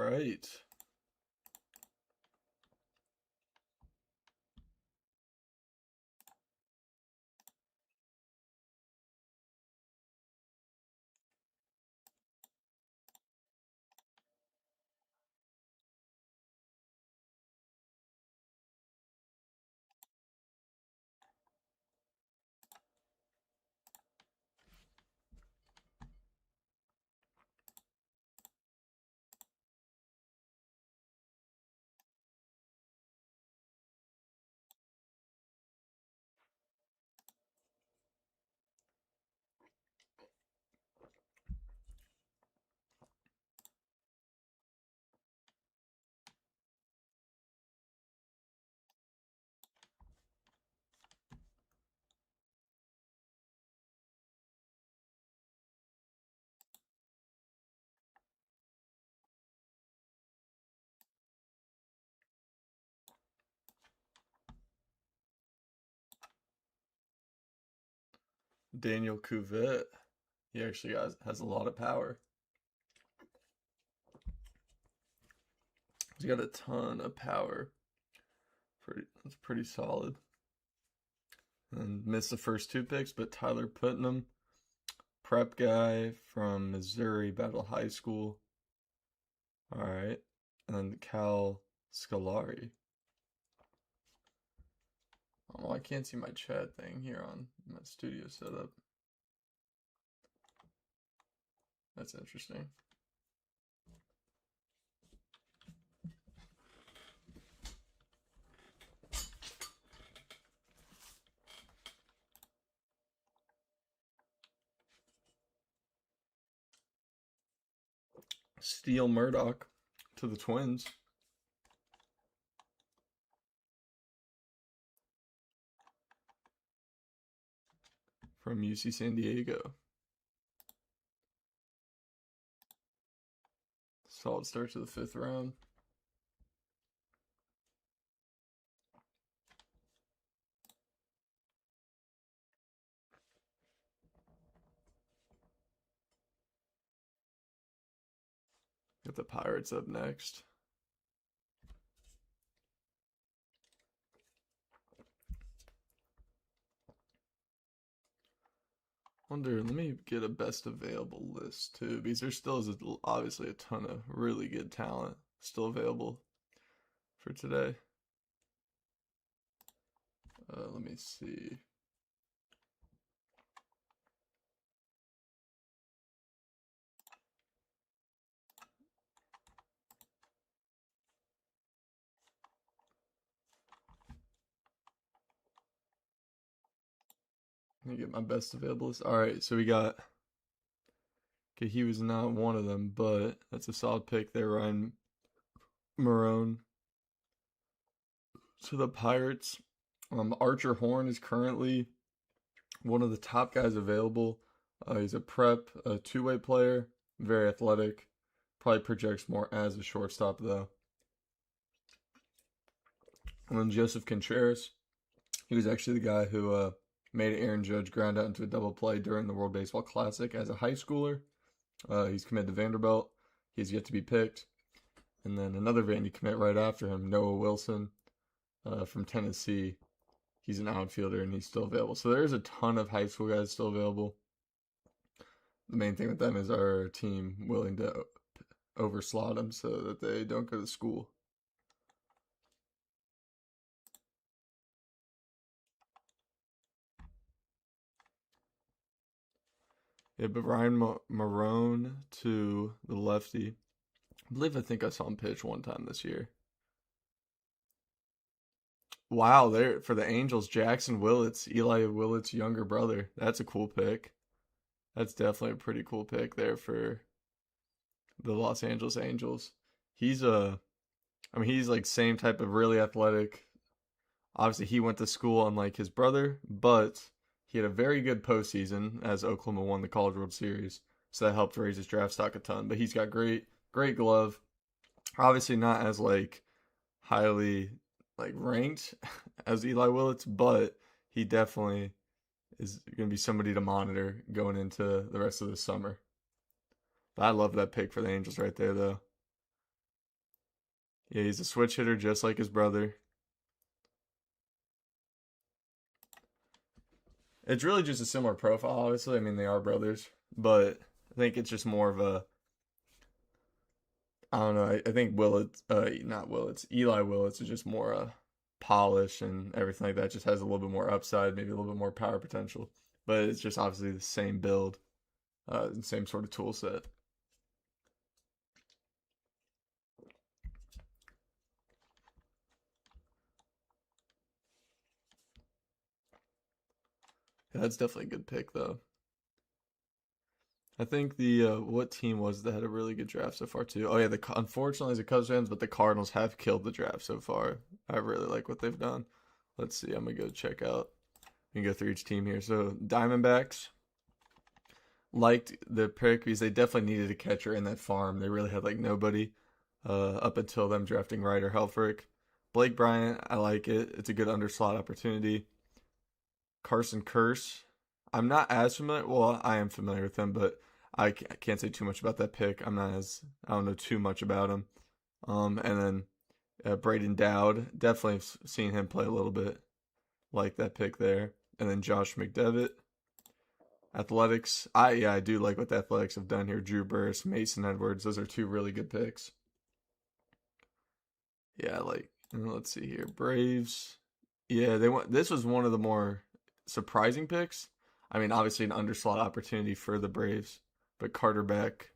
right. Daniel Cuvette. He actually has a lot of power. He's got a ton of power. That's pretty solid. And missed the first 2 picks, but Tyler Putnam, prep guy from Missouri Battle High School. All right. And then Cal Scolari. Oh, I can't see my chat thing here on my studio setup. That's interesting. Steele Murdoch to the Twins. From UC San Diego. Solid start to the 5th round. Got the Pirates up next. Let me get a best available list too, because there still is obviously a ton of really good talent still available for today. Let me see. Let me get my best available list. All right, so we got. Okay, he was not one of them, but that's a solid pick there, Ryan Marone to the Pirates. Archer Horn is currently one of the top guys available. He's a prep, a 2-way player, very athletic. Probably projects more as a shortstop though. And then Joseph Contreras. He was actually the guy who made Aaron Judge ground out into a double play during the World Baseball Classic as a high schooler. He's committed to Vanderbilt. He's yet to be picked. And then another Vandy commit right after him, Noah Wilson from Tennessee. He's an outfielder and he's still available. So there's a ton of high school guys still available. The main thing with them is our team willing to overslot them so that they don't go to school. Yeah, but Ryan Marone to the lefty. I think I saw him pitch one time this year. Wow, there for the Angels, Jackson Willits, Eli Willits' younger brother. That's a cool pick. That's definitely a pretty cool pick there for the Los Angeles Angels. He's he's like same type of really athletic. Obviously, he went to school unlike his brother, but he had a very good postseason as Oklahoma won the College World Series, so that helped raise his draft stock a ton. But he's got great glove. Obviously, not as like highly like ranked as Eli Willits, but he definitely is going to be somebody to monitor going into the rest of the summer. But I love that pick for the Angels right there, though. Yeah, he's a switch hitter just like his brother. It's really just a similar profile, obviously. I mean, they are brothers, but I think it's just more of a. I don't know. I think Willits, not Willits, Eli Willits is just more polished and everything like that. Just has a little bit more upside, maybe a little bit more power potential. But it's just obviously the same build, same sort of tool set. Yeah, that's definitely a good pick, though. I think the what team was that had a really good draft so far too? Oh yeah, unfortunately as a Cubs fans, but the Cardinals have killed the draft so far. I really like what they've done. Let's see. I'm gonna go check out. We can go through each team here. So Diamondbacks liked the pick because they definitely needed a catcher in that farm. They really had like nobody up until them drafting Ryder Helfrich. Blake Bryant, I like it. It's a good underslot opportunity. Carson Curse. I'm not as familiar. Well, I am familiar with him, but I can't say too much about that pick. I don't know too much about him. And then Braden Dowd. Definitely seen him play a little bit. Like that pick there. And then Josh McDevitt. Athletics. I do like what the Athletics have done here. Drew Burress, Mason Edwards. Those are two really good picks. Yeah, like let's see here. Braves. Yeah, they went. This was one of the more surprising picks. I mean, obviously an underslot opportunity for the Braves, but Carter Beck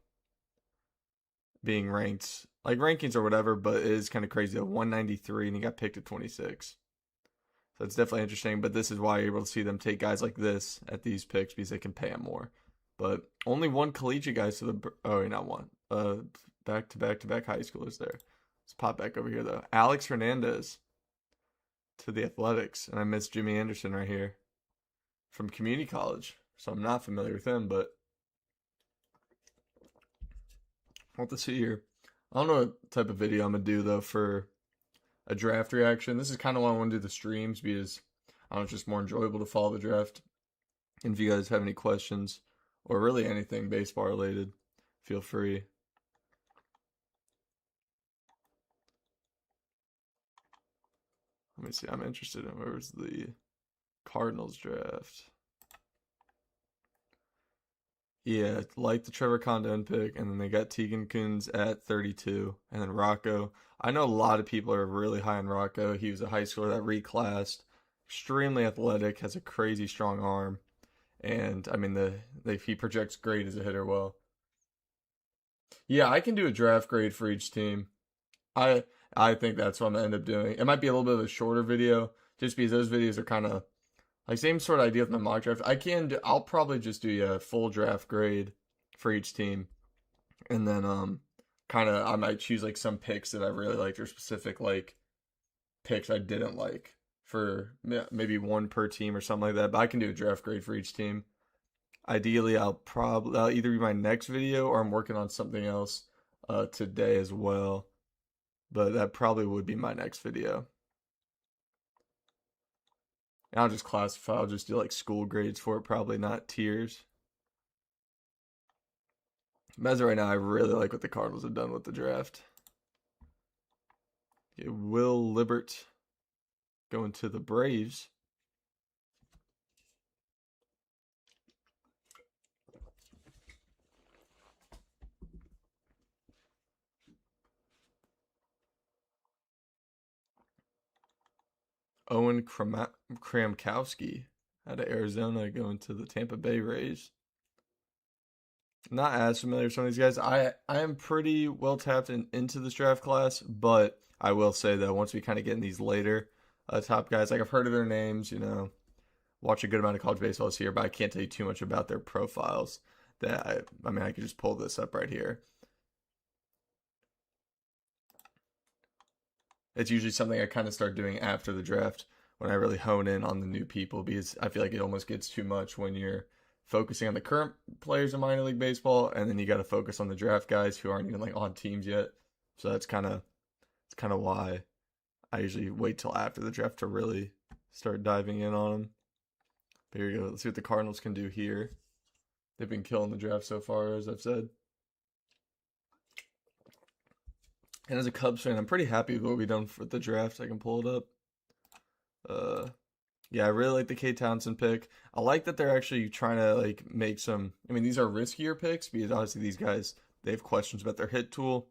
being ranked like rankings or whatever, but it is kind of crazy. 193 and he got picked at 26. So it's definitely interesting. But this is why you're able to see them take guys like this at these picks because they can pay them more. But only one collegiate guy to the not one. Back to back to back high schoolers there. Let's pop back over here though. Alex Hernandez to the Athletics, and I miss Jimmy Anderson right here from community college. So I'm not familiar with him, but what to see here. I don't know what type of video I'm gonna do though for a draft reaction. This is kind of why I want to do the streams because I don't know, it's just more enjoyable to follow the draft. And if you guys have any questions or really anything baseball related, feel free. Let me see. I'm interested in where's the Cardinals draft. Yeah, like the Trevor Condon pick, and then they got Tegan Kuhns at 32, and then Rocco. I know a lot of people are really high on Rocco. He was a high schooler that reclassed, extremely athletic, has a crazy strong arm, and I mean he projects great as a hitter. Well, yeah, I can do a draft grade for each team. I I think that's what I'm gonna end up doing. It might be a little bit of a shorter video, just because those videos are kind of like same sort of idea with my mock draft. I'll probably just do a full draft grade for each team, and then kind of I might choose like some picks that I really liked or specific like picks I didn't like for maybe one per team or something like that. But I can do a draft grade for each team. Ideally, I'll either be my next video or I'm working on something else today as well. But that probably would be my next video. And I'll just classify. I'll just do like school grades for it, probably not tiers. But as of right now, I really like what the Cardinals have done with the draft. Okay, Will Libert going to the Braves. Owen Kramkowski out of Arizona going to the Tampa Bay Rays. Not as familiar with some of these guys. I am pretty well tapped into this draft class, but I will say that once we kind of get in these later top guys, like I've heard of their names, watch a good amount of college baseball this year, but I can't tell you too much about their profiles. I mean, I could just pull this up right here. It's usually something I kind of start doing after the draft when I really hone in on the new people because I feel like it almost gets too much when you're focusing on the current players in minor league baseball and then you got to focus on the draft guys who aren't even like on teams yet. So it's kind of why I usually wait till after the draft to really start diving in on them. But here we go. Let's see what the Cardinals can do here. They've been killing the draft so far, as I've said. And as a Cubs fan, I'm pretty happy with what we've done for the draft. I can pull it up. Uh, yeah, I really like the K Townsend pick. I like that they're actually trying to like make some. I mean, these are riskier picks because obviously these guys they have questions about their hit tool,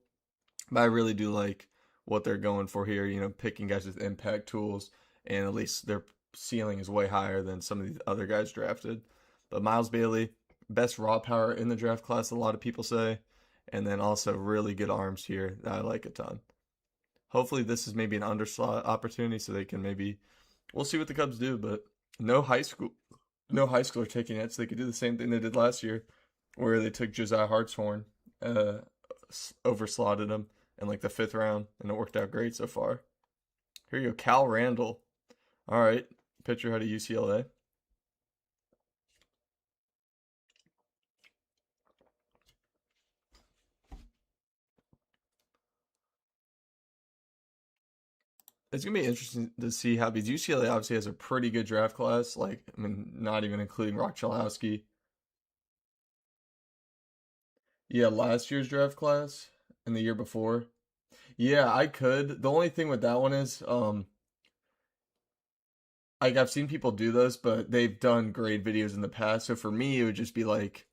but I really do like what they're going for here. You know, picking guys with impact tools, and at least their ceiling is way higher than some of these other guys drafted. But Miles Bailey, best raw power in the draft class, a lot of people say, and then also really good arms here that I like a ton. Hopefully, this is maybe an underslot opportunity so they can maybe. We'll see what the Cubs do, but no high school, no high schooler taking it, so they could do the same thing they did last year, where they took Josiah Hartshorn, uh, overslotted him in like the fifth round, and it worked out great so far. Here you go, Cal Randall. All right, pitcher out of UCLA. It's gonna be interesting to see how because UCLA obviously has a pretty good draft class. Like, I mean, not even including Rock Chalowski. Yeah, last year's draft class and the year before. Yeah, I could. The only thing with that one is, like I've seen people do those, but they've done great videos in the past. So for me, it would just be like,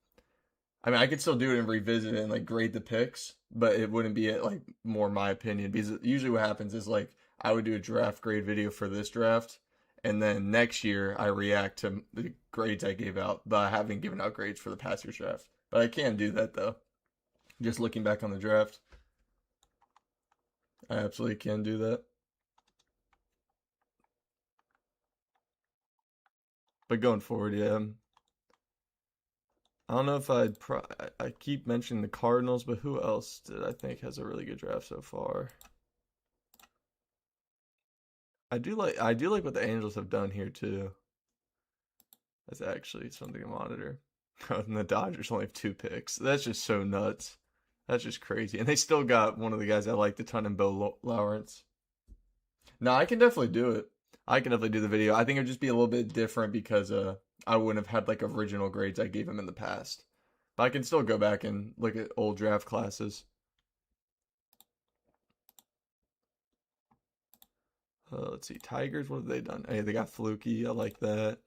I mean, I could still do it and revisit it and like grade the picks, but it wouldn't be like more my opinion because usually what happens is like I would do a draft grade video for this draft, and then next year I react to the grades I gave out, but I haven't given out grades for the past year's draft. But I can do that though. Just looking back on the draft, I absolutely can do that. But going forward, yeah, I don't know if I keep mentioning the Cardinals, but who else did I think has a really good draft so far? I do like what the Angels have done here too. That's actually something to monitor. And the Dodgers only have 2 picks. That's just so nuts. That's just crazy. And they still got one of the guys I liked a ton in Lawrence. No, I can definitely do it. I can definitely do the video. I think it'd just be a little bit different because I wouldn't have had like original grades I gave him in the past. But I can still go back and look at old draft classes. Let's see, Tigers. What have they done? Hey, they got Fluky. I like that.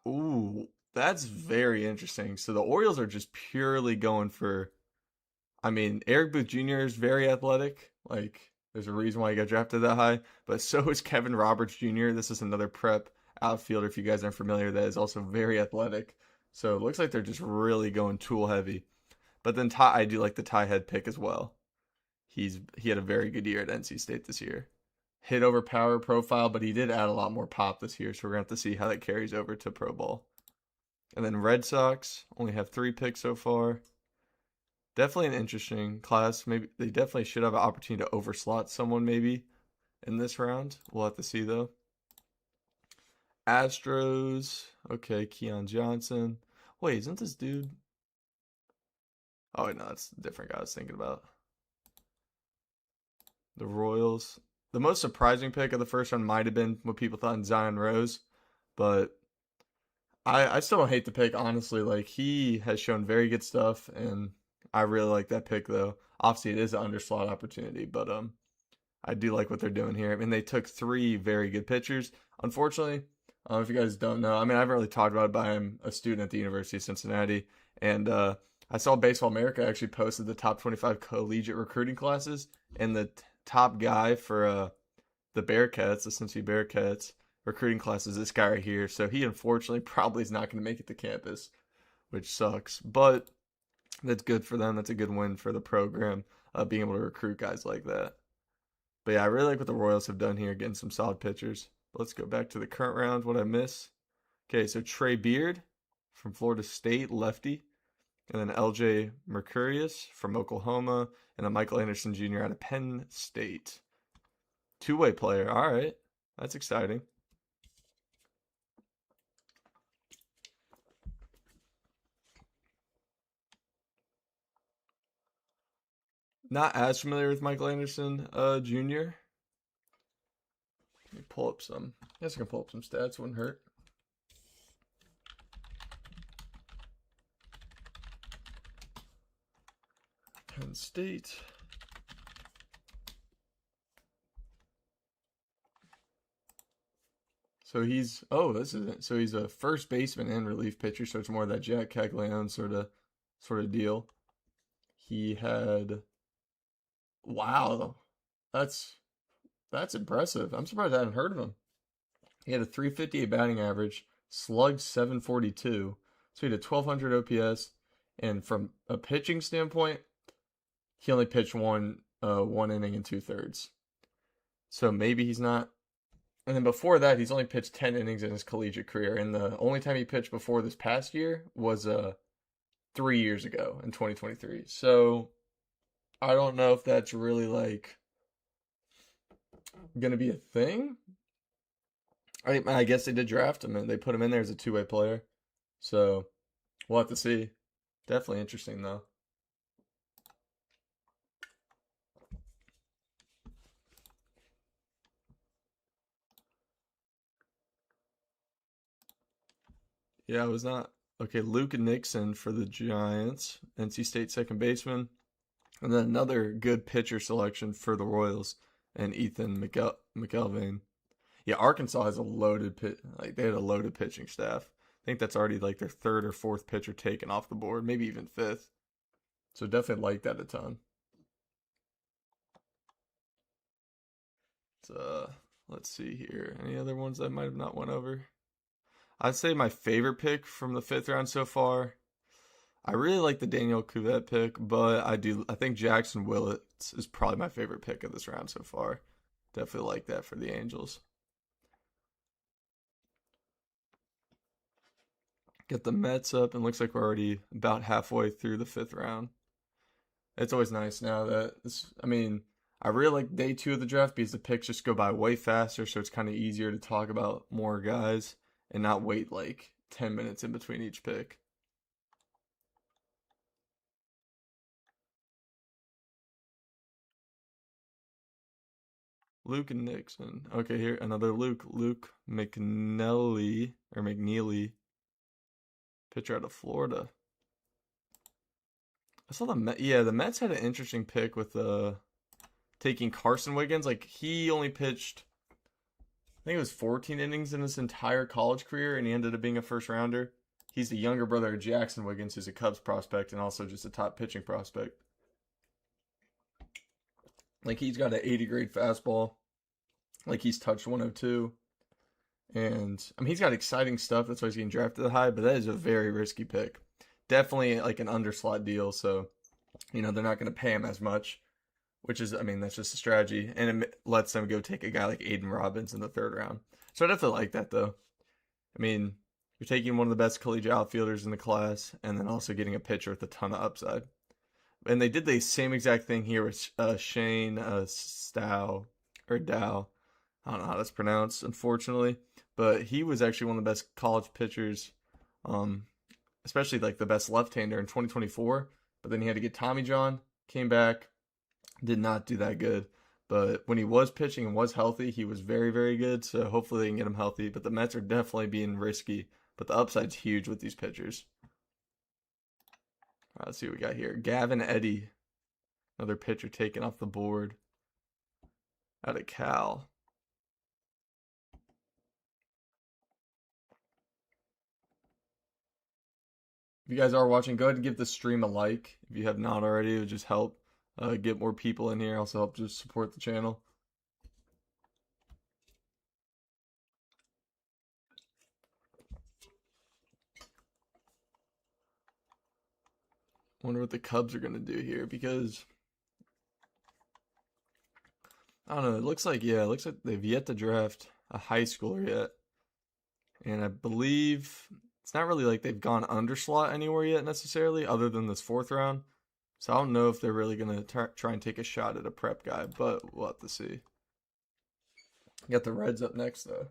Ooh, that's very interesting. So the Orioles are just purely going for. I mean, Eric Booth Jr. is very athletic. Like, there's a reason why he got drafted that high. But so is Kevin Roberts Jr. This is another prep outfielder, if you guys aren't familiar, that is also very athletic. So it looks like they're just really going tool heavy. But then Ty, I do like the Ty Head pick as well. He had a very good year at NC State this year. Hit over power profile, but he did add a lot more pop this year, so we're gonna have to see how that carries over to pro ball. And then Red Sox only have 3 picks so far. Definitely an interesting class. Maybe they definitely should have an opportunity to overslot someone maybe in this round. We'll have to see though. Astros. Okay, Keon Johnson. Wait, isn't this dude? Oh wait, no, that's a different guy I was thinking about. The Royals. The most surprising pick of the first round might have been what people thought in Zion Rose, but I still don't hate the pick, honestly. Like, he has shown very good stuff, and I really like that pick, though. Obviously, it is an underslot opportunity, but I do like what they're doing here. I mean, they took 3 very good pitchers. Unfortunately, if you guys don't know, I mean, I haven't really talked about it, but I'm a student at the University of Cincinnati, and I saw Baseball America actually posted the top 25 collegiate recruiting classes, and the top guy for the Bearcats, the Cincy Bearcats recruiting class is this guy right here. So he unfortunately probably is not going to make it to campus, which sucks. But that's good for them. That's a good win for the program, being able to recruit guys like that. But yeah, I really like what the Royals have done here, getting some solid pitchers. Let's go back to the current round. What I miss? Okay, so Trey Beard from Florida State, lefty. And then LJ Mercurius from Oklahoma. And then Michael Anderson Jr. out of Penn State. Two-way player. All right. That's exciting. Not as familiar with Michael Anderson Jr. Let me pull up some. I guess I can pull up some stats. Wouldn't hurt. Penn State. So he's this is it. So he's a first baseman and relief pitcher, so it's more of that Jack Caglione sort of deal. He had wow, that's that's impressive. I'm surprised I hadn't heard of him. He had a 358 batting average, slugged 742, so he had a 1200 OPS. And from a pitching standpoint, he only pitched one inning and 2/3. So maybe he's not. And then before that, he's only pitched 10 innings in his collegiate career. And the only time he pitched before this past year was 3 years ago in 2023. So I don't know if that's really like gonna be a thing. I guess they did draft him and they put him in there as a two-way player. So we'll have to see. Definitely interesting though. Yeah, I was not. Okay, Luke Nixon for the Giants, NC State second baseman. And then another good pitcher selection for the Royals and Ethan McElvain. Yeah, Arkansas has a loaded they had a loaded pitching staff. I think that's already like their third or fourth pitcher taken off the board, maybe even fifth. So definitely like that a ton. It's, let's see here. Any other ones I might have not went over? I'd say my favorite pick from the fifth round so far. I really like the Daniel Cuvette pick, but I think Jackson Willits is probably my favorite pick of this round so far. Definitely like that for the Angels. Get the Mets up, and looks like we're already about halfway through the fifth round. It's always nice now that this. I mean, I really like day two of the draft because the picks just go by way faster, so it's kind of easier to talk about more guys and not wait like 10 minutes in between each pick. Luke and Nixon. Okay, here another Luke. Luke McNeely, pitcher out of Florida. I saw the Mets had an interesting pick with taking Carson Wiggins. Like he only pitched, I think it was 14 innings in his entire college career, and he ended up being a first rounder. He's the younger brother of Jackson Wiggins, who's a Cubs prospect and also just a top pitching prospect. Like he's got an 80 grade fastball. Like he's touched 102. And I mean, he's got exciting stuff. That's why he's getting drafted high, but that is a very risky pick. Definitely like an underslot deal. So, they're not going to pay him as much, which is, I mean, that's just a strategy. And it lets them go take a guy like Aiden Robbins in the third round. So I definitely like that, though. I mean, you're taking one of the best collegiate outfielders in the class and then also getting a pitcher with a ton of upside. And they did the same exact thing here with Shane Dow. I don't know how that's pronounced, unfortunately, but he was actually one of the best college pitchers, especially like the best left-hander in 2024. But then he had to get Tommy John, came back, did not do that good. But when he was pitching and was healthy, he was very, very good. So hopefully they can get him healthy. But the Mets are definitely being risky. But the upside's huge with these pitchers. All right, let's see what we got here. Gavin Eddy, another pitcher taken off the board out of Cal. If you guys are watching, go ahead and give the stream a like. If you have not already, it would just help get more people in here. Also help just support the channel. Wonder what the Cubs are going to do here because I don't know. It looks like they've yet to draft a high schooler yet. And I believe it's not really like they've gone underslot anywhere yet necessarily, other than this fourth round. So I don't know if they're really going to try and take a shot at a prep guy, but we'll have to see. Got the Reds up next, though.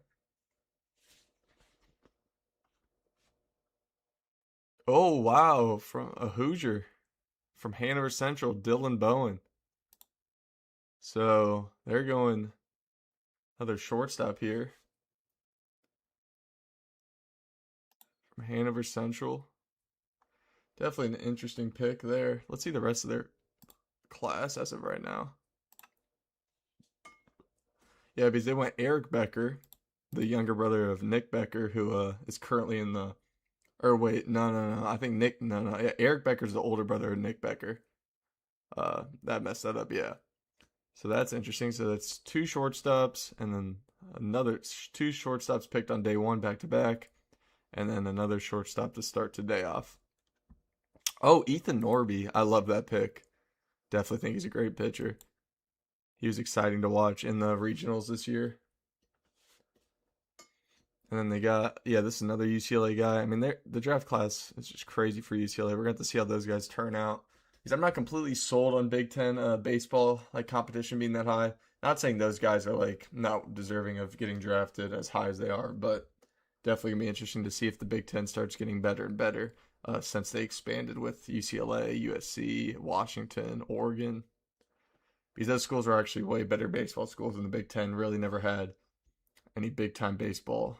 Oh, wow. From a Hoosier from Hanover Central, Dylan Bowen. So they're going another shortstop here from Hanover Central. Definitely an interesting pick there. Let's see the rest of their class as of right now. Yeah, because they went Eric Becker, the younger brother of Nick Becker, who is currently in the. Or wait, no. I think Nick. No. Yeah, Eric Becker's the older brother of Nick Becker. That messed that up. Yeah. So that's interesting. So that's two shortstops, and then another two shortstops picked on day one back to back, and then another shortstop to start today off. Oh, Ethan Norby. I love that pick. Definitely think he's a great pitcher. He was exciting to watch in the regionals this year. And then they got, yeah, this is another UCLA guy. I mean, the draft class is just crazy for UCLA. We're going to have to see how those guys turn out. Because I'm not completely sold on Big Ten baseball, like competition being that high. Not saying those guys are like not deserving of getting drafted as high as they are, but definitely going to be interesting to see if the Big Ten starts getting better and better since they expanded with UCLA, USC, Washington, Oregon. Because those schools are actually way better baseball schools than the Big Ten. Really never had any big time baseball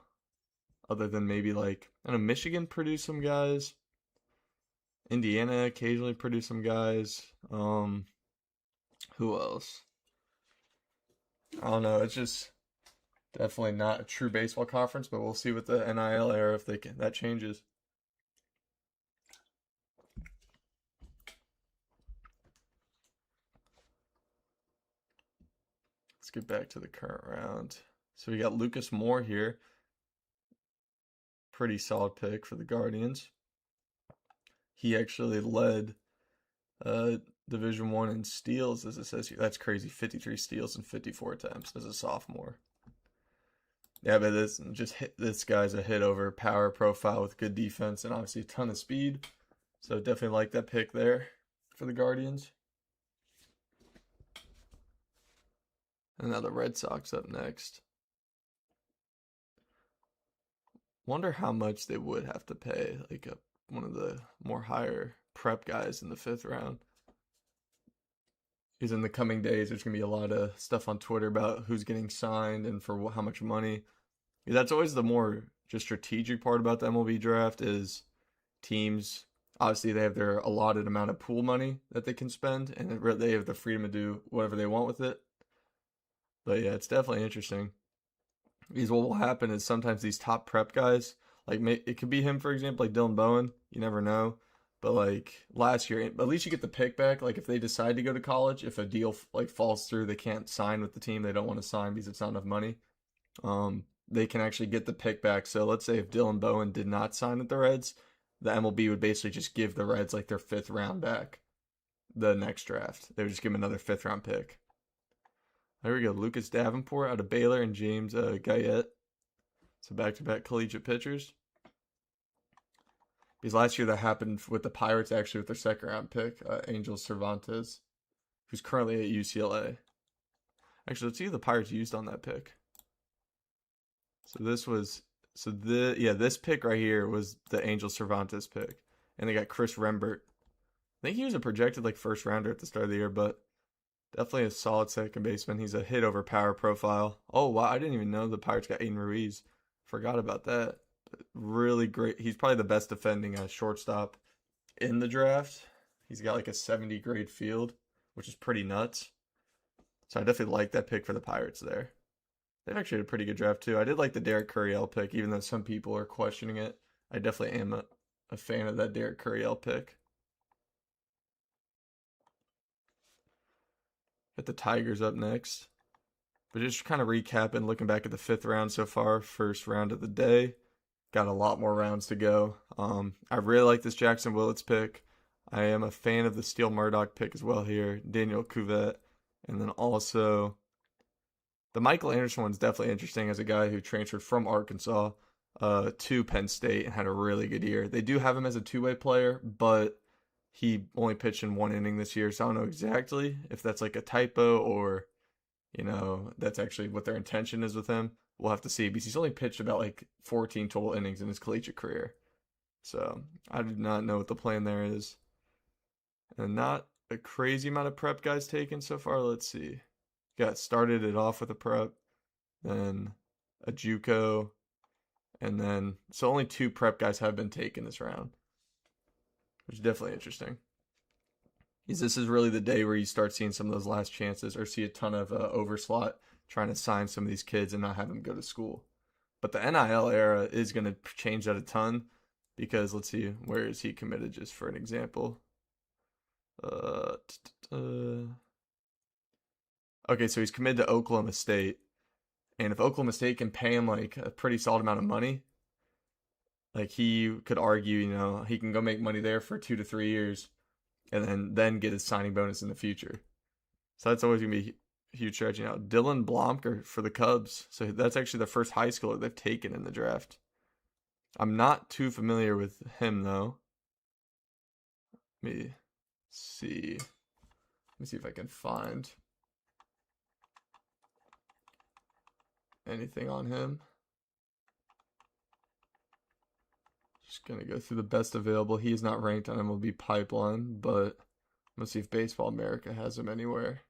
other than maybe like, I don't know, Michigan produced some guys. Indiana occasionally produced some guys. Who else? I don't know. It's just definitely not a true baseball conference, but we'll see with the NIL era if that changes. Let's get back to the current round. So we got Lucas Moore here. Pretty solid pick for the Guardians. He actually led Division One in steals, as it says here. That's crazy. 53 steals and 54 attempts as a sophomore. Yeah, but this guy's a hit over power profile with good defense and obviously a ton of speed. So definitely like that pick there for the Guardians. And now the Red Sox up next. Wonder how much they would have to pay like one of the more higher prep guys in the 5th round. Because in the coming days, there's going to be a lot of stuff on Twitter about who's getting signed and for how much money. That's always the more just strategic part about the MLB draft is teams, obviously they have their allotted amount of pool money that they can spend, and they have the freedom to do whatever they want with it. But yeah, it's definitely interesting. Because what will happen is sometimes these top prep guys, like it could be him, for example, like Dylan Bowen, you never know. But like last year, at least you get the pick back. Like if they decide to go to college, if a deal like falls through, they can't sign with the team they don't want to sign because it's not enough money. They can actually get the pick back. So let's say if Dylan Bowen did not sign with the Reds, the MLB would basically just give the Reds like their 5th round back the next draft. They would just give them another 5th round pick. There we go. Lucas Davenport out of Baylor and James Guyette. So back-to-back collegiate pitchers. Because last year that happened with the Pirates actually with their 2nd round pick, Angel Cervantes, who's currently at UCLA. Actually, let's see who the Pirates used on that pick. So this pick right here was the Angel Cervantes pick. And they got Chris Rembert. I think he was a projected like 1st rounder at the start of the year, but definitely a solid second baseman. He's a hit over power profile. Oh wow, I didn't even know the Pirates got Aiden Ruiz. Forgot about that. Really great. He's probably the best defending shortstop in the draft. He's got like a 70 grade field, which is pretty nuts. So I definitely like that pick for the Pirates there. They've actually had a pretty good draft too. I did like the Derek Curriel pick, even though some people are questioning it. I definitely am a fan of that Derek Curriel pick. Got the Tigers up next. But just kind of recapping, looking back at the 5th round so far, 1st round of the day. Got a lot more rounds to go. I really like this Jackson Willits pick. I am a fan of the Steele Murdoch pick as well here. Daniel Cuvette. And then also the Michael Anderson one's definitely interesting as a guy who transferred from Arkansas to Penn State and had a really good year. They do have him as a two-way player, but he only pitched in 1 inning this year, so I don't know exactly if that's like a typo or, that's actually what their intention is with him. We'll have to see because he's only pitched about like 14 total innings in his collegiate career. So I do not know what the plan there is. And not a crazy amount of prep guys taken so far. Let's see. Got started it off with a prep, then a JUCO, and then so only 2 prep guys have been taken this round, which is definitely interesting. is this is really the day where you start seeing some of those last chances or see a ton of overslot trying to sign some of these kids and not have them go to school. But the NIL era is going to change that a ton because let's see, where is he committed just for an example? Uh, okay, so he's committed to Oklahoma State. And if Oklahoma State can pay him like a pretty solid amount of money, like he could argue, he can go make money there for 2 to 3 years and then get his signing bonus in the future. So that's always gonna be a huge strategy now. Dylan Blomker for the Cubs. So that's actually the first high schooler they've taken in the draft. I'm not too familiar with him though. Let me see. Let me see if I can find anything on him. Just gonna go through the best available. He is not ranked on MLB Pipeline, but let's see if Baseball America has him anywhere.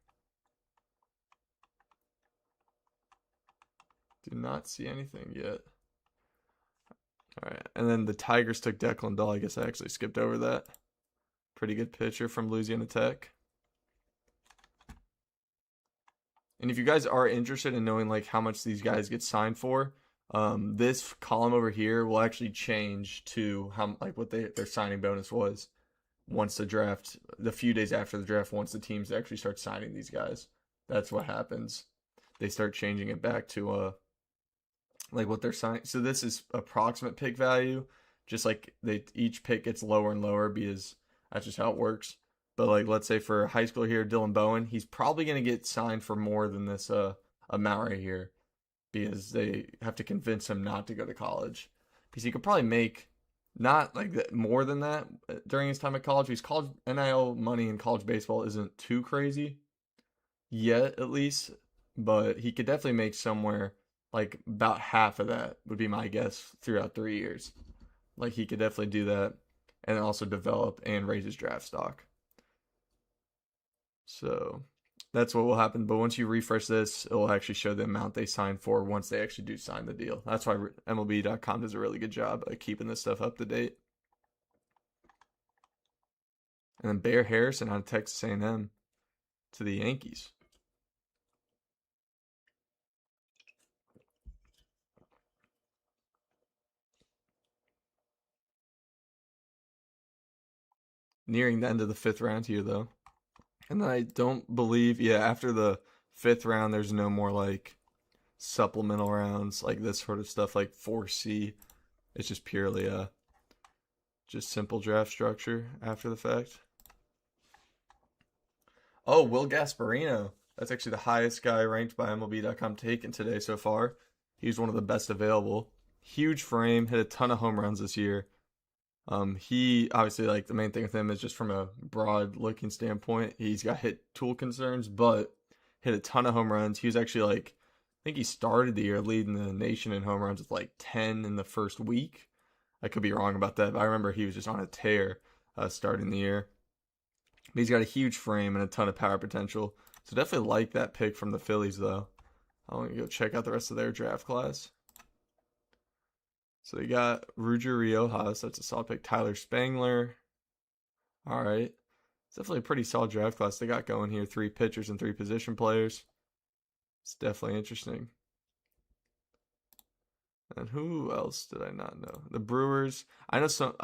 Do not see anything yet. All right, and then the Tigers took Declan Dahl. I guess I actually skipped over that. Pretty good pitcher from Louisiana Tech. And if you guys are interested in knowing like how much these guys get signed for, this column over here will actually change to how like what their signing bonus was once the draft, the few days after the draft, once the teams actually start signing these guys. That's what happens. They start changing it back to like what they're signing. So this is approximate pick value. Just like each pick gets lower and lower because that's just how it works. But like let's say for high school here, Dylan Bowen, he's probably gonna get signed for more than this amount right here because they have to convince him not to go to college. Because he could probably make not like that, more than that during his time at college. Because college NIL money in college baseball isn't too crazy yet, at least. But he could definitely make somewhere like about half of that would be my guess throughout 3 years. Like he could definitely do that and also develop and raise his draft stock. So that's what will happen. But once you refresh this, it will actually show the amount they signed for once they actually do sign the deal. That's why MLB.com does a really good job of keeping this stuff up to date. And then Bear Harrison out of Texas A&M to the Yankees. Nearing the end of the 5th round here, though. And then I don't believe, yeah, after the 5th round, there's no more like supplemental rounds, like this sort of stuff, like 4C. It's just purely just simple draft structure after the fact. Oh, Will Gasparino. That's actually the highest guy ranked by MLB.com taken today so far. He's one of the best available. Huge frame, hit a ton of home runs this year. He obviously like the main thing with him is just from a broad looking standpoint. He's got hit tool concerns, but hit a ton of home runs. He was actually like, I think he started the year leading the nation in home runs with like 10 in the first week. I could be wrong about that, but I remember he was just on a tear starting the year. But he's got a huge frame and a ton of power potential. So definitely like that pick from the Phillies, though. I want to go check out the rest of their draft class. So they got Ruger Riojas. That's a solid pick. Tyler Spangler. All right. It's definitely a pretty solid draft class they got going here. 3 pitchers and 3 position players. It's definitely interesting. And who else did I not know? The Brewers. I know some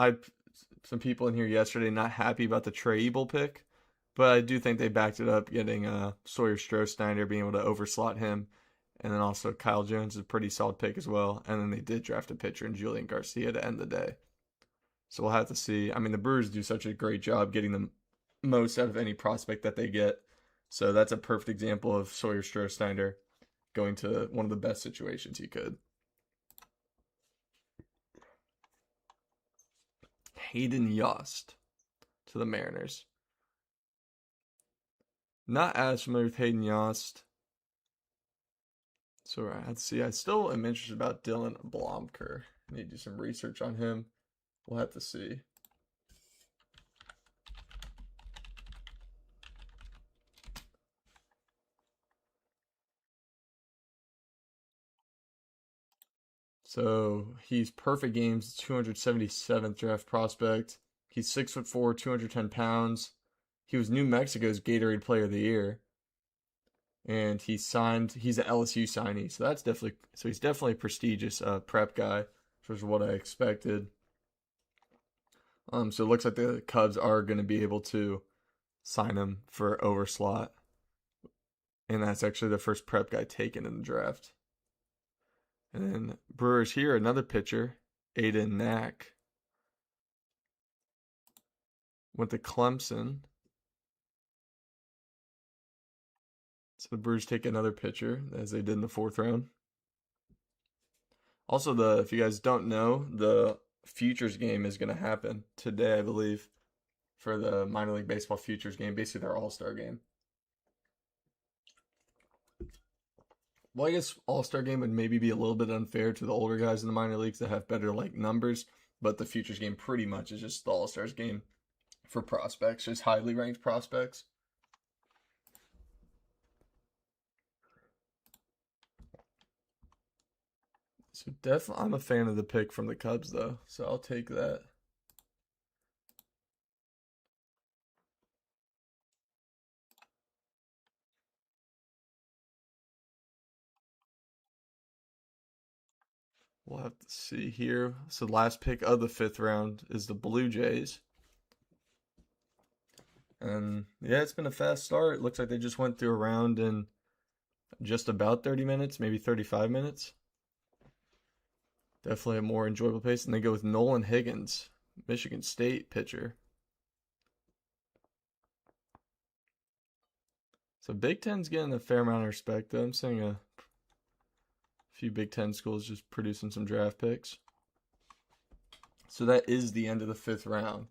people in here yesterday not happy about the Trey Ebel pick, but I do think they backed it up, getting Sawyer Strohsteiner, being able to overslot him, and then also Kyle Jones is a pretty solid pick as well. And then they did draft a pitcher in Julian Garcia to end the day. So we'll have to see. I mean, the Brewers do such a great job getting the most out of any prospect that they get. So that's a perfect example of Sawyer Strohsteiner going to one of the best situations he could. Hayden Yost to the Mariners. Not as familiar with Hayden Yost. So let's see. I still am interested about Dylan Blomker. I need to do some research on him. We'll have to see. So he's perfect games, 277th draft prospect. He's 6'4", 210 pounds. He was New Mexico's Gatorade Player of the Year, and he's an LSU signee, so he's definitely a prestigious prep guy, which was what I expected. So it looks like the Cubs are going to be able to sign him for overslot, and that's actually the first prep guy taken in the draft. And then Brewers here, another pitcher, Aiden Knack, went to Clemson. So the Brewers take another pitcher, as they did in the 4th round. Also, if you guys don't know, the futures game is going to happen today, I believe, for the minor league baseball futures game, basically their all-star game. Well, I guess all-star game would maybe be a little bit unfair to the older guys in the minor leagues that have better like numbers, but the futures game pretty much is just the all-stars game for prospects, just highly ranked prospects. So definitely, I'm a fan of the pick from the Cubs, though, so I'll take that. We'll have to see here. So the last pick of the 5th round is the Blue Jays. And yeah, it's been a fast start. It looks like they just went through a round in just about 30 minutes, maybe 35 minutes. Definitely a more enjoyable pace. And they go with Nolan Higgins, Michigan State pitcher. So Big Ten's getting a fair amount of respect, though. I'm seeing a few Big Ten schools just producing some draft picks. So that is the end of the 5th round.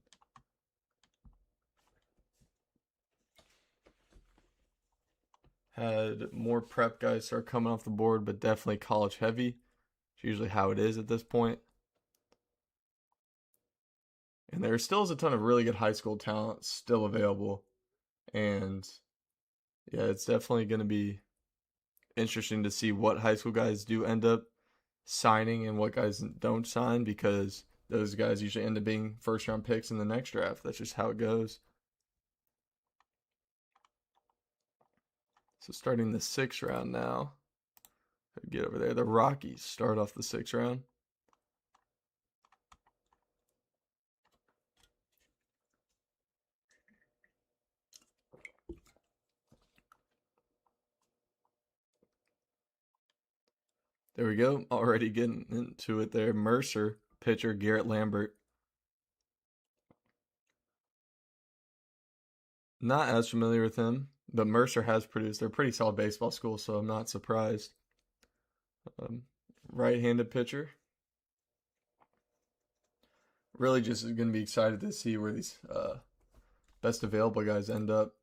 Had more prep guys start coming off the board, but definitely college heavy. It's usually how it is at this point. And there still is a ton of really good high school talent still available. And yeah, it's definitely going to be interesting to see what high school guys do end up signing and what guys don't sign, because those guys usually end up being 1st round picks in the next draft. That's just how it goes. So starting the 6th round now. Get over there. The Rockies start off the 6th round. There we go. Already getting into it there. Mercer, pitcher Garrett Lambert. Not as familiar with him, but Mercer has produced. They're a pretty solid baseball school, so I'm not surprised. Right-handed pitcher. Really just going to be excited to see where these best available guys end up.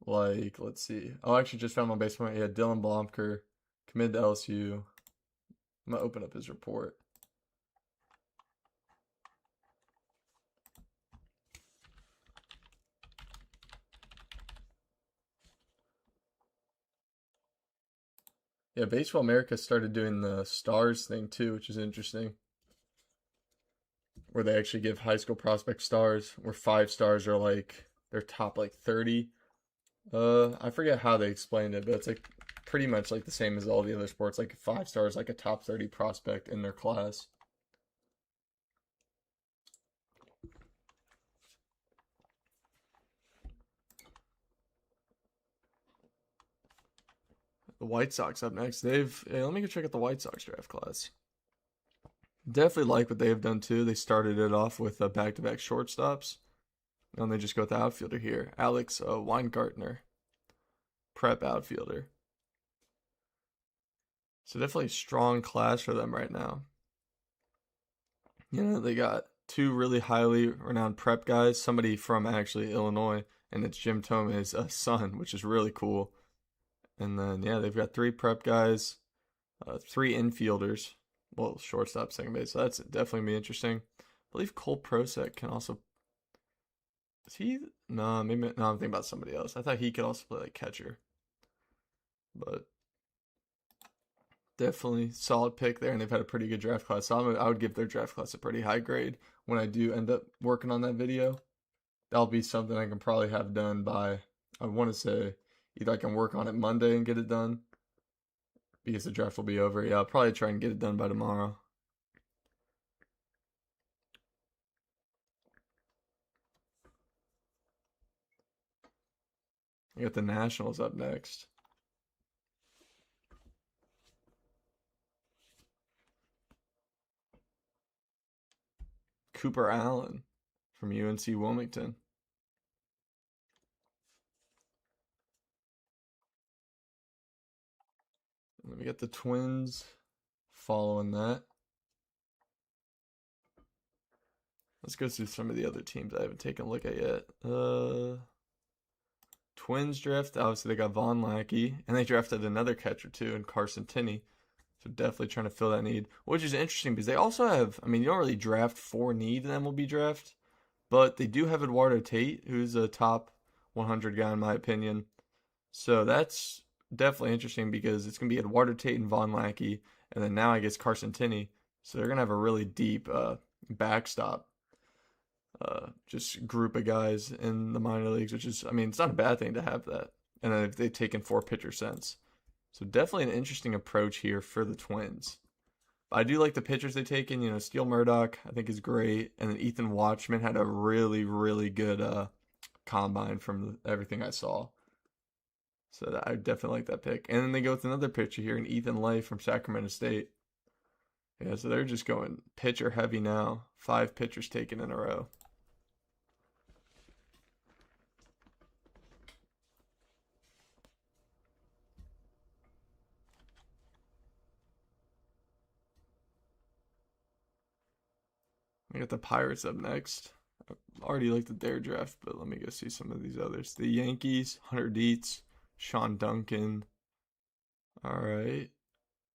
Like, let's see. Oh, I actually just found my baseball. Yeah, Dylan Blomker, committed to LSU. I'm going to open up his report. Yeah, Baseball America started doing the stars thing too, which is interesting. Where they actually give high school prospect stars, where 5 stars are like their top like 30. I forget how they explained it, but it's like pretty much like the same as all the other sports. Like 5 stars, like a top 30 prospect in their class. The White Sox up next. Hey, let me go check out the White Sox draft class. Definitely like what they have done too. They started it off with back-to-back shortstops. And they just go with the outfielder here. Alex Weingartner, prep outfielder. So definitely a strong class for them right now. You know, they got 2 really highly renowned prep guys. Somebody from actually Illinois, and it's Jim Thome's son, which is really cool. And then, yeah, they've got 3 prep guys, 3 infielders. Well, shortstop, second base. So that's definitely going to be interesting. I believe Cole Prosek can also. Is he? No, maybe. No, I'm thinking about somebody else. I thought he could also play like catcher. But definitely solid pick there, and they've had a pretty good draft class. So I would give their draft class a pretty high grade when I do end up working on that video. that'll be something I can probably have done by, I want to say, either I can work on it Monday and get it done because the draft will be over. Yeah, I'll probably try and get it done by tomorrow. I got the Nationals up next. Cooper Allen from UNC Wilmington. And then we got the Twins following that. Let's go through some of the other teams I haven't taken a look at yet. Twins draft, obviously they got Von Lackey, and they drafted another catcher too in Carson Tinney. So definitely trying to fill that need, which is interesting because they also have, I mean, you don't really draft for need in MLB draft, but they do have Eduardo Tate, who's a top 100 guy in my opinion. So that's definitely interesting because it's going to be Eduardo Tate and Von Lackey, and then now I guess Carson Tinney. So they're going to have a really deep backstop, just group of guys in the minor leagues, which is, I mean, it's not a bad thing to have that. And then if they've taken 4 pitcher since. So definitely an interesting approach here for the Twins. But I do like the pitchers they've taken. You know, Steele Murdoch, I think, is great. And then Ethan Watchman had a really, really good combine from everything I saw. So I definitely like that pick. And then they go with another pitcher here, in Ethan Lay from Sacramento State. Yeah, so they're just going pitcher heavy now. 5 pitchers taken in a row. I got the Pirates up next. I already looked at their draft, but let me go see some of these others. The Yankees, Hunter Dietz, Sean Duncan. All right.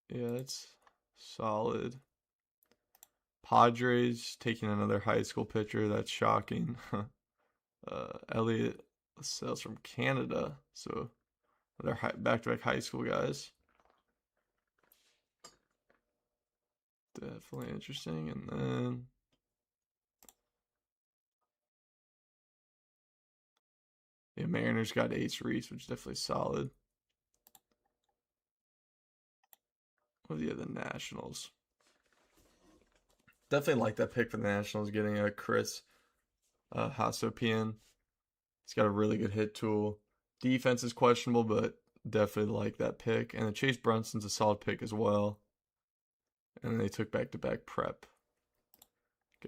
Yeah, that's solid. Padres taking another high school pitcher. That's shocking. Elliot Lascelles from Canada. So they're back-to-back high school guys. Definitely interesting. And then yeah, Mariners got Ace Reese, which is definitely solid. Well, yeah, the Nationals. Definitely like that pick for the Nationals, getting a Chris Hasopian. He's got a really good hit tool. Defense is questionable, but definitely like that pick. And then Chase Brunson's a solid pick as well. And then they took back-to-back prep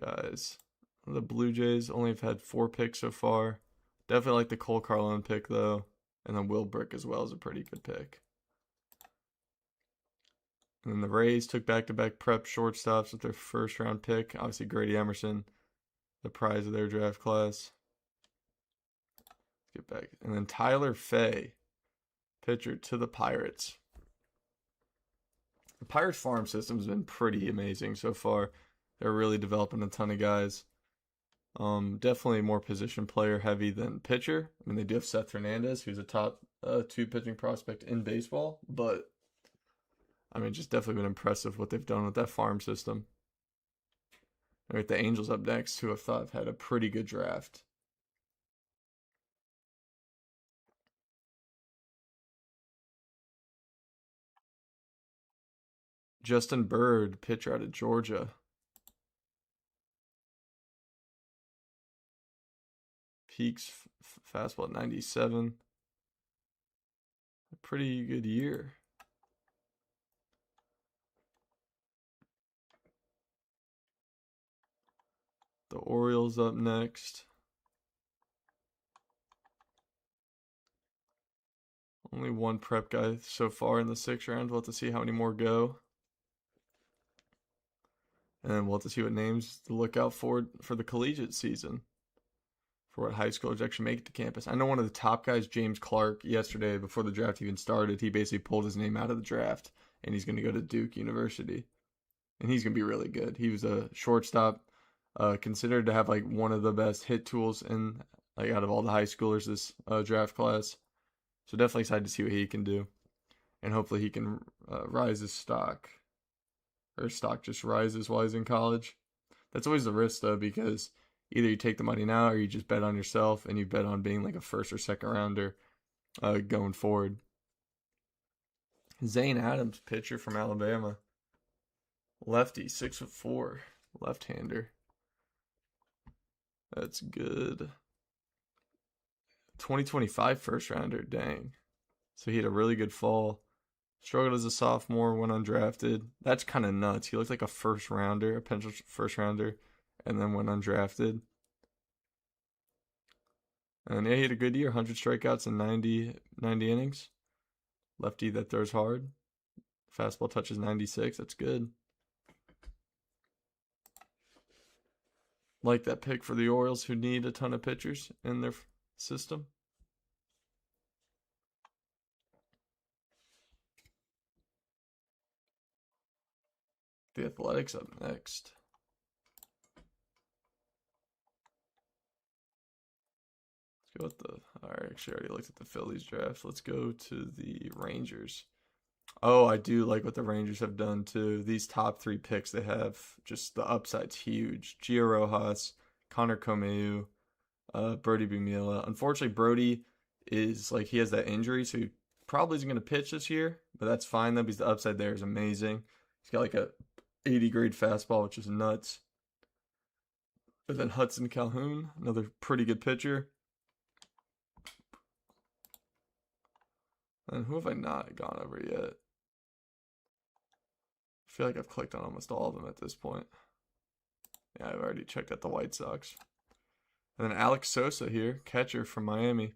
guys. The Blue Jays only have had 4 picks so far. Definitely like the Cole Carlone pick, though. And then Will Brick as well is a pretty good pick. And then the Rays took back-to-back prep shortstops with their first-round pick. Obviously, Grady Emerson, the prize of their draft class. Let's get back. And then Tyler Fay, pitcher to the Pirates. The Pirates farm system has been pretty amazing so far. They're really developing a ton of guys. Definitely more position player heavy than pitcher. I mean, they do have Seth Hernandez, who's a top 2 pitching prospect in baseball, but I mean, just definitely been impressive what they've done with that farm system. All right, the Angels up next, who I thought have had a pretty good draft. Justin Bird, pitcher out of Georgia. Peaks fastball at 97. A pretty good year. The Orioles up next. Only 1 prep guy so far in the 6th round. We'll have to see how many more go. And then we'll have to see what names to look out for the collegiate season. For what high schoolers actually make it to campus. I know one of the top guys, James Clark, yesterday before the draft even started, he basically pulled his name out of the draft, and he's going to go to Duke University. And he's going to be really good. He was a shortstop, considered to have like one of the best hit tools in like out of all the high schoolers this draft class. So definitely excited to see what he can do, and hopefully he can rise his stock, or stock just rises while he's in college. That's always the risk though, because Either you take the money now or you just bet on yourself and you bet on being like a first or second rounder going forward. Zane Adams, pitcher from Alabama. Lefty, 6'4", left-hander. That's good. 2025 first rounder, dang. So he had a really good fall. Struggled as a sophomore, went undrafted. That's kind of nuts. He looked like a first rounder, a potential first rounder, and then went undrafted. And yeah, he had a good year, 100 strikeouts and 90 innings. Lefty that throws hard. Fastball touches 96. That's good. Like that pick for the Orioles, who need a ton of pitchers in their system. The Athletics up next. Let's go with the. I actually already looked at the Phillies draft. Let's go to the Rangers. Oh, I do like what the Rangers have done too. These top three picks, they have just the upside's huge. Gio Rojas, Connor Comeu, Brody Bumila. Unfortunately, Brody is like he has that injury, so he probably isn't going to pitch this year, but that's fine though because the upside there is amazing. He's got like a 80 grade fastball, which is nuts. But then Hudson Calhoun, another pretty good pitcher. And who have I not gone over yet? I feel like I've clicked on almost all of them at this point. Yeah, I've already checked out the White Sox. And then Alex Sosa here, catcher from Miami.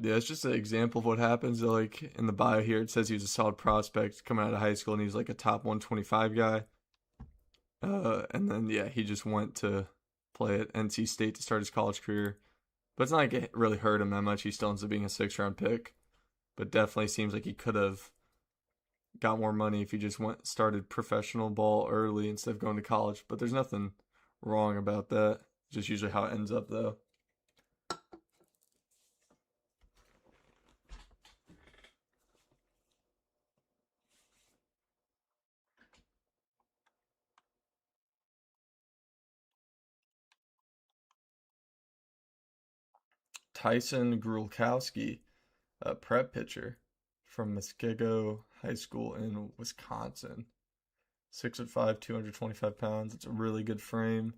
Yeah, it's just an example of what happens. Like in the bio here, it says he was a solid prospect coming out of high school, and he was like a top 125 guy. And then yeah, he just went to play at NC State to start his college career. But it's not like it really hurt him that much. He still ends up being a 6th-round pick. But definitely seems like he could have got more money if he just started professional ball early instead of going to college. But there's nothing wrong about that. Just usually how it ends up though. Tyson Grulkowski, a prep pitcher from Muskego High School in Wisconsin. 6'5", 225 pounds. It's a really good frame.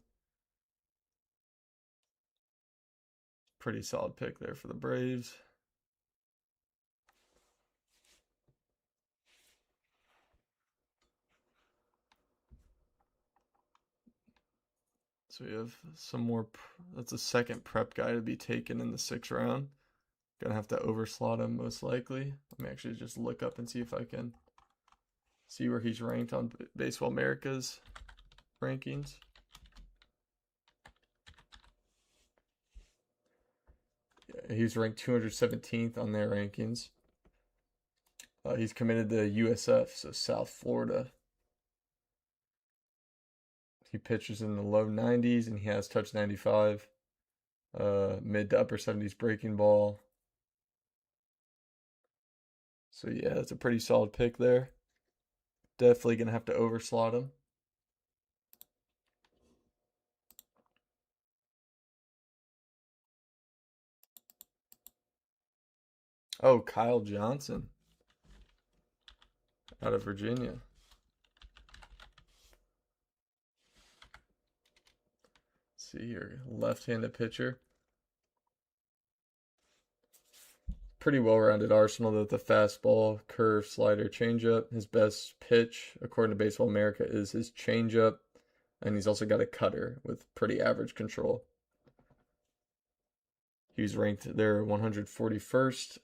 Pretty solid pick there for the Braves. So we have some more. That's a second prep guy to be taken in the 6th round. Gonna have to overslot him most likely. Let me actually just look up and see if I can see where he's ranked on Baseball America's rankings. Yeah, he's ranked 217th on their rankings. He's committed to USF, so South Florida. He pitches in the low 90s and he has touched 95. Mid to upper 70s breaking ball. So yeah, that's a pretty solid pick there. Definitely gonna have to overslot him. Oh, Kyle Johnson out of Virginia. Let's see here, left-handed pitcher. Pretty well-rounded arsenal with the fastball, curve, slider, changeup. His best pitch, according to Baseball America, is his changeup, and he's also got a cutter with pretty average control. He's ranked their 141st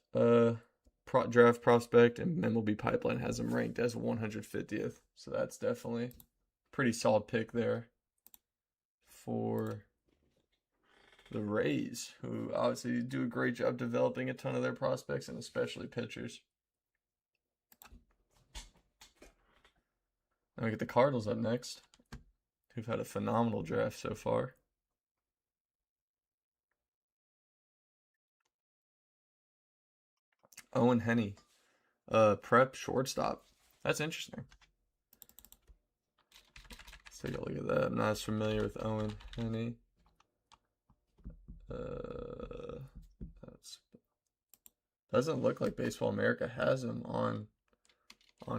draft prospect, and MLB Pipeline has him ranked as 150th. So that's definitely a pretty solid pick there for the Rays, who obviously do a great job developing a ton of their prospects and especially pitchers. Now we get the Cardinals up next, who've had a phenomenal draft so far. Owen Henney, prep shortstop. That's interesting. Let's take a look at that. I'm not as familiar with Owen Henney. That's, doesn't look like Baseball America has him on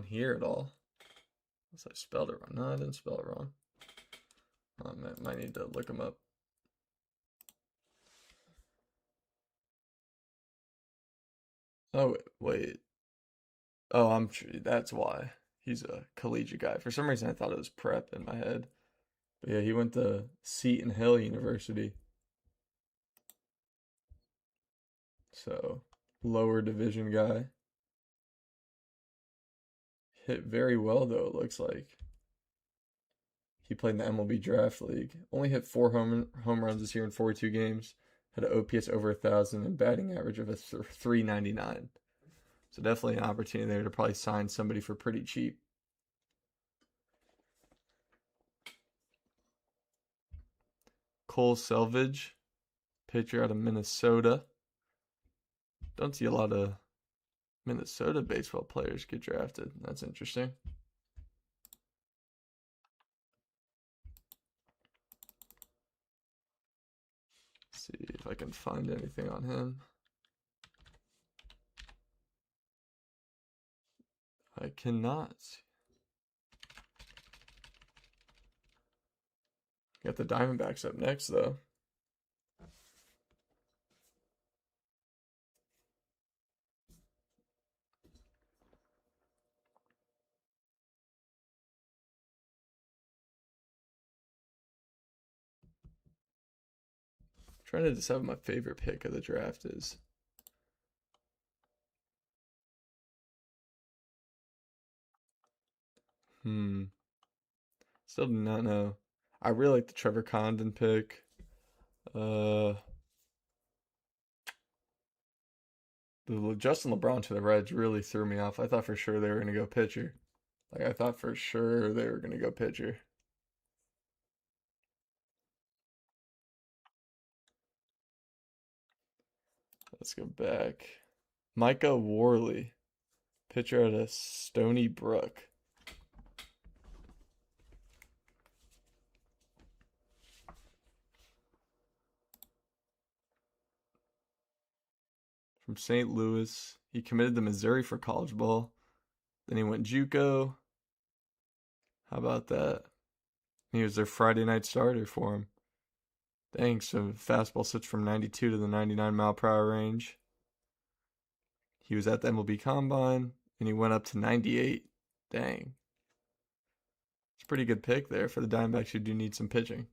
here at all. Unless I spelled it wrong. No, I didn't spell it wrong. I might need to look him up. Oh, wait. Oh, that's why. He's a collegiate guy. For some reason, I thought it was prep in my head. But yeah, he went to Seton Hill University. So, lower division guy. Hit very well, though, it looks like. He played in the MLB Draft League. Only hit 4 home runs this year in 42 games. Had an OPS over 1,000 and batting average of a 399. So definitely an opportunity there to probably sign somebody for pretty cheap. Cole Selvage, pitcher out of Minnesota. Don't see a lot of Minnesota baseball players get drafted. That's interesting. Let's see if I can find anything on him. I cannot. Got the Diamondbacks up next, though. Trying to decide what my favorite pick of the draft is. Still do not know. I really like the Trevor Condon pick. The Justin LeBron to the Reds really threw me off. I thought for sure they were going to go pitcher. I thought for sure they were going to go pitcher. Let's go back. Micah Worley, pitcher out of Stony Brook. From St. Louis. He committed to Missouri for college ball. Then he went JUCO. How about that? He was their Friday night starter for him. Dang, so fastball switched from 92 to the 99 mile per hour range. He was at the MLB Combine, and he went up to 98. Dang. It's a pretty good pick there for the Diamondbacks who do need some pitching.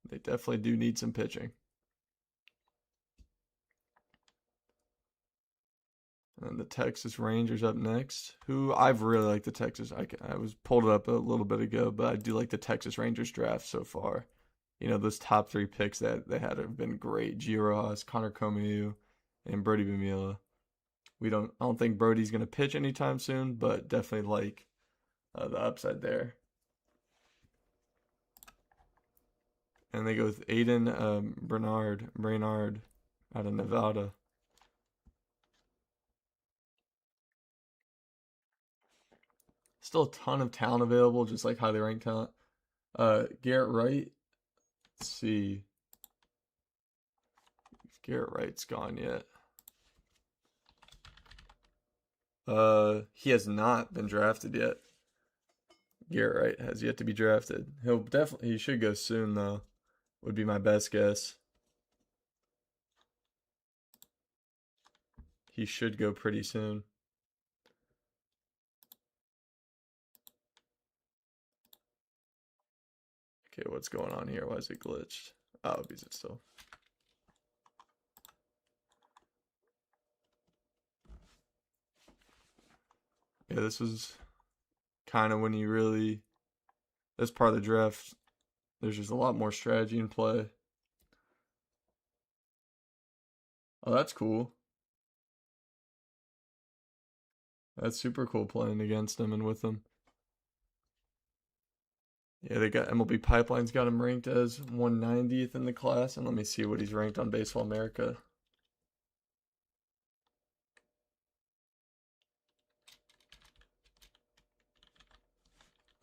They definitely do need some pitching. And the Texas Rangers up next, who I've really liked the Texas. I was pulled it up a little bit ago, but I do like the Texas Rangers draft so far. You know, those top 3 picks that they had have been great. Gio Rojas, Connor Comeu, and Brody Bumila. I don't think Brody's going to pitch anytime soon, but definitely like the upside there. And they go with Aiden Brainard out of Nevada. Still a ton of talent available, just like highly ranked talent. Garrett Wright. Let's see if Garrett Wright's gone yet. He has not been drafted yet. Garrett Wright has yet to be drafted. He should go soon though. Would be my best guess. He should go pretty soon. Okay, what's going on here? Why is it glitched? Oh, because it's still. Yeah, this was kind of when you really. This part of the draft, there's just a lot more strategy in play. Oh, that's cool. That's super cool playing against him and with him. Yeah, they got MLB Pipeline's got him ranked as 190th in the class, and let me see what he's ranked on Baseball America.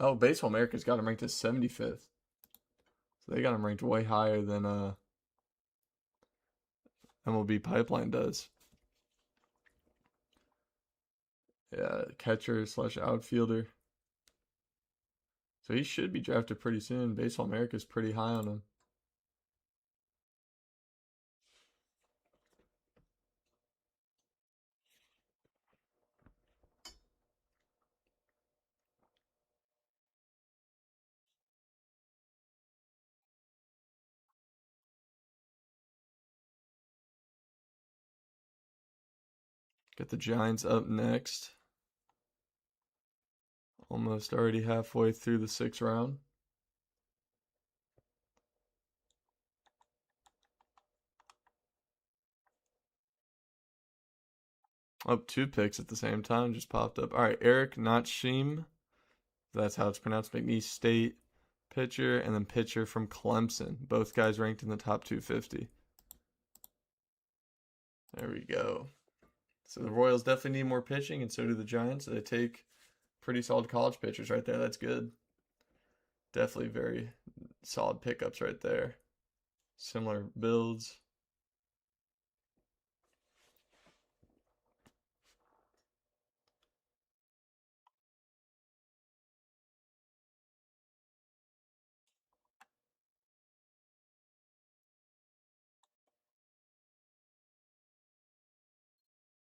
Oh, Baseball America's got him ranked as 75th. So they got him ranked way higher than MLB Pipeline does. Yeah, catcher slash outfielder. So he should be drafted pretty soon. Baseball America's pretty high on him. Got the Giants up next. Almost already halfway through the 6th round. Up 2 picks at the same time just popped up. All right, Eric Notchim. That's how it's pronounced. McNeese State pitcher, and then pitcher from Clemson. Both guys ranked in the top 250. There we go. So the Royals definitely need more pitching, and so do the Giants. They take pretty solid college pitchers right there. That's good. Definitely very solid pickups right there. Similar builds.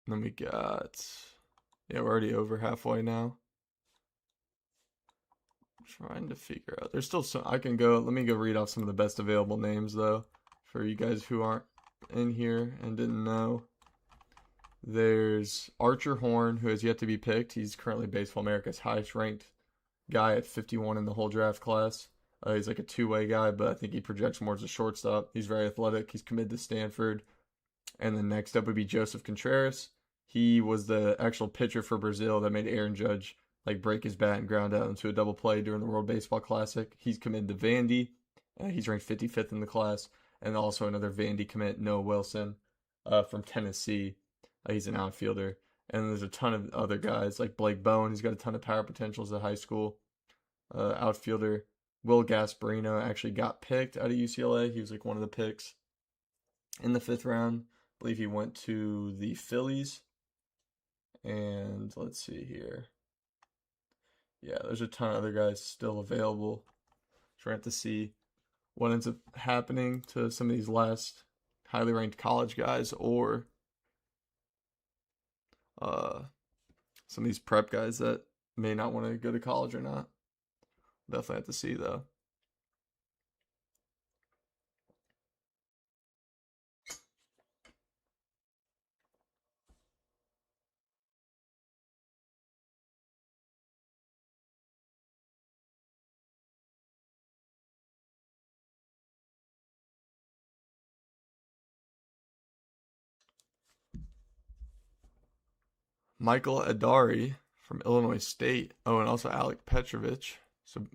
And then we got, yeah, we're already over halfway now. Trying to figure out. There's still some. I can go. Let me go read off some of the best available names though, for you guys who aren't in here and didn't know. There's Archer Horn, who has yet to be picked. He's currently Baseball America's highest ranked guy at 51 in the whole draft class. He's like a two-way guy, but I think he projects more as a shortstop. He's very athletic. He's committed to Stanford. And then next up would be Joseph Contreras. He was the actual pitcher for Brazil that made Aaron Judge like break his bat and ground out into a double play during the World Baseball Classic. He's committed to Vandy. He's ranked 55th in the class. And also another Vandy commit, Noah Wilson, from Tennessee. He's an outfielder. And there's a ton of other guys like Blake Bowen. He's got a ton of power potentials at high school. Outfielder Will Gasparino actually got picked out of UCLA. He was like one of the picks in the 5th round. I believe he went to the Phillies. And let's see here. Yeah, there's a ton of other guys still available. Trying to see what ends up happening to some of these last highly ranked college guys or some of these prep guys that may not want to go to college or not. Definitely have to see though. Michael Adari from Illinois State. Oh, and also Alec Petrovich. So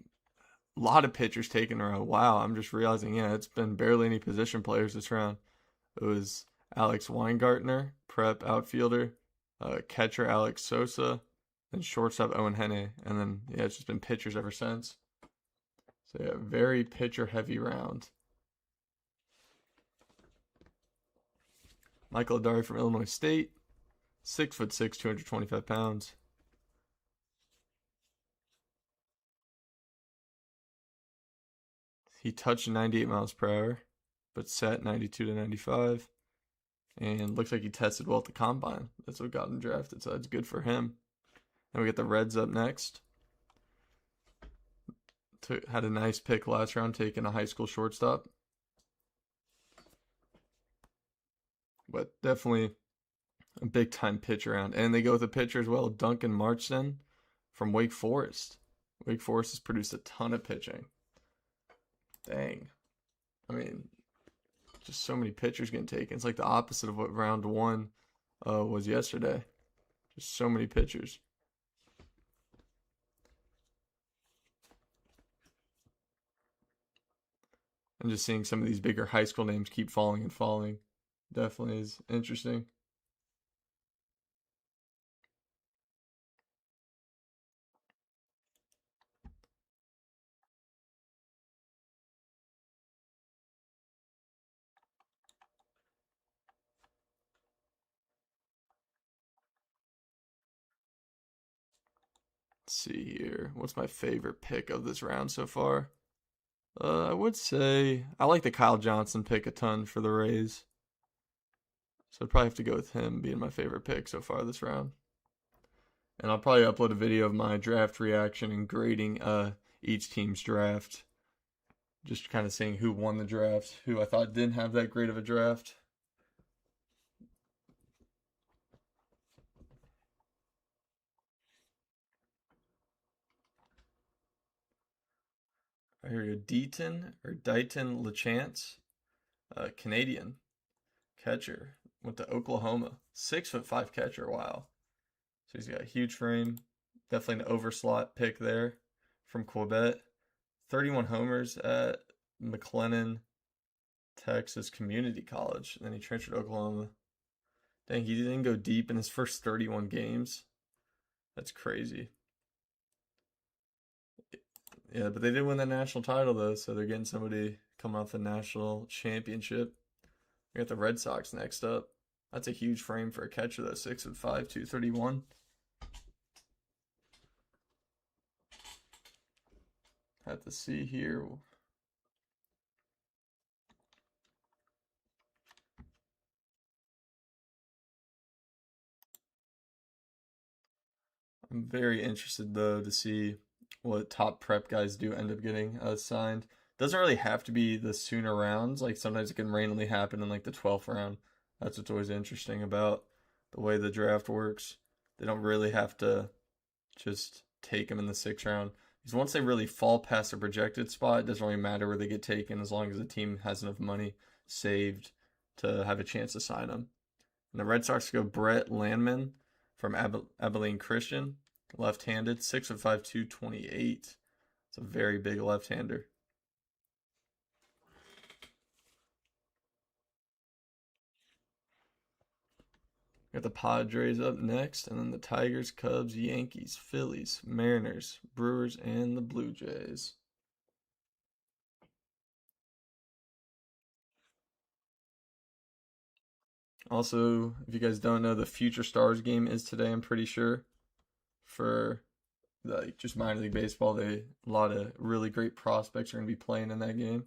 a lot of pitchers taken in a row. Wow, I'm just realizing, yeah, it's been barely any position players this round. It was Alex Weingartner, prep outfielder, catcher Alex Sosa, and shortstop Owen Henne. And then, yeah, it's just been pitchers ever since. So, yeah, very pitcher heavy round. Michael Adari from Illinois State, 6'6", 225 pounds. He touched 98 miles per hour, but sat 92 to 95. And looks like he tested well at the combine. That's what got him drafted, so that's good for him. And we get the Reds up next. Had a nice pick last round, taking a high school shortstop. But definitely a big time pitch round. And they go with a pitcher as well, Duncan Marston from Wake Forest. Wake Forest has produced a ton of pitching. Dang. I mean, just so many pitchers getting taken. It's like the opposite of what round 1 was yesterday. Just so many pitchers. And just seeing some of these bigger high school names keep falling and falling definitely is interesting. Let's see here. What's my favorite pick of this round so far? I would say I like the Kyle Johnson pick a ton for the Rays. So I'd probably have to go with him being my favorite pick so far this round. And I'll probably upload a video of my draft reaction and grading each team's draft. Just kind of seeing who won the draft, who I thought didn't have that great of a draft. I hear you, Dighton LeChance, Canadian catcher, went to Oklahoma, 6'5" catcher. Wow, so he's got a huge frame, definitely an overslot pick there from Quebec. 31 homers at McLennan, Texas Community College, and then he transferred to Oklahoma. Dang, he didn't go deep in his first 31 games. That's crazy. Yeah, but they did win that national title though, so they're getting somebody coming off the national championship. We got the Red Sox next up. That's a huge frame for a catcher though, 6'5", 231. Have to see here. I'm very interested though to see what top prep guys do end up getting signed. Doesn't really have to be the sooner rounds. Like sometimes it can randomly happen in like the 12th round. That's what's always interesting about the way the draft works. They don't really have to just take them in the 6th round. Because once they really fall past the projected spot, it doesn't really matter where they get taken as long as the team has enough money saved to have a chance to sign them. And the Red Sox go Brett Landman from Abilene Christian, left-handed, 6'5", 228. It's a very big left-hander. Got the Padres up next, and then the Tigers, Cubs, Yankees, Phillies, Mariners, Brewers, and the Blue Jays. Also, if you guys don't know, the Future Stars game is today, I'm pretty sure. For like just minor league baseball, a lot of really great prospects are going to be playing in that game.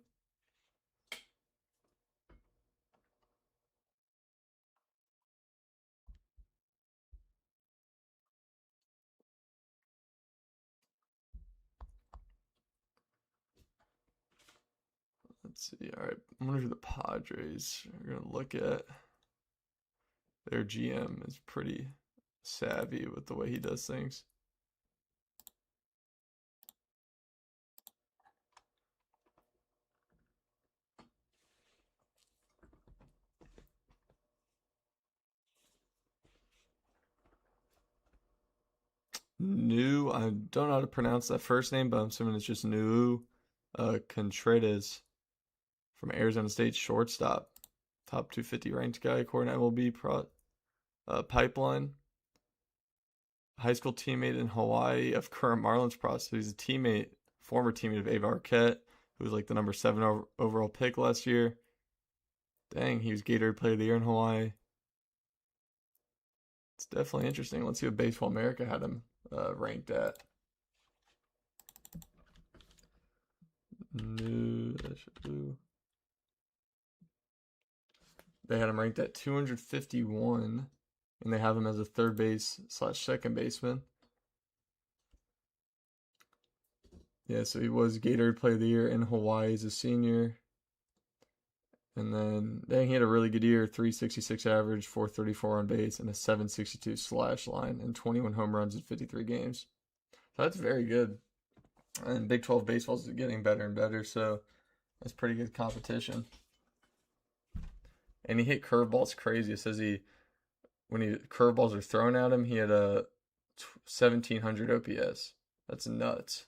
Let's see. All right, I wonder who the Padres are going to look at. Their GM is pretty savvy with the way he does things. New, I don't know how to pronounce that first name, but I'm assuming it's just New Contreras from Arizona State, shortstop. Top 250 ranked guy according to MLB Pipeline. High school teammate in Hawaii of current Marlins prospect. He's a former teammate of Ava Arquette, who was like the number 7 overall pick last year. Dang, he was Gatorade Player of the Year in Hawaii. It's definitely interesting. Let's see what Baseball America had him ranked at. They had him ranked at 251, and they have him as a third base / second baseman. Yeah, so he was Gatorade Player of the Year in Hawaii as a senior. And then, dang, he had a really good year, 366 average, 434 on base, and a 762 slash line, and 21 home runs in 53 games. So that's very good. And Big 12 baseball is getting better and better, so that's pretty good competition. And he hit curveballs crazy. It says when curveballs are thrown at him, he had a 1700 OPS. That's nuts.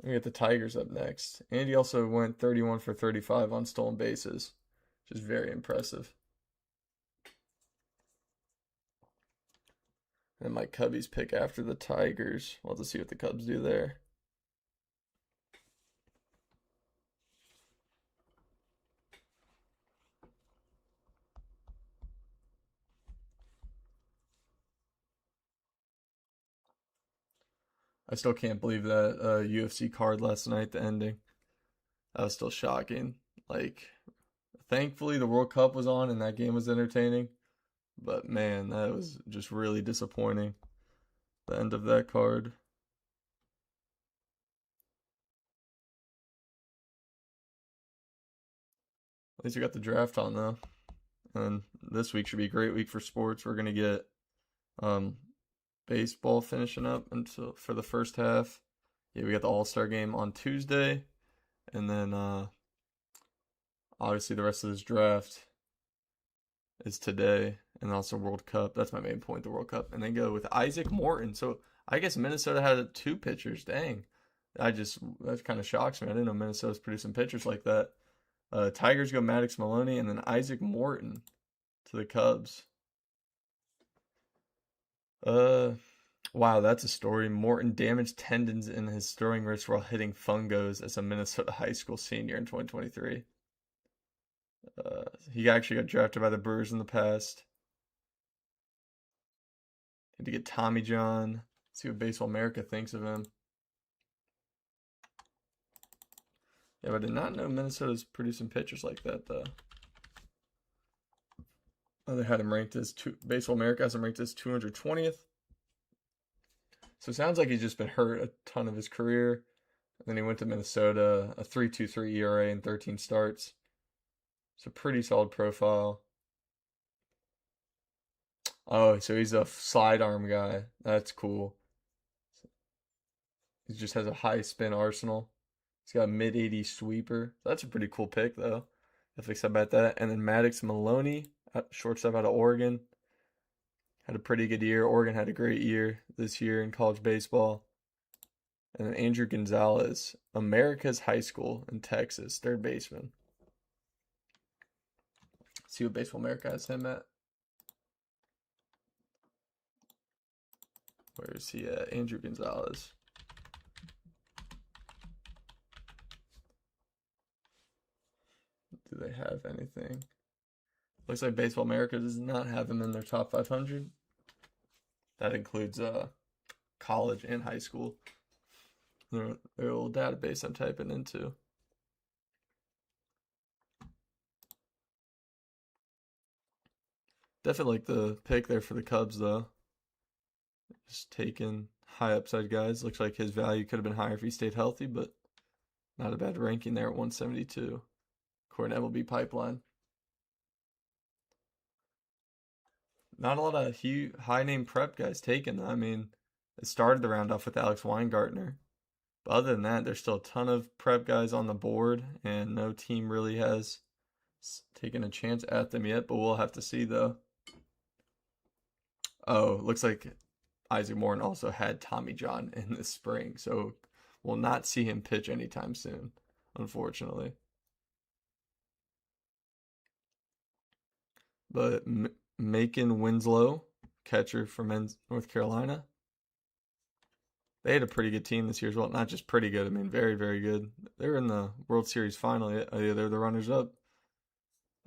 We get the Tigers up next. And he also went 31 for 35 on stolen bases, which is very impressive. And my Cubbies pick after the Tigers. We'll have to see what the Cubs do there. I still can't believe that UFC card last night, the ending. That was still shocking. Like, thankfully the World Cup was on and that game was entertaining. But man, that was just really disappointing. The end of that card. At least we got the draft on though. And this week should be a great week for sports. We're gonna get um baseball finishing up until for the first half. Yeah, we got the All-Star game on Tuesday, and then obviously the rest of this draft is today, and also World Cup. That's my main point, the World Cup. And then go with Isaac Morton. So I guess Minnesota had two pitchers. Dang. That kind of shocks me. I didn't know Minnesota's producing pitchers like that. Tigers go Maddox Maloney and then Isaac Morton to the Cubs. Wow, that's a story. Morton damaged tendons in his throwing wrist while hitting fungos as a Minnesota high school senior in 2023. He actually got drafted by the Brewers in the past. Had to get Tommy John. See what Baseball America thinks of him. Yeah, but I did not know Minnesota's producing pitchers like that, though. Oh, they had him ranked as Baseball America has him ranked as 220th. So it sounds like he's just been hurt a ton of his career. And then he went to Minnesota, a 3.23 ERA and 13 starts. So pretty solid profile. Oh, so he's a slide arm guy. That's cool. He just has a high spin arsenal. He's got a mid-80s sweeper. That's a pretty cool pick, though. Definitely excited about that. And then Maddox Maloney, shortstop out of Oregon. Had a pretty good year. Oregon had a great year this year in college baseball. And then Andrew Gonzalez, America's High School in Texas, third baseman. See what Baseball America has him at. Where is he at? Andrew Gonzalez. Do they have anything? Looks like Baseball America does not have him in their top 500. That includes college and high school. Their little database I'm typing into. Definitely like the pick there for the Cubs, though. Just taking high upside guys. Looks like his value could have been higher if he stayed healthy, but not a bad ranking there at 172. According to MLB Pipeline. Not a lot of high name prep guys taken. I mean, it started the round off with Alex Weingartner. But other than that, there's still a ton of prep guys on the board, and no team really has taken a chance at them yet, but we'll have to see, though. Oh, looks like Isaac Morton also had Tommy John in the spring, so we'll not see him pitch anytime soon, unfortunately. But Macon Winslow, catcher from North Carolina. They had a pretty good team this year as well. Not just pretty good, I mean very, very good. They were in the World Series final. Yeah, they're the runners-up.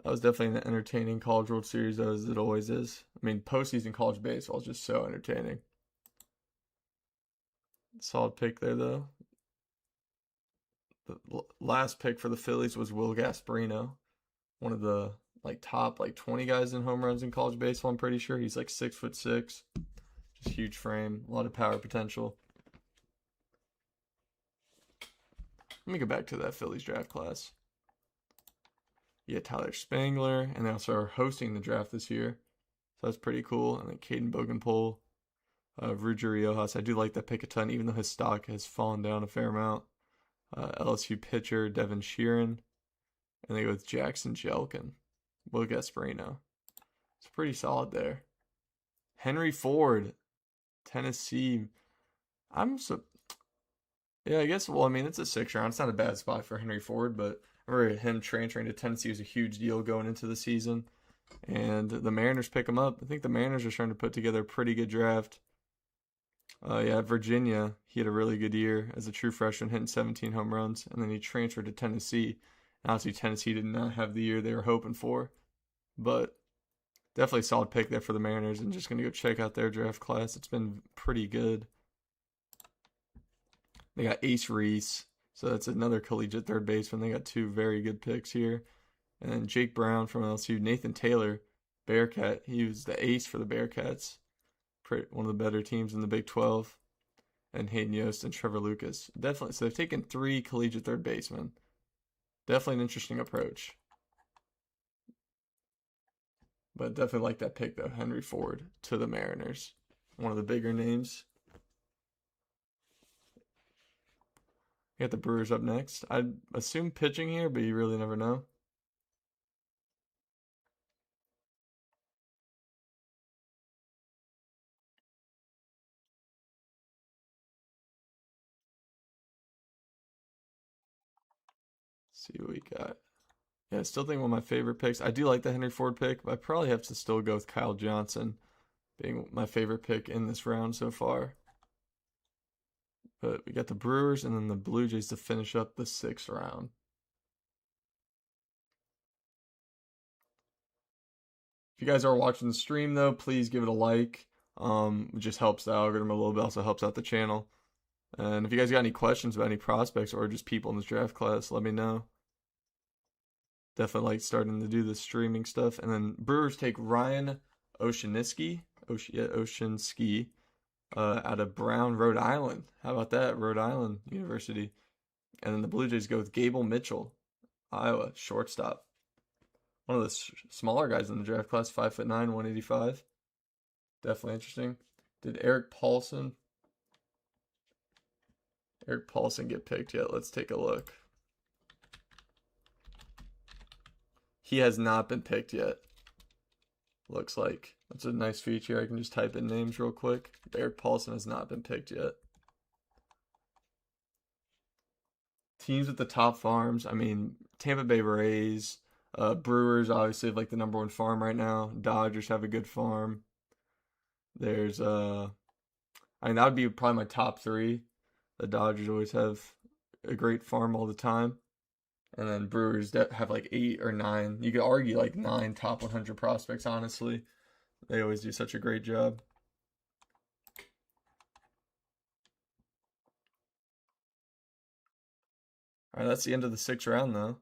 That was definitely an entertaining College World Series, as it always is. I mean, postseason college baseball is just so entertaining. Solid pick there, though. The last pick for the Phillies was Will Gasparino, one of the top 20 guys in home runs in college baseball. I'm pretty sure he's like 6'6", just huge frame, a lot of power potential. Let me go back to that Phillies draft class. Yeah, Tyler Spangler, and they also are hosting the draft this year, so that's pretty cool. And then Caden Bogenpole, Ruger Riojas. I do like that pick a ton, even though his stock has fallen down a fair amount. LSU pitcher Devin Sheeran, and they go with Jackson Jelkin. Will Gasparino. It's pretty solid there. Henry Ford, Tennessee. Yeah, I guess, well, I mean, it's a 6th round. It's not a bad spot for Henry Ford, but I remember him transferring to Tennessee was a huge deal going into the season. And the Mariners pick him up. I think the Mariners are trying to put together a pretty good draft. Yeah, Virginia, he had a really good year as a true freshman, hitting 17 home runs. And then he transferred to Tennessee. And obviously, Tennessee did not have the year they were hoping for. But definitely a solid pick there for the Mariners. And just going to go check out their draft class. It's been pretty good. They got Ace Reese, so that's another collegiate third baseman. They got two very good picks here. And then Jake Brown from LSU, Nathan Taylor, Bearcat. He was the ace for the Bearcats, one of the better teams in the Big 12. And Hayden Yost and Trevor Lucas. Definitely. So they've taken three collegiate third basemen. Definitely an interesting approach. But definitely like that pick, though. Henry Ford to the Mariners. One of the bigger names. You got the Brewers up next. I'd assume pitching here, but you really never know. Let's see what we got. Yeah, I still think one of my favorite picks. I do like the Henry Ford pick, but I probably have to still go with Kyle Johnson being my favorite pick in this round so far. But we got the Brewers and then the Blue Jays to finish up the 6th round. If you guys are watching the stream, though, please give it a like. It just helps the algorithm a little bit, also helps out the channel. And if you guys got any questions about any prospects or just people in this draft class, let me know. Definitely like starting to do the streaming stuff. And then Brewers take Ryan Osheniski, out of Brown, Rhode Island. How about that? Rhode Island University. And then the Blue Jays go with Gable Mitchell, Iowa, shortstop. One of the smaller guys in the draft class, 5'9", 185. Definitely interesting. Did Eric Paulson get picked yet? Let's take a look. He has not been picked yet. Looks like. That's a nice feature. I can just type in names real quick. Eric Paulson has not been picked yet. Teams with the top farms. I mean, Tampa Bay Rays, Brewers obviously have like the number one farm right now. Dodgers have a good farm. There's I mean that would be probably my top three. The Dodgers always have a great farm all the time. And then Brewers that have like 8 or 9. You could argue like 9 top 100 prospects, honestly. They always do such a great job. All right, that's the end of the 6th round, though.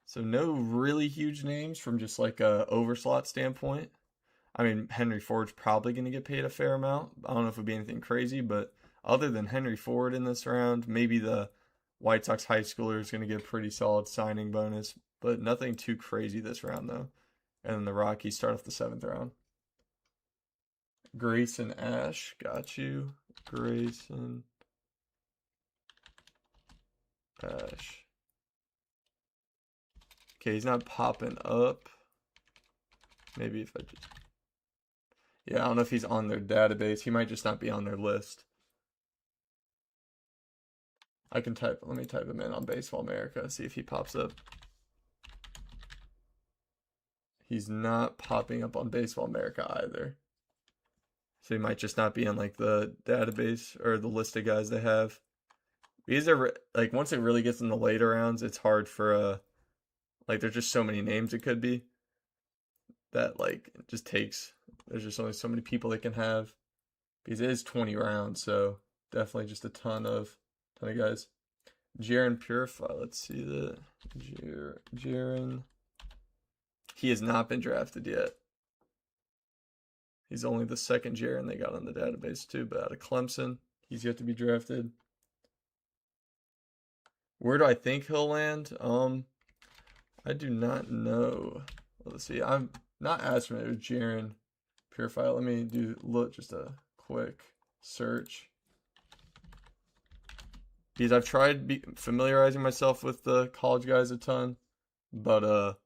So no really huge names from just like a overslot standpoint. I mean, Henry Ford's probably going to get paid a fair amount. I don't know if it would be anything crazy, but other than Henry Ford in this round, maybe the White Sox high schooler is going to get a pretty solid signing bonus, but nothing too crazy this round, though. And then the Rockies start off the 7th round. Grayson Ash, got you. Grayson Ash. Okay, he's not popping up. Maybe if I just... Yeah, I don't know if he's on their database. He might just not be on their list. Let me type him in on Baseball America, see if he pops up. He's not popping up on Baseball America either. So he might just not be on like the database or the list of guys they have. Because they're like once it really gets in the later rounds, it's hard for like there's just so many names it could be that like it just takes there's just only so many people they can have. Because it is 20 rounds, so definitely just a ton of guys. Jaron Purify, let's see the Jaron. He has not been drafted yet. He's only the second Jaron they got on the database too, but out of Clemson, he's yet to be drafted. Where do I think he'll land? I do not know. Let's see. I'm not as familiar with Jaron Purify. Let me just a quick search. Because I've tried familiarizing myself with the college guys a ton, but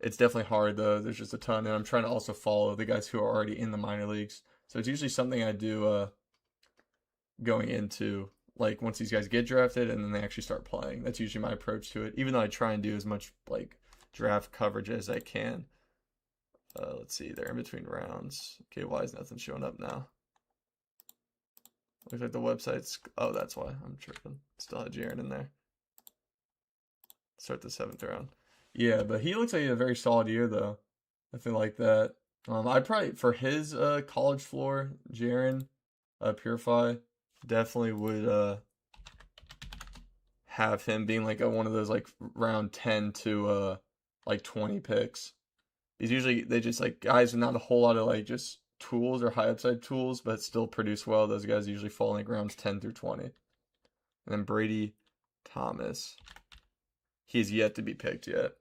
it's definitely hard though. There's just a ton, and I'm trying to also follow the guys who are already in the minor leagues. So it's usually something I do going into like once these guys get drafted and then they actually start playing. That's usually my approach to it. Even though I try and do as much like draft coverage as I can. Let's see, they're in between rounds. Okay, why is nothing showing up now? Looks like the website's... Oh, that's why. I'm tripping. Still had Jaron in there. Start the 7th round. Yeah, but he looks like he had a very solid year, though. Nothing like that. I'd probably, for his college floor, Jaron Purify, Definitely would have him being like one of those like round 10 to like 20 picks. He's usually they just like guys with not a whole lot of like just tools or high upside tools, but still produce well. Those guys usually fall in like rounds 10 through 20. And then Brady Thomas. He's yet to be picked yet.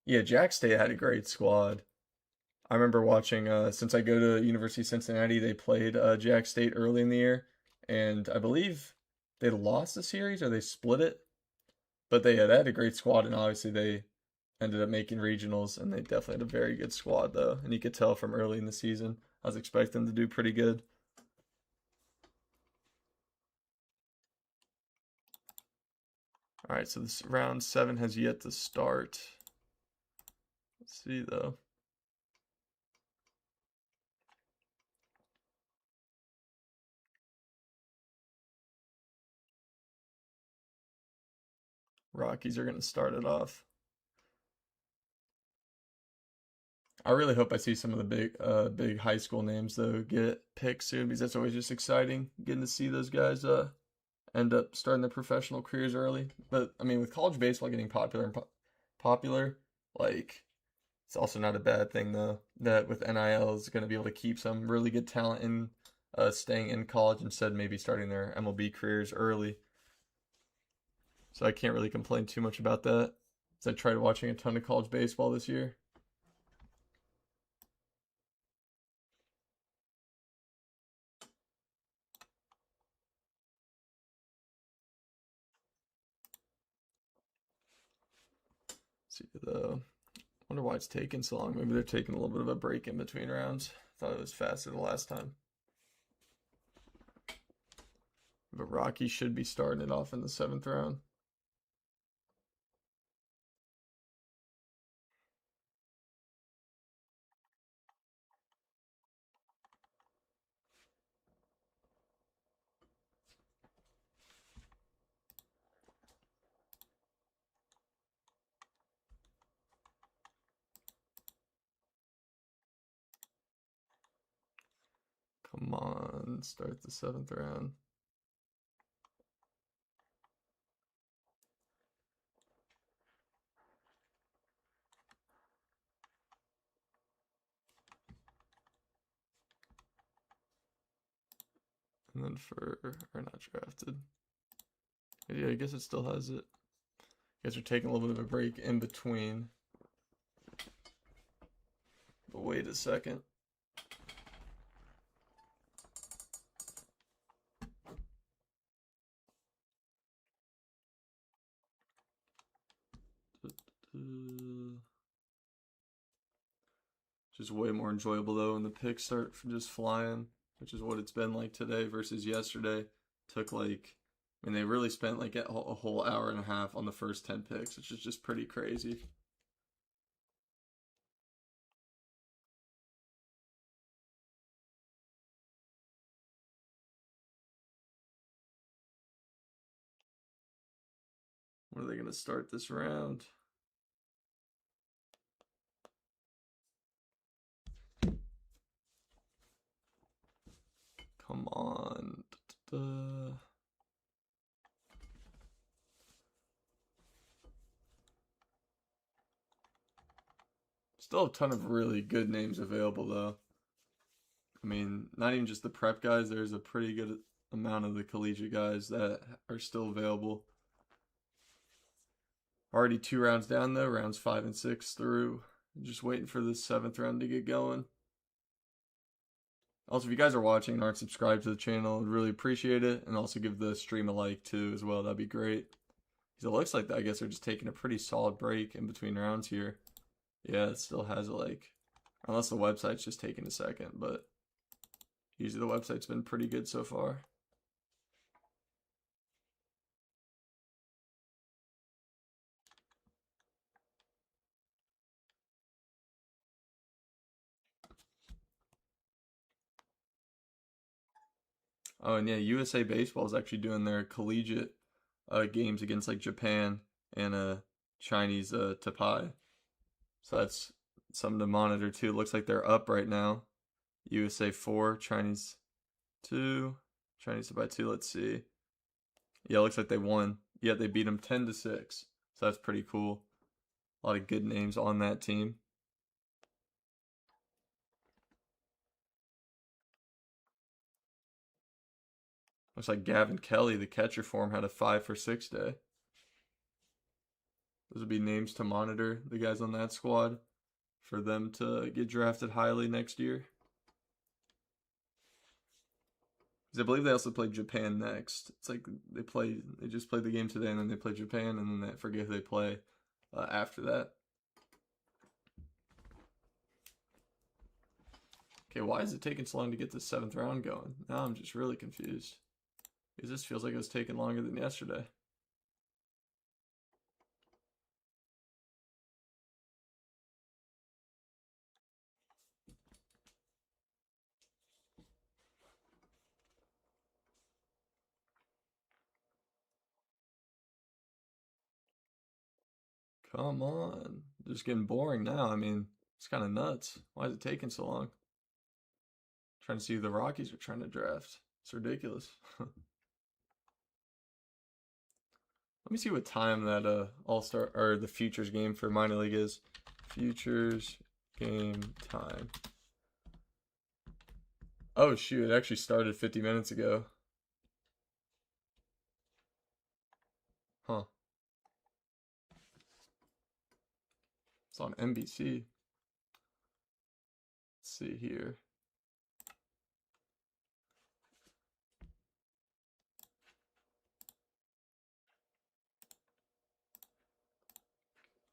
Yeah, Jack State had a great squad. I remember watching since I go to University of Cincinnati, they played Jack State early in the year, and I believe they lost the series or they split it, but they had a great squad, and obviously they ended up making regionals, and they definitely had a very good squad though, and you could tell from early in the season. I was expecting them to do pretty good. All right, so this round 7 has yet to start. Let's see though. Rockies are going to start it off. I really hope I see some of the big high school names though get picked soon because that's always just exciting getting to see those guys end up starting their professional careers early. But I mean, with college baseball getting popular and popular, like it's also not a bad thing though that with NIL is going to be able to keep some really good talent in staying in college instead of maybe starting their MLB careers early. So I can't really complain too much about that. So I tried watching a ton of college baseball this year. See the wonder why it's taking so long. Maybe they're taking a little bit of a break in between rounds. Thought it was faster the last time. But Rocky should be starting it off in the 7th round. Come on, start the 7th round. And then or not drafted. Yeah, I guess it still has it. You guys are taking a little bit of a break in between. But wait a second. Just way more enjoyable though when the picks start just flying, which is what it's been like today versus yesterday. Took like, I mean, they really spent like a whole hour and a half on the first 10 picks, which is just pretty crazy. When are they going to start this round? Come on. Still a ton of really good names available though. I mean, not even just the prep guys, there's a pretty good amount of the collegiate guys that are still available. Already 2 rounds down though, rounds 5 and 6 through. Just waiting for the 7th round to get going. Also, if you guys are watching and aren't subscribed to the channel, I'd really appreciate it. And also give the stream a like too as well. That'd be great. Because it looks like I guess they're just taking a pretty solid break in between rounds here. Yeah, it still has like, unless the website's just taking a second, but usually the website's been pretty good so far. Oh, and yeah, USA Baseball is actually doing their collegiate games against like Japan and Chinese Tapai. So that's something to monitor too. It looks like they're up right now. USA 4, Chinese 2. Chinese by 2, let's see. Yeah, it looks like they won. Yeah, they beat them 10-6. So that's pretty cool. A lot of good names on that team. Looks like Gavin Kelly, the catcher for him, had a 5 for 6 day. Those would be names to monitor, the guys on that squad, for them to get drafted highly next year. Because I believe they also play Japan next. It's like they just played the game today, and then they play Japan, and then they forget who they play after that. Okay, why is it taking so long to get the 7th round going? Now I'm just really confused. Because this feels like it was taking longer than yesterday. Come on. Just getting boring now. I mean, it's kind of nuts. Why is it taking so long? Trying to see who the Rockies are trying to draft. It's ridiculous. Let me see what time that All-Star or the Futures game for minor league is. Futures game time. Oh shoot, it actually started 50 minutes ago. Huh. It's on NBC. Let's see here.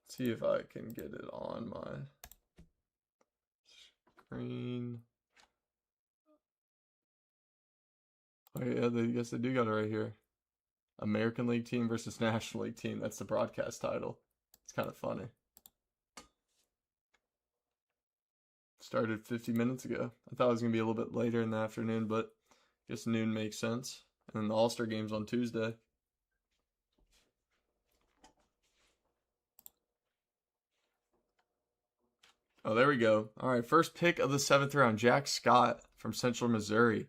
Let's see if I can get it on my screen. Oh yeah, I guess they do got it right here. American League team versus National League team. That's the broadcast title. It's kind of funny. Started 50 minutes ago. I thought it was going to be a little bit later in the afternoon, but I guess noon makes sense. And then the All-Star game's on Tuesday. Oh, there we go. All right, first pick of the 7th round, Jack Scott from Central Missouri.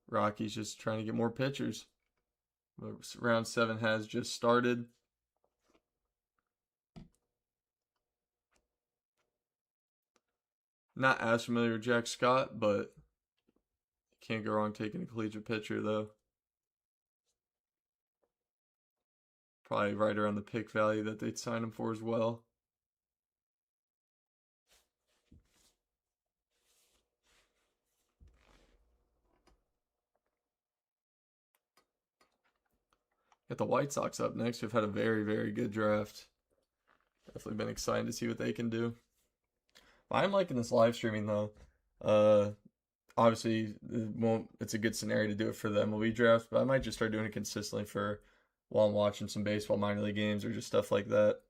Rockies just trying to get more pitchers. Round 7 has just started. Not as familiar with Jack Scott, but can't go wrong taking a collegiate pitcher, though. Probably right around the pick value that they'd sign him for as well. Got the White Sox up next, who've had a very, very good draft. Definitely been excited to see what they can do. I'm liking this live streaming though. Obviously, it's a good scenario to do it for the MLB draft, but I might just start doing it consistently for while I'm watching some baseball minor league games or just stuff like that.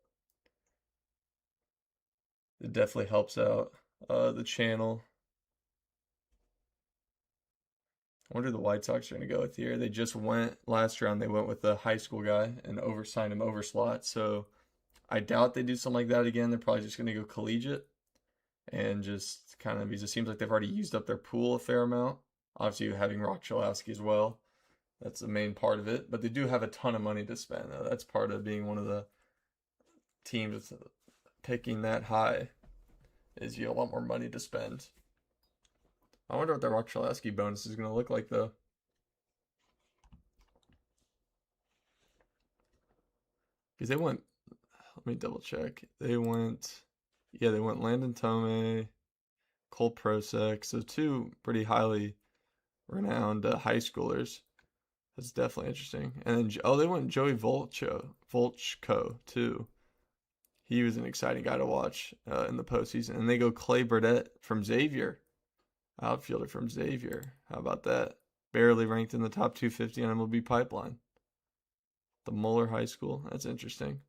It definitely helps out the channel. I wonder who the White Sox are going to go with here. They just went last round. They went with the high school guy and signed him over slot. So I doubt they do something like that again. They're probably just going to go collegiate and just kind of, because it seems like they've already used up their pool a fair amount. Obviously, having Rock Chalowski as well. That's the main part of it. But they do have a ton of money to spend, though. That's part of being one of the teams picking that high, is you have a lot more money to spend. I wonder what the Rock Chalowski bonus is going to look like, though. Because they went, let me double check. They went Landon Tome, Cole Prosek, so 2 pretty highly renowned high schoolers. That's definitely interesting. And then, they went Joey Volchko, too. He was an exciting guy to watch in the postseason. And they go Clay Burdett from Xavier. Outfielder from Xavier. How about that? Barely ranked in the top 250 on MLB Pipeline. The Muller High School. That's interesting.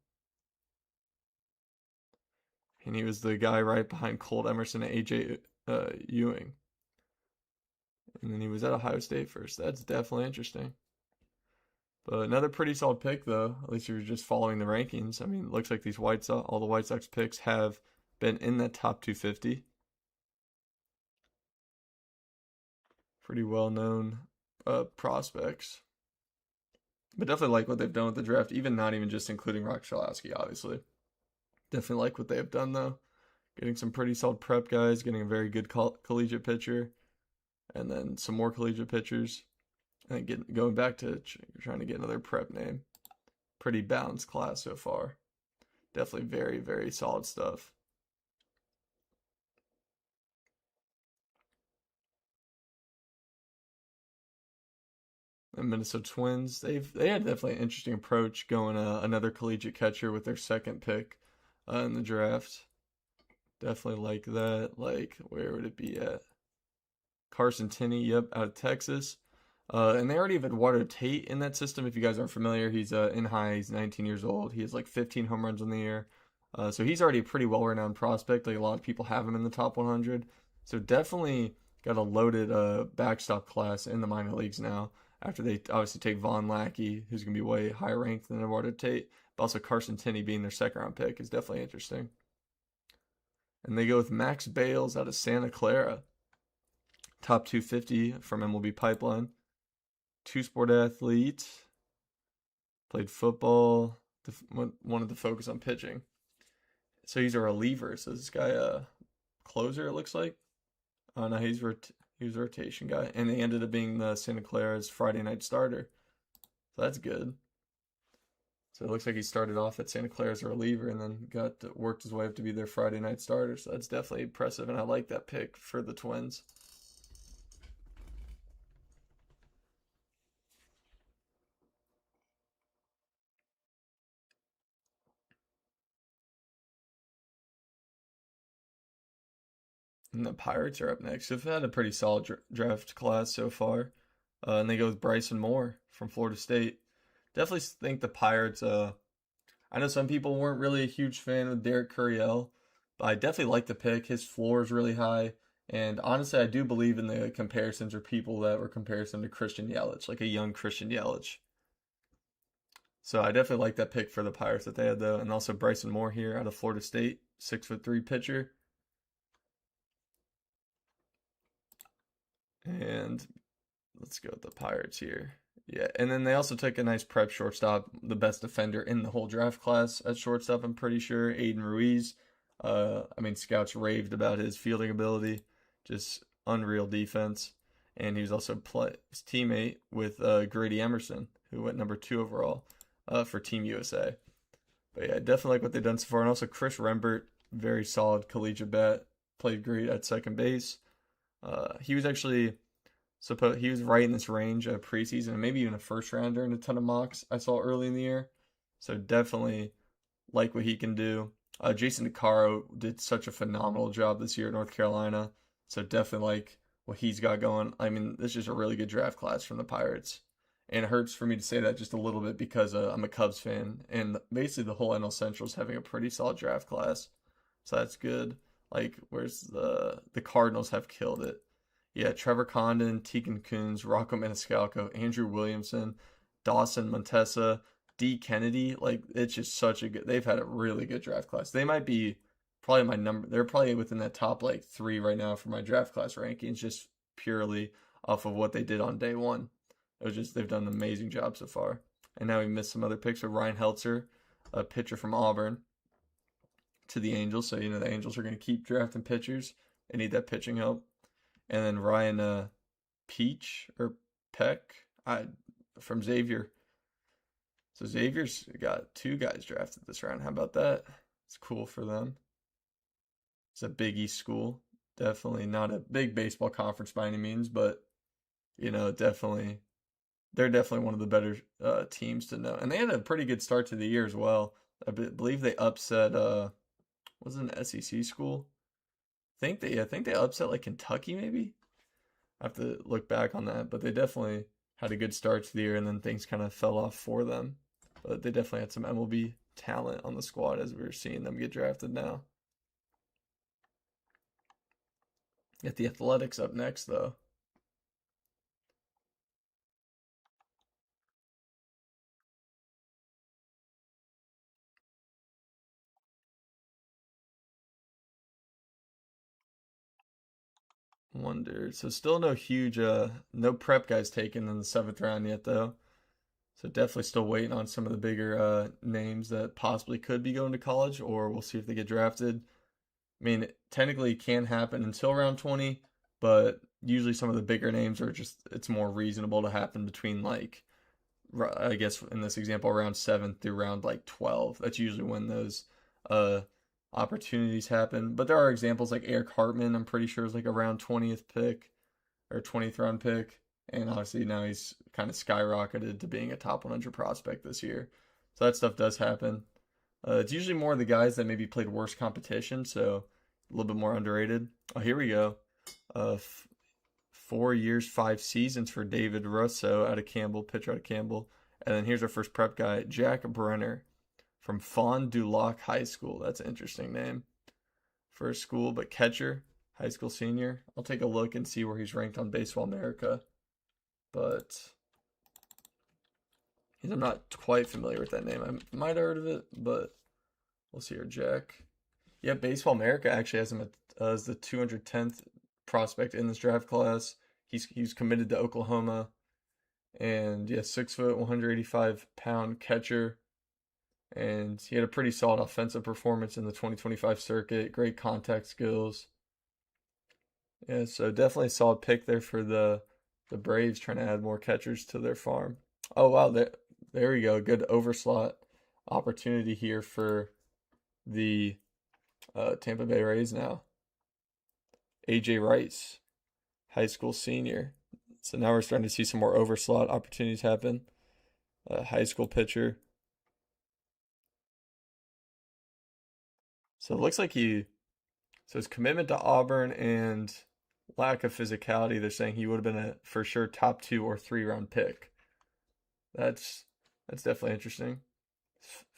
And he was the guy right behind Colt Emerson and AJ Ewing. And then he was at Ohio State first. That's definitely interesting. But another pretty solid pick, though. At least you're just following the rankings. I mean, it looks like these all the White Sox picks have been in that top 250. Pretty well known prospects. But definitely like what they've done with the draft, even not even just including Rock Chalowski, obviously. Definitely like what they have done though. Getting some pretty solid prep guys, getting a very good collegiate pitcher, and then some more collegiate pitchers, and going back to trying to get another prep name. Pretty balanced class so far. Definitely very, very solid stuff. The Minnesota Twins, they had definitely an interesting approach going another collegiate catcher with their second pick in the draft. Definitely like that. Like, where would it be at? Carson Tinney, yep, out of Texas. And they already have Eduardo Tate in that system. If you guys aren't familiar, he's in high. He's 19 years old. He has like 15 home runs in the year. So he's already a pretty well-renowned prospect. Like a lot of people have him in the top 100. So definitely got a loaded backstop class in the minor leagues now. After they obviously take Von Lackey, who's gonna be way higher ranked than Eduardo Tate, but also Carson Tinney being their second round pick is definitely interesting. And they go with Max Bales out of Santa Clara, top 250 from MLB Pipeline. Two-sport athlete, played football, wanted to focus on pitching. So he's a reliever. So this guy, closer, it looks like. Oh no, he was a rotation guy, and he ended up being the Santa Clara's Friday night starter. So that's good. So it looks like he started off at Santa Clara as a reliever, and then worked his way up to be their Friday night starter. So that's definitely impressive, and I like that pick for the Twins. And the Pirates are up next. They've had a pretty solid draft class so far. And they go with Bryson Moore from Florida State. Definitely think the Pirates. I know some people weren't really a huge fan of Derek Curiel, but I definitely like the pick. His floor is really high. And honestly, I do believe in the comparisons or people that were comparison to Christian Yelich, like a young Christian Yelich. So I definitely like that pick for the Pirates that they had though, and also Bryson Moore here out of Florida State, 6'3" pitcher, and let's go with the Pirates here. Yeah, and then they also took a nice prep shortstop, the best defender in the whole draft class at shortstop, I'm pretty sure, Aiden Ruiz. I mean, scouts raved about his fielding ability, just unreal defense. And he was also his teammate with Grady Emerson, who went number 2 overall for Team USA. But yeah, definitely like what they've done so far. And also Chris Rembert, very solid collegiate bat, played great at second base. He was actually he was right in this range of preseason and maybe even a first rounder in a ton of mocks I saw early in the year. So definitely like what he can do. Jason DeCaro did such a phenomenal job this year at North Carolina. So definitely like what he's got going. I mean, this is a really good draft class from the Pirates. And it hurts for me to say that just a little bit because I'm a Cubs fan. And basically the whole NL Central is having a pretty solid draft class. So that's good. Like, where's the Cardinals have killed it. Yeah, Trevor Condon, Tegan Coons, Rocco Maniscalco, Andrew Williamson, Dawson Montessa, D. Kennedy. Like, it's just such a good. They've had a really good draft class. They might be probably my number. They're probably within that top like 3 right now for my draft class rankings, just purely off of what they did on day one. It was just they've done an amazing job so far. And now we missed some other picks with Ryan Heltzer, a pitcher from Auburn, to the Angels. So the Angels are going to keep drafting pitchers. They need that pitching help. And then Ryan Peach or Peck from Xavier. So Xavier's got 2 guys drafted this round. How about that? It's cool for them. It's a Big East school. Definitely not a big baseball conference by any means, but definitely they're definitely one of the better teams to know. And they had a pretty good start to the year as well. I believe they upset was it an SEC school? I think they upset like Kentucky maybe. I have to look back on that, but they definitely had a good start to the year, and then things kind of fell off for them. But they definitely had some MLB talent on the squad as we were seeing them get drafted now. Get the Athletics up next, though. Wonder. So still no huge, no prep guys taken in the seventh round yet, though. So definitely still waiting on some of the bigger names that possibly could be going to college, or we'll see if they get drafted. I mean, technically it can happen until round 20, but usually some of the bigger names are just, it's more reasonable to happen between like, I guess in this example, round 7 through round like 12. That's usually when those uh, opportunities happen. But there are examples like Eric Hartman, I'm pretty sure is like a round 20th pick or 20th round pick. And obviously now he's kind of skyrocketed to being a top 100 prospect this year. So that stuff does happen. It's usually more the guys that maybe played worse competition, so a little bit more underrated. Oh, here we go. 4 years, 5 seasons for David Russo out of Campbell, pitcher out of Campbell. And then here's our first prep guy, Jack Brenner from Fond du Lac High School. That's an interesting name for a school, but catcher, high school senior. I'll take a look and see where he's ranked on Baseball America. But I'm not quite familiar with that name. I might have heard of it, but we'll see here, Jack. Yeah, Baseball America actually has him as the 210th prospect in this draft class. He's committed to Oklahoma, and yeah, 6 foot, 185-pound catcher, and he had a pretty solid offensive performance in the 2025 circuit. Great contact skills. Yeah, so definitely a solid pick there for the Braves trying to add more catchers to their farm. Oh wow, there we go. Good overslot opportunity here for the Tampa Bay Rays now. AJ Rice, high school senior. So now we're starting to see some more overslot opportunities happen. High school pitcher. So it looks like so his commitment to Auburn and lack of physicality, they're saying he would have been a for sure top 2 or 3 round pick. That's definitely interesting.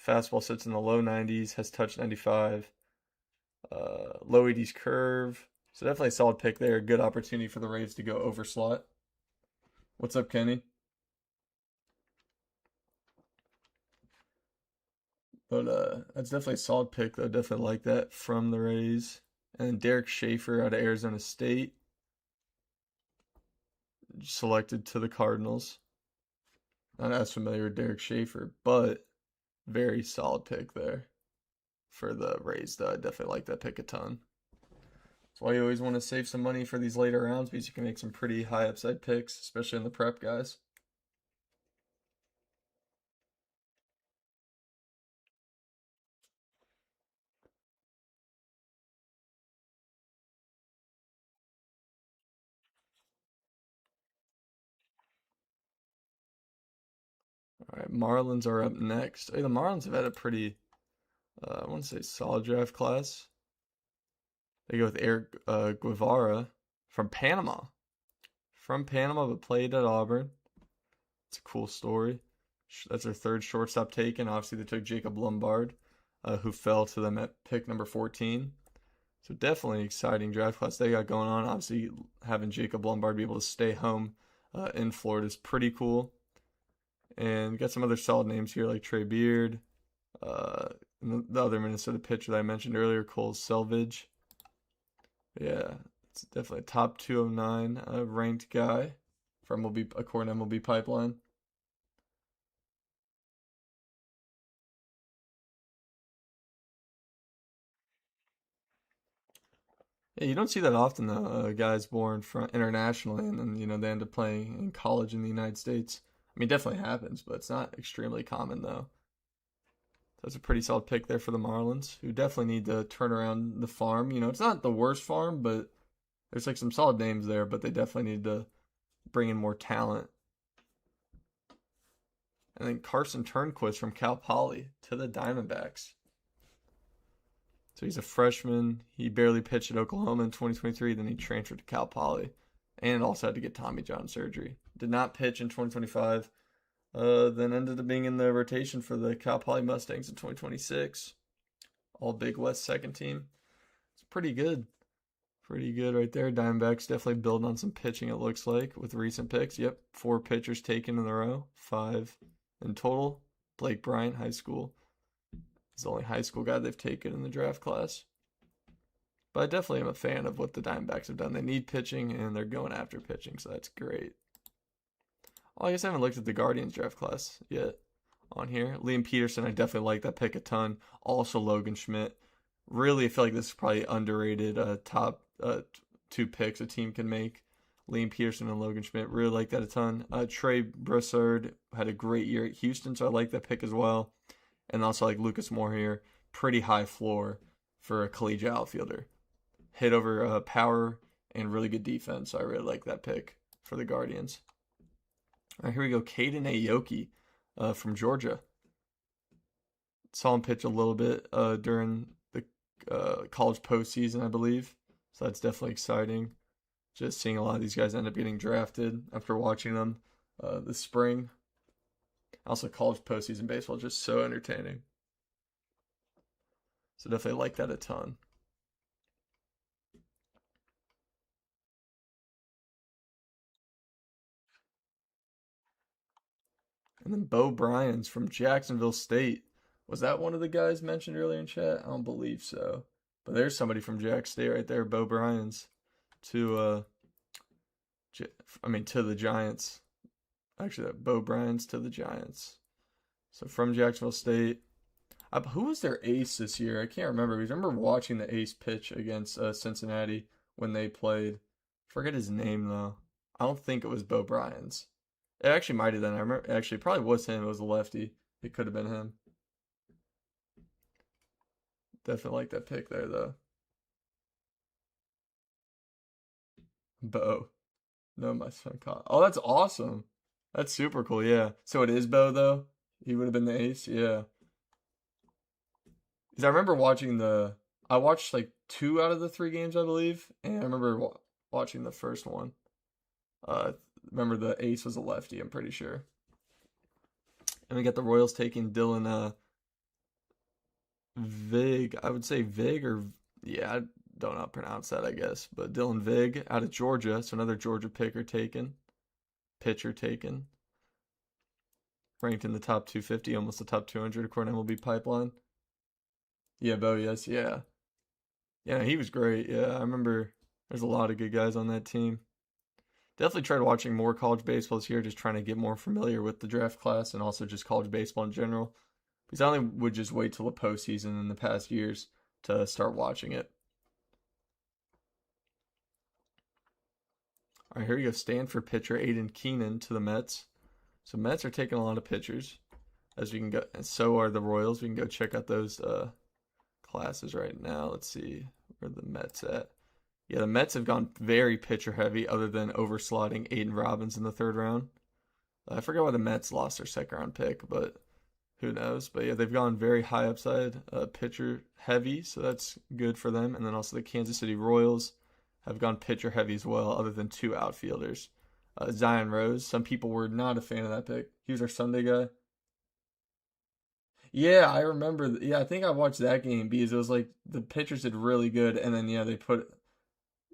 Fastball sits in the low 90s, has touched 95. Low 80s curve. So definitely a solid pick there. Good opportunity for the Rays to go over slot. What's up, Kenny? But that's definitely a solid pick, though. Definitely like that from the Rays. And Derek Schaefer out of Arizona State, selected to the Cardinals. Not as familiar with Derek Schaefer, but very solid pick there for the Rays, though. I definitely like that pick a ton. That's why you always want to save some money for these later rounds, because you can make some pretty high upside picks, especially in the prep guys. All right, Marlins are up next. Hey, the Marlins have had a pretty, I want to say, solid draft class. They go with Eric Guevara from Panama. From Panama, but played at Auburn. It's a cool story. That's their third shortstop taken. Obviously, they took Jacob Lombard, who fell to them at pick number 14. So definitely exciting draft class they got going on. Obviously, having Jacob Lombard be able to stay home in Florida is pretty cool. And got some other solid names here like Trey Beard, and the other Minnesota pitcher that I mentioned earlier, Cole Selvage. Yeah, it's definitely a top 209 ranked guy for MLB, according to MLB Pipeline. Yeah, you don't see that often though. Guys born from internationally and then they end up playing in college in the United States. I mean, it definitely happens, but it's not extremely common though. That's a pretty solid pick there for the Marlins, who definitely need to turn around the farm. It's not the worst farm, but there's like some solid names there, but they definitely need to bring in more talent. And then Carson Turnquist from Cal Poly to the Diamondbacks. So he's a freshman. He barely pitched at Oklahoma in 2023. Then he transferred to Cal Poly and also had to get Tommy John surgery. Did not pitch in 2025. Then ended up being in the rotation for the Cal Poly Mustangs in 2026. All Big West second team. It's pretty good. Pretty good right there. Diamondbacks definitely building on some pitching, it looks like, with recent picks. Yep, 4 pitchers taken in a row. 5 in total. Blake Bryant, high school. He's the only high school guy they've taken in the draft class. But I definitely am a fan of what the Diamondbacks have done. They need pitching, and they're going after pitching, so that's great. Oh, I guess I haven't looked at the Guardians draft class yet on here. Liam Peterson, I definitely like that pick a ton. Also Logan Schmidt. Really, I feel like this is probably underrated top two picks a team can make. Liam Peterson and Logan Schmidt. Really like that a ton. Trey Broussard had a great year at Houston, so I like that pick as well. And also like Lucas Moore here. Pretty high floor for a collegiate outfielder. Hit over power and really good defense, so I really like that pick for the Guardians. All right, here we go. Caden Aoki from Georgia. Saw him pitch a little bit during the college postseason, I believe. So that's definitely exciting. Just seeing a lot of these guys end up getting drafted after watching them this spring. Also, college postseason baseball just so entertaining. So definitely like that a ton. And then Bo Bryans from Jacksonville State. Was that one of the guys mentioned earlier in chat? I don't believe so. But there's somebody from Jack State right there, Bo Bryans, to to the Giants. Actually, that Bo Bryans to the Giants. So from Jacksonville State. Who was their ace this year? I can't remember. I remember watching the ace pitch against Cincinnati when they played. Forget his name though. I don't think it was Bo Bryans. It actually might have been. I remember. Actually, it probably was him. It was a lefty. It could have been him. Definitely like that pick there though. Bo. No, my son caught. Oh, that's awesome. That's super cool. Yeah. So it is Bo though. He would have been the ace. Yeah. Because I remember watching the. I watched like 2 out of the 3 games, I believe, and I remember watching the first one. Uh, Remember the ace was a lefty. I'm pretty sure. And we got the Royals taking Dylan Vig. I would say Vig or yeah, I don't know how to pronounce that. I guess, but Dylan Vig out of Georgia. So another Georgia pitcher taken, ranked in the top 250, almost the top 200 according to MLB Pipeline. Yeah, Bo. Yes, yeah, yeah. He was great. Yeah, I remember. There's a lot of good guys on that team. Definitely tried watching more college baseball this year, just trying to get more familiar with the draft class and also just college baseball in general. Because I only would just wait till the postseason in the past years to start watching it. All right, here we go. Stanford pitcher Aiden Keenan to the Mets. So Mets are taking a lot of pitchers, as we can go, and so are the Royals. We can go check out those classes right now. Let's see where the Mets at. Yeah, the Mets have gone very pitcher heavy, other than overslotting Aiden Robbins in the 3rd round. I forgot why the Mets lost their 2nd round pick, but who knows? But yeah, they've gone very high upside pitcher heavy, so that's good for them. And then also the Kansas City Royals have gone pitcher heavy as well, other than 2 outfielders. Zion Rose, some people were not a fan of that pick. He was our Sunday guy. Yeah, I remember. Yeah, I think I watched that game because it was like the pitchers did really good, and then yeah, they put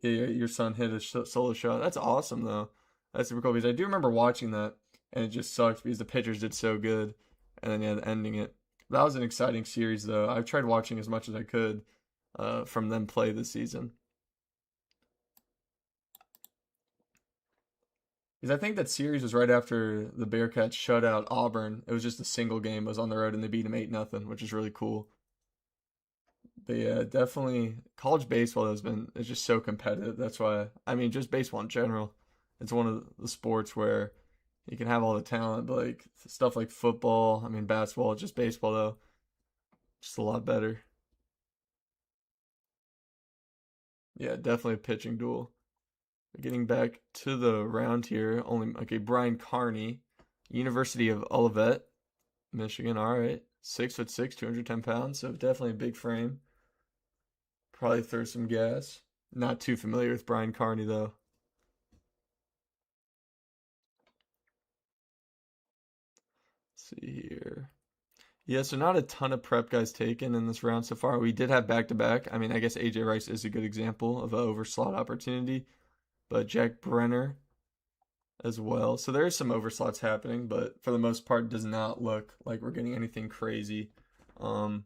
yeah, your son hit a solo shot. That's awesome though. That's super cool because I do remember watching that, and it just sucks because the pitchers did so good, and then yeah, ending it. That was an exciting series though. I've tried watching as much as I could from them play this season. Because I think that series was right after the Bearcats shut out Auburn. It was just a single game. It was on the road and they beat them 8-0, which is really cool. But yeah, definitely college baseball has been is just so competitive. That's why I mean just baseball in general. It's one of the sports where you can have all the talent, but like stuff like football, I mean basketball, just baseball though, just a lot better. Yeah, definitely a pitching duel. Getting back to the round here, only okay, Brian Carney, University of Olivet, Michigan. All right, 6'6", 210 pounds, so definitely a big frame. Probably throw some gas. Not too familiar with Brian Carney though. Let's see here. Yeah, so not a ton of prep guys taken in this round so far. We did have back to back. I mean, I guess AJ Rice is a good example of an overslot opportunity, but Jack Brenner as well. So there's some overslots happening, but for the most part, does not look like we're getting anything crazy. Um,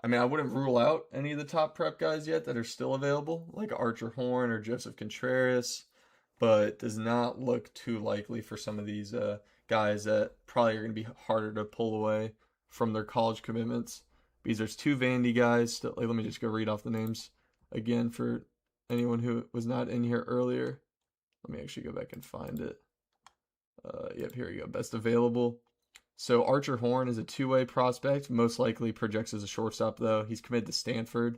I mean, I wouldn't rule out any of the top prep guys yet that are still available, like Archer Horn or Joseph Contreras, but does not look too likely for some of these guys that probably are going to be harder to pull away from their college commitments. Because there's two Vandy guys. Still, like, let me just go read off the names again for anyone who was not in here earlier. Let me actually go back and find it. Yep, here we go. Best available. So Archer Horn is a two-way prospect, most likely projects as a shortstop, though. He's committed to Stanford.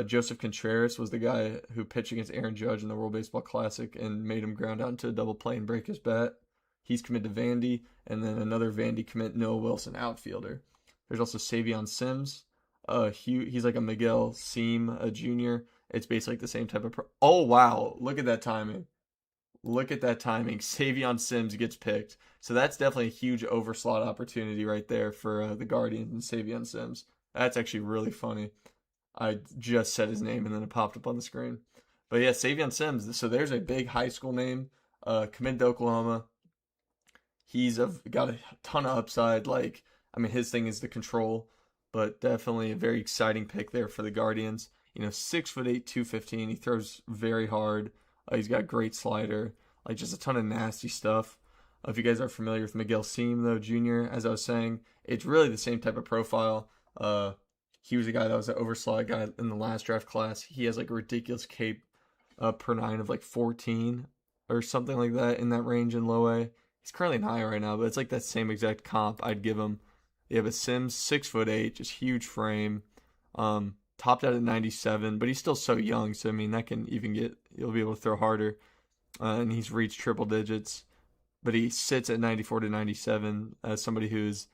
Joseph Contreras was the guy who pitched against Aaron Judge in the World Baseball Classic and made him ground out into a double play and break his bat. He's committed to Vandy, and then another Vandy commit, Noah Wilson, outfielder. There's also Savion Sims. He's like a Miguel Seam, a junior. It's basically like the same type of. Oh wow! Look at that timing. Look at that timing. Savion Sims gets picked. So that's definitely a huge overslot opportunity right there for the Guardians and Savion Sims. That's actually really funny. I just said his name and then it popped up on the screen. But yeah, Savion Sims. So there's a big high school name. Committed to Oklahoma. He's got a ton of upside. Like, I mean, his thing is the control, but definitely a very exciting pick there for the Guardians. 6'8", 215. He throws very hard. He's got great slider, like just a ton of nasty stuff. If you guys are familiar with Miguel Seam, though, Jr., as I was saying, it's really the same type of profile. He was a guy that was an overslot guy in the last draft class. He has like a ridiculous cape per nine of like 14 or something like that in that range in low A. He's currently in high right now, but it's like that same exact comp I'd give him. You have a Sims, 6'8", just huge frame. Topped out at 97, but he's still so young. So, I mean, that can even he'll be able to throw harder. And he's reached triple digits. But he sits at 94 to 97 as somebody who's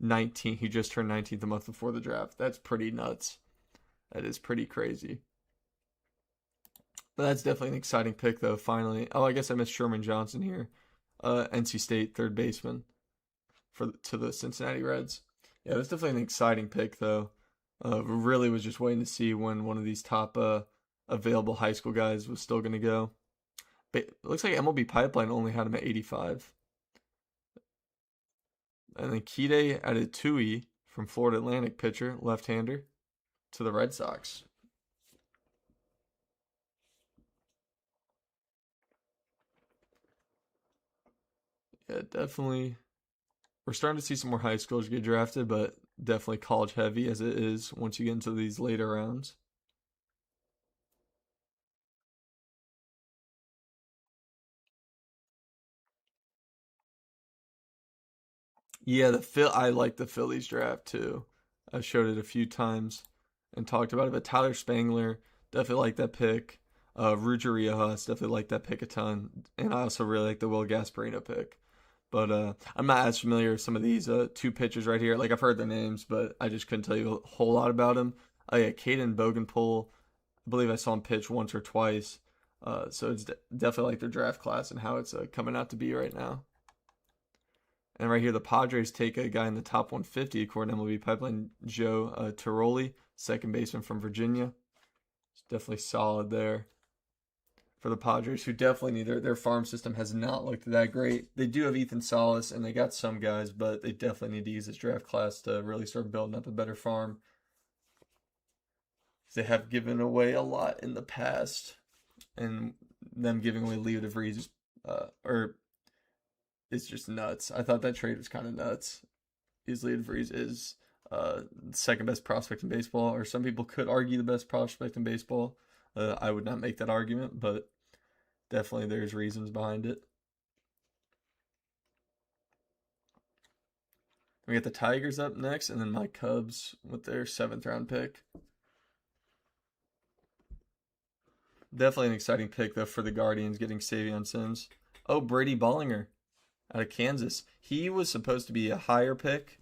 19. He just turned 19 the month before the draft. That's pretty nuts. That is pretty crazy. But that's definitely an exciting pick, though, finally. Oh, I guess I missed Sherman Johnson here. NC State third baseman to the Cincinnati Reds. Yeah, that's definitely an exciting pick, though. Really was just waiting to see when one of these top available high school guys was still going to go. But it looks like MLB Pipeline only had him at 85. And then Kide Adetui from Florida Atlantic, pitcher, left-hander, to the Red Sox. Yeah, definitely. We're starting to see some more high schoolers get drafted, but definitely college heavy as it is once you get into these later rounds. Yeah, I like the Phillies draft too. I showed it a few times and talked about it. But Tyler Spangler, definitely like that pick. Ruger Riojas, definitely like that pick a ton. And I also really like the Will Gasparino pick. But I'm not as familiar with some of these two pitchers right here. Like, I've heard their names, but I just couldn't tell you a whole lot about them. Oh yeah, Caden Bogenpool. I believe I saw him pitch once or twice. So it's definitely like their draft class and how it's coming out to be right now. And right here, the Padres take a guy in the top 150 according to MLB Pipeline, Joe Tiroli, second baseman from Virginia. It's definitely solid there for the Padres, who definitely need their farm system has not looked that great. They do have Ethan Salas, and they got some guys, but they definitely need to use this draft class to really start building up a better farm. They have given away a lot in the past, and them giving away Leo DeVries or it's just nuts. I thought that trade was kind of nuts. Leo DeVries is second best prospect in baseball, or some people could argue the best prospect in baseball. I would not make that argument, but definitely there's reasons behind it. We got the Tigers up next, and then my Cubs with their 7th-round pick. Definitely an exciting pick, though, for the Guardians getting Savion Sims. Oh, Brady Bollinger out of Kansas. He was supposed to be a higher pick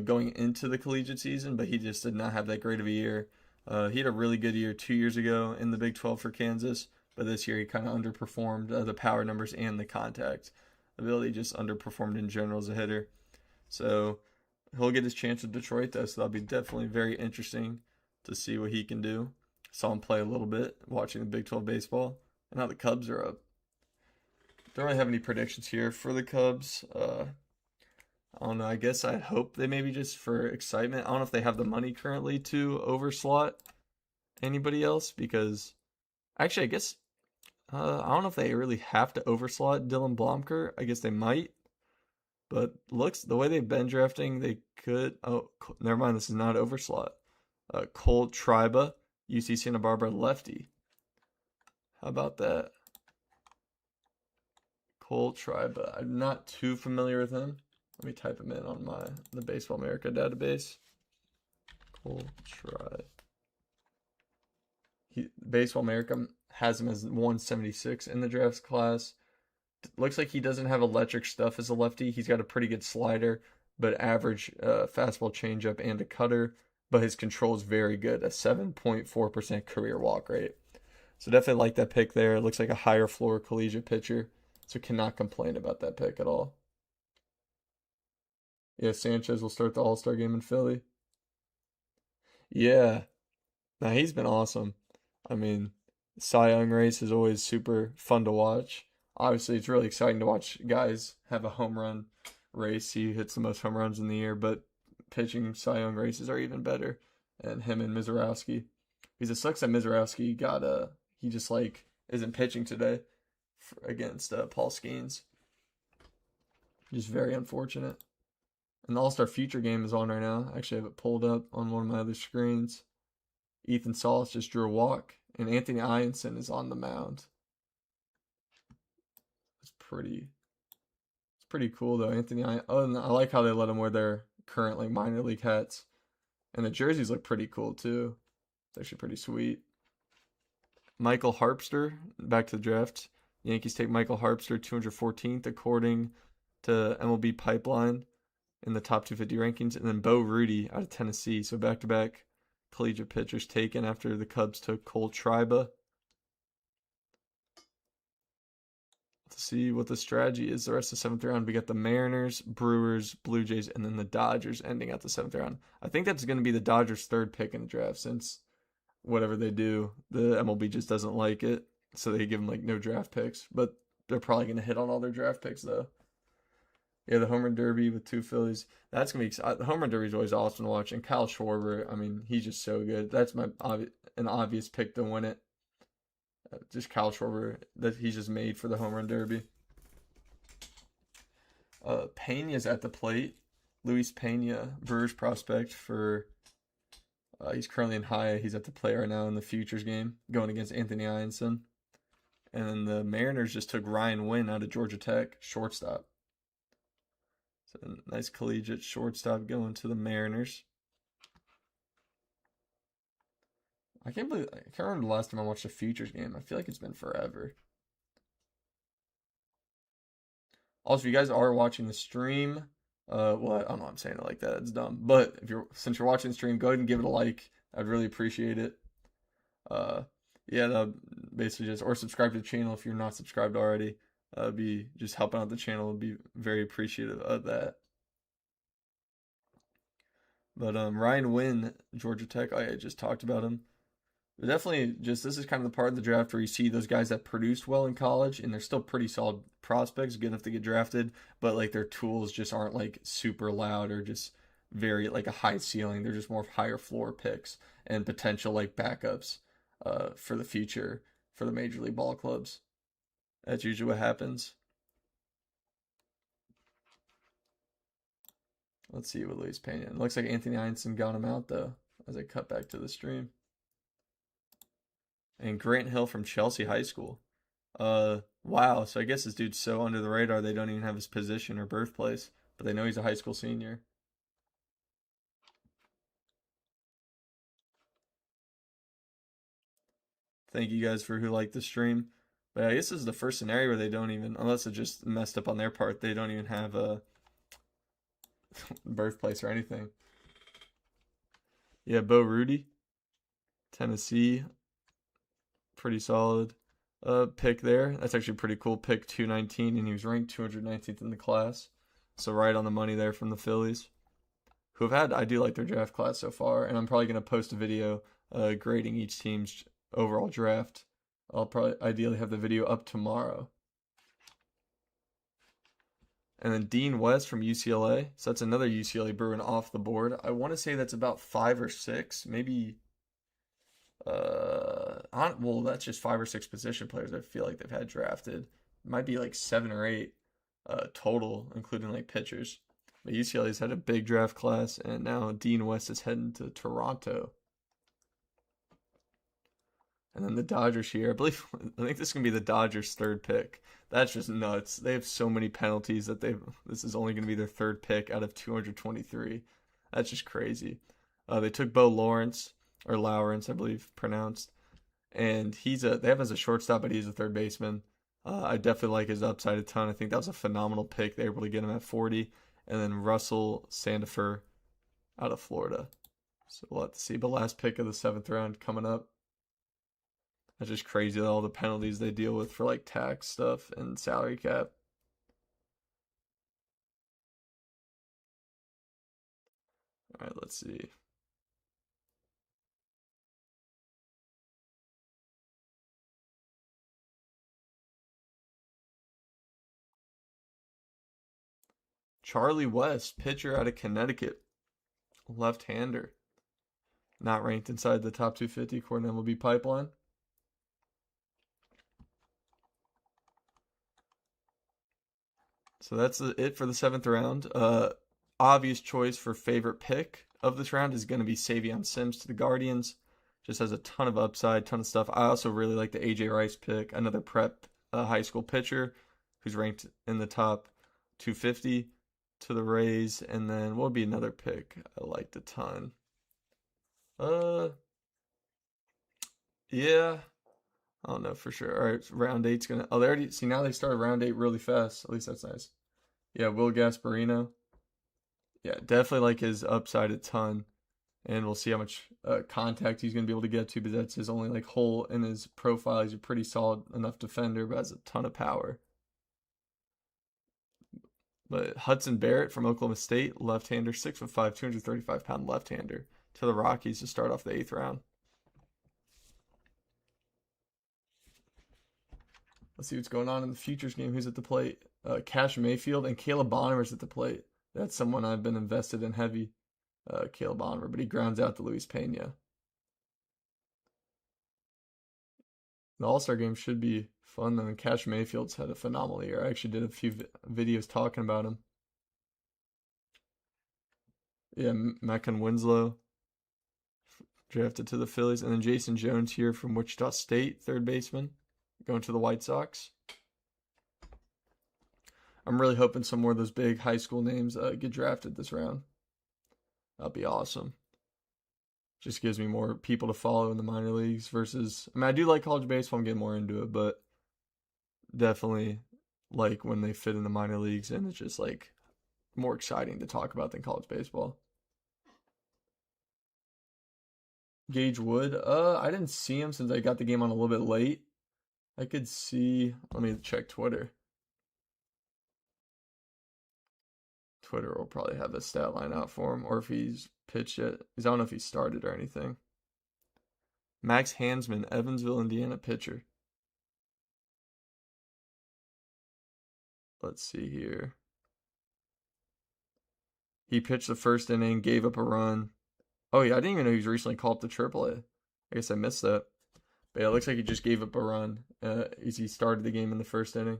going into the collegiate season, but he just did not have that great of a year. He had a really good year 2 years ago in the Big 12 for Kansas, but this year he kind of underperformed the power numbers and the contact ability, just underperformed in general as a hitter. So he'll get his chance with Detroit, though, so that'll be definitely very interesting to see what he can do. Saw him play a little bit watching the Big 12 baseball, and now the Cubs are up. Don't really have any predictions here for the Cubs. I don't know. I guess I hope they maybe just for excitement. I don't know if they have the money currently to overslot anybody else because actually, I guess I don't know if they really have to overslot Dylan Blomker. I guess they might, but looks the way they've been drafting, they could. Oh, never mind. This is not overslot. Cole Triba, UC Santa Barbara lefty. How about that? Cole Triba. I'm not too familiar with him. Let me type him in on the Baseball America database. Cole Triba. Baseball America has him as 176 in the drafts class. Looks like he doesn't have electric stuff as a lefty. He's got a pretty good slider, but average fastball changeup and a cutter. But his control is very good, a 7.4% career walk rate. So definitely like that pick there. It looks like a higher floor collegiate pitcher. So cannot complain about that pick at all. Yeah, Sanchez will start the All-Star game in Philly. Yeah, now he's been awesome. I mean, Cy Young race is always super fun to watch. Obviously, it's really exciting to watch guys have a home run race. He hits the most home runs in the year, but pitching Cy Young races are even better. And him and Mizorowski. Because it sucks that Mizorowski got he just like isn't pitching today against Paul Skeens. Just very unfortunate. And the All-Star Future game is on right now. I actually have it pulled up on one of my other screens. Ethan Salas just drew a walk, and Anthony Ianson is on the mound. It's pretty cool though. Oh, and I like how they let him wear their current like minor league hats, and the jerseys look pretty cool too. It's actually pretty sweet. Michael Harpster, back to the draft. Yankees take Michael Harpster, 214th according to MLB Pipeline in the top 250 rankings, and then Bo Rudy out of Tennessee. So back-to-back collegiate pitchers taken after the Cubs took Cole Triba. Let's see what the strategy is the rest of the seventh round. We got the Mariners, Brewers, Blue Jays, and then the Dodgers ending at the seventh round. I think that's going to be the Dodgers' third pick in the draft since whatever they do, the MLB just doesn't like it. So they give them like no draft picks, but they're probably going to hit on all their draft picks though. Yeah, the home run derby with two Phillies. That's gonna be the home run derby is always awesome to watch. And Kyle Schwarber, I mean, he's just so good. That's an obvious pick to win it. Just Kyle Schwarber, that he's just made for the home run derby. Pena's at the plate. Luis Pena, Brewers prospect for. He's currently in high. He's at the plate right now in the futures game, going against Anthony Ianson. And then the Mariners just took Ryan Wynn out of Georgia Tech, shortstop. So nice collegiate shortstop going to the Mariners. I can't remember the last time I watched a futures game. I feel like it's been forever. Also, if you guys are watching the stream, well, I don't know, I'm saying it like that. It's dumb. But since you're watching the stream, go ahead and give it a like. I'd really appreciate it. Yeah, basically just or subscribe to the channel if you're not subscribed already. Be just helping out the channel. Would be very appreciative of that. But Ryan Wynn, Georgia Tech. I just talked about him. But definitely, just this is kind of the part of the draft where you see those guys that produced well in college, and they're still pretty solid prospects, good enough to get drafted, but like their tools just aren't like super loud or just very like a high ceiling. They're just more higher floor picks and potential like backups for the future for the major league ball clubs. That's usually what happens. Let's see what Luis Pena. It looks like Anthony Ianson got him out though, as I cut back to the stream. And Grant Hill from Chelsea High School. Wow. So I guess this dude's so under the radar they don't even have his position or birthplace, but they know he's a high school senior. Thank you guys for who liked the stream. But I guess this is the first scenario where they don't even, unless it just messed up on their part, they don't even have a birthplace or anything. Yeah, Bo Rudy, Tennessee, pretty solid pick there. That's actually a pretty cool pick, 219, and he was ranked 219th in the class. So right on the money there from the Phillies, who have had, I do like their draft class so far, and I'm probably going to post a video grading each team's overall draft. I'll probably ideally have the video up tomorrow. And then Dean West from UCLA. So that's another UCLA Bruin off the board. I want to say that's about 5 or 6, maybe. Well, that's just 5 or 6 position players I feel like they've had drafted. It might be like 7 or 8 total, including like pitchers. But UCLA's had a big draft class, and now Dean West is heading to Toronto. And then the Dodgers here, I think this is gonna be the Dodgers' third pick. That's just nuts. They have so many penalties that this is only gonna be their third pick out of 223. That's just crazy. They took Bo Lawrence or Lawrence, I believe pronounced, and they have him as a shortstop, but he's a third baseman. I definitely like his upside a ton. I think that was a phenomenal pick. They were able to get him at 40, and then Russell Sandifer out of Florida. So we'll have to see. But last pick of the 7th round coming up. That's just crazy, all the penalties they deal with for like tax stuff and salary cap. All right, let's see. Charlie West, pitcher out of Connecticut, left-hander, not ranked inside the top 250 according to MLB Pipeline. So that's it for the 7th round. Obvious choice for favorite pick of this round is going to be Savion Sims to the Guardians. Just has a ton of upside, ton of stuff. I also really like the AJ Rice pick, another prep high school pitcher who's ranked in the top 250 to the Rays. And then what would be another pick I liked a ton? Yeah, I don't know for sure. All right, round eight's gonna. Oh, they already see now they started round 8 really fast. At least that's nice. Yeah, Will Gasparino. Yeah, definitely like his upside a ton, and we'll see how much contact he's gonna be able to get to. But that's his only like hole in his profile. He's a pretty solid enough defender, but has a ton of power. But Hudson Barrett from Oklahoma State, left-hander, 6'5", 235-pound left-hander to the Rockies to start off the 8th round. Let's see what's going on in the futures game. Who's at the plate? Cash Mayfield and Caleb Bonner's at the plate. That's someone I've been invested in heavy, Caleb Bonner, but he grounds out to Luis Pena. The All-Star game should be fun though, and Cash Mayfield's had a phenomenal year. I actually did a few videos talking about him. Yeah, Mackin Winslow drafted to the Phillies, and then Jason Jones here from Wichita State, third baseman, going to the White Sox. I'm really hoping some more of those big high school names get drafted this round. That'd be awesome. Just gives me more people to follow in the minor leagues versus, I mean, I do like college baseball. I'm getting more into it, but definitely like when they fit in the minor leagues, and it's just like more exciting to talk about than college baseball. Gage Wood, I didn't see him since I got the game on a little bit late. I could see, let me check Twitter. Twitter will probably have the stat line out for him, or if he's pitched yet. I don't know if he started or anything. Max Hansman, Evansville, Indiana pitcher. Let's see here. He pitched the first inning, gave up a run. Oh yeah, I didn't even know he was recently called up to AAA. I guess I missed that. But yeah, it looks like he just gave up a run as he started the game in the first inning.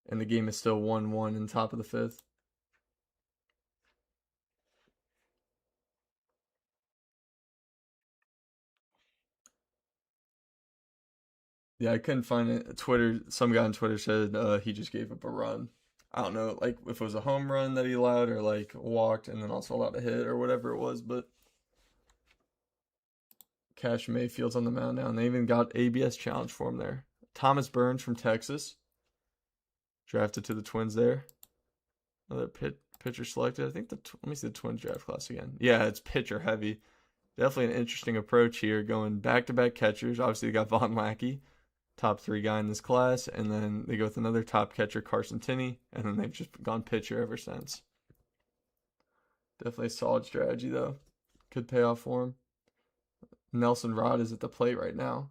And the game is still 1-1 in the top of the 5th. Yeah, I couldn't find it. Twitter, some guy on Twitter said he just gave up a run. I don't know, like if it was a home run that he allowed or like walked and then also allowed a hit or whatever it was, but Cash Mayfield's on the mound now, and they even got ABS challenge for him there. Thomas Burns from Texas, drafted to the Twins there. Another pitcher selected. I think let me see the Twins draft class again. Yeah, it's pitcher heavy. Definitely an interesting approach here, going back-to-back catchers. Obviously, they got Von Lackey, top 3 guy in this class, and then they go with another top catcher, Carson Tinney, and then they've just gone pitcher ever since. Definitely a solid strategy, though. Could pay off for him. Nelson Rod is at the plate right now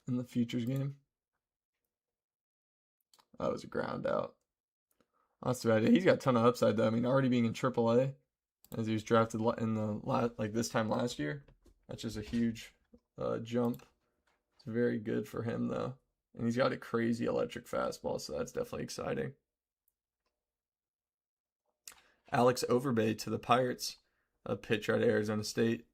in the futures game. That was a ground out. That's too bad. He's got a ton of upside though. I mean, already being in AAA as he was drafted in the like this time last year. That's just a huge jump. It's very good for him though, and he's got a crazy electric fastball, so that's definitely exciting. Alex Overbay to the Pirates, a pitcher at Arizona State.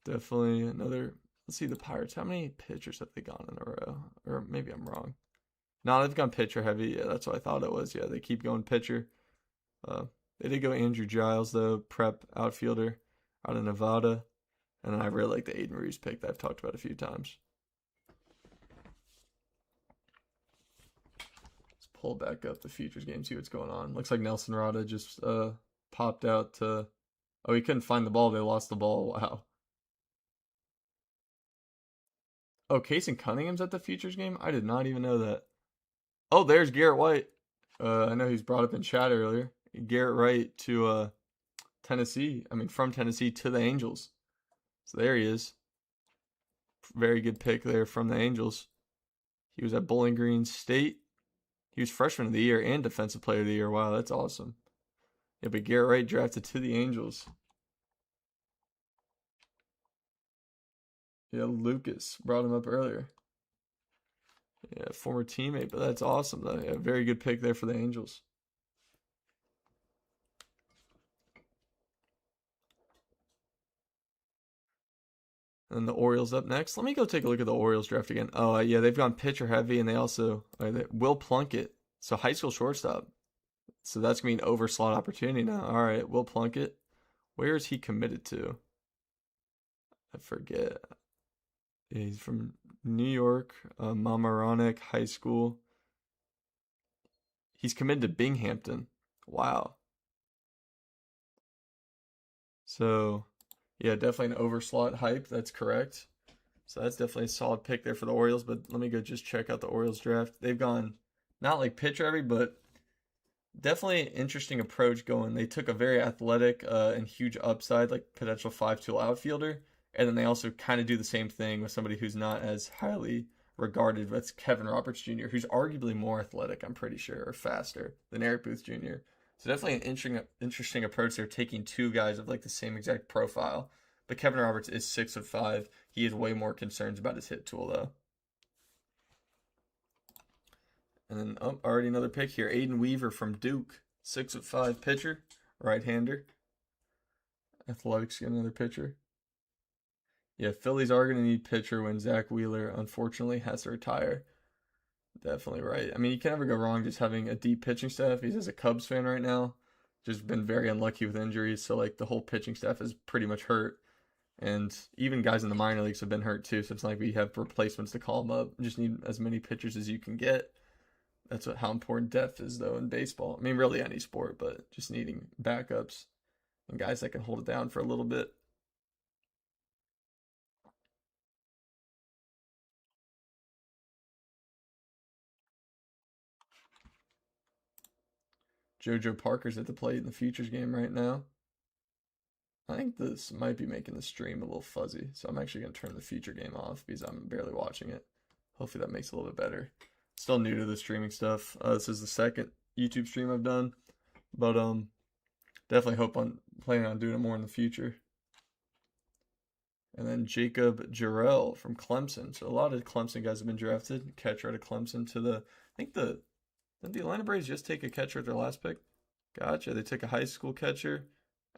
Definitely another. Let's see the Pirates. How many pitchers have they gone in a row? Or maybe I'm wrong. No, they've gone pitcher heavy. Yeah, that's what I thought it was. Yeah, they keep going pitcher. Uh, they did go Andrew Giles though, prep outfielder out of Nevada, and I really like the Aiden Reeves pick that I've talked about a few times. Let's pull back up the futures game, see what's going on. Looks like Nelson Rada just popped out to. Oh, he couldn't find the ball. They lost the ball. Wow. Oh, Casey Cunningham's at the futures game? I did not even know that. Oh, there's Garrett White. I know he's brought up in chat earlier. Garrett White to Tennessee. I mean, from Tennessee to the Angels. So there he is. Very good pick there from the Angels. He was at Bowling Green State. He was freshman of the year and defensive player of the year. Wow, that's awesome. Yeah, but Garrett White drafted to the Angels. Yeah, Lucas brought him up earlier. Yeah, former teammate, but that's awesome though. Yeah, very good pick there for the Angels. And the Orioles up next. Let me go take a look at the Orioles draft again. Oh, yeah, they've gone pitcher heavy, and they also Will Plunkett. So high school shortstop. So that's going to be an overslot opportunity now. All right, Will Plunkett. Where is he committed to? I forget. He's from New York, Mamaroneck High School. He's committed to Binghamton. Wow. So, yeah, definitely an overslot hype. That's correct. So that's definitely a solid pick there for the Orioles. But let me go just check out the Orioles draft. They've gone not like pitcher heavy, but definitely an interesting approach going. They took a very athletic and huge upside, like potential 5-tool outfielder. And then they also kind of do the same thing with somebody who's not as highly regarded. That's Kevin Roberts Jr., who's arguably more athletic, I'm pretty sure, or faster than Eric Booth Jr. So definitely an interesting approach. They're taking two guys of like the same exact profile. But Kevin Roberts is 6'5". He has way more concerns about his hit tool though. And then already another pick here. Aiden Weaver from Duke. 6'5" pitcher. Right-hander. Athletics get another pitcher. Yeah, Phillies are going to need pitcher when Zach Wheeler, unfortunately, has to retire. Definitely right. I mean, you can never go wrong just having a deep pitching staff. He's as a Cubs fan right now. Just been very unlucky with injuries. So, like, the whole pitching staff is pretty much hurt. And even guys in the minor leagues have been hurt, too. So, it's not like we have replacements to call them up. You just need as many pitchers as you can get. That's how important depth is, though, in baseball. I mean, really any sport, but just needing backups and guys that can hold it down for a little bit. JoJo Parker's at the plate in the Futures game right now. I think this might be making the stream a little fuzzy, so I'm actually going to turn the Future game off because I'm barely watching it. Hopefully that makes it a little bit better. Still new to the streaming stuff. This is the second YouTube stream I've done, but definitely hope I'm planning on doing it more in the future. And then Jacob Jarrell from Clemson. So a lot of Clemson guys have been drafted. Catcher out of Clemson to the, I think did the Atlanta Braves just take a catcher at their last pick? Gotcha. They took a high school catcher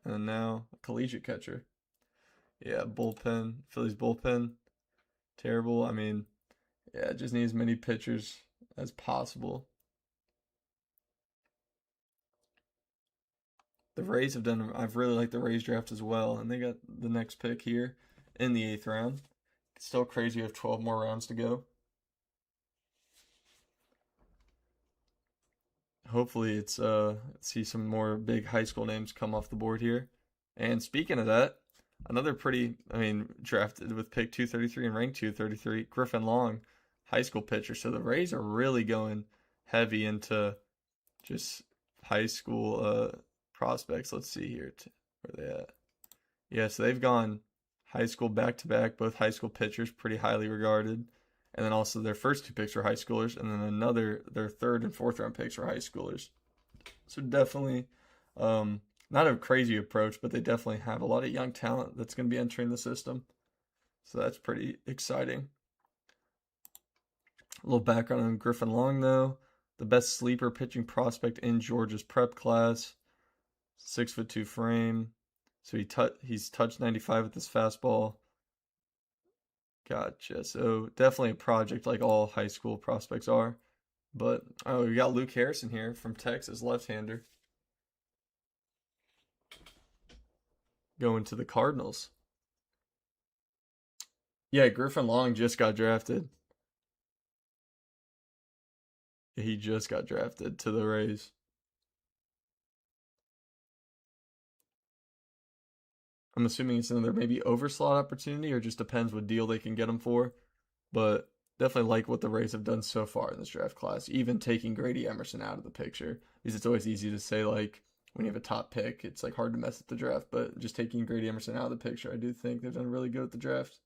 and now a collegiate catcher. Yeah, bullpen. Phillies bullpen. Terrible. I mean, yeah, just need as many pitchers as possible. The Rays have done, I've really liked the Rays draft as well, and they got the next pick here in the 8th round. It's still crazy, we have 12 more rounds to go. Hopefully it's see some more big high school names come off the board here. And speaking of that, another pretty, I mean, drafted with pick 233 and ranked 233, Griffin Long, high school pitcher. So the Rays are really going heavy into just high school prospects. Let's see here. Where they at? Yeah, so they've gone high school back to back, both high school pitchers, pretty highly regarded. And then also their first two picks were high schoolers, and then their third and fourth round picks were high schoolers. So definitely, not a crazy approach, but they definitely have a lot of young talent that's going to be entering the system. So that's pretty exciting. A little background on Griffin Long, though. The best sleeper pitching prospect in Georgia's prep class. 6'2" frame. So he's touched 95 with this fastball. Gotcha. So definitely a project like all high school prospects are. But we got Luke Harrison here from Texas, left-hander, going to the Cardinals. Yeah, Griffin Long just got drafted. He just got drafted to the Rays. I'm assuming it's another maybe overslot opportunity, or just depends what deal they can get him for. But definitely like what the Rays have done so far in this draft class, even taking Grady Emerson out of the picture. Because it's always easy to say, like, when you have a top pick, it's like hard to mess with the draft. But just taking Grady Emerson out of the picture, I do think they've done really good with the draft.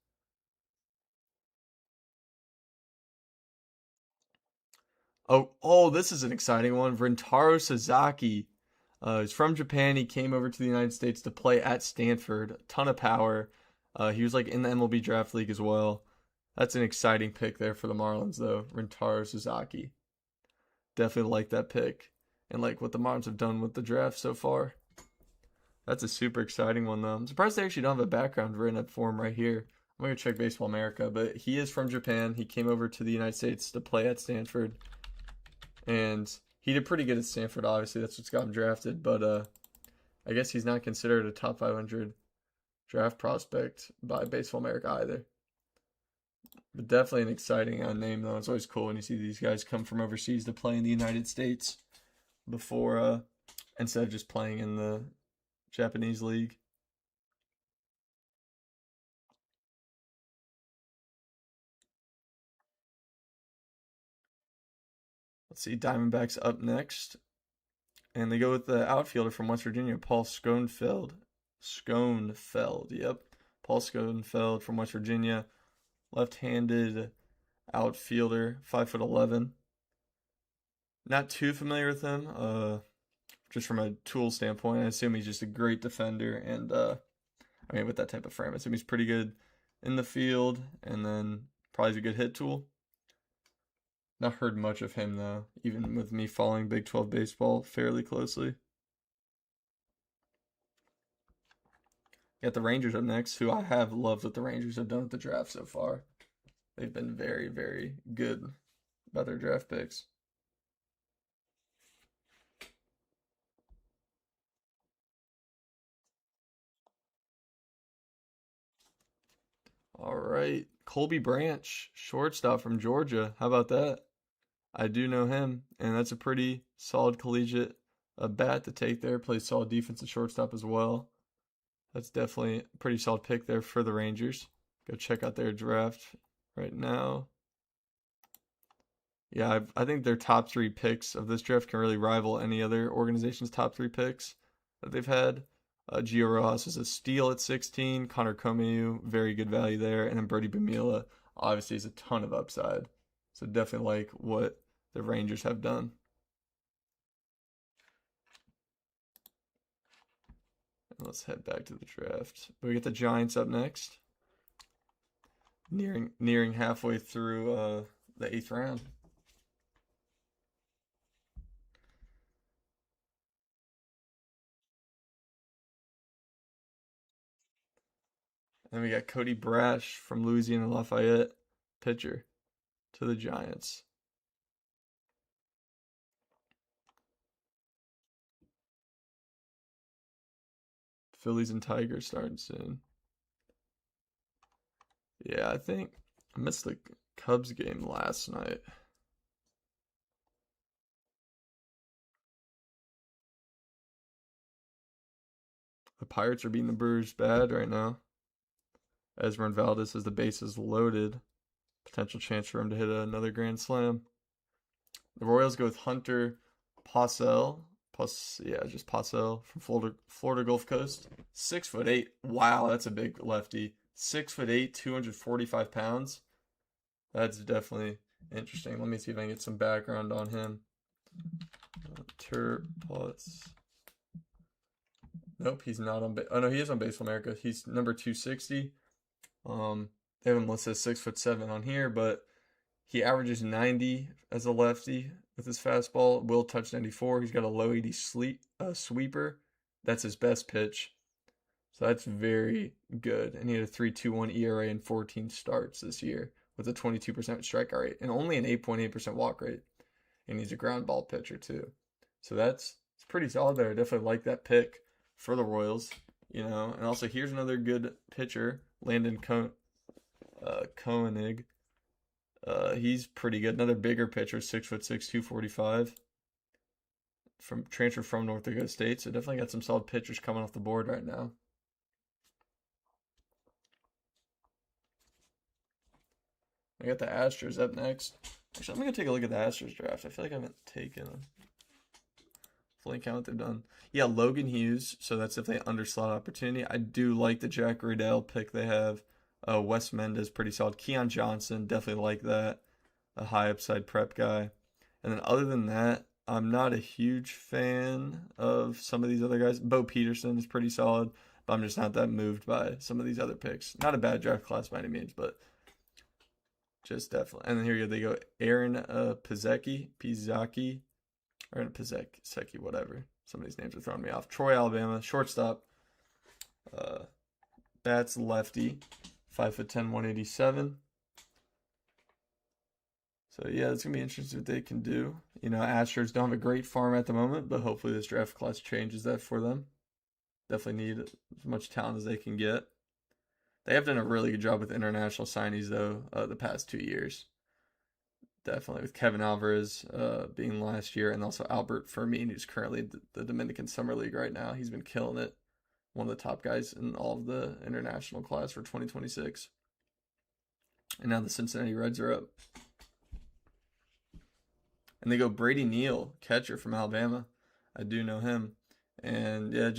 Oh, this is an exciting one. Rentaro Sasaki. He's from Japan. He came over to the United States to play at Stanford. A ton of power. He was like in the MLB Draft League as well. That's an exciting pick there for the Marlins, though. Rentaro Sasaki. Definitely like that pick and like what the Marlins have done with the draft so far. That's a super exciting one, though. I'm surprised they actually don't have a background written up for him right here. I'm going to check Baseball America, but he is from Japan. He came over to the United States to play at Stanford. And he did pretty good at Stanford, obviously. That's what's got him drafted. But I guess he's not considered a top 500 draft prospect by Baseball America either. But definitely an exciting name, though. It's always cool when you see these guys come from overseas to play in the United States before, instead of just playing in the Japanese league. Let's see, Diamondbacks up next. And they go with the outfielder from West Virginia, Paul Schoenfeld. Yep. Paul Schoenfeld from West Virginia. Left-handed outfielder, 5'11". Not too familiar with him, just from a tool standpoint. I assume he's just a great defender, and I mean, with that type of frame, I assume he's pretty good in the field, and then probably a good hit tool. Not heard much of him, though, even with me following Big 12 baseball fairly closely. Got the Rangers up next, who I have loved what the Rangers have done with the draft so far. They've been very, very good about their draft picks. All right. Colby Branch, shortstop from Georgia. How about that? I do know him, and that's a pretty solid collegiate bat to take there. Plays solid defense at shortstop as well. That's definitely a pretty solid pick there for the Rangers. Go check out their draft right now. Yeah, I think their top three picks of this draft can really rival any other organization's top three picks that they've had. Gio Rojas is a steal at 16. Connor Comeu, very good value there. And then Brody Bamila, obviously, is a ton of upside. So definitely like what the Rangers have done. And let's head back to the draft. We get the Giants up next. Nearing halfway through the 8th round. And we got Cody Brash from Louisiana Lafayette, pitcher to the Giants. Phillies and Tigers starting soon. Yeah, I think I missed the Cubs game last night. The Pirates are beating the Brewers bad right now. Esmeralda Valdez has the bases loaded. Potential chance for him to hit another grand slam. The Royals go with Hunter Purcell Plus, yeah, just Paso from Florida Gulf Coast. 6'8". Wow, that's a big lefty. 6'8", 245 pounds. That's definitely interesting. Let me see if I can get some background on him. Plus. Nope, he's not on base. Oh no, he is on Baseball America. He's number 260. They have him listed as 6'7" on here, but he averages 90 as a lefty with his fastball. Will touch 94. He's got a low 80 sweeper. That's his best pitch. So that's very good. And he had a 3.21 ERA and 14 starts this year with a 22% strikeout rate and only an 8.8% walk rate. And he's a ground ball pitcher too. So it's pretty solid there. I definitely like that pick for the Royals, And also here's another good pitcher, Landon Koenig. He's pretty good. Another bigger pitcher, 6'6", 245. Transfer from North Dakota State. So definitely got some solid pitchers coming off the board right now. I got the Astros up next. Actually, I'm going to take a look at the Astros draft. I feel like I haven't taken a fully count what they've done. Yeah, Logan Hughes. So that's definitely an underslot opportunity. I do like the Jack Riddell pick they have. Wes Mendez, pretty solid. Keon Johnson, definitely like that. A high upside prep guy. And then other than that, I'm not a huge fan of some of these other guys. Bo Peterson is pretty solid, but I'm just not that moved by some of these other picks. Not a bad draft class by any means, but just definitely. And then here they go. Aaron Pizzaki, or Pizzaki, whatever. Some of these names are throwing me off. Troy, Alabama, shortstop. Bats lefty, 5'10", 187. So yeah, it's gonna be interesting what they can do. Astros don't have a great farm at the moment, but hopefully this draft class changes that for them. Definitely need as much talent as they can get. They have done a really good job with international signees though the past 2 years. Definitely with Kevin Alvarez being last year, and also Albert Fermin, who's currently the Dominican Summer League right now. He's been killing it. One of the top guys in all of the international class for 2026. And now the Cincinnati Reds are up. And they go Brady Neal, catcher from Alabama. I do know him. And yeah,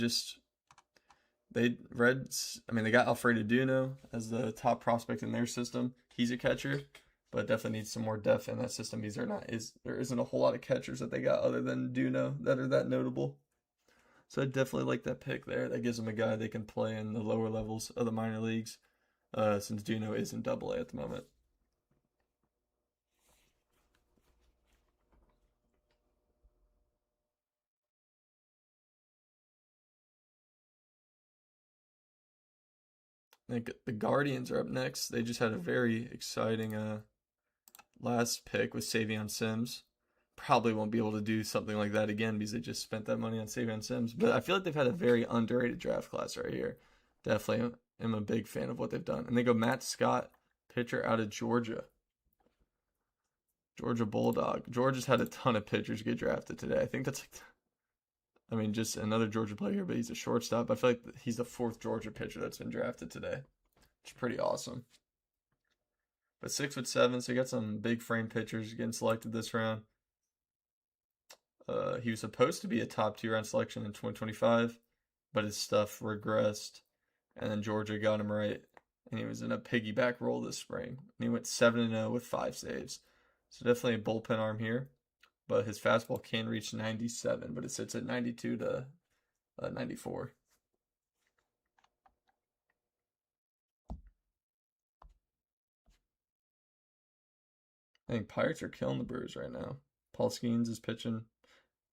they got Alfredo Duno as the top prospect in their system. He's a catcher, but definitely needs some more depth in that system. There isn't a whole lot of catchers that they got other than Duno that are that notable. So I definitely like that pick there. That gives them a guy they can play in the lower levels of the minor leagues, since Duno is in Double A at the moment. I think the Guardians are up next. They just had a very exciting last pick with Savion Sims. Probably won't be able to do something like that again because they just spent that money on Savion Sims. But I feel like they've had a very underrated draft class right here. Definitely am a big fan of what they've done. And they go Matt Scott, pitcher out of Georgia. Georgia Bulldog. Georgia's had a ton of pitchers get drafted today. I think that's just another Georgia player, but he's a shortstop. I feel like he's the 4th Georgia pitcher that's been drafted today. It's pretty awesome. But 6'7", so you got some big frame pitchers getting selected this round. He was supposed to be a top 2 round selection in 2025, but his stuff regressed, and then Georgia got him right, and he was in a piggyback role this spring. And he went 7-0 with 5 saves. So definitely a bullpen arm here. But his fastball can reach 97, but it sits at 92 to 94. I think Pirates are killing the Brewers right now. Paul Skeens is pitching.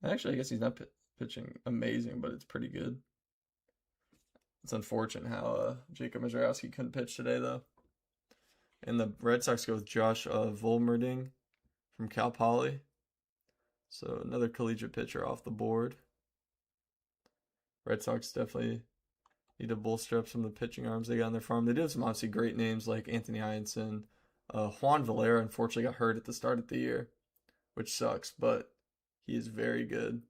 Actually, I guess he's not pitching amazing, but it's pretty good. It's unfortunate how Jacob Mizraowski couldn't pitch today, though. And the Red Sox go with Josh Volmerding from Cal Poly. So another collegiate pitcher off the board. Red Sox definitely need to bolster up some of the pitching arms they got on their farm. They do have some obviously great names like Anthony Ianson. Juan Valera unfortunately got hurt at the start of the year, which sucks, but he is very good.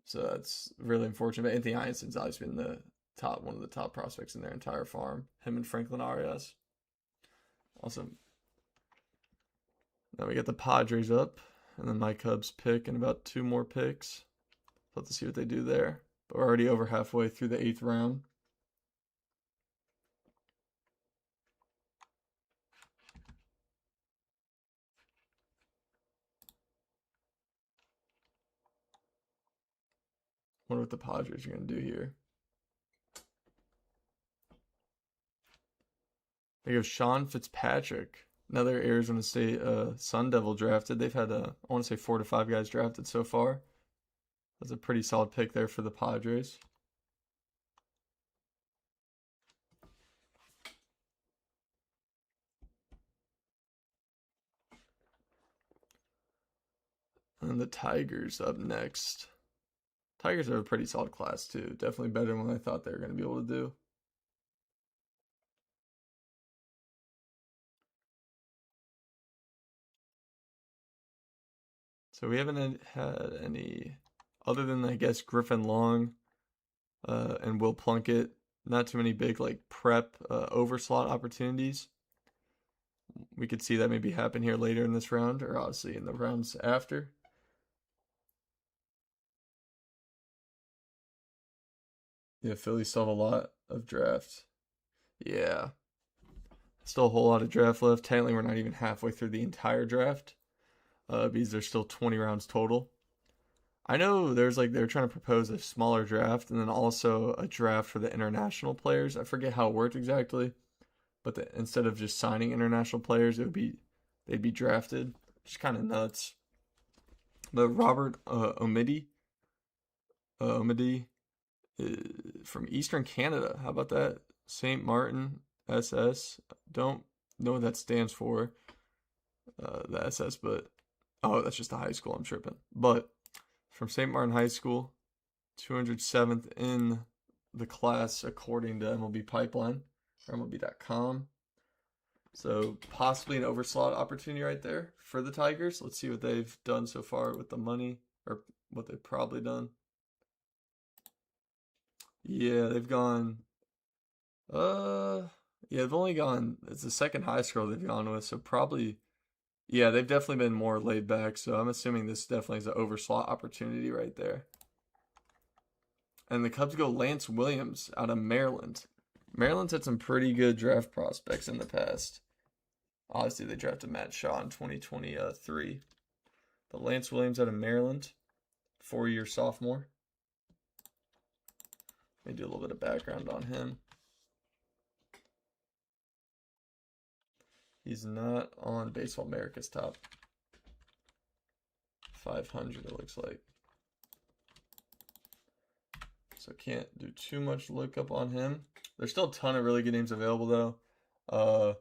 So that's really unfortunate. But Anthony Ianson's always been one of the top prospects in their entire farm. Him and Franklin Arias. Awesome. Now we got the Padres up. And then my Cubs pick in about 2 more picks. Let's see what they do there. But we're already over halfway through the 8th round. Wonder what the Padres are going to do here. They go Sean Fitzpatrick, another Arizona State Sun Devil drafted. They've had, I want to say 4 to 5 guys drafted so far. That's a pretty solid pick there for the Padres. And the Tigers up next. Tigers are a pretty solid class too. Definitely better than what I thought they were going to be able to do. So we haven't had any, other than I guess Griffin Long and Will Plunkett, not too many big like prep overslot opportunities. We could see that maybe happen here later in this round, or obviously in the rounds after. Yeah, Philly still have a lot of draft. Yeah, still a whole lot of draft left. Technically, we're not even halfway through the entire draft because there's still 20 rounds total. I know there's like they're trying to propose a smaller draft and then also a draft for the international players. I forget how it worked exactly, but instead of just signing international players, they'd be drafted, which is kind of nuts. But Robert Omidi from Eastern Canada. How about that? St. Martin SS. Don't know what that stands for. The SS, but oh, that's just a high school. I'm tripping. But from St. Martin High School, 207th in the class according to MLB Pipeline or MLB.com. So possibly an overslot opportunity right there for the Tigers. Let's see what they've done so far with the money, or what they've probably done. Yeah, they've gone. Yeah, they've only gone. It's the second high score they've gone with, so probably. Yeah, they've definitely been more laid back. So I'm assuming this definitely is an overslot opportunity right there. And the Cubs go Lance Williams out of Maryland. Maryland's had some pretty good draft prospects in the past. Obviously, they drafted Matt Shaw in 2023. But Lance Williams out of Maryland, 4-year sophomore. Let me do a little bit of background on him. He's not on Baseball America's top 500, it looks like. So can't do too much lookup on him. There's still a ton of really good names available though.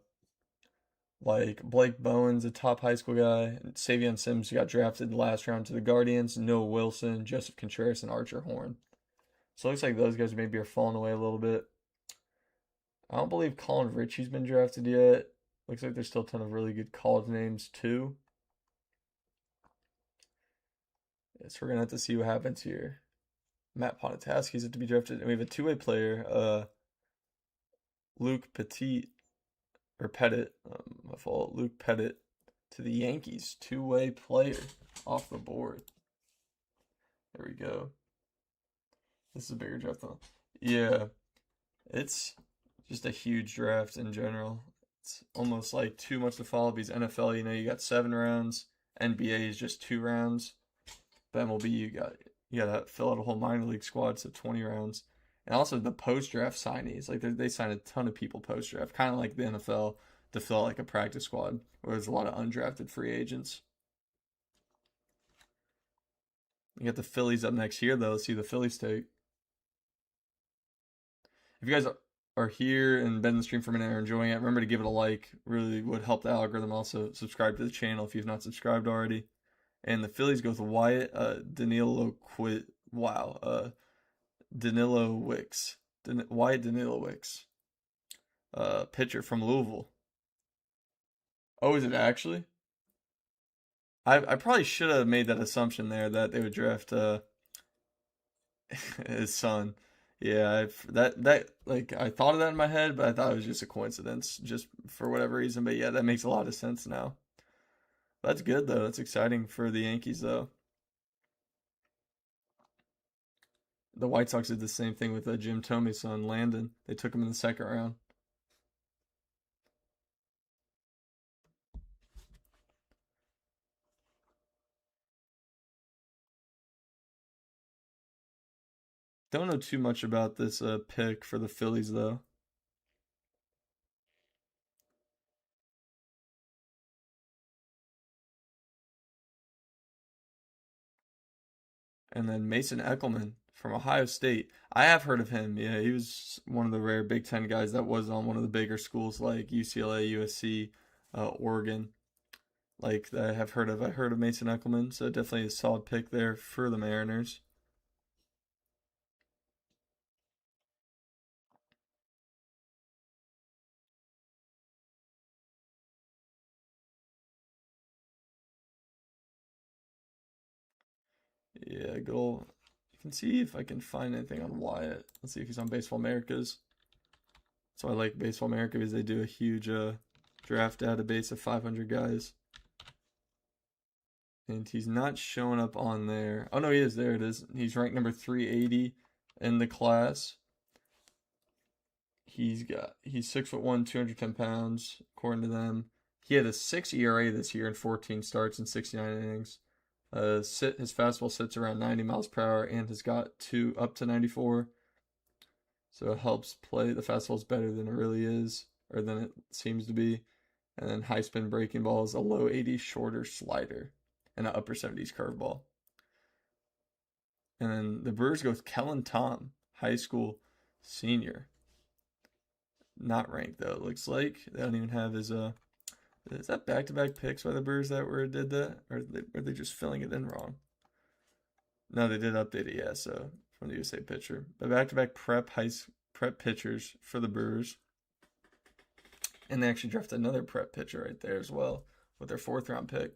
Like Blake Bowen's a top high school guy. Savion Sims got drafted in the last round to the Guardians. Noah Wilson, Joseph Contreras, and Archer Horn. So it looks like those guys maybe are falling away a little bit. I don't believe Colin Ritchie's been drafted yet. Looks like there's still a ton of really good college names too. So we're gonna have to see what happens here. Matt Ponataski's to be drafted, and we have a two-way player, Luke Petit or Pettit, my fault, Luke Pettit to the Yankees, two-way player off the board. There we go. This is a bigger draft though. Yeah, it's just a huge draft in general. It's almost like too much to follow because NFL, you got 7 rounds. NBA is just 2 rounds. But MLB, you got to fill out a whole minor league squad, so 20 rounds. And also the post-draft signees. Like they sign a ton of people post-draft, kind of like the NFL, to fill out like a practice squad where there's a lot of undrafted free agents. You got the Phillies up next here, though. Let's see the Phillies take. If you guys are here and been in the stream for a minute and are enjoying it, remember to give it a like. Really would help the algorithm. Also, subscribe to the channel if you've not subscribed already. And the Phillies go with Wyatt Danilo Quit. Wow. Danilo Wicks. Wyatt Danilo Wicks. Pitcher from Louisville. Oh, is it actually? I probably should have made that assumption there that they would draft his son. Yeah, that like I thought of that in my head, but I thought it was just a coincidence, just for whatever reason. But yeah, that makes a lot of sense now. That's good though. That's exciting for the Yankees though. The White Sox did the same thing with Jim Thome's son, Landon. They took him in the second round. Don't know too much about this pick for the Phillies though. And then Mason Eckelman from Ohio State. I have heard of him. Yeah, he was one of the rare Big Ten guys that was on one of the bigger schools like UCLA, USC, Oregon. Like I have heard of. I heard of Mason Eckelman, so definitely a solid pick there for the Mariners. Yeah, go. You can see if I can find anything on Wyatt. Let's see if he's on Baseball Americas. So I like Baseball America because they do a huge draft database of 500 guys. And he's not showing up on there. Oh no, he is. There it is. He's ranked number 380 in the class. He's 6'1", 210 pounds, according to them. He had a 6 ERA this year in 14 starts and 69 innings. His fastball sits around 90 miles per hour and has got two up to 94. So it helps play. The fastball's better than it really is, or than it seems to be. And then high spin breaking ball is a low 80s shorter slider and an upper 70s curveball. And then the Brewers go with Kellen Tom, high school senior. Not ranked though. It looks like they don't even have his Is that back-to-back picks by the Brewers that were did that, or are they just filling it in wrong? No, they did update it. Yeah, so from the USA pitcher, the back-to-back prep pitchers for the Brewers, and they actually drafted another prep pitcher right there as well with their fourth round pick.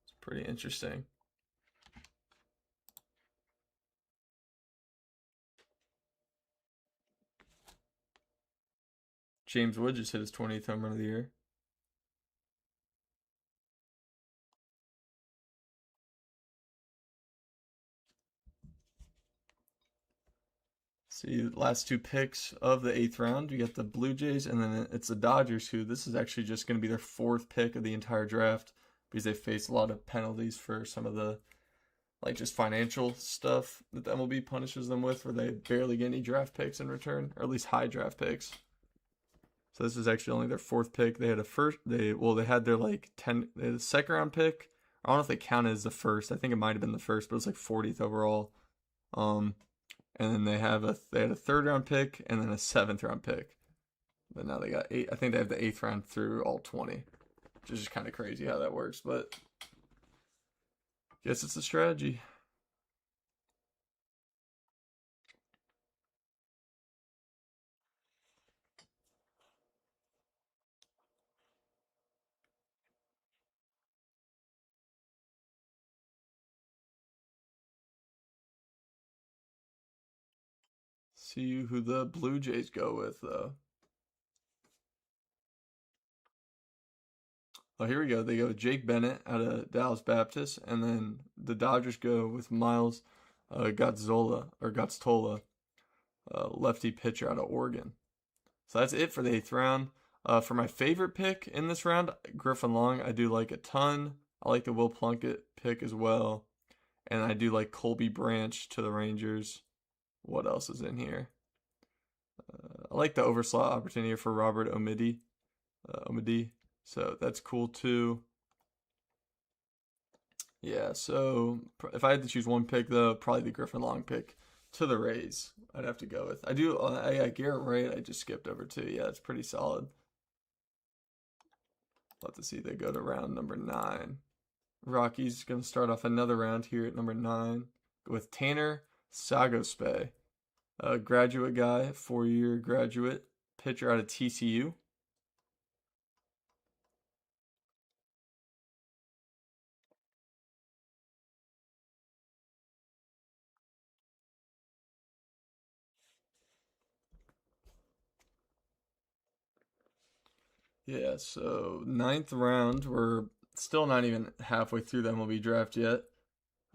It's pretty interesting. James Wood just hit his 20th home run of the year. See, the last two picks of the eighth round, you get the Blue Jays, and then it's the Dodgers, who this is actually just going to be their fourth pick of the entire draft because they face a lot of penalties for some of the like just financial stuff that the MLB punishes them with, where they barely get any draft picks in return, or at least high draft picks. So this is actually only their fourth pick. They had a first. They had their like 10. They had a second round pick. I don't know if they count it as the first. I think it might have been the first, but it was like 40th overall. Um, and then they had a third round pick and then a seventh round pick. But now they got eight. I think they have the eighth round through all 20, which is just kind of crazy how that works. But I guess it's a strategy. See who the Blue Jays go with though. Oh, here we go. They go with Jake Bennett out of Dallas Baptist, and then the Dodgers go with Miles Gotztola, lefty pitcher out of Oregon. So that's it for the eighth round. For my favorite pick in this round, Griffin Long, I do like a ton. I like the Will Plunkett pick as well, and I do like Colby Branch to the Rangers. What else is in here? I like the overslot opportunity for Robert Omidi. So that's cool too. Yeah, so if I had to choose one pick, though, probably the Griffin Long pick to the Rays. I'd have to go with. I Garrett Wright. I just skipped over too. Yeah, it's pretty solid. Love to see they go to round number 9. Rockies going to start off another round here at number 9 with Tanner Sagospe, a graduate guy, 4-year graduate pitcher out of TCU. Yeah, so ninth round, we're Still not even halfway through the MLB draft yet.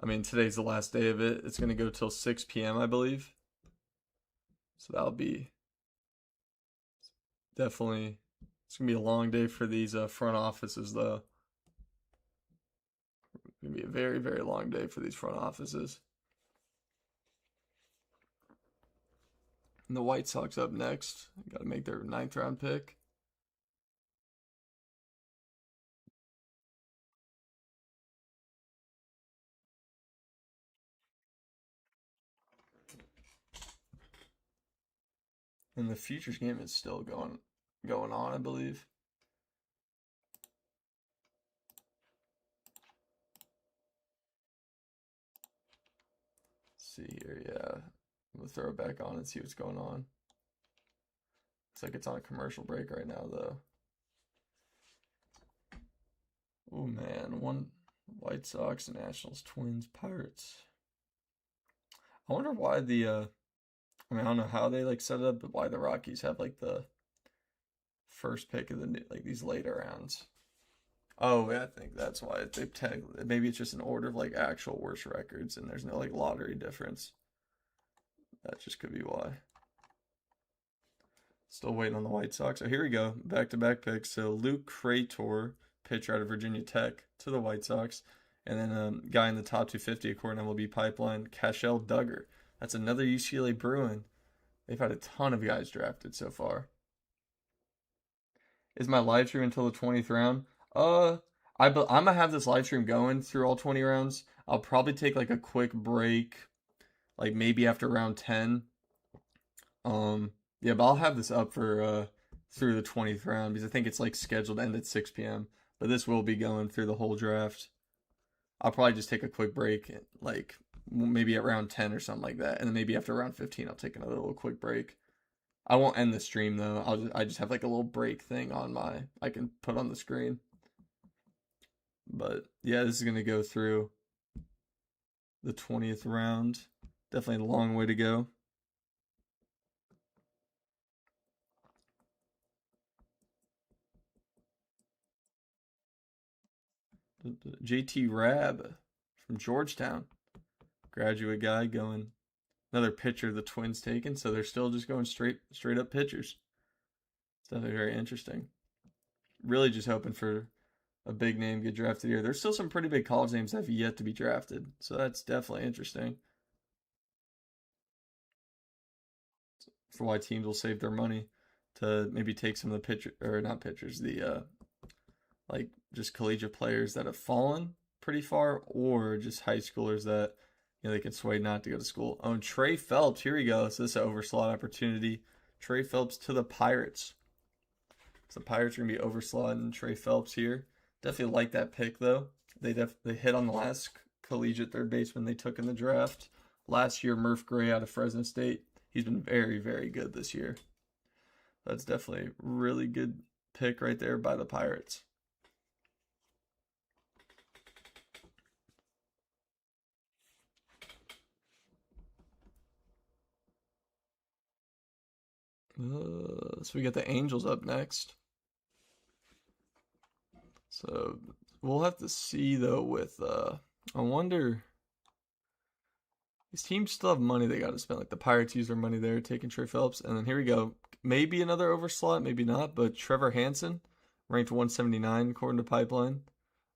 I mean, today's the last day of it. It's going to go till 6 p.m., I believe. So that'll be definitely, it's going to be a long day for these front offices, though. It's going to be a very, very long day for these front offices. And the White Sox up next. Got to make their 9th round pick. And the futures game is still going on, I believe. Let's see here, yeah. We'll throw it back on and see what's going on. Looks like it's on a commercial break right now, though. Oh man, one White Sox, Nationals, Twins, Pirates. I wonder why I mean, I don't know how they like set it up, but why the Rockies have like the first pick of the like these later rounds. Oh, yeah, I think that's why they maybe it's just an order of like actual worst records, and there's no like lottery difference. That just could be why. Still waiting on the White Sox. So here we go, back-to-back picks. So Luke Crator, pitcher out of Virginia Tech, to the White Sox, and then a guy in the top 250 according to MLB Pipeline, Cashel Duggar. That's another UCLA Bruin. They've had a ton of guys drafted so far. Is my live stream until the 20th round? I'm gonna have this live stream going through all 20 rounds. I'll probably take like a quick break, like maybe after round 10. Yeah, but I'll have this up for through the 20th round because I think it's like scheduled to end at 6 p.m. But this will be going through the whole draft. I'll probably just take a quick break, like maybe at round 10 or something like that, and then maybe after round 15, I'll take another little quick break. I won't end the stream though. I just have like a little break thing on I can put on the screen. But yeah, this is gonna go through the 20th round. Definitely a long way to go. JT Rab from Georgetown, graduate guy going. Another pitcher the Twins taken, so they're still just going straight up pitchers. It's definitely very interesting. Really just hoping for a big name get drafted here. There's still some pretty big college names that have yet to be drafted, so that's definitely interesting. For why teams will save their money to maybe take some of the pitcher or not pitchers, the like just collegiate players that have fallen pretty far, or just high schoolers that they can sway not to go to school. Oh, and Trey Phelps, here we go. So this is an overslot opportunity. Trey Phelps to the Pirates. So the Pirates are gonna be overslotting Trey Phelps here. Definitely like that pick though. They hit on the last collegiate third baseman they took in the draft last year. Murph Gray out of Fresno State. He's been very, very good this year. That's definitely a really good pick right there by the Pirates. So we got the Angels up next. So we'll have to see though with I wonder, these teams still have money they got to spend. Like the Pirates use their money there, taking Trey Phelps, and then here we go. Maybe another overslot, maybe not. But Trevor Hansen, ranked 179 according to Pipeline,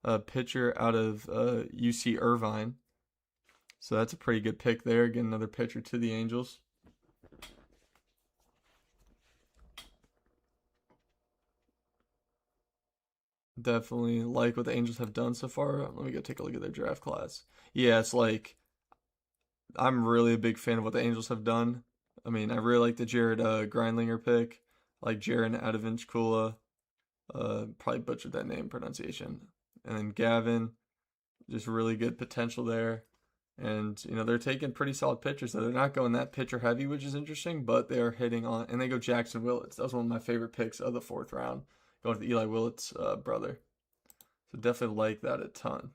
a pitcher out of UC Irvine. So that's a pretty good pick there. Again, another pitcher to the Angels. Definitely like what the Angels have done so far. Let me go take a look at their draft class. Yeah, it's like I'm really a big fan of what the Angels have done. I mean, I really like the Jared Grindlinger pick, like Jaron Adavinchkula. Probably butchered that name pronunciation. And then Gavin, just really good potential there. And they're taking pretty solid pitchers. So they're not going that pitcher heavy, which is interesting, but they are hitting on. And they go Jackson Willits. That was one of my favorite picks of the 4th round, going to the Eli Willits brother. So definitely like that a ton.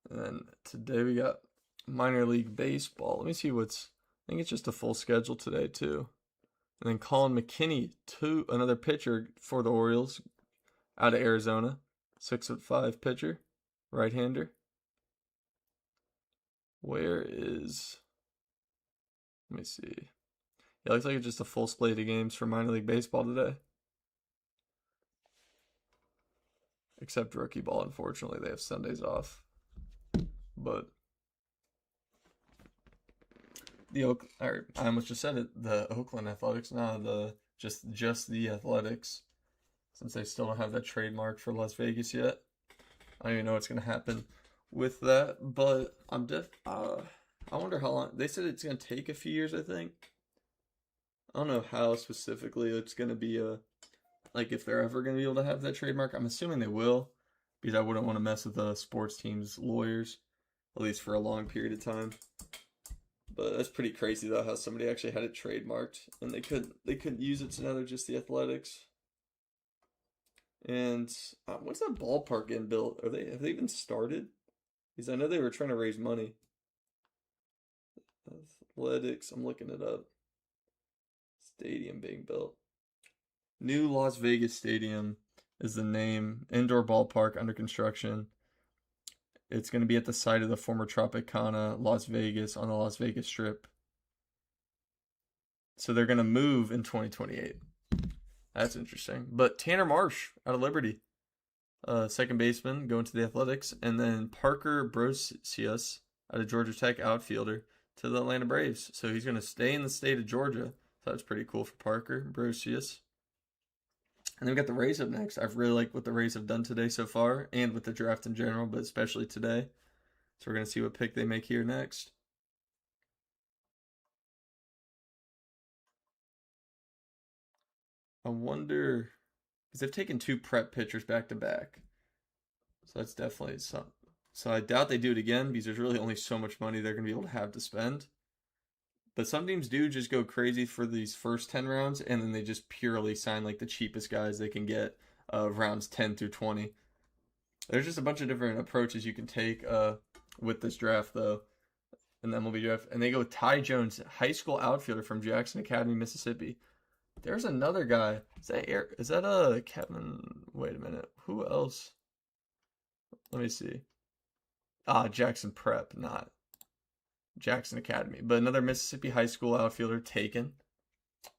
And then today we got minor league baseball. Let me see I think it's just a full schedule today too. And then Colin McKinney, another pitcher for the Orioles out of Arizona. 6'5" pitcher, right-hander. Where is, let me see. Yeah, it looks like it's just a full slate of games for minor league baseball today. Except rookie ball, unfortunately. They have Sundays off. But I almost just said it. The Oakland Athletics, just the Athletics, since they still don't have that trademark for Las Vegas yet. I don't even know what's gonna happen with that, but I wonder how long. They said it's gonna take a few years. I think. I don't know how specifically it's gonna be like if they're ever gonna be able to have that trademark. I'm assuming they will, because I wouldn't want to mess with the sports team's lawyers, at least for a long period of time. But that's pretty crazy though, how somebody actually had it trademarked and they couldn't use it, so now they're just the Athletics. And when's that ballpark getting built? Have they even started? Because I know they were trying to raise money. Athletics, I'm looking it up. Stadium being built. New Las Vegas Stadium is the name. Indoor ballpark under construction. It's going to be at the site of the former Tropicana, Las Vegas, on the Las Vegas Strip. So they're going to move in 2028. That's interesting. But Tanner Marsh out of Liberty, second baseman, going to the Athletics. And then Parker Brosius out of Georgia Tech, outfielder, to the Atlanta Braves. So he's going to stay in the state of Georgia. So that's pretty cool for Parker Brosius. And then we got the Rays up next. I've really liked what the Rays have done today so far, and with the draft in general, but especially today. So we're going to see what pick they make here next. I wonder, because they've taken 2 prep pitchers back to back. So that's definitely something. So I doubt they do it again, because there's really only so much money they're going to be able to have to spend. But some teams do just go crazy for these first 10 rounds, and then they just purely sign like the cheapest guys they can get rounds 10 through 20. There's just a bunch of different approaches you can take with this draft, though, in the MLB Draft. And they go with Ty Jones, high school outfielder from Jackson Academy, Mississippi. There's another guy. Is that Kevin? Wait a minute. Who else? Let me see. Jackson Prep, not Jackson Academy, but another Mississippi high school outfielder taken.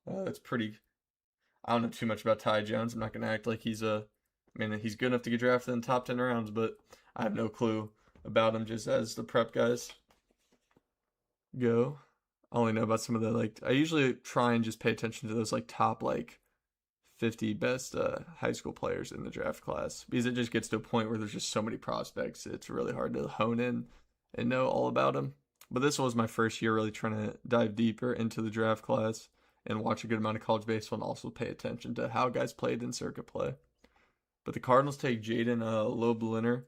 That's pretty. I don't know too much about Ty Jones. I'm not going to act like he's he's good enough to get drafted in the top 10 rounds, but I have no clue about him just as the prep guys go. I only know about some of the, I usually try and just pay attention to those, top, 50 best high school players in the draft class, because it just gets to a point where there's just so many prospects. It's really hard to hone in and know all about them. But this was my first year really trying to dive deeper into the draft class and watch a good amount of college baseball and also pay attention to how guys played in circuit play. But the Cardinals take Jaden Lobliner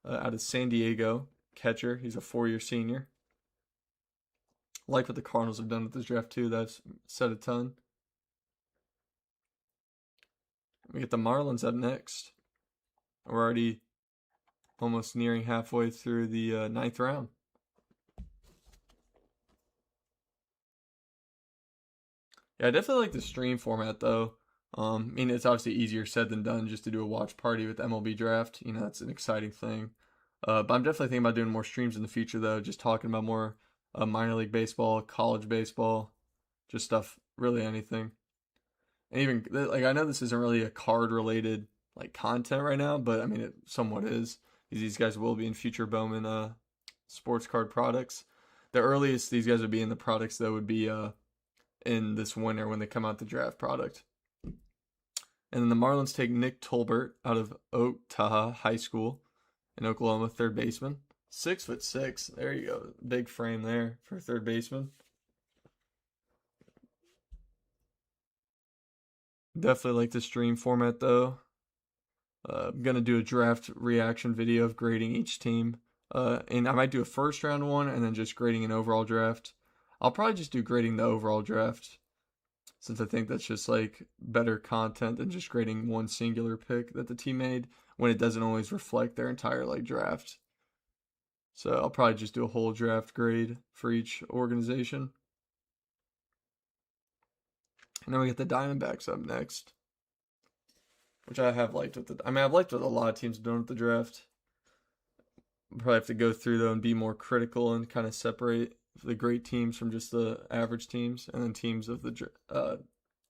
out of San Diego, catcher. He's a 4-year senior. Like what the Cardinals have done with this draft too. That's said a ton. We get the Marlins up next. We're already almost nearing halfway through the 9th round. Yeah, I definitely like the stream format though. It's obviously easier said than done just to do a watch party with MLB Draft. That's an exciting thing. But I'm definitely thinking about doing more streams in the future though, just talking about more minor league baseball, college baseball, just stuff, really anything. And even, I know this isn't really a card related, content right now, but it somewhat is. These guys will be in future Bowman sports card products. The earliest these guys would be in the products though would be in this winter when they come out the draft product. And then the Marlins take Nick Tolbert out of Oak-Taha High School in Oklahoma, third baseman. 6'6". There you go. Big frame there for third baseman. Definitely like the stream format though. I'm going to do a draft reaction video of grading each team. And I might do a first round one and then just grading an overall draft. I'll probably just do grading the overall draft, since I think that's just better content than just grading one singular pick that the team made when it doesn't always reflect their entire draft. So I'll probably just do a whole draft grade for each organization. And then we get the Diamondbacks up next, which I have liked with the. I mean, I've liked what a lot of teams have done with the draft. Probably have to go through though and be more critical and kind of separate the great teams from just the average teams, and then teams of the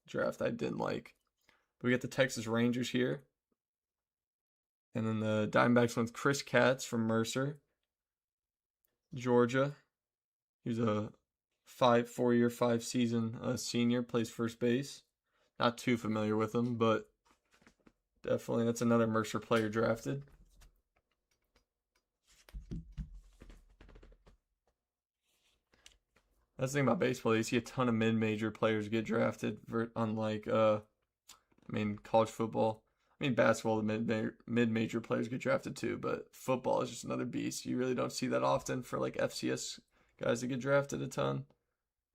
draft I didn't like. But we get the Texas Rangers here, and then the Diamondbacks went with Chris Katz from Mercer, Georgia. He's a 4-year, 5-season senior, plays first base. Not too familiar with him, but definitely that's another Mercer player drafted. That's the thing about baseball. You see a ton of mid-major players get drafted, unlike, college football. Basketball, the mid-major players get drafted too, but football is just another beast. You really don't see that often for like FCS guys that get drafted a ton.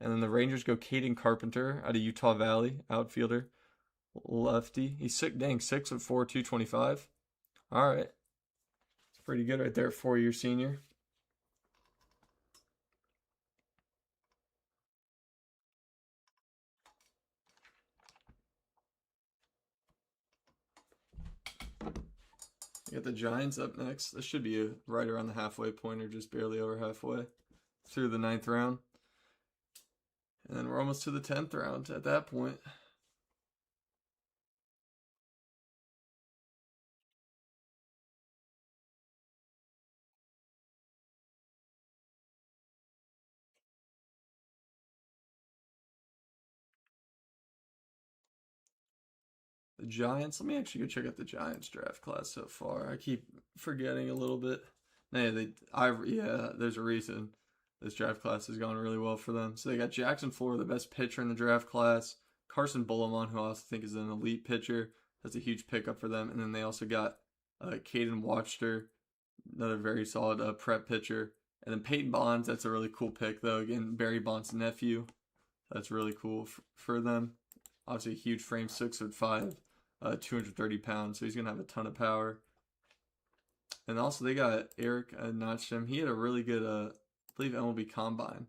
And then the Rangers go Caden Carpenter out of Utah Valley, outfielder, lefty. He's 6'4", 225. All right. It's pretty good right there, 4-year senior. You got the Giants up next. This should be right around the halfway point or just barely over halfway through the 9th round. And then we're almost to the 10th round at that point. The Giants, let me actually go check out the Giants draft class so far. I keep forgetting a little bit. There's a reason this draft class has gone really well for them. So they got Jackson Fuller, the best pitcher in the draft class. Carson Bullimon, who I also think is an elite pitcher. That's a huge pickup for them. And then they also got Caden Watchter, another very solid prep pitcher. And then Peyton Bonds, that's a really cool pick, though. Again, Barry Bonds' nephew. That's really cool for them. Obviously, a huge frame, 6'5", 230 pounds, so he's going to have a ton of power. And also, they got Eric Notcham. He had a really good, I believe, MLB Combine.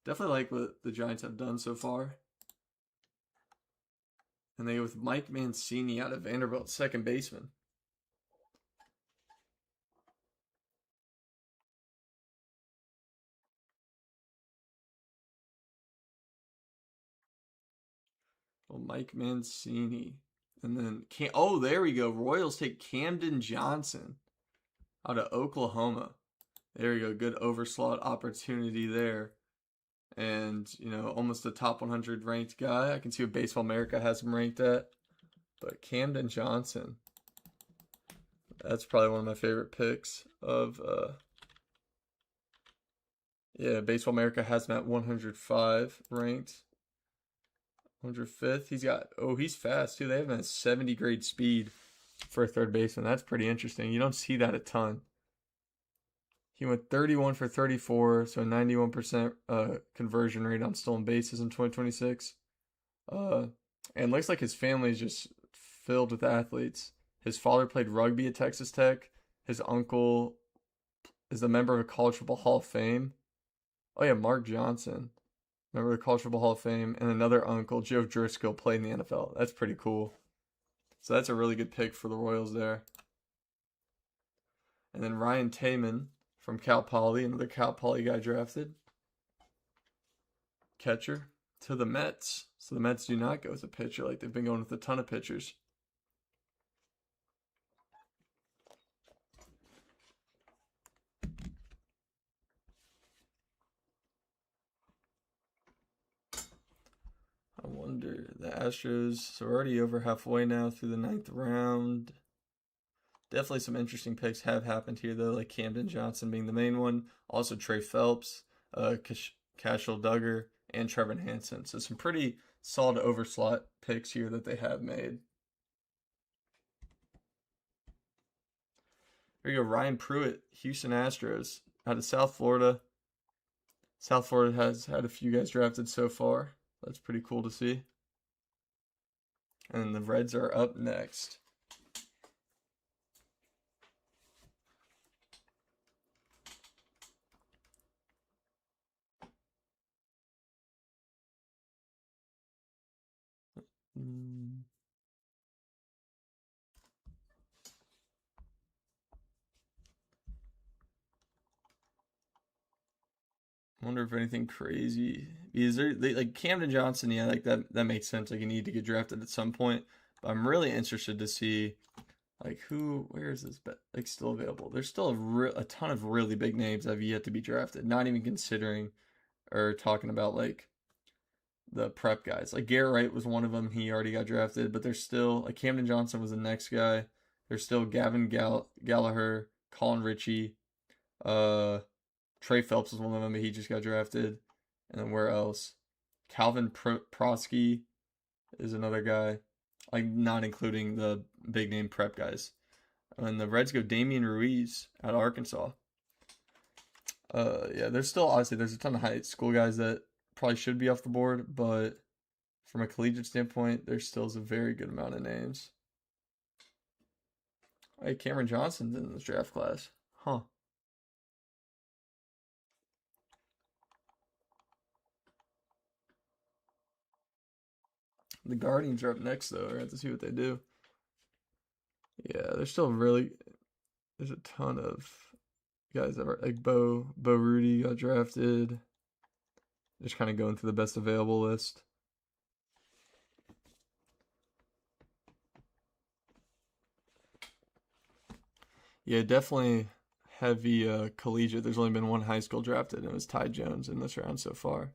Definitely like what the Giants have done so far. And they go with Mike Mancini out of Vanderbilt, second baseman. Well, Mike Mancini. And then, there we go. Royals take Camden Johnson out of Oklahoma. There we go. Good overslot opportunity there. And, almost a top 100 ranked guy. I can see what Baseball America has him ranked at. But Camden Johnson, that's probably one of my favorite picks of, Baseball America has him at 105 ranked. 105th. He's fast too. They have him at 70 grade speed for a third baseman. That's pretty interesting. You don't see that a ton. He went 31 for 34, so a 91% conversion rate on stolen bases in 2026. And looks like his family is just filled with athletes. His father played rugby at Texas Tech. His uncle is a member of a College Football Hall of Fame. Oh yeah, Mark Johnson, member of the College Football Hall of Fame, and another uncle, Joe Driscoll, played in the NFL. That's pretty cool. So that's a really good pick for the Royals there. And then Ryan Taman from Cal Poly, another Cal Poly guy drafted. Catcher to the Mets. So the Mets do not go with a pitcher like they've been going with a ton of pitchers. I wonder, the Astros are already over halfway now through the 9th round. Definitely some interesting picks have happened here, though, like Camden Johnson being the main one. Also Trey Phelps, Cashel Duggar, and Trevor Hansen. So some pretty solid overslot picks here that they have made. Here you go, Ryan Pruitt, Houston Astros, out of South Florida. South Florida has had a few guys drafted so far. That's pretty cool to see. And the Reds are up next. Wonder if anything crazy is there. Like Camden Johnson, yeah, like that makes sense. Like you need to get drafted at some point. But I'm really interested to see like where is this bet like still available? There's still a ton of really big names that have yet to be drafted. Not even considering or talking about like the prep guys. Like Garrett Wright was one of them. He already got drafted, but there's still like Camden Johnson was the next guy. There's still Gavin Gallagher, Colin Ritchie, uh, Trey Phelps was one of them, but he just got drafted. And then where else? Calvin Prosky is another guy, like not including the big name prep guys. And the Reds go Damian Ruiz out of Arkansas. Yeah, there's still obviously there's a ton of high school guys that probably should be off the board, but from a collegiate standpoint, there still is a very good amount of names. Hey, Cameron Johnson's in this draft class. Huh. The Guardians are up next, though. We're going to have to see what they do. Yeah, there's a ton of guys that are like Bo Rudy got drafted. Just kind of going through the best available list. Yeah, definitely heavy collegiate. There's only been one high school drafted, and it was Ty Jones in this round so far.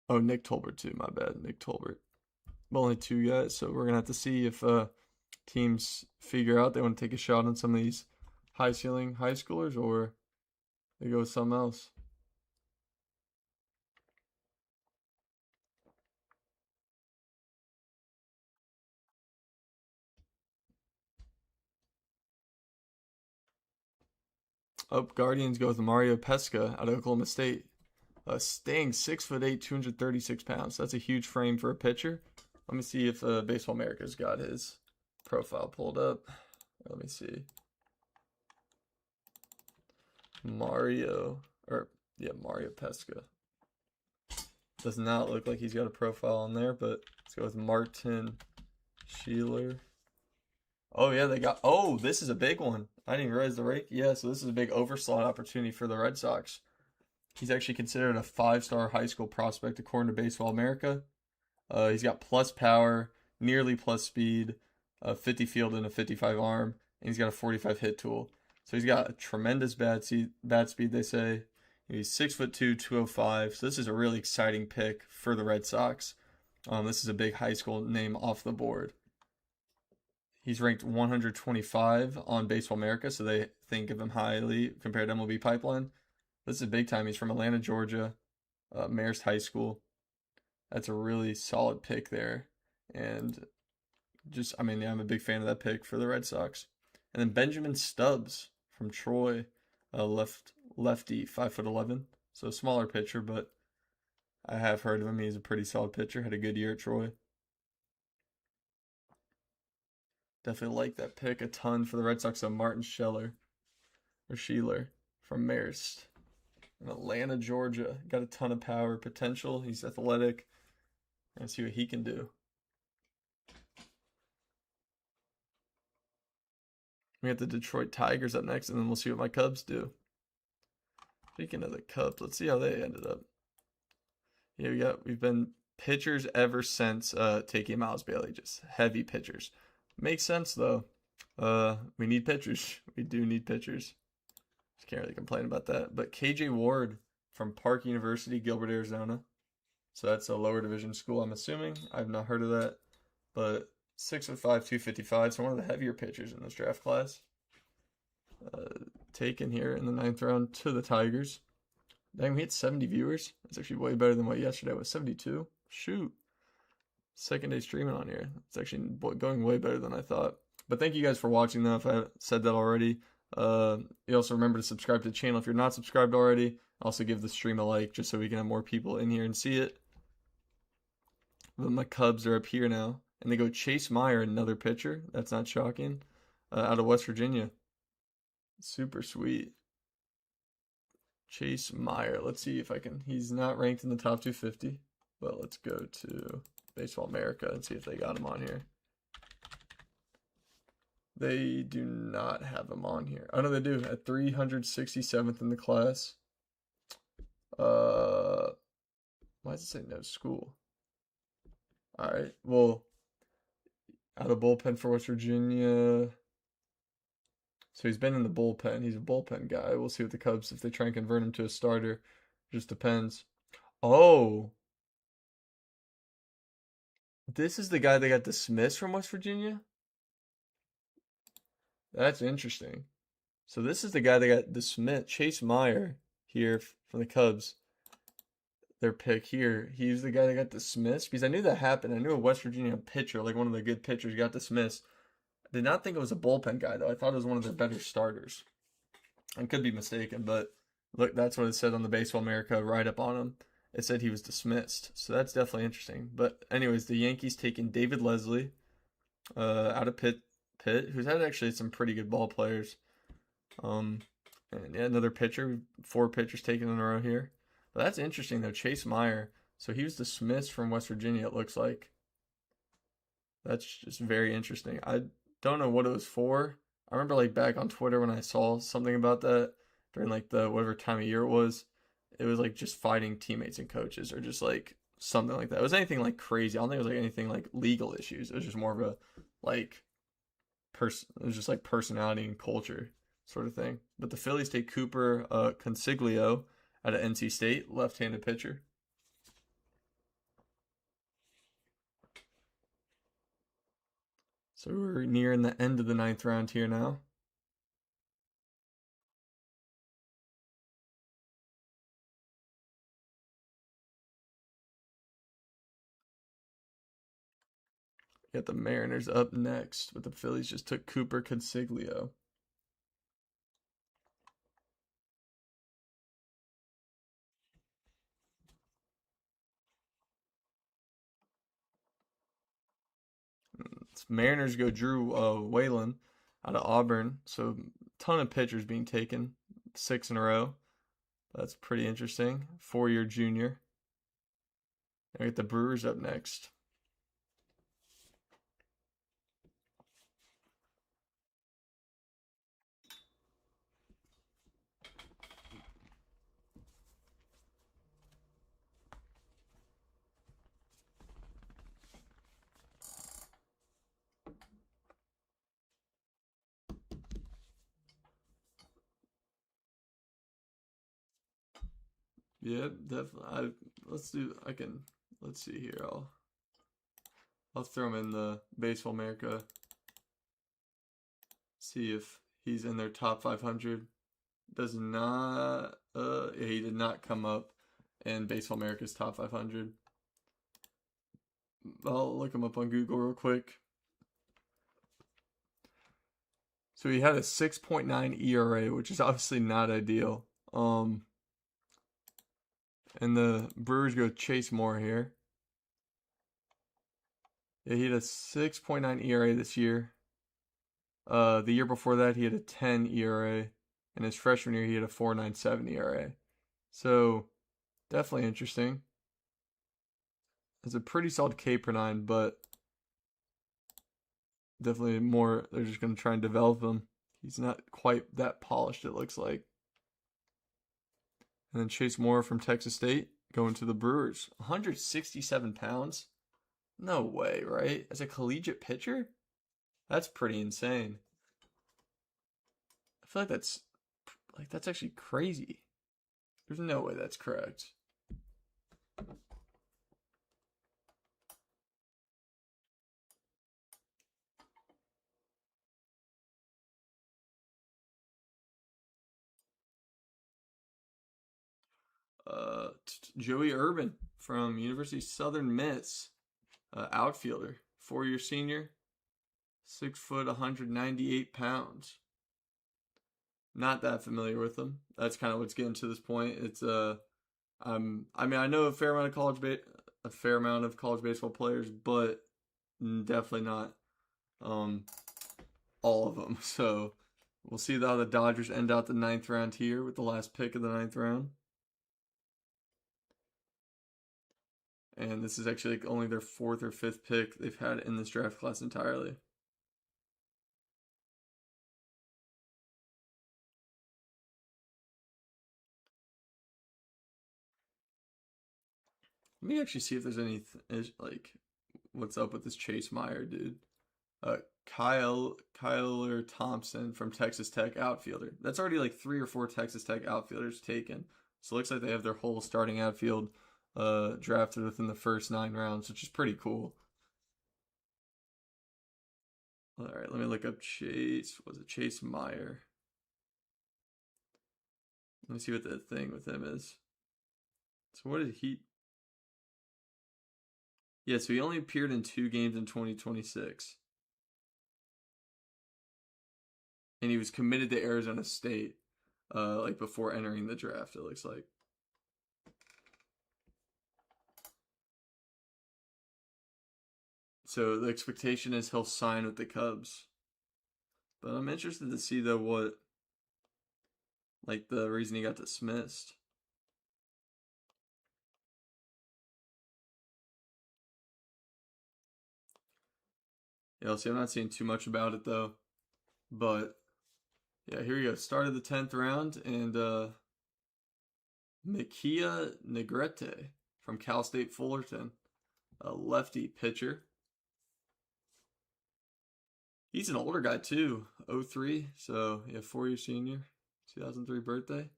Oh, Nick Tolbert too. My bad, Nick Tolbert. But only two guys, so we're gonna have to see if teams figure out they want to take a shot on some of these high ceiling high schoolers, or they go with something else. Oh, Guardians go with Mario Pesca out of Oklahoma State. Staying 6'8", 236 pounds. That's a huge frame for a pitcher. Let me see if Baseball America's got his profile pulled up. Let me see. Mario Pesca. Does not look like he's got a profile on there, but let's go with Martin Sheeler. Oh yeah, this is a big one. I didn't even realize the rake. Yeah, so this is a big overslot opportunity for the Red Sox. He's actually considered a 5-star high school prospect according to Baseball America. He's got plus power, nearly plus speed, a 50 field and a 55 arm, and he's got a 45 hit tool. So he's got a tremendous bat speed, they say. He's 6'2", 205. So this is a really exciting pick for the Red Sox. This is a big high school name off the board. He's ranked 125 on Baseball America, so they think of him highly compared to MLB Pipeline. This is big time. He's from Atlanta, Georgia, Marist High School. That's a really solid pick there. And I'm a big fan of that pick for the Red Sox. And then Benjamin Stubbs from Troy, lefty, 5'11". So a smaller pitcher, but I have heard of him. He's a pretty solid pitcher. Had a good year at Troy. Definitely like that pick a ton for the Red Sox. So Martin Sheeler from Marist in Atlanta, Georgia. Got a ton of power potential. He's athletic. And see what he can do. We got the Detroit Tigers up next, and then we'll see what my Cubs do. Speaking of the Cubs, let's see how they ended up. Yeah, we've been pitchers ever since taking Miles Bailey, just heavy pitchers. Makes sense though. We need pitchers. We do need pitchers. Just can't really complain about that. But KJ Ward from Park University, Gilbert, Arizona. So that's a lower division school, I'm assuming. I've not heard of that. But 6'5", 255, so one of the heavier pitchers in this draft class. Taken here in the 9th round to the Tigers. Dang, we hit 70 viewers. That's actually way better than what yesterday was. 72. Shoot. Second day streaming on here. It's actually going way better than I thought. But thank you guys for watching, though, if I said that already. You also remember to subscribe to the channel if you're not subscribed already. Also give the stream a like just so we can have more people in here and see it. But my Cubs are up here now. And they go Chase Meyer, another pitcher. That's not shocking. Out of West Virginia. Super sweet. Chase Meyer. Let's see if I can. He's not ranked in the top 250. But let's go to Baseball America and see if they got him on here. They do not have him on here. Oh, no, they do. At 367th in the class. Why does it say no school? All right. Well, out of bullpen for West Virginia. So he's been in the bullpen. He's a bullpen guy. We'll see what the Cubs, if they try and convert him to a starter. Just depends. Oh, this is the guy that got dismissed from West Virginia? That's interesting. So this is the guy that got dismissed. Chase Meyer here from the Cubs. Their pick here. He's the guy that got dismissed because I knew that happened. I knew a West Virginia pitcher, like one of the good pitchers, got dismissed. I did not think it was a bullpen guy though. I thought it was one of their better starters. I could be mistaken, but look, that's what it said on the Baseball America write up on him. It said he was dismissed, so that's definitely interesting. But anyways, the Yankees taking David Leslie, out of Pitt, who's had actually some pretty good ball players. And yeah, another pitcher, 4 pitchers taken in a row here. But that's interesting though, Chase Meyer. So he was dismissed from West Virginia, it looks like. That's just very interesting. I don't know what it was for. I remember like back on Twitter when I saw something about that during like the whatever time of year it was. It was like just fighting teammates and coaches or just like something like that. It was anything like crazy. I don't think it was like anything like legal issues. It was just more of a like it was just like personality and culture sort of thing. But the Phillies take Cooper Consiglio out of NC State, left-handed pitcher. So we're nearing the end of the 9th round here now. Got the Mariners up next, but the Phillies just took Cooper Consiglio. Mariners go Drew Whalen out of Auburn. So ton of pitchers being taken, 6 in a row. That's pretty interesting. 4-year junior. I get the Brewers up next. Yeah, definitely. Let's see here. I'll throw him in the Baseball America. See if he's in their top 500. Does not. Yeah, he did not come up in Baseball America's top 500. I'll look him up on Google real quick. So he had a 6.9 ERA, which is obviously not ideal. And the Brewers go Chase Moore here. Yeah, he had a 6.9 ERA this year. The year before that, he had a 10 ERA. And his freshman year, he had a 4.97 ERA. So, definitely interesting. It's a pretty solid K per 9, but definitely more. They're just going to try and develop him. He's not quite that polished, it looks like. And then Chase Moore from Texas State going to the Brewers. 167 pounds? No way, right? As a collegiate pitcher? That's pretty insane. I feel like that's actually crazy. There's no way that's correct. Joey Urban from University of Southern Miss, outfielder, 4-year senior, 6 foot, 198 pounds. Not that familiar with him. That's kind of what's getting to this point. It's I mean, I know a fair amount of college baseball players, but definitely not all of them. So we'll see how the Dodgers end out the 9th round here with the last pick of the 9th round. And this is actually like only their fourth or fifth pick they've had in this draft class entirely. Let me actually see if there's any like what's up with this Chase Meyer dude. Uh, Kyler Thompson from Texas Tech outfielder. That's already like 3 or 4 Texas Tech outfielders taken. So it looks like they have their whole starting outfield drafted within the first 9 rounds, which is pretty cool. All right, let me look up Chase. Was it Chase Meyer? Let me see what the thing with him is. So what did he? Yeah, so he only appeared in 2 games in 2026, and he was committed to Arizona State, like before entering the draft. It looks like. So the expectation is he'll sign with the Cubs. But I'm interested to see though what like the reason he got dismissed. Yeah, see, I'm not seeing too much about it though. But yeah, here we go. Start of the 10th round, and Mikia Negrete from Cal State Fullerton, a lefty pitcher. He's an older guy too, 03, so yeah, 4-year senior, 2003 birthday.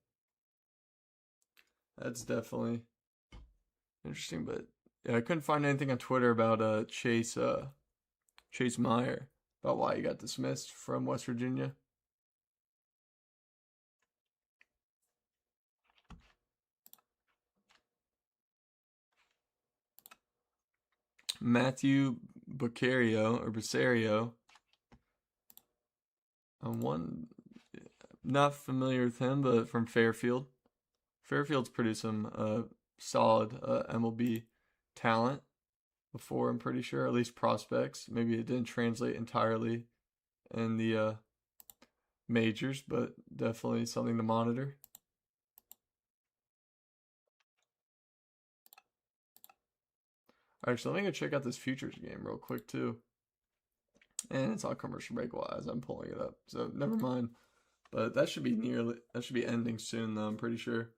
That's definitely interesting, but yeah, I couldn't find anything on Twitter about Chase Meyer about why he got dismissed from West Virginia. Matthew Beccario. One not familiar with him, but from Fairfield. Fairfield's produced some solid MLB talent before, I'm pretty sure, at least prospects. Maybe it didn't translate entirely in the majors, but definitely something to monitor. Alright, so let me go check out this futures game real quick too. And it's on commercial break while as I'm pulling it up. So never mind. But that should be ending soon though, I'm pretty sure.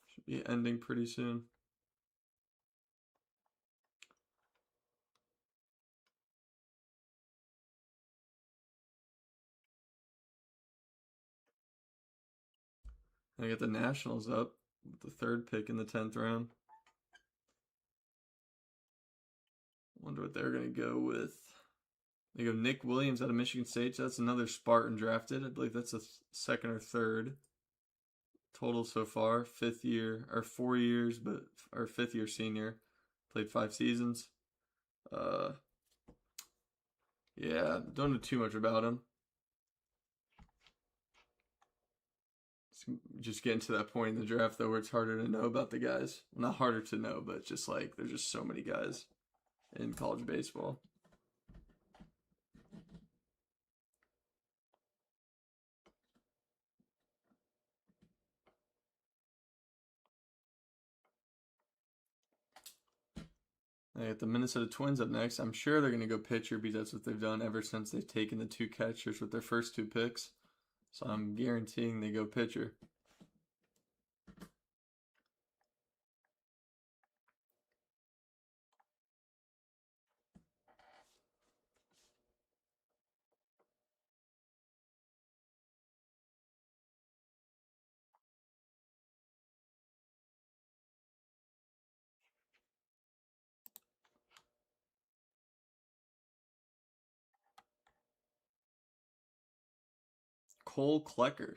Should be ending pretty soon. I got the Nationals up with the 3rd pick in the 10th round. Wonder what they're going to go with. They go Nick Williams out of Michigan State. So that's another Spartan drafted. I believe that's a 2nd or 3rd total so far. 5th year or 4 years, but or 5th year senior. Played 5 seasons. Yeah, don't know too much about him. Just getting to that point in the draft though where it's harder to know about the guys. Well, not harder to know, but just like there's just so many guys in college baseball. I got the Minnesota Twins up next. I'm sure they're going to go pitcher because that's what they've done ever since they've taken the 2 catchers with their first 2 picks. So I'm guaranteeing they go pitcher. Cole Klecker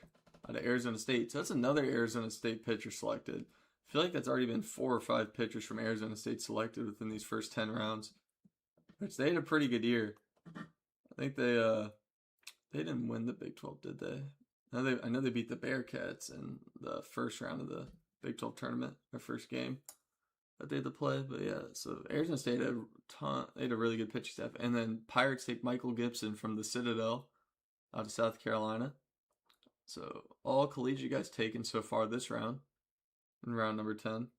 out of Arizona State. So that's another Arizona State pitcher selected. I feel like that's already been 4 or 5 pitchers from Arizona State selected within these first 10 rounds, which they had a pretty good year. I think they didn't win the Big 12, did they? I know they beat the Bearcats in the first round of the Big 12 tournament, their first game that they had to play. But yeah, so Arizona State had they had a really good pitching staff, and then Pirates take Michael Gibson from the Citadel out of South Carolina. So all collegiate guys taken so far this round, in round number 10.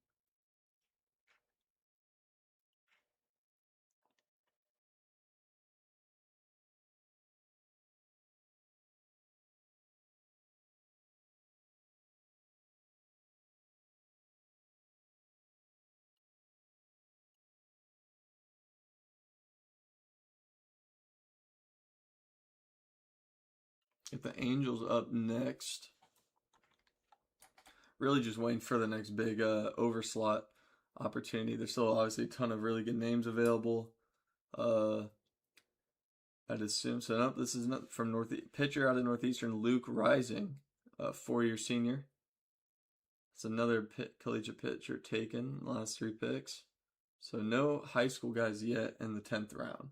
Get the Angels up next. Really just waiting for the next big overslot opportunity. There's still obviously a ton of really good names available. I'd assume so. Nope, this is not from pitcher out of Northeastern, Luke Rising, a 4-year senior. It's another collegiate pitcher taken last 3 picks. So no high school guys yet in the 10th round.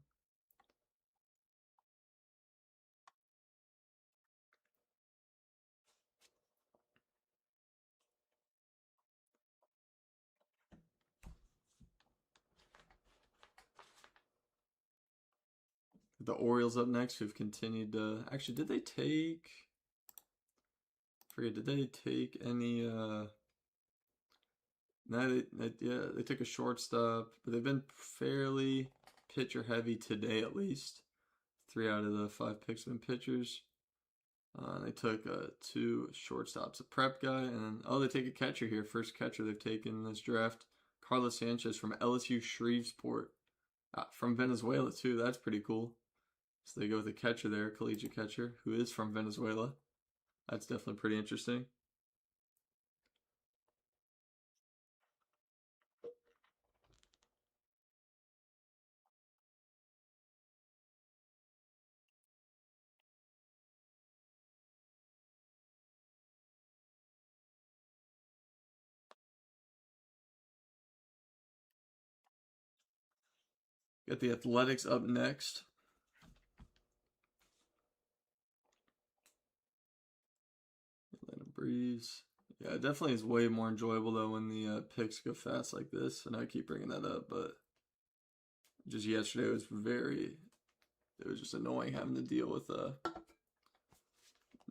The Orioles up next, who've continued to actually did they take did they take any no, they took a shortstop, but they've been fairly pitcher heavy today at least. 3 out of the 5 picks have been pitchers. They took 2 shortstops, a prep guy, and they take a catcher here. First catcher they've taken in this draft, Carlos Sanchez from LSU Shreveport, from Venezuela too. That's pretty cool. So they go with a catcher there, collegiate catcher, who is from Venezuela. That's definitely pretty interesting. Got the Athletics up next. Atlanta Breeze. Yeah, it definitely is way more enjoyable though when the picks go fast like this. And I keep bringing that up, but just yesterday it was just annoying having to deal with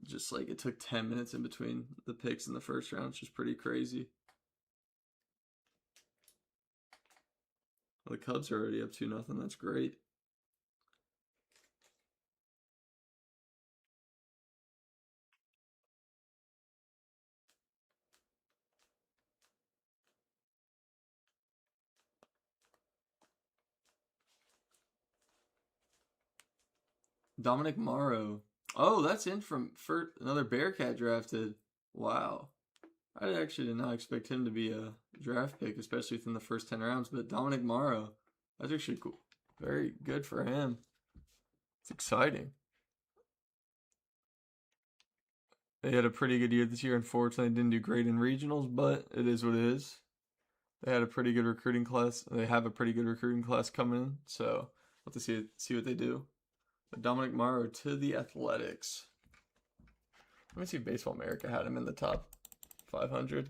just like it took 10 minutes in between the picks in the first round, which is pretty crazy. Well, the Cubs are already up 2-0. That's great. Dominic Morrow. Oh, that's in for another Bearcat drafted. Wow. I actually did not expect him to be a draft pick, especially within the first 10 rounds. But Dominic Morrow, that's actually cool. Very good for him. It's exciting. They had a pretty good year this year. Unfortunately, didn't do great in regionals, but it is what it is. They had a pretty good recruiting class. They have a pretty good recruiting class coming in, so we'll have to see what they do. But Dominic Morrow to the Athletics. Let me see if Baseball America had him in the top 500.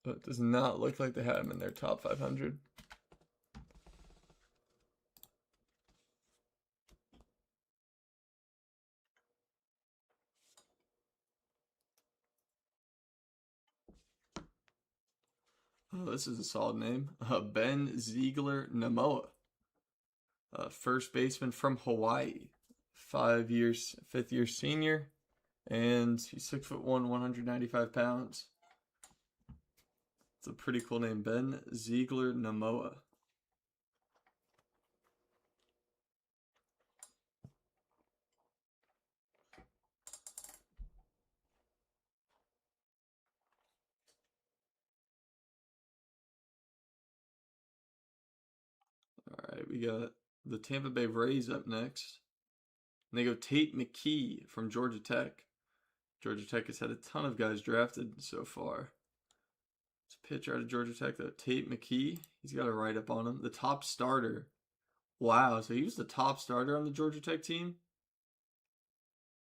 But it does not look like they had him in their top 500. Oh, this is a solid name. Ben Ziegler Namoa. First baseman from Hawaii. 5 years, 5th-year senior. And he's 6'1", 195 pounds. It's a pretty cool name. Ben Ziegler Namoa. All right, we got the Tampa Bay Rays up next. And they go Tate McKee from Georgia Tech. Georgia Tech has had a ton of guys drafted so far. It's a pitcher out of Georgia Tech, though. Tate McKee. He's got a write-up on him. The top starter. Wow, so he was the top starter on the Georgia Tech team?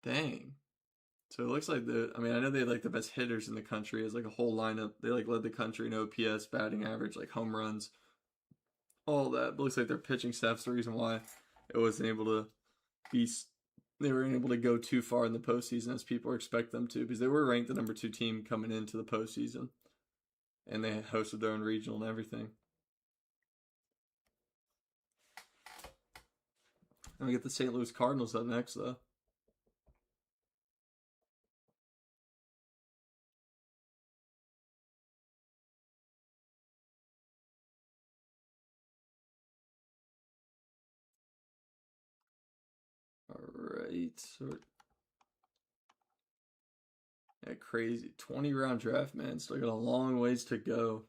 Dang. So it looks like I know they had like the best hitters in the country as like a whole lineup. They like led the country in OPS, batting average, like home runs, all that. But it looks like their pitching staff's the reason why it wasn't able to be. They weren't able to go too far in the postseason as people expect them to, because they were ranked the number 2 team coming into the postseason, and they hosted their own regional and everything. And we get the St. Louis Cardinals up next, though. right? Yeah, crazy. 20-round draft, man. Still got a long ways to go.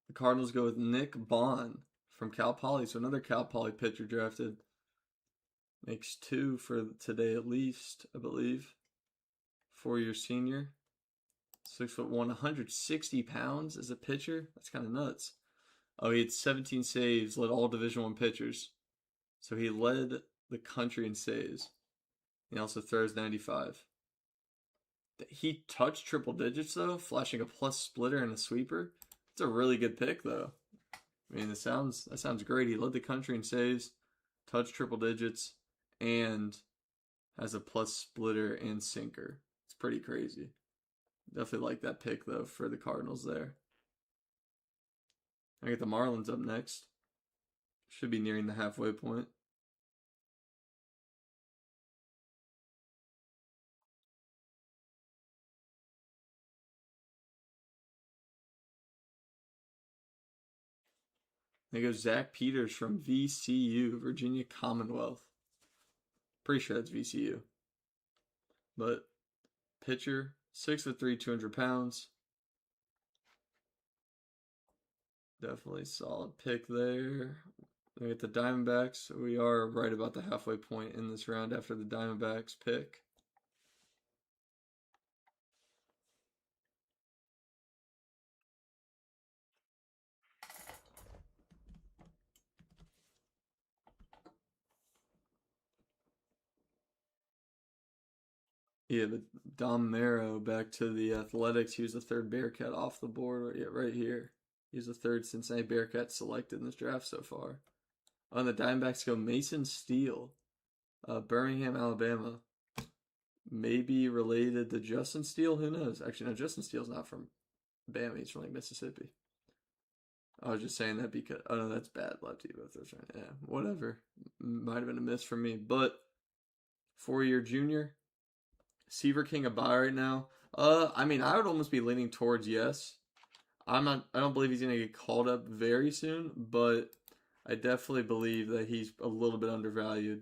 The Cardinals go with Nick Bond from Cal Poly. So another Cal Poly pitcher drafted. Makes 2 for today at least, I believe. 4-year senior. 6'1", 160 pounds as a pitcher. That's kind of nuts. Oh, he had 17 saves, led all Division I pitchers. So he led the country in saves. He also throws 95. He touched triple digits though, flashing a plus splitter and a sweeper. It's a really good pick though. I mean, that sounds great. He led the country in saves, touched triple digits, and has a plus splitter and sinker. It's pretty crazy. Definitely like that pick though for the Cardinals there. I get the Marlins up next. Should be nearing the halfway point. They go Zach Peters from VCU, Virginia Commonwealth. Pretty sure that's VCU. But pitcher, 6'3", 200 pounds. Definitely solid pick there. We get the Diamondbacks. We are right about the halfway point in this round after the Diamondbacks pick. Yeah, but Dom Mero back to the Athletics. He was the third Bearcat off the board. Yeah, right here. He's the third Cincinnati Bearcat selected in this draft so far. On the Diamondbacks go Mason Steele, Birmingham, Alabama. Maybe related to Justin Steele. Who knows? Actually, no, Justin Steele's not from Bama. He's from like Mississippi. I was just saying that because oh no, that's bad lefty both those right. Yeah, whatever. Might have been a miss for me, but 4-year junior, Seaver King a buy right now. I mean, I would almost be leaning towards yes. I don't believe he's gonna get called up very soon, but I definitely believe that he's a little bit undervalued.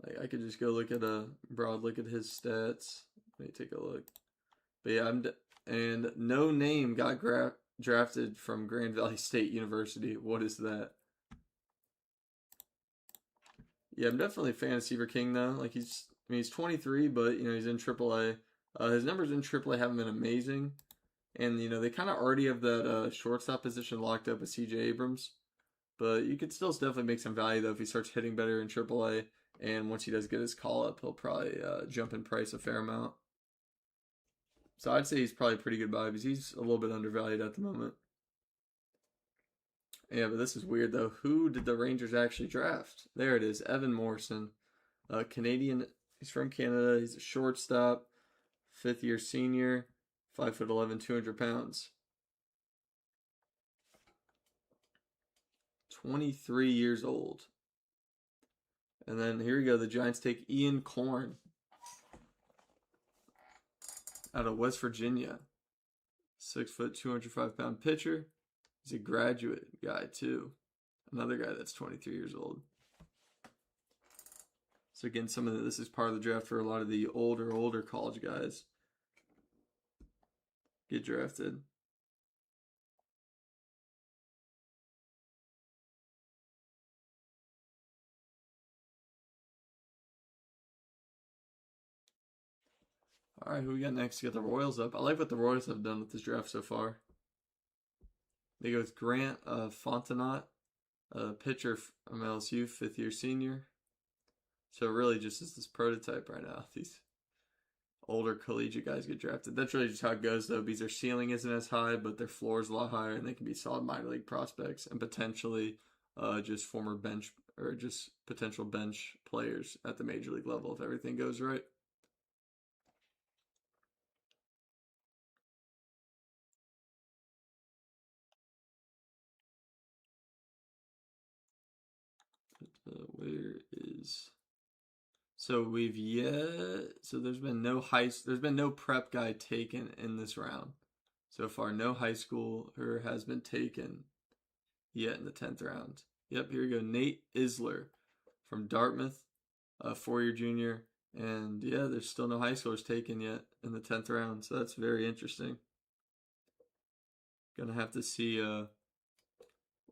Like I could just go look at a broad look at his stats. Let me take a look. But yeah, and no name got drafted from Grand Valley State University. What is that? Yeah, I'm definitely a fan of Seaver King though. Like he's 23, but you know he's in AAA. His numbers in AAA haven't been amazing, and you know they kind of already have that shortstop position locked up with C.J. Abrams. But you could still definitely make some value though if he starts hitting better in AAA, and once he does get his call up, he'll probably jump in price a fair amount. So I'd say he's probably a pretty good buy because he's a little bit undervalued at the moment. Yeah, but this is weird though. Who did the Rangers actually draft? There it is, Evan Morrison, Canadian. He's from Canada. He's a shortstop, 5th-year senior, 5'11", 200 pounds. 23 years old. And then here we go. The Giants take Ian Korn out of West Virginia. 6 foot, 205 pound pitcher. He's a graduate guy too. Another guy that's 23 years old. So again, this is part of the draft for a lot of the older college guys get drafted. All right, who we got next? We got the Royals up. I like what the Royals have done with this draft so far. They go with Grant Fontenot, pitcher from LSU, 5th-year senior. So really just is this prototype right now. These older collegiate guys get drafted. That's really just how it goes though, because their ceiling isn't as high, but their floor is a lot higher, and they can be solid minor league prospects and potentially just former bench or just potential bench players at the major league level if everything goes right. Where is so there's been no prep guy taken in this round so far. No high schooler has been taken yet in the 10th round. Yep, here we go. Nate Isler from Dartmouth, a 4-year junior. And yeah, there's still no high schoolers taken yet in the 10th round. So that's very interesting. Gonna have to see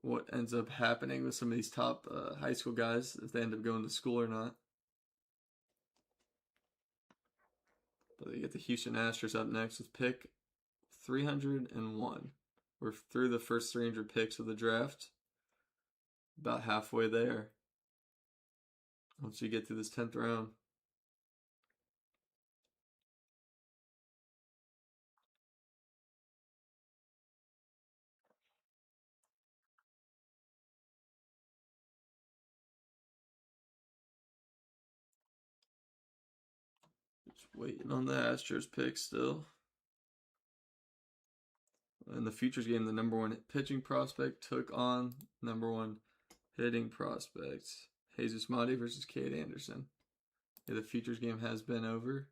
what ends up happening with some of these top high school guys, if they end up going to school or not. But they get the Houston Astros up next with pick 301. We're through the first 300 picks of the draft. About halfway there. Once you get to this 10th round. Just waiting on the Astros pick still. In the futures game, the number 1 pitching prospect took on number 1 hitting prospect. Jesus Madi versus Cade Anderson. Yeah, the futures game has been over.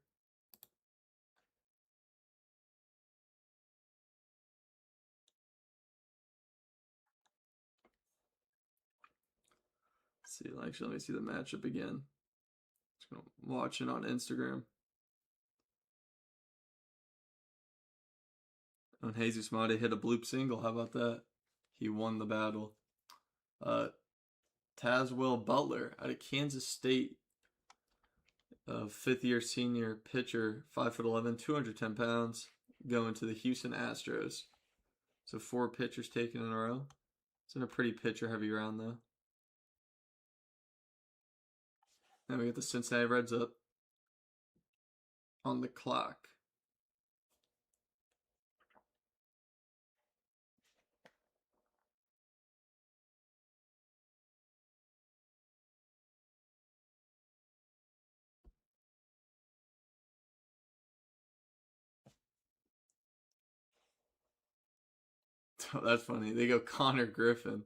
Let's see, actually, let me see the matchup again. Just gonna watch it on Instagram. And Jesus Madi hit a bloop single. How about that? He won the battle. Tazwell Butler out of Kansas State, a 5th-year senior pitcher, 5'11", 210 pounds, going to the Houston Astros. So 4 pitchers taken in a row. It's in a pretty pitcher-heavy round, though. Now we get the Cincinnati Reds up on the clock. That's funny. They go Connor Griffin,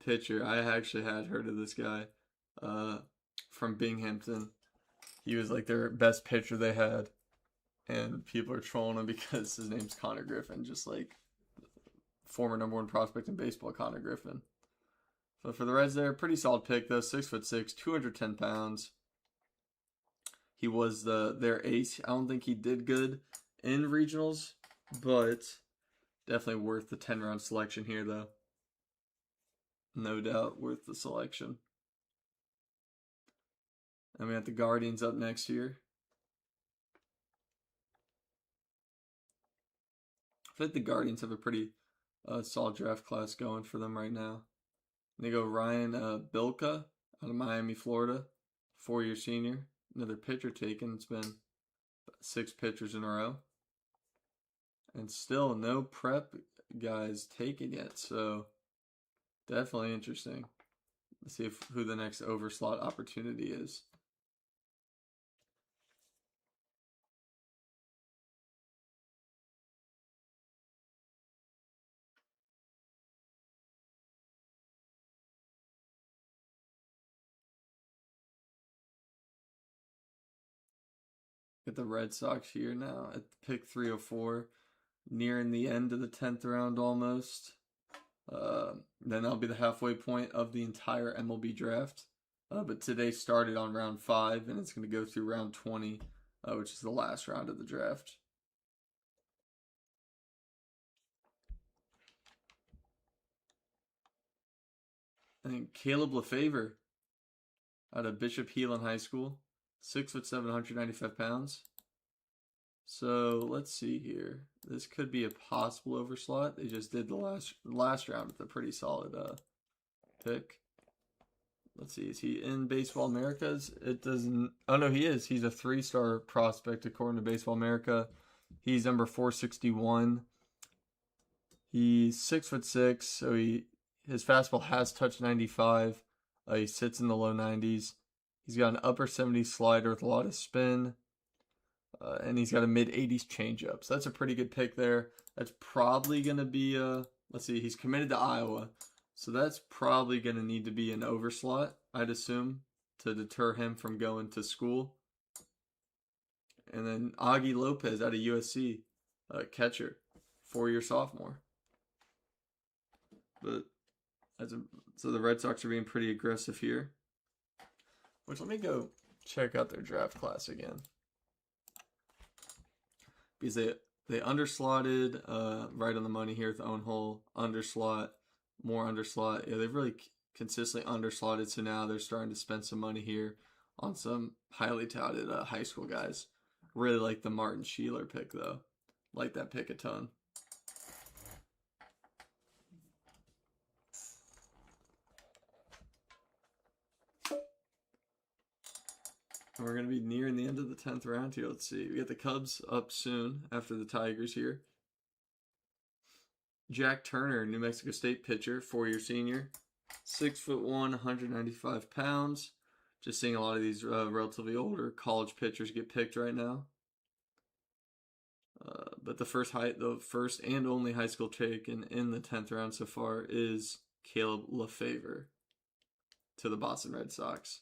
pitcher. I actually had heard of this guy from Binghamton. He was like their best pitcher they had. And people are trolling him because his name's Connor Griffin, just like former number 1 prospect in baseball, Connor Griffin. So for the Reds there, pretty solid pick though, 6'6", 210 pounds. He was their ace. I don't think he did good in regionals, but definitely worth the 10-round selection here though. No doubt worth the selection. And we got the Guardians up next here. I feel like the Guardians have a pretty solid draft class going for them right now. They go Ryan Bilka out of Miami, Florida, 4-year senior. Another pitcher taken. It's been 6 pitchers in a row. And still no prep guys taken yet, so definitely interesting. Let's see who the next overslot opportunity is. Get the Red Sox here now at pick 304, nearing the end of the 10th round almost. Then that'll be the halfway point of the entire MLB draft. But today started on round 5, and it's going to go through round 20, which is the last round of the draft. I think Caleb Lefevre out of Bishop Heelan High School, 6'7", 195 pounds. So let's see here. This could be a possible overslot. They just did the last round with a pretty solid pick. Let's see. Is he in Baseball Americas? It doesn't. Oh no, he is. He's a 3-star prospect according to Baseball America. He's number 461. He's 6'6", so his fastball has touched 95. He sits in the low 90s. He's got an upper 70s slider with a lot of spin. And he's got a mid-80s changeup. So that's a pretty good pick there. That's probably going to be, let's see, he's committed to Iowa. So that's probably going to need to be an overslot, I'd assume, to deter him from going to school. And then Augie Lopez out of USC, catcher, 4-year sophomore. But So the Red Sox are being pretty aggressive here. Which, let me go check out their draft class again. Because they underslotted right on the money here with own hole, underslot, more underslot. Yeah, they've really consistently underslotted, so now they're starting to spend some money here on some highly touted high school guys. Really like the Martin Sheeler pick, though. Like that pick a ton. And we're going to be nearing the end of the 10th round here. Let's see. We got the Cubs up soon after the Tigers here. Jack Turner, New Mexico State pitcher, 4-year senior. 6'1", 195 pounds. Just seeing a lot of these relatively older college pitchers get picked right now. But the first and only high school taken in the 10th round so far is Caleb Lefevre to the Boston Red Sox.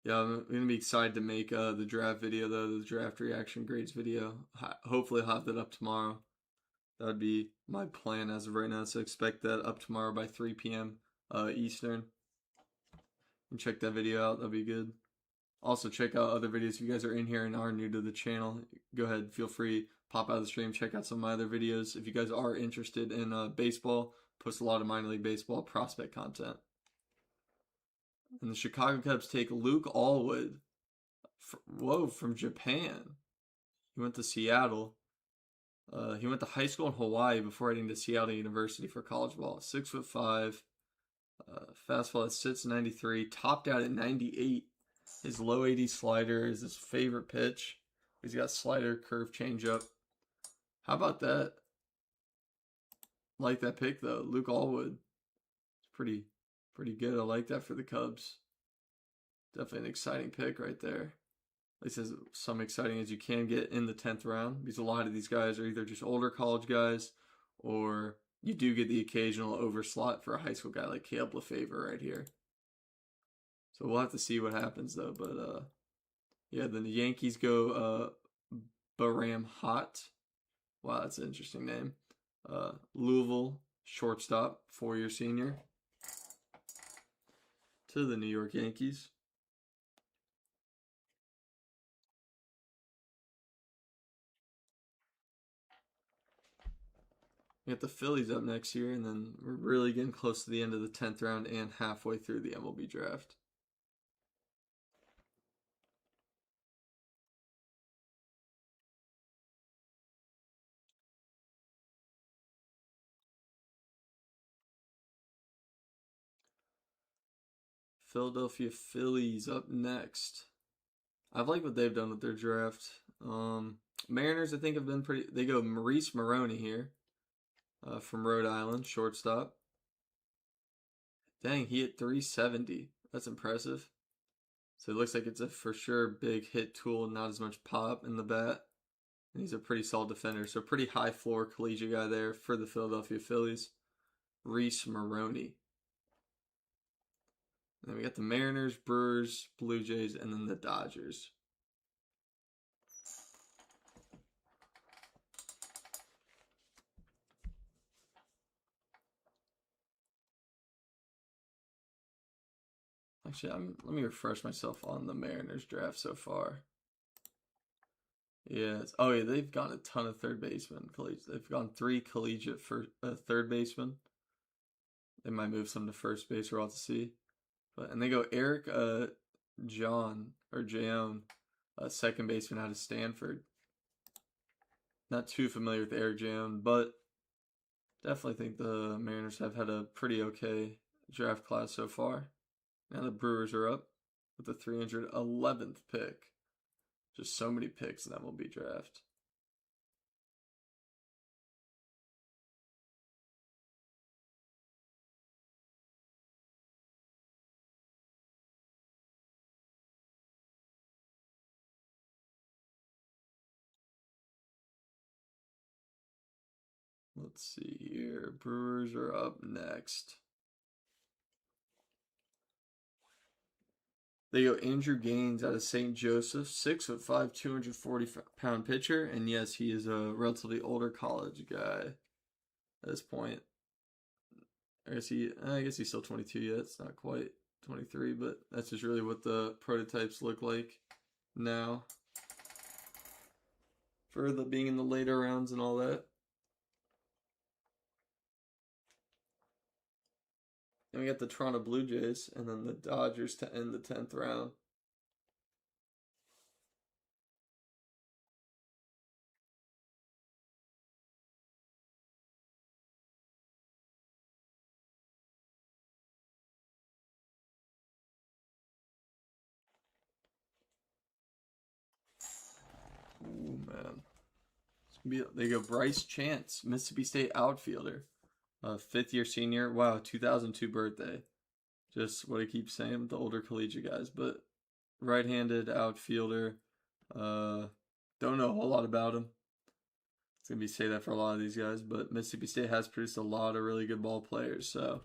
Yeah, I'm going to be excited to make the draft video, though, the draft reaction grades video. Hopefully I'll have that up tomorrow. That would be my plan as of right now, so expect that up tomorrow by 3 p.m. Eastern. And check that video out, that'll be good. Also, check out other videos. If you guys are in here and are new to the channel, go ahead, feel free, pop out of the stream, check out some of my other videos. If you guys are interested in baseball, post a lot of minor league baseball prospect content. And the Chicago Cubs take Luke Allwood. From Japan. He went to Seattle. He went to high school in Hawaii before heading to Seattle University for college ball. 6'5", fastball at 693, topped out at 98. His low 80 slider is his favorite pitch. He's got slider, curve, changeup. How about that? Like that pick though, Luke Allwood. It's pretty good. I like that for the Cubs. Definitely an exciting pick right there. At least as some exciting as you can get in the 10th round, because a lot of these guys are either just older college guys, or you do get the occasional overslot for a high school guy like Caleb Lefevre right here. So we'll have to see what happens though. But yeah, then the Yankees go Baram Hot. Wow, that's an interesting name. Louisville shortstop, 4-year senior, to the New York Yankees. We got the Phillies up next year, and then we're really getting close to the end of the 10th round and halfway through the MLB Draft. Philadelphia Phillies up next. I've liked what they've done with their draft. Mariners, I think, have been pretty. They go Maurice Maroney here from Rhode Island, shortstop. Dang, he hit 370. That's impressive. So it looks like it's a for sure big hit tool, not as much pop in the bat. And he's a pretty solid defender. So pretty high floor collegiate guy there for the Philadelphia Phillies. Reese Maroney. And then we got the Mariners, Brewers, Blue Jays, and then the Dodgers. Actually, let me refresh myself on the Mariners draft so far. Yeah, they've gone a ton of third basemen. They've gone 3 collegiate third basemen. They might move some to first base. We'll have to see. And they go Eric Jayon, second baseman out of Stanford. Not too familiar with Eric Jayon, but definitely think the Mariners have had a pretty okay draft class so far. Now the Brewers are up with the 311th pick. Just so many picks in MLB Draft. Let's see here. Brewers are up next. They go Andrew Gaines out of St. Joseph, 6'5", 240-pound pitcher. And yes, he is a relatively older college guy at this point. I guess he's still 22 yet. It's not quite 23, but that's just really what the prototypes look like now for the being in the later rounds and all that. And we got the Toronto Blue Jays and then the Dodgers to end the 10th round. Ooh, man. They go Bryce Chance, Mississippi State outfielder, 5th-year senior. Wow, 2002 birthday. Just what I keep saying with the older collegiate guys, but right-handed outfielder. Don't know a whole lot about him. It's gonna be say that for a lot of these guys, but Mississippi State has produced a lot of really good ball players, so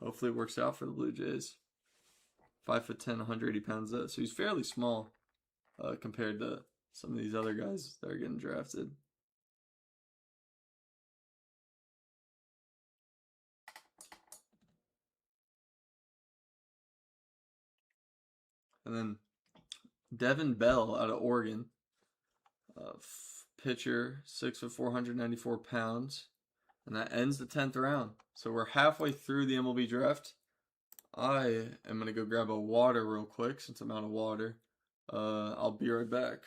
hopefully it works out for the Blue Jays. 5'10", 180 pounds though, so he's fairly small compared to some of these other guys that are getting drafted. And then Devin Bell out of Oregon, pitcher, 6'4", 494 pounds, and that ends the 10th round. So we're halfway through the MLB draft. I am gonna go grab a water real quick since I'm out of water. I'll be right back.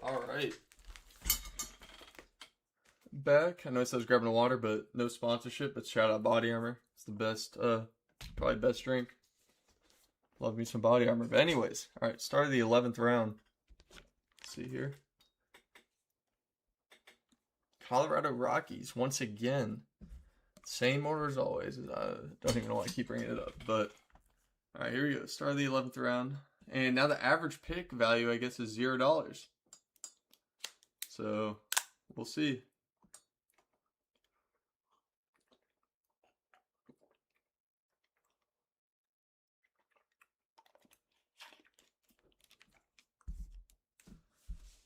All right. Back. I know it says grabbing water, but no sponsorship. But shout out Body Armor. It's the best, probably best drink. Love me some Body Armor. But anyways, all right. Start of the 11th round. Let's see here. Colorado Rockies once again. Same order as always. I don't even know why I keep bringing it up. But all right, here we go. Start of the 11th round. And now the average pick value, I guess, is $0. So we'll see.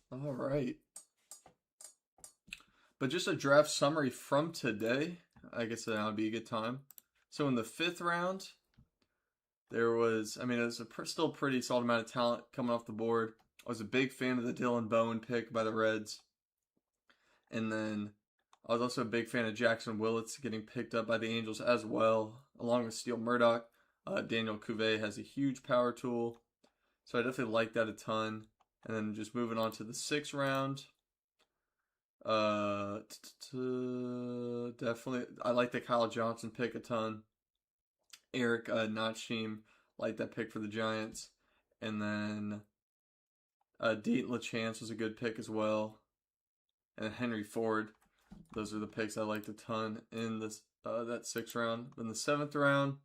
All right. But just a draft summary from today. I guess that would be a good time. So in the 5th round, there was, it was still a pretty solid amount of talent coming off the board. I was a big fan of the Dylan Bowman pick by the Reds. And then I was also a big fan of Jackson Willits getting picked up by the Angels as well, along with Steele Murdoch. Daniel Cuvée has a huge power tool. So I definitely like that a ton. And then just moving on to the 6th round. Definitely, I like the Kyle Johnson pick a ton. Eric Notchim, like that pick for the Giants. And then Deaton LaChance was a good pick as well. And Henry Ford. Those are the picks I liked a ton in this that 6th round. In the 7th round,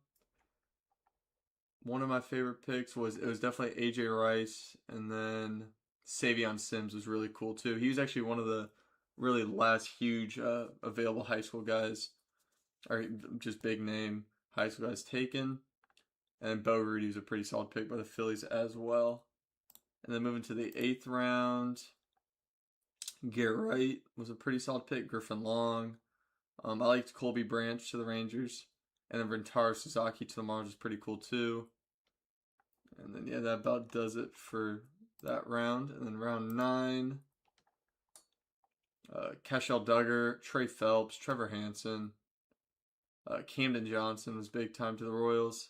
one of my favorite picks was definitely AJ Rice, and then Savion Sims was really cool too. He was actually one of the really last huge available high school guys, or just big name high school guys taken. And Bo Rudy's a pretty solid pick by the Phillies as well. And then moving to the 8th round, Garrett Wright was a pretty solid pick. Griffin Long. I liked Colby Branch to the Rangers. And then Rentaro Suzuki to the Marlins was pretty cool too. And then, yeah, that about does it for that round. And then round 9, Cashel Duggar, Trey Phelps, Trevor Hansen. Camden Johnson was big time to the Royals.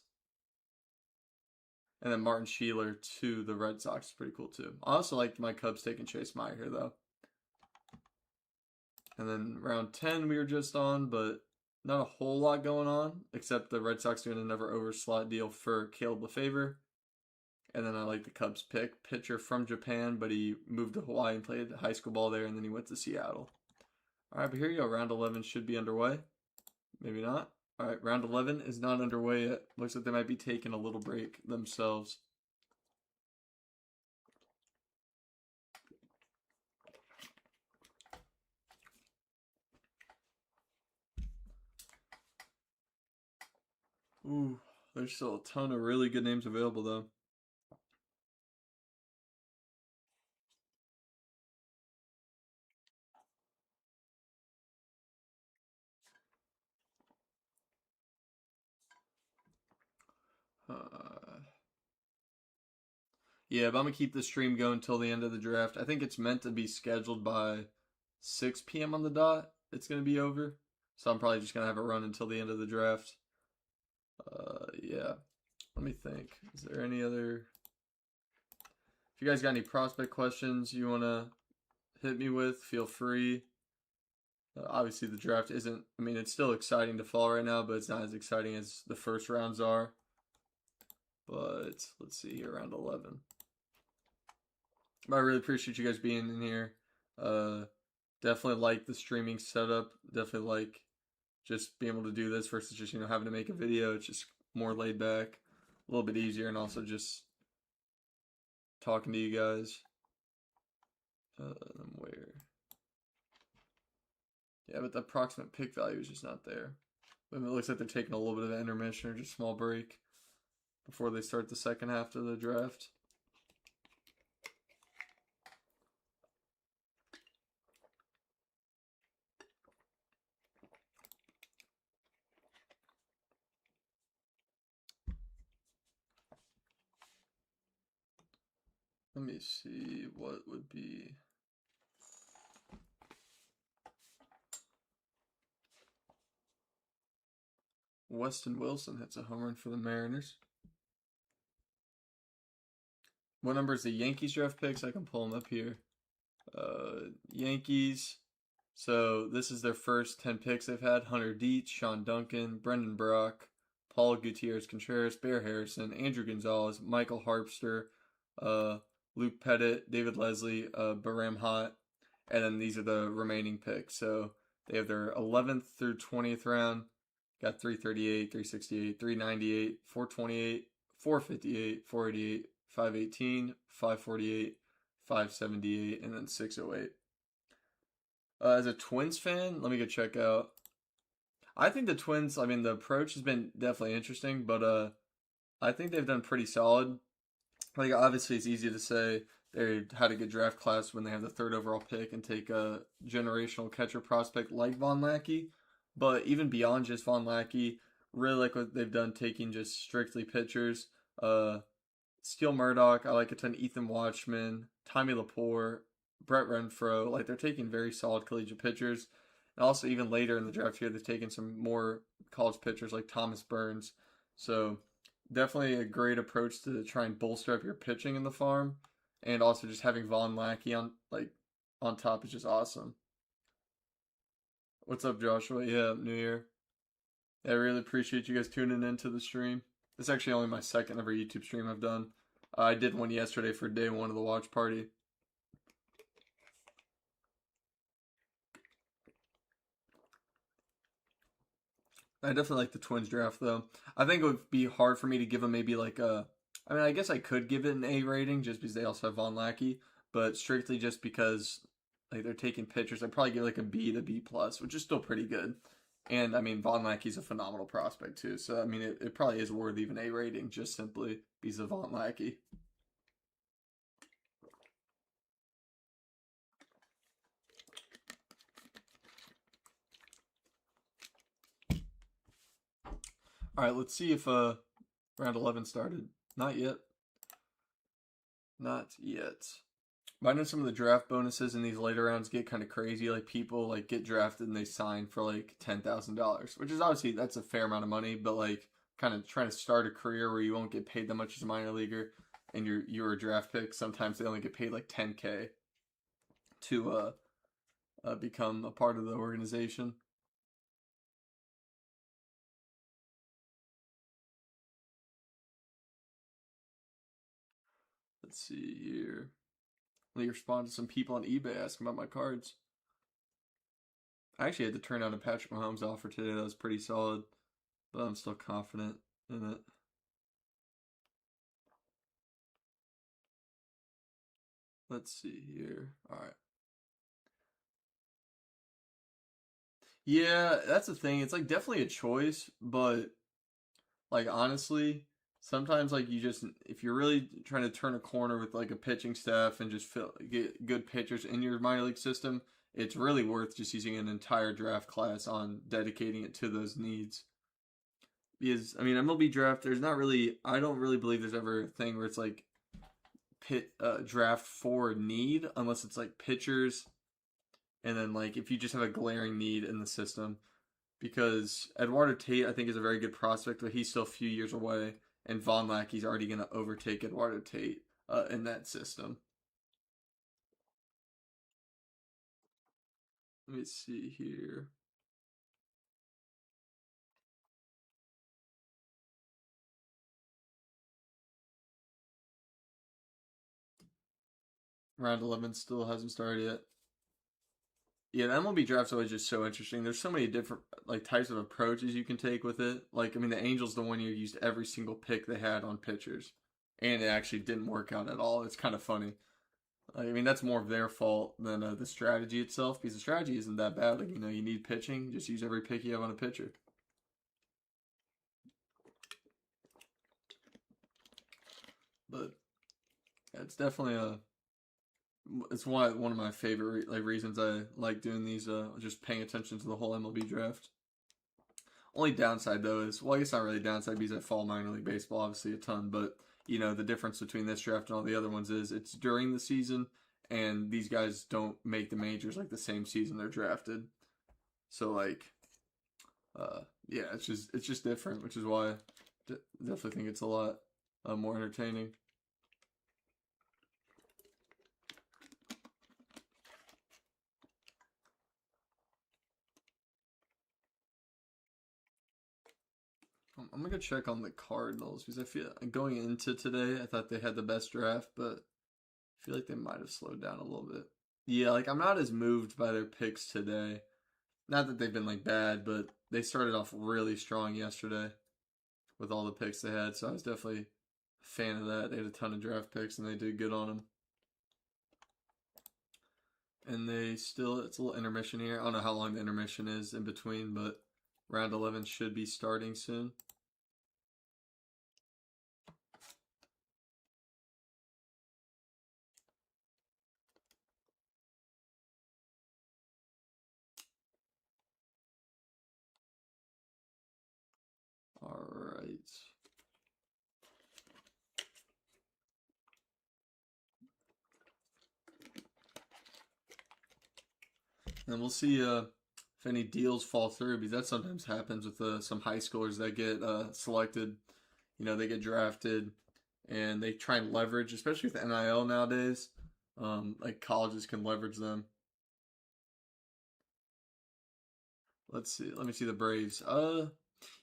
And then Martin Sheeler to the Red Sox is pretty cool too. I also liked my Cubs taking Chase Meyer here though. And then round 10 we were just on, but not a whole lot going on, except the Red Sox doing a never over slot deal for Caleb Lefevre. And then I like the Cubs pick, pitcher from Japan, but he moved to Hawaii and played high school ball there, and then he went to Seattle. All right, but here you go. Round 11 should be underway. Maybe not. All right, round 11 is not underway yet. Looks like they might be taking a little break themselves. Ooh, there's still a ton of really good names available, though. Yeah, but I'm going to keep the stream going until the end of the draft. I think it's meant to be scheduled by 6 p.m. on the dot. It's going to be over. So I'm probably just going to have it run until the end of the draft. Yeah. Let me think. Is there any other... If you guys got any prospect questions you want to hit me with, feel free. Obviously, the draft isn't... I mean, it's still exciting to fall right now, but it's not as exciting as the first rounds are. But let's see here, round 11. But I really appreciate you guys being in here. Definitely like the streaming setup. Definitely like just being able to do this versus just, having to make a video. It's just more laid back, a little bit easier, and also just talking to you guys. Where? Yeah, but the approximate pick value is just not there. But it looks like they're taking a little bit of an intermission or just a small break before they start the second half of the draft. Let me see what would be... Weston Wilson hits a home run for the Mariners. What number is the Yankees draft picks? I can pull them up here. Yankees. So this is their first 10 picks they've had. Hunter Dietz, Sean Duncan, Brendan Brock, Paul Gutierrez Contreras, Bear Harrison, Andrew Gonzalez, Michael Harpster, Luke Pettit, David Leslie, Baram Hott, and then these are the remaining picks. So they have their 11th through 20th round. Got 338, 368, 398, 428, 458, 488, 518, 548, 578, and then 608. As a Twins fan, let me go check out. I think the Twins, the approach has been definitely interesting, but I think they've done pretty solid. Like, obviously, it's easy to say they had a good draft class when they have the 3rd overall pick and take a generational catcher prospect like Von Lackey. But even beyond just Von Lackey, really like what they've done taking just strictly pitchers. Steele Murdoch, I like a ton. Ethan Watchman, Tommy Lepore, Brett Renfroe. Like, they're taking very solid collegiate pitchers. And also, even later in the draft here, they've taken some more college pitchers like Thomas Burns. So, definitely a great approach to try and bolster up your pitching in the farm. And also just having Von Lackey on top is just awesome. What's up, Joshua? Yeah, New Year. Yeah, I really appreciate you guys tuning into the stream. This is actually only my second ever YouTube stream I've done. I did one yesterday for day 1 of the watch party. I definitely like the Twins draft, though. I think it would be hard for me to give them maybe like a... I guess I could give it an A rating just because they also have Von Lackey, but strictly just because Like they're taking pitchers. I'd probably give like a B to B plus, which is still pretty good. And I mean, Von Lackey's a phenomenal prospect too. So I mean, it probably is worth even a rating just simply because of Von Lackey. All right, let's see if round 11 started. Not yet. Not yet. But I know some of the draft bonuses in these later rounds get kind of crazy. Like people like get drafted and they sign for like $10,000, which is obviously that's a fair amount of money. But like kind of trying to start a career where you won't get paid that much as a minor leaguer, and you're a draft pick. Sometimes they only get paid like 10K to become a part of the organization. Let's see here. Let me respond to some people on eBay asking about my cards. I actually had to turn down a Patrick Mahomes offer today. That was pretty solid, but I'm still confident in it. Let's see here. All right. Yeah, that's the thing. It's like definitely a choice, but like honestly, sometimes like you just if you're really trying to turn a corner with like a pitching staff and just get good pitchers in your minor league system, it's really worth just using an entire draft class on dedicating it to those needs. Because I mean, MLB draft, there's not really I don't really believe there's ever a thing where it's like pit draft for need unless it's like pitchers and then like if you just have a glaring need in the system because Eduardo Tate I think is a very good prospect, but he's still a few years away, and Von Lackey's already going to overtake Eduardo Tate in that system. Let me see here. Round 11 still hasn't started yet. Yeah, the MLB draft's always just so interesting. There's so many different like types of approaches you can take with it. Like, I mean, the Angels the one year used every single pick they had on pitchers, and it actually didn't work out at all. It's kind of funny. I mean, that's more of their fault than the strategy itself because the strategy isn't that bad. Like, you need pitching, just use every pick you have on a pitcher. But yeah, it's definitely it's one of my favorite like reasons I like doing these. Just paying attention to the whole MLB draft. Only downside though is well, I guess not really downside because I follow minor league baseball obviously a ton, but the difference between this draft and all the other ones is it's during the season, and these guys don't make the majors like the same season they're drafted. So like, yeah, it's just different, which is why I definitely think it's a lot more entertaining. I'm gonna go check on the Cardinals because I feel going into today, I thought they had the best draft, but I feel like they might have slowed down a little bit. Yeah, like I'm not as moved by their picks today. Not that they've been like bad, but they started off really strong yesterday with all the picks they had. So I was definitely a fan of that. They had a ton of draft picks and they did good on them. And it's a little intermission here. I don't know how long the intermission is in between, but round 11 should be starting soon. All right. And we'll see if any deals fall through because that sometimes happens with some high schoolers that get selected. They get drafted and they try and leverage, especially with NIL nowadays. Like colleges can leverage them. Let's see. Let me see the Braves.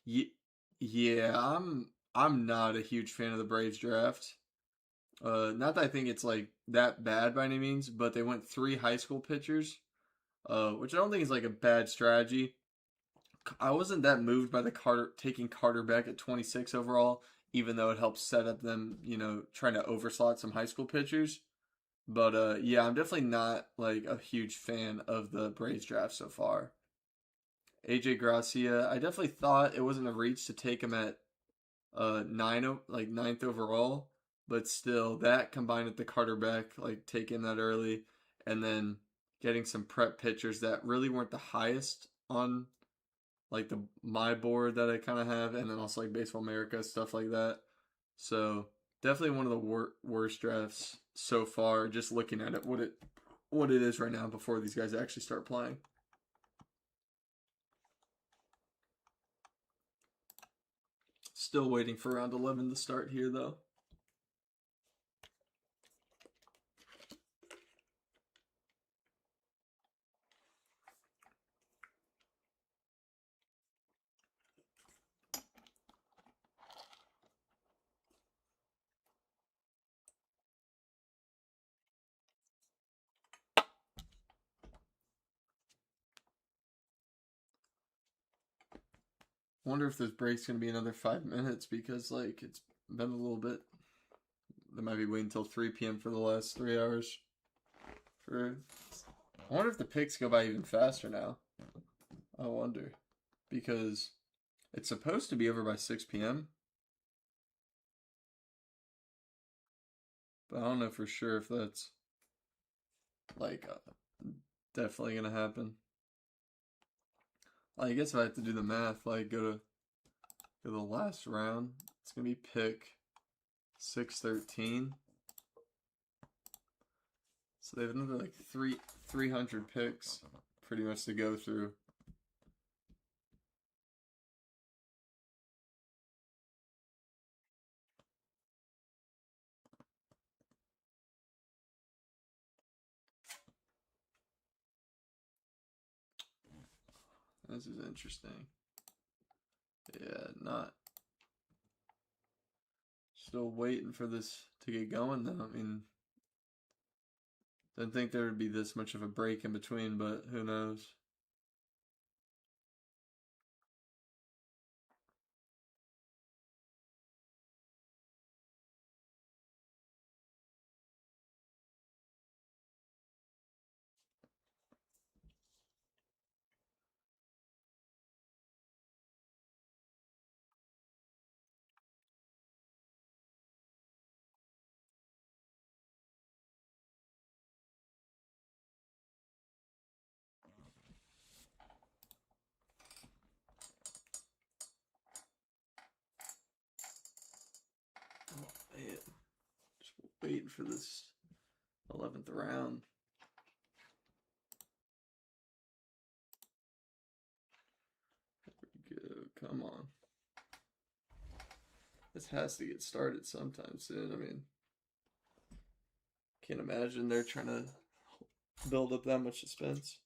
Y- yeah, I'm not a huge fan of the Braves draft. Not that I think it's like that bad by any means, but they went three high school pitchers, which I don't think is like a bad strategy. I wasn't that moved by the Carter taking Carter back at 26 overall, even though it helps set up them, trying to overslot some high school pitchers. But yeah, I'm definitely not like a huge fan of the Braves draft so far. AJ Gracia, I definitely thought it wasn't a reach to take him at like ninth overall, but still that combined with the Carter Beck like taking that early, and then getting some prep pitchers that really weren't the highest on like the my board that I kind of have, and then also like Baseball America stuff like that. So definitely one of the worst drafts so far. Just looking at it, what it is right now before these guys actually start playing. Still waiting for round 11 to start here though. Wonder if this break's gonna be another 5 minutes because like it's been a little bit. They might be waiting until 3 p.m. for the last 3 hours. For I wonder if the picks go by even faster now. I wonder because it's supposed to be over by 6 p.m. But I don't know for sure if that's like definitely gonna happen. I guess if I have to do the math, like go to the last round, it's gonna be pick 613. So they have another like 300 picks pretty much to go through. This is interesting. Yeah, not still waiting for this to get going though. I mean, didn't think there would be this much of a break in between, but who knows? Oh, man. Just waiting for this 11th round. There we go. Come on. This has to get started sometime soon. I mean, can't imagine they're trying to build up that much suspense.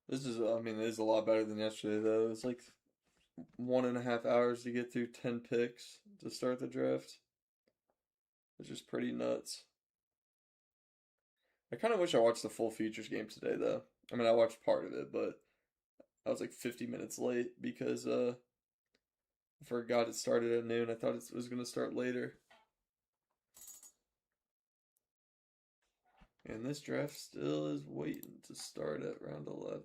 This is, I mean, it is a lot better than yesterday, though. It's like 1.5 hours to get through 10 picks to start the draft, which is pretty nuts. I kind of wish I watched the full Futures game today, though. I mean, I watched part of it, but I was like 50 minutes late because I forgot it started at noon. I thought it was going to start later. And this draft still is waiting to start at round 11.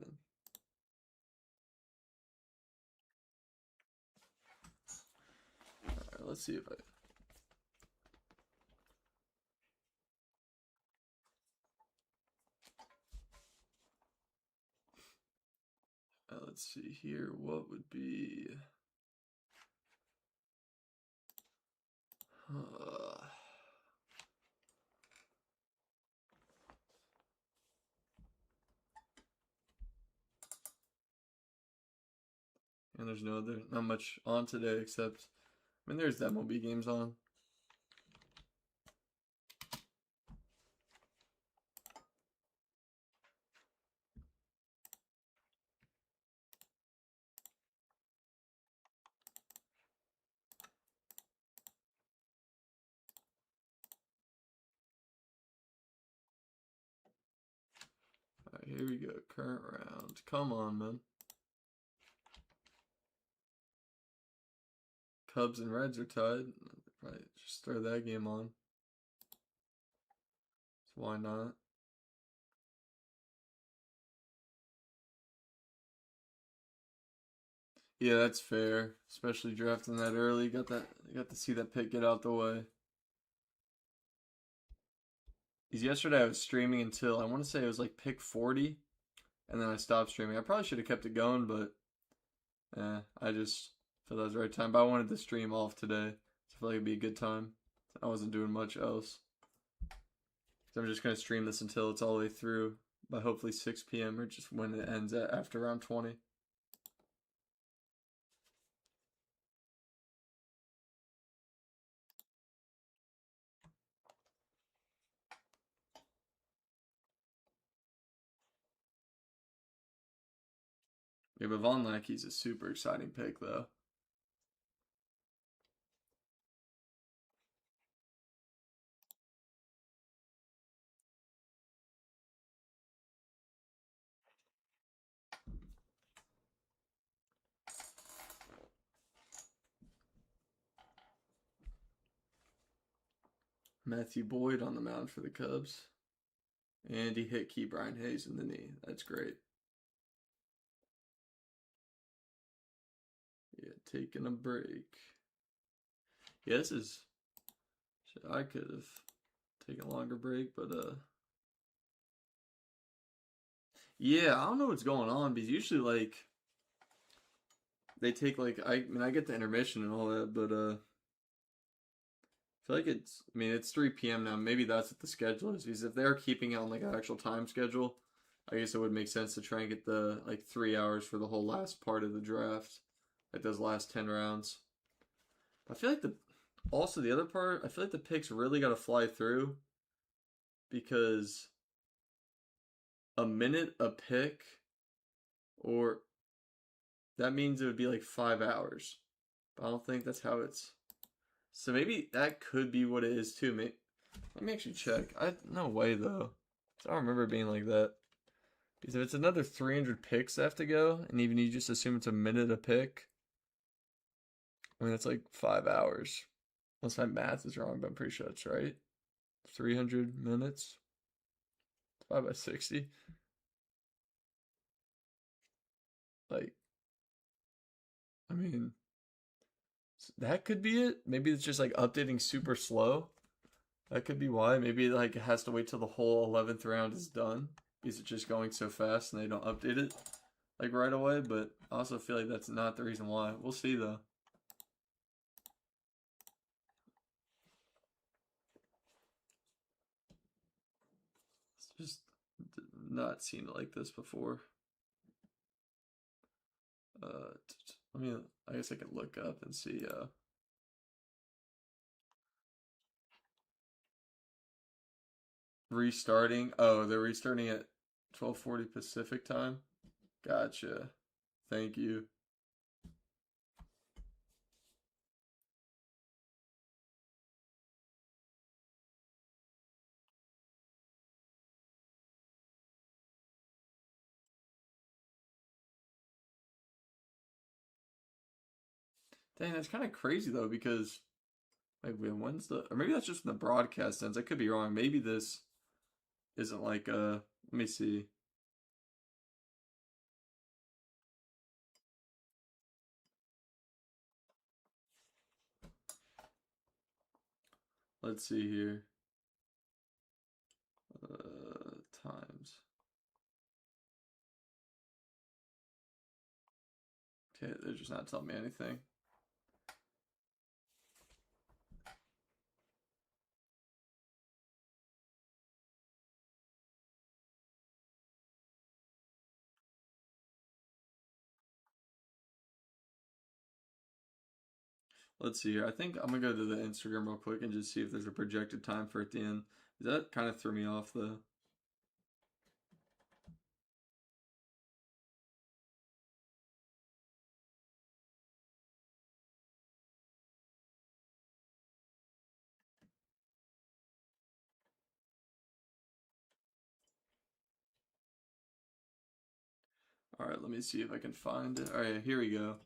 Alright, let's see if I. Let's see here. What would be. Uh, and there's not much on today except. I mean, there's the MLB games on. here we go. Current round. Come on, man. Cubs and Reds are tied. Probably just throw that game on. So why not? Yeah, that's fair. Especially drafting that early. Got to see that pick get out the way. Because yesterday I was streaming until I want to say it was like pick 40, and then I stopped streaming. I probably should have kept it going, but I just felt that was the right time. But I wanted to stream off today. So I feel like it'd be a good time. I wasn't doing much else. So I'm just gonna stream this until it's all the way through by hopefully 6 p.m. or just when it ends after round 20. Yeah, but Von Lackey's a super exciting pick though. Matthew Boyd on the mound for the Cubs. And he hit Key Brian Hayes in the knee. That's great. Yeah, taking a break. Yeah, this is. I could have taken a longer break, but yeah, I don't know what's going on because usually like they take like I mean I get the intermission and all that, but I feel like it's 3 p.m. now. Maybe that's what the schedule is because if they're keeping it on like an actual time schedule, I guess it would make sense to try and get the like 3 hours for the whole last part of the draft, like those last 10 rounds. I feel like the other part, I feel like the picks really got to fly through because a minute a pick, or that means it would be like 5 hours. But I don't think that's how it's. So maybe that could be what it is too. Let me actually check. No way though. I don't remember it being like that. Because if it's another 300 picks that have to go, and even you just assume it's a minute a pick, I mean that's like 5 hours. Unless my math is wrong, but I'm pretty sure that's right. 300 minutes, 5 by 60. Like, I mean, that could be it. Maybe it's just like updating super slow. That could be why. Maybe like it has to wait till the whole 11th round is done because it's just going so fast and they don't update it like right away. But I also feel like that's not the reason why. We'll see though. It's just not seen it like this before. I mean, I guess I could look up and see. Restarting. Oh, they're restarting at 12:40 Pacific time. Gotcha. Thank you. Dang, that's kind of crazy though because like when's the or maybe that's just in the broadcast sense. I could be wrong. Maybe this isn't like let me see. Let's see here. Times. Okay, they're just not telling me anything. Let's see here. I think I'm gonna go to the Instagram real quick and just see if there's a projected time for it at the end. That kind of threw me off though. All right, let me see if I can find it. All right, here we go.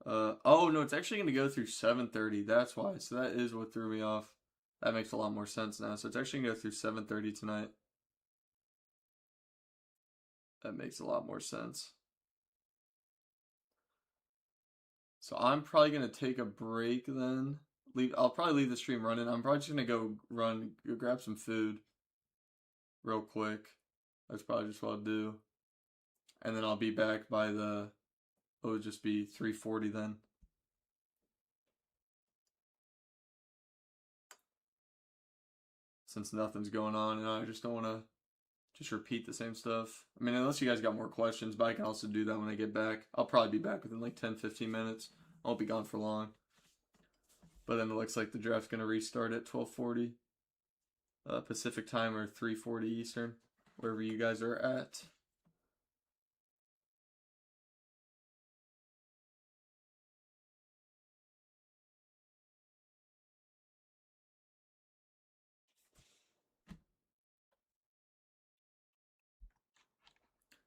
Oh no, it's actually going to go through 7:30. That's why. So that is what threw me off. That makes a lot more sense now. So it's actually going to go through 7:30 tonight. That makes a lot more sense. So I'm probably going to take a break then. I'll probably leave the stream running. I'm probably just going to go grab some food real quick. That's probably just what I'll do. And then I'll be back by it would just be 3:40 then. Since nothing's going on, and I just don't want to just repeat the same stuff. I mean, unless you guys got more questions, but I can also do that when I get back. I'll probably be back within like 10-15 minutes. I won't be gone for long. But then it looks like the draft's going to restart at 12:40 Pacific time or 3:40 Eastern, wherever you guys are at.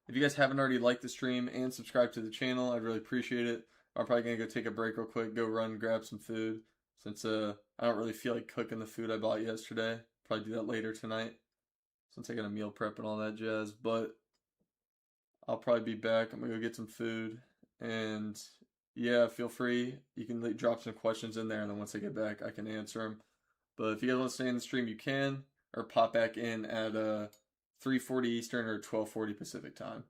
If you guys haven't already liked the stream and subscribed to the channel, I'd really appreciate it. I'm probably going to go take a break real quick, go run, grab some food, since I don't really feel like cooking the food I bought yesterday. Probably do that later tonight, since I got a meal prep and all that jazz. But I'll probably be back. I'm going to go get some food. And yeah, feel free. You can drop some questions in there, and then once I get back, I can answer them. But if you guys want to stay in the stream, you can, or pop back in at 3:40 Eastern or 12:40 Pacific time.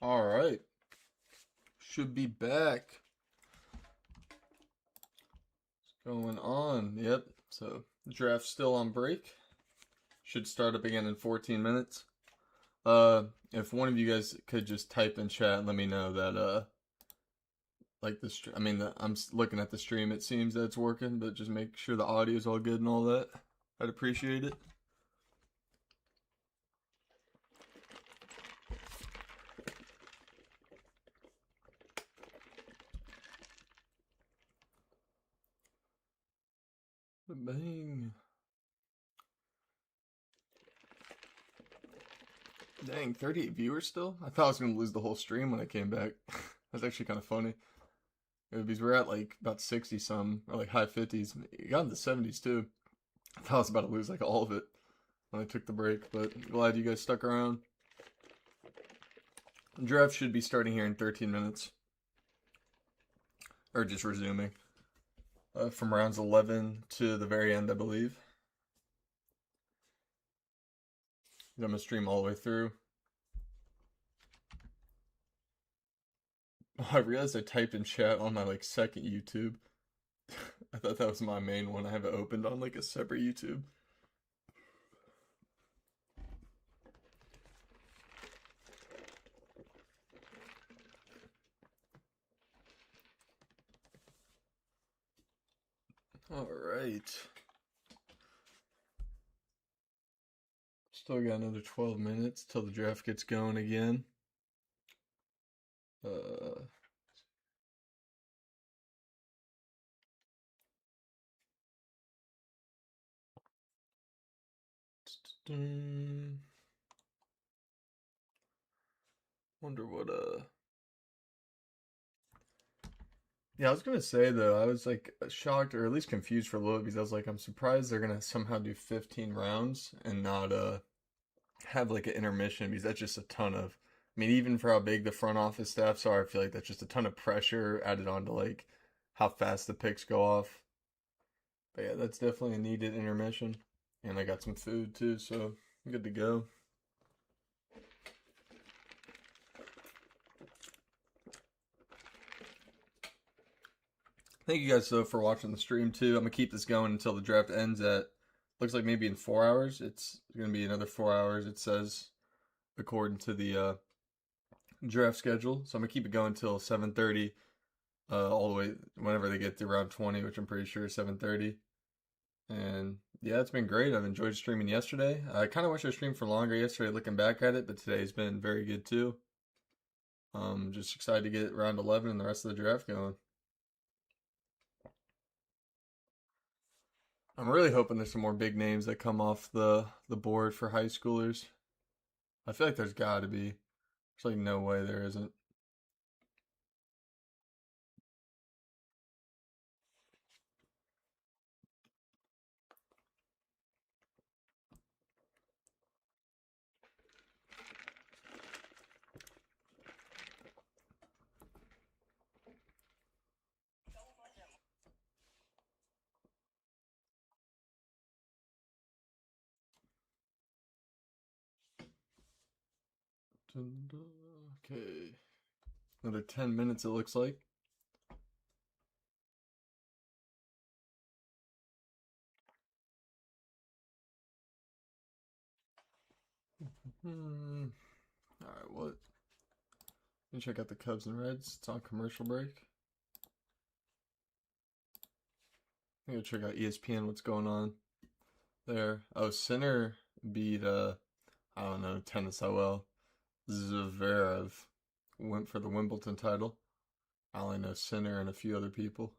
All right. Should be back. What's going on? Yep. So, draft's still on break. Should start up again in 14 minutes. If one of you guys could just type in chat and let me know that, like I'm looking at the stream, it seems that it's working, but just make sure the audio's all good and all that. I'd appreciate it. Bang. Dang, 38 viewers still? I thought I was going to lose the whole stream when I came back. That's actually kind of funny. Because we're at like about 60 some, or like high 50s. It got in the 70s too. I thought I was about to lose like all of it when I took the break, but glad you guys stuck around. Draft should be starting here in 13 minutes. Or just resuming. From rounds 11 to the very end, I believe. I'm going to stream all the way through. Oh, I realized I typed in chat on my like second YouTube. I thought that was my main one. I have it opened on like a separate YouTube. All right. Still got another 12 minutes till the draft gets going again. Uh, wonder what yeah, I was gonna say though, I was like shocked or at least confused for a little bit because I was like, I'm surprised they're gonna somehow do 15 rounds and not have like an intermission because that's just a ton of. I mean, even for how big the front office staffs are, I feel like that's just a ton of pressure added on to like how fast the picks go off. But yeah, that's definitely a needed intermission, and I got some food too, so I'm good to go. Thank you guys though for watching the stream too. I'm gonna keep this going until the draft ends at looks like maybe in 4 hours. It's gonna be another 4 hours. It says according to the draft schedule. So I'm gonna keep it going until 7:30, all the way whenever they get to round 20, which I'm pretty sure is 7:30. And yeah, it's been great. I've enjoyed streaming yesterday. I kind of wish I streamed for longer yesterday, looking back at it, but today's been very good too. Just excited to get round 11 and the rest of the draft going. I'm really hoping there's some more big names that come off the board for high schoolers. I feel like there's got to be. There's like no way there isn't. Okay. Another 10 minutes it looks like. All right, what? Let me check out the Cubs and Reds. It's on commercial break. I'm gonna check out ESPN. What's going on there? Oh, Sinner beat I don't know tennis. How well? Zverev went for the Wimbledon title. I only know Sinner and a few other people.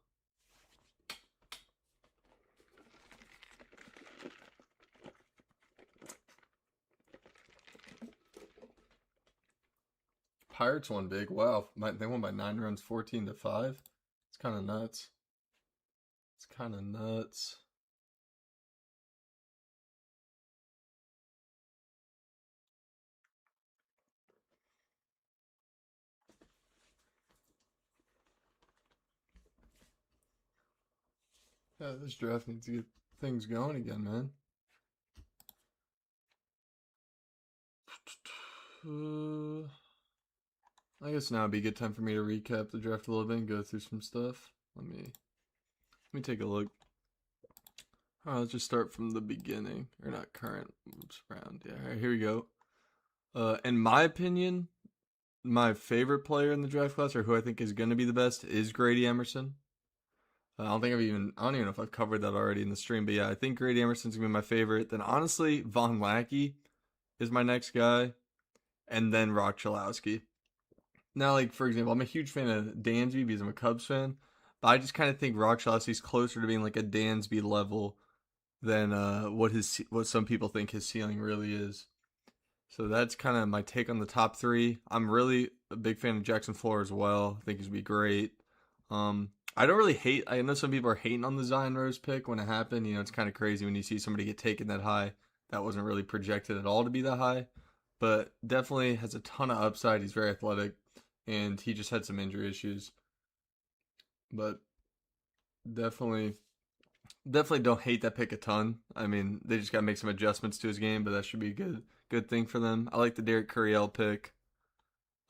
Pirates won big. Wow, they won by 9 runs, 14-5. It's kind of nuts. It's kind of nuts. Yeah, this draft needs to get things going again, man. I guess now would be a good time for me to recap the draft a little bit and go through some stuff. Let me take a look. All right, let's just start from the beginning, or not current round. Yeah, all right, here we go. In my opinion, my favorite player in the draft class, or who I think is going to be the best, is Grady Emerson. I don't even know if I've covered that already in the stream, but yeah, I think Grady Emerson's gonna be my favorite. Then honestly, Von Lackey is my next guy, and then Rock Chalowski. Now, like for example, I'm a huge fan of Dansby because I'm a Cubs fan, but I just kind of think Rock Chalowski's closer to being like a Dansby level than what some people think his ceiling really is. So that's kind of my take on the top three. I'm really a big fan of Jackson Fuller as well. I think he's gonna be great. I don't really hate. I know some people are hating on the Zion Rose pick when it happened. You know, it's kind of crazy when you see somebody get taken that high. That wasn't really projected at all to be that high, but definitely has a ton of upside. He's very athletic, and he just had some injury issues. But definitely, definitely don't hate that pick a ton. I mean, they just got to make some adjustments to his game, but that should be a good thing for them. I like the Derek Curiel pick.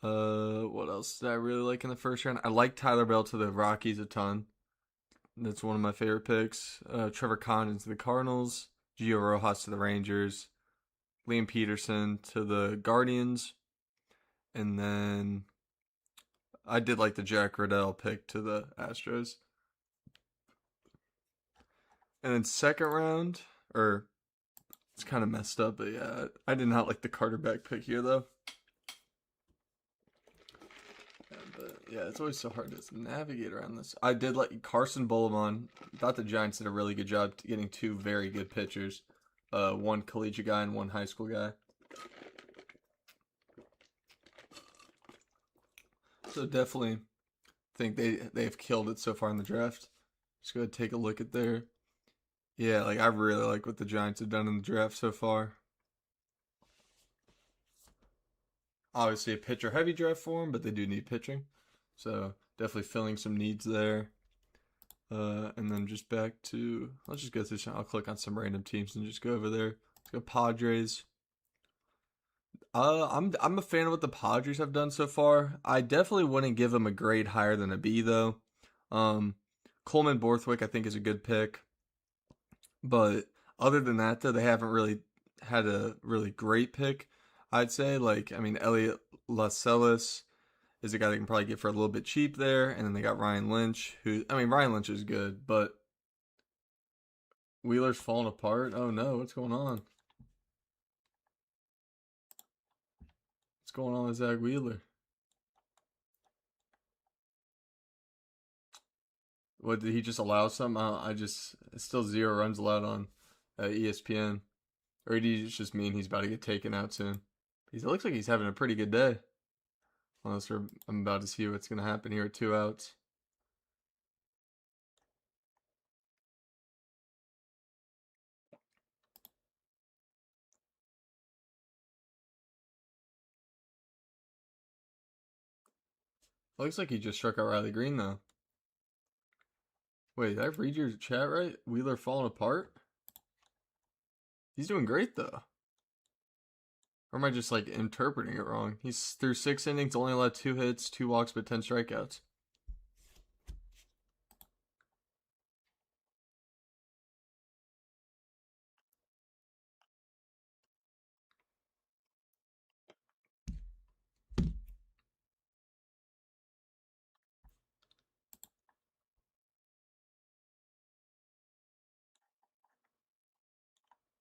What else did I really like in the first round? I like Tyler Bell to the Rockies a ton. That's one of my favorite picks. Trevor Condon to the Cardinals. Gio Rojas to the Rangers. Liam Peterson to the Guardians. And then I did like the Jack Riddell pick to the Astros. And then second round, or it's kind of messed up, but yeah, I did not like the Carter Beck pick here though. But yeah, it's always so hard to navigate around this. I did like Carson Bowman. Thought the Giants did a really good job getting two very good pitchers. One collegiate guy and one high school guy. So definitely think they've killed it so far in the draft. Just go ahead and take a look at their. Yeah, like I really like what the Giants have done in the draft so far. Obviously a pitcher heavy draft for them, but they do need pitching. So definitely filling some needs there. And then just back to let's just go through some. I'll click on some random teams and just go over there. Let's go Padres. I'm a fan of what the Padres have done so far. I definitely wouldn't give them a grade higher than a B though. Um, Coleman Borthwick I think is a good pick, but other than that though, they haven't really had a really great pick. I'd say like I mean Elliot Lascelles is a guy they can probably get for a little bit cheap there, and then they got Ryan Lynch, who I mean Ryan Lynch is good, but Wheeler's falling apart. Oh no, what's going on? What's going on with Zach Wheeler? What did he just allow some? I just it's still 0 runs allowed on ESPN, or did he just mean he's about to get taken out soon? It looks like he's having a pretty good day. I'm about to see what's gonna happen here at 2 outs. Looks like he just struck out Riley Green though. Wait, did I read your chat right? Wheeler falling apart? He's doing great though. Or am I just like interpreting it wrong? He's through 6 innings, only allowed 2 hits, 2 walks, but 10 strikeouts.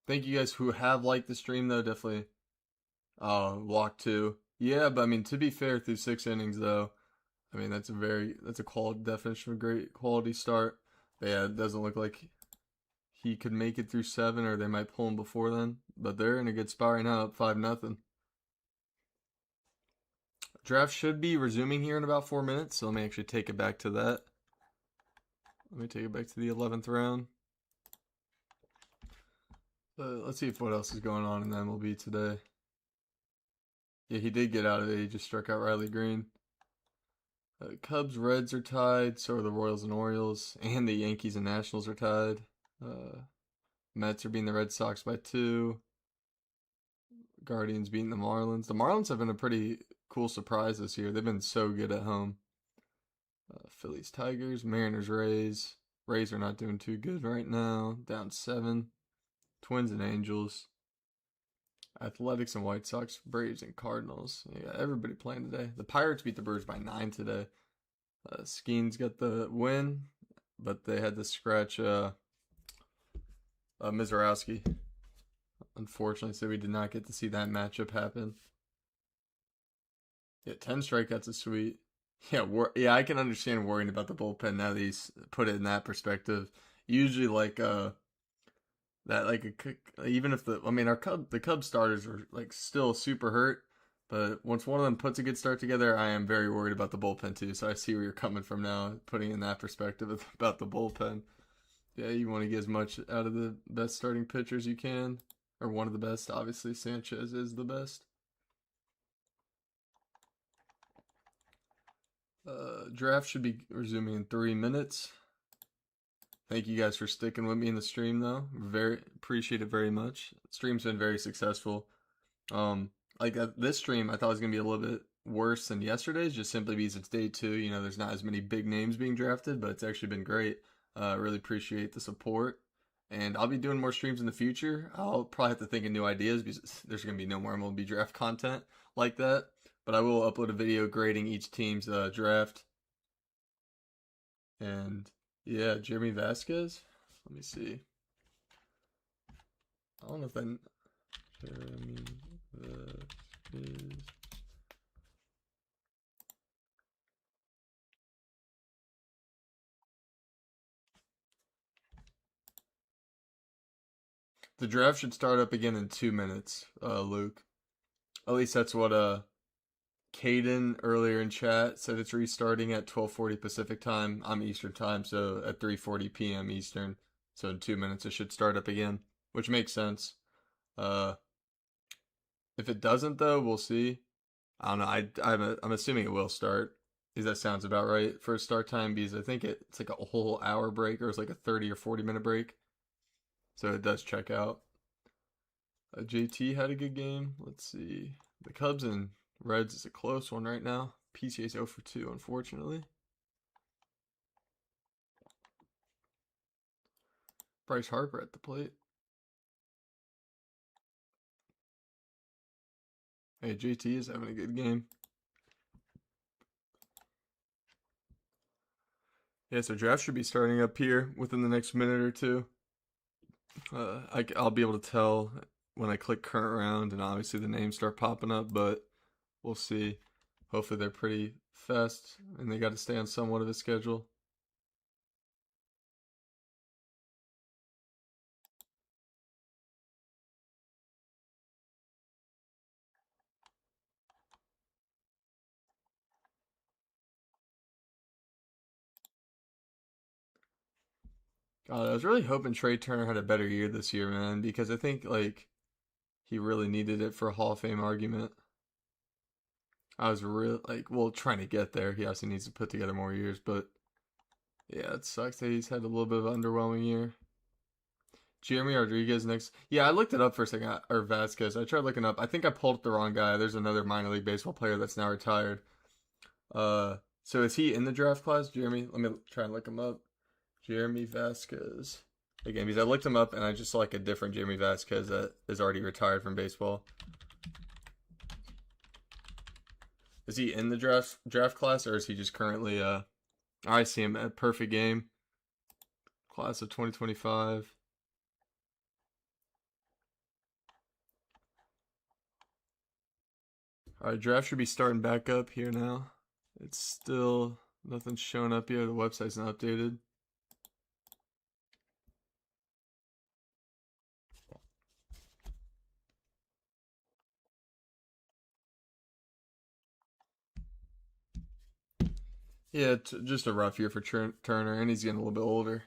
Thank you guys who have liked the stream though. Definitely walk two. Yeah, but I mean to be fair, through 6 innings though, I mean that's a quality definition of a great quality start. But yeah, it doesn't look like he could make it through seven, or they might pull him before then. But they're in a good spot right now, up 5-0. Draft should be resuming here in about 4 minutes, so let me actually take it back to that. Let me take it back to the 11th round. Let's see if what else is going on in the MLB today. Yeah, he did get out of it. He just struck out Riley Green. Cubs, Reds are tied. So are the Royals and Orioles. And the Yankees and Nationals are tied. Mets are beating the Red Sox by 2. Guardians beating the Marlins. The Marlins have been a pretty cool surprise this year. They've been so good at home. Phillies, Tigers, Mariners, Rays. Rays are not doing too good right now. Down 7. Twins and Angels. Athletics and White Sox, Braves and Cardinals. Yeah, everybody playing today. The Pirates beat the Brewers by 9 today. Skeens got the win, but they had to scratch Mizorowski. Unfortunately, so we did not get to see that matchup happen. Yeah, 10 strikeouts is sweet. Yeah, yeah, I can understand worrying about the bullpen now that he's put it in that perspective. Usually, that even if the Cubs starters are like still super hurt, but once one of them puts a good start together, I am very worried about the bullpen too. So I see where you're coming from now, putting in that perspective about the bullpen. Yeah, you want to get as much out of the best starting pitchers you can, or one of the best. Obviously, Sanchez is the best. Draft should be resuming in 3 minutes. Thank you guys for sticking with me in the stream, though. Very appreciate it very much. Stream's been very successful. This stream, I thought was gonna be a little bit worse than yesterday's, just simply because it's day 2. You know, there's not as many big names being drafted, but it's actually been great. Really appreciate the support, and I'll be doing more streams in the future. I'll probably have to think of new ideas because there's gonna be no more MLB draft content like that. But I will upload a video grading each team's draft. And yeah, Jeremy Vasquez. Let me see. I don't know if I. Jeremy Vasquez. The draft should start up again in 2 minutes, Luke. At least that's what Caden earlier in chat said. It's restarting at 12:40 Pacific time. I'm Eastern time, so at 3:40 p.m. Eastern. So in 2 minutes it should start up again, which makes sense. If it doesn't though, we'll see. I don't know. I'm assuming it will start. Because that sounds about right for a start time. Because I think it's like a whole hour break, or it's like a 30 or 40 minute break. So it does check out. JT had a good game. Let's see. The Cubs and Reds is a close one right now. PCA's 0 for 2, unfortunately. Bryce Harper at the plate. Hey, JT is having a good game. Yeah, so draft should be starting up here within the next minute or two. I'll be able to tell when I click current round, and obviously the names start popping up, but we'll see. Hopefully they're pretty fast, and they got to stay on somewhat of a schedule. God, I was really hoping Trey Turner had a better year this year, man, because I think he really needed it for a Hall of Fame argument. I was real trying to get there. He obviously needs to put together more years, but yeah, it sucks that he's had a little bit of an underwhelming year. Jeremy Rodriguez next. Yeah, I looked it up for a second. Or Vasquez. I tried looking up. I think I pulled up the wrong guy. There's another minor league baseball player that's now retired. So is he in the draft class, Jeremy? Let me try and look him up. Jeremy Vasquez. Again, because I looked him up and I just saw like a different Jeremy Vasquez that is already retired from baseball. Is he in the draft class, or is he just currently I see him at perfect game. Class of 2025. Alright, draft should be starting back up here now. It's still nothing's showing up yet. The website's not updated. Yeah, just a rough year for Turner, and he's getting a little bit older.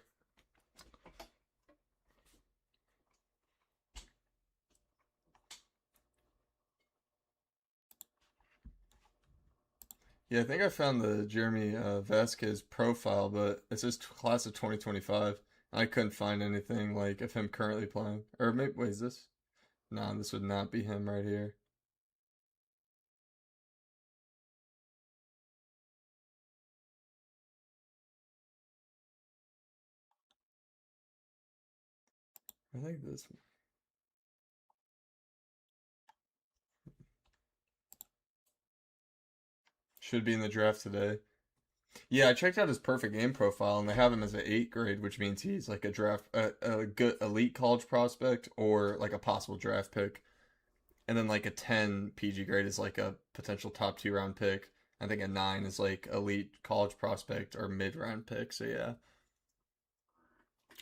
Yeah, I think I found the Jeremy Vasquez profile, but it says class of 2025. I couldn't find anything like of him currently playing. Or maybe, wait, is this? Nah, this would not be him right here. I think this should be in the draft today. Yeah, I checked out his perfect game profile, and they have him as an 8 grade, which means he's like a good elite college prospect or like a possible draft pick. And then like a 10 PG grade is like a potential top 2 round pick. I think a 9 is like elite college prospect or mid round pick. So yeah.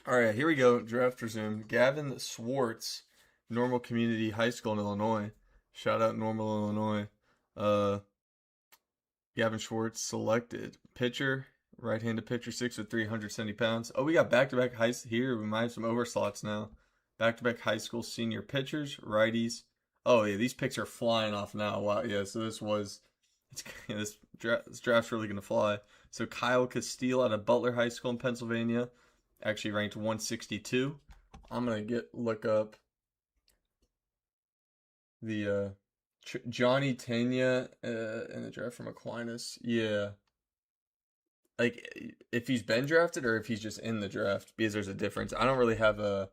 All right, here we go. Draft resume. Gavin Swartz, Normal Community High School in Illinois. Shout out Normal, Illinois. Uh, Gavin Schwartz selected. Pitcher, right-handed pitcher, 6'3", 170 pounds. Oh, we got back-to-back high here. We might have some overslots now. Back-to-back high school senior pitchers, righties. Oh yeah, these picks are flying off now. Wow, yeah. So this draft's really gonna fly. So Kyle Castile out of Butler High School in Pennsylvania, actually ranked 162. I'm gonna look up the Johnny Tania in the draft from Aquinas. Yeah, like if he's been drafted or if he's just in the draft, because there's a difference. I don't really have a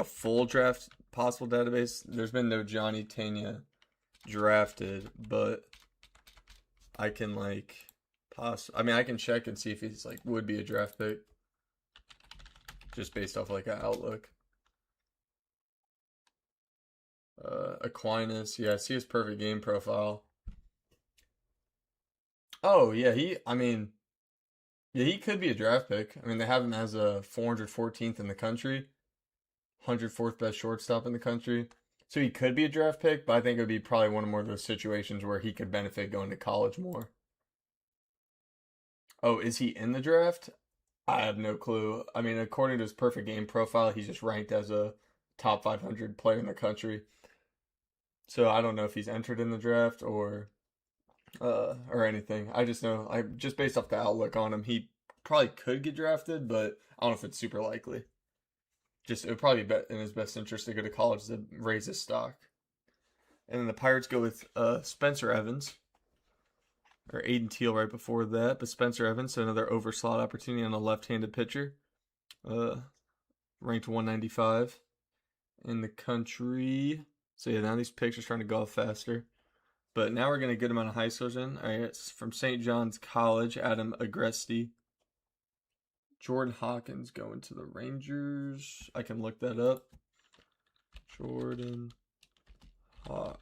full draft possible database. There's been no Johnny Tania drafted, but I can I mean I can check and see if he's like would be a draft pick just based off like an outlook. Aquinas, yeah, see his perfect game profile. Oh yeah, I mean, yeah, he could be a draft pick. I mean, they have him as a 414th in the country, 104th best shortstop in the country. So he could be a draft pick, but I think it would be probably one of more of those situations where he could benefit going to college more. Oh, is he in the draft? I have no clue. I mean, according to his perfect game profile, he's just ranked as a top 500 player in the country. So I don't know if he's entered in the draft or anything. I just know I just based off the outlook on him, he probably could get drafted, but I don't know if it's super likely. Just it would probably be in his best interest to go to college to raise his stock. And then the Pirates go with Spencer Evans or Aiden Teal right before that, but Spencer Evans, so another overslot opportunity on a left-handed pitcher, uh, ranked 195 in the country. So yeah, now these picks are trying to go off faster. But now we're going to get him on a high schoolers in. All right, it's from St. John's College, Adam Agresti. Jordan Hawkins going to the Rangers. I can look that up. Jordan Hawk.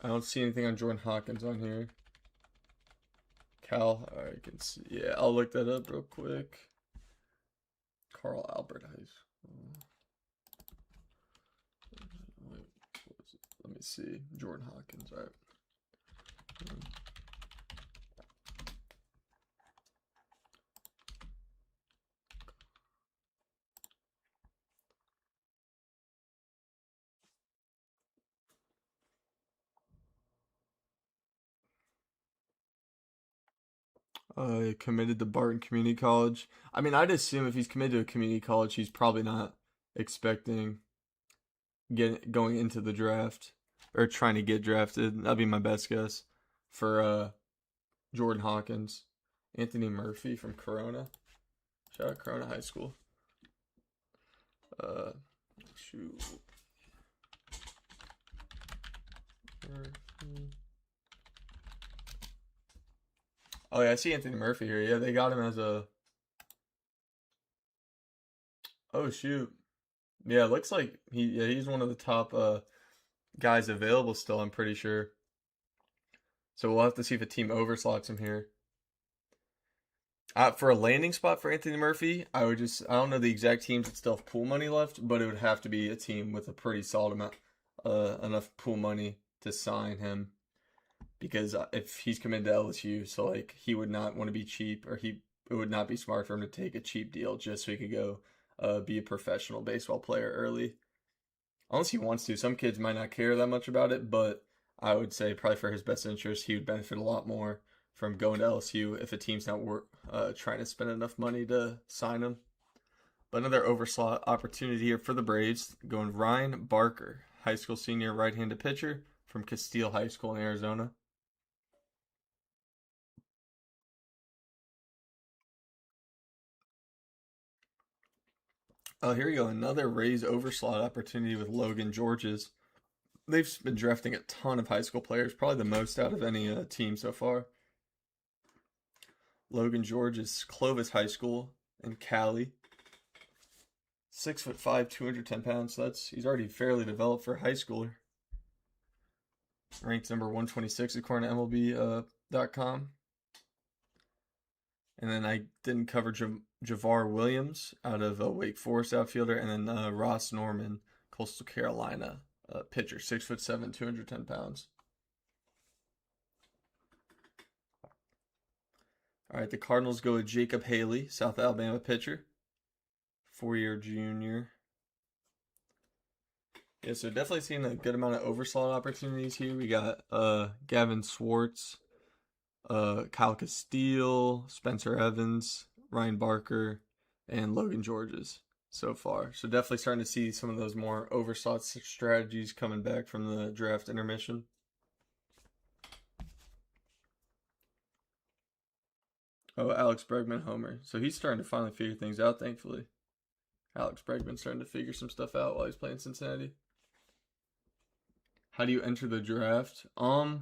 I don't see anything on Jordan Hawkins on here. Cal, I can see. Yeah, I'll look that up real quick. Carl Albert High School. Let me see. Jordan Hawkins. All right. Committed to Barton Community College. I mean, I'd assume if he's committed to a community college, he's probably not expecting going into the draft or trying to get drafted. That'd be my best guess for Jordan Hawkins. Anthony Murphy from Corona. Shout out Corona High School. Uh, shoot. Oh yeah, I see Anthony Murphy here. Yeah, they got him as a. Oh shoot. Yeah, it looks like he's one of the top guys available still. I'm pretty sure. So we'll have to see if a team overslots him here. For a landing spot for Anthony Murphy, I don't know the exact teams that still have pool money left, but it would have to be a team with a pretty solid amount, enough pool money to sign him. Because if he's committed to LSU, so like he would not want to be cheap, or it would not be smart for him to take a cheap deal just so he could go be a professional baseball player early. Unless he wants to. Some kids might not care that much about it, but I would say probably for his best interest, he would benefit a lot more from going to LSU if a team's not trying to spend enough money to sign him. But another overslot opportunity here for the Braves, going Ryan Barker, high school senior right-handed pitcher from Castile High School in Arizona. Oh, here we go. Another Rays overslot opportunity with Logan Georges. They've been drafting a ton of high school players, probably the most out of any team so far. Logan Georges, Clovis High School in Cali. 6'5", 210 pounds. So he's already fairly developed for a high schooler. Ranked number 126 according to MLB.com. And then I didn't cover Javar Williams out of Wake Forest outfielder, and then Ross Norman, Coastal Carolina pitcher, 6'7", 210 pounds. All right, the Cardinals go with Jacob Haley, South Alabama pitcher, 4-year junior. Yeah, so definitely seeing a good amount of overslot opportunities here. We got Gavin Swartz, Kyle Castile, Spencer Evans, Ryan Barker, and Logan Georges so far. So definitely starting to see some of those more overslot strategies coming back from the draft intermission. Oh, Alex Bregman homer. So he's starting to finally figure things out, thankfully. Alex Bregman's starting to figure some stuff out while he's playing Cincinnati. How do you enter the draft? I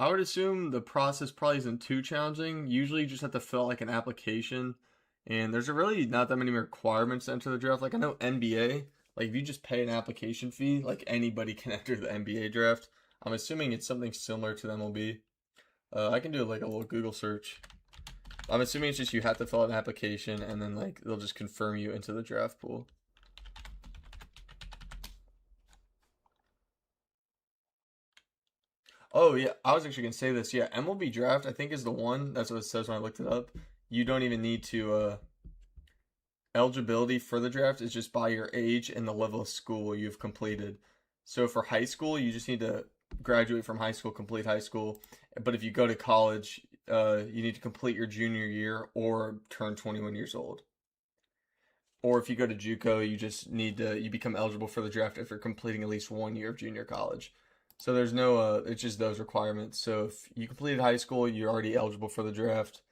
would assume the process probably isn't too challenging. Usually you just have to fill out like an application. And there's really not that many requirements to enter the draft. Like I know NBA, like if you just pay an application fee, like anybody can enter the NBA draft. I'm assuming it's something similar to the MLB. I can do like a little Google search. I'm assuming it's just you have to fill out an application and then like they'll just confirm you into the draft pool. Oh yeah, I was actually gonna say this. Yeah, MLB Draft I think is the one. That's what it says when I looked it up. You don't even need to eligibility for the draft is just by your age and the level of school you've completed. So for high school, you just need to graduate from high school, complete high school. But if you go to college, you need to complete your junior year or turn 21 years old. Or if you go to JUCO, you become eligible for the draft after completing at least 1 year of junior college. So there's no, it's just those requirements. So if you completed high school, you're already eligible for the draft.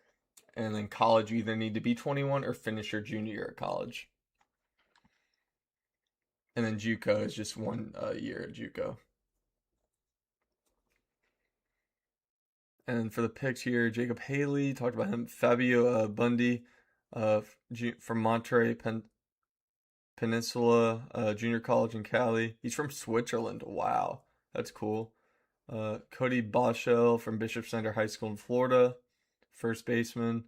And then college, you either need to be 21 or finish your junior year at college. And then JUCO is just 1 year at JUCO. And for the picks here, Jacob Haley, talked about him. Fabio Bundy from Monterey Peninsula Junior College in Cali. He's from Switzerland. Wow, that's cool. Cody Boschel from Bishop Center High School in Florida, first baseman.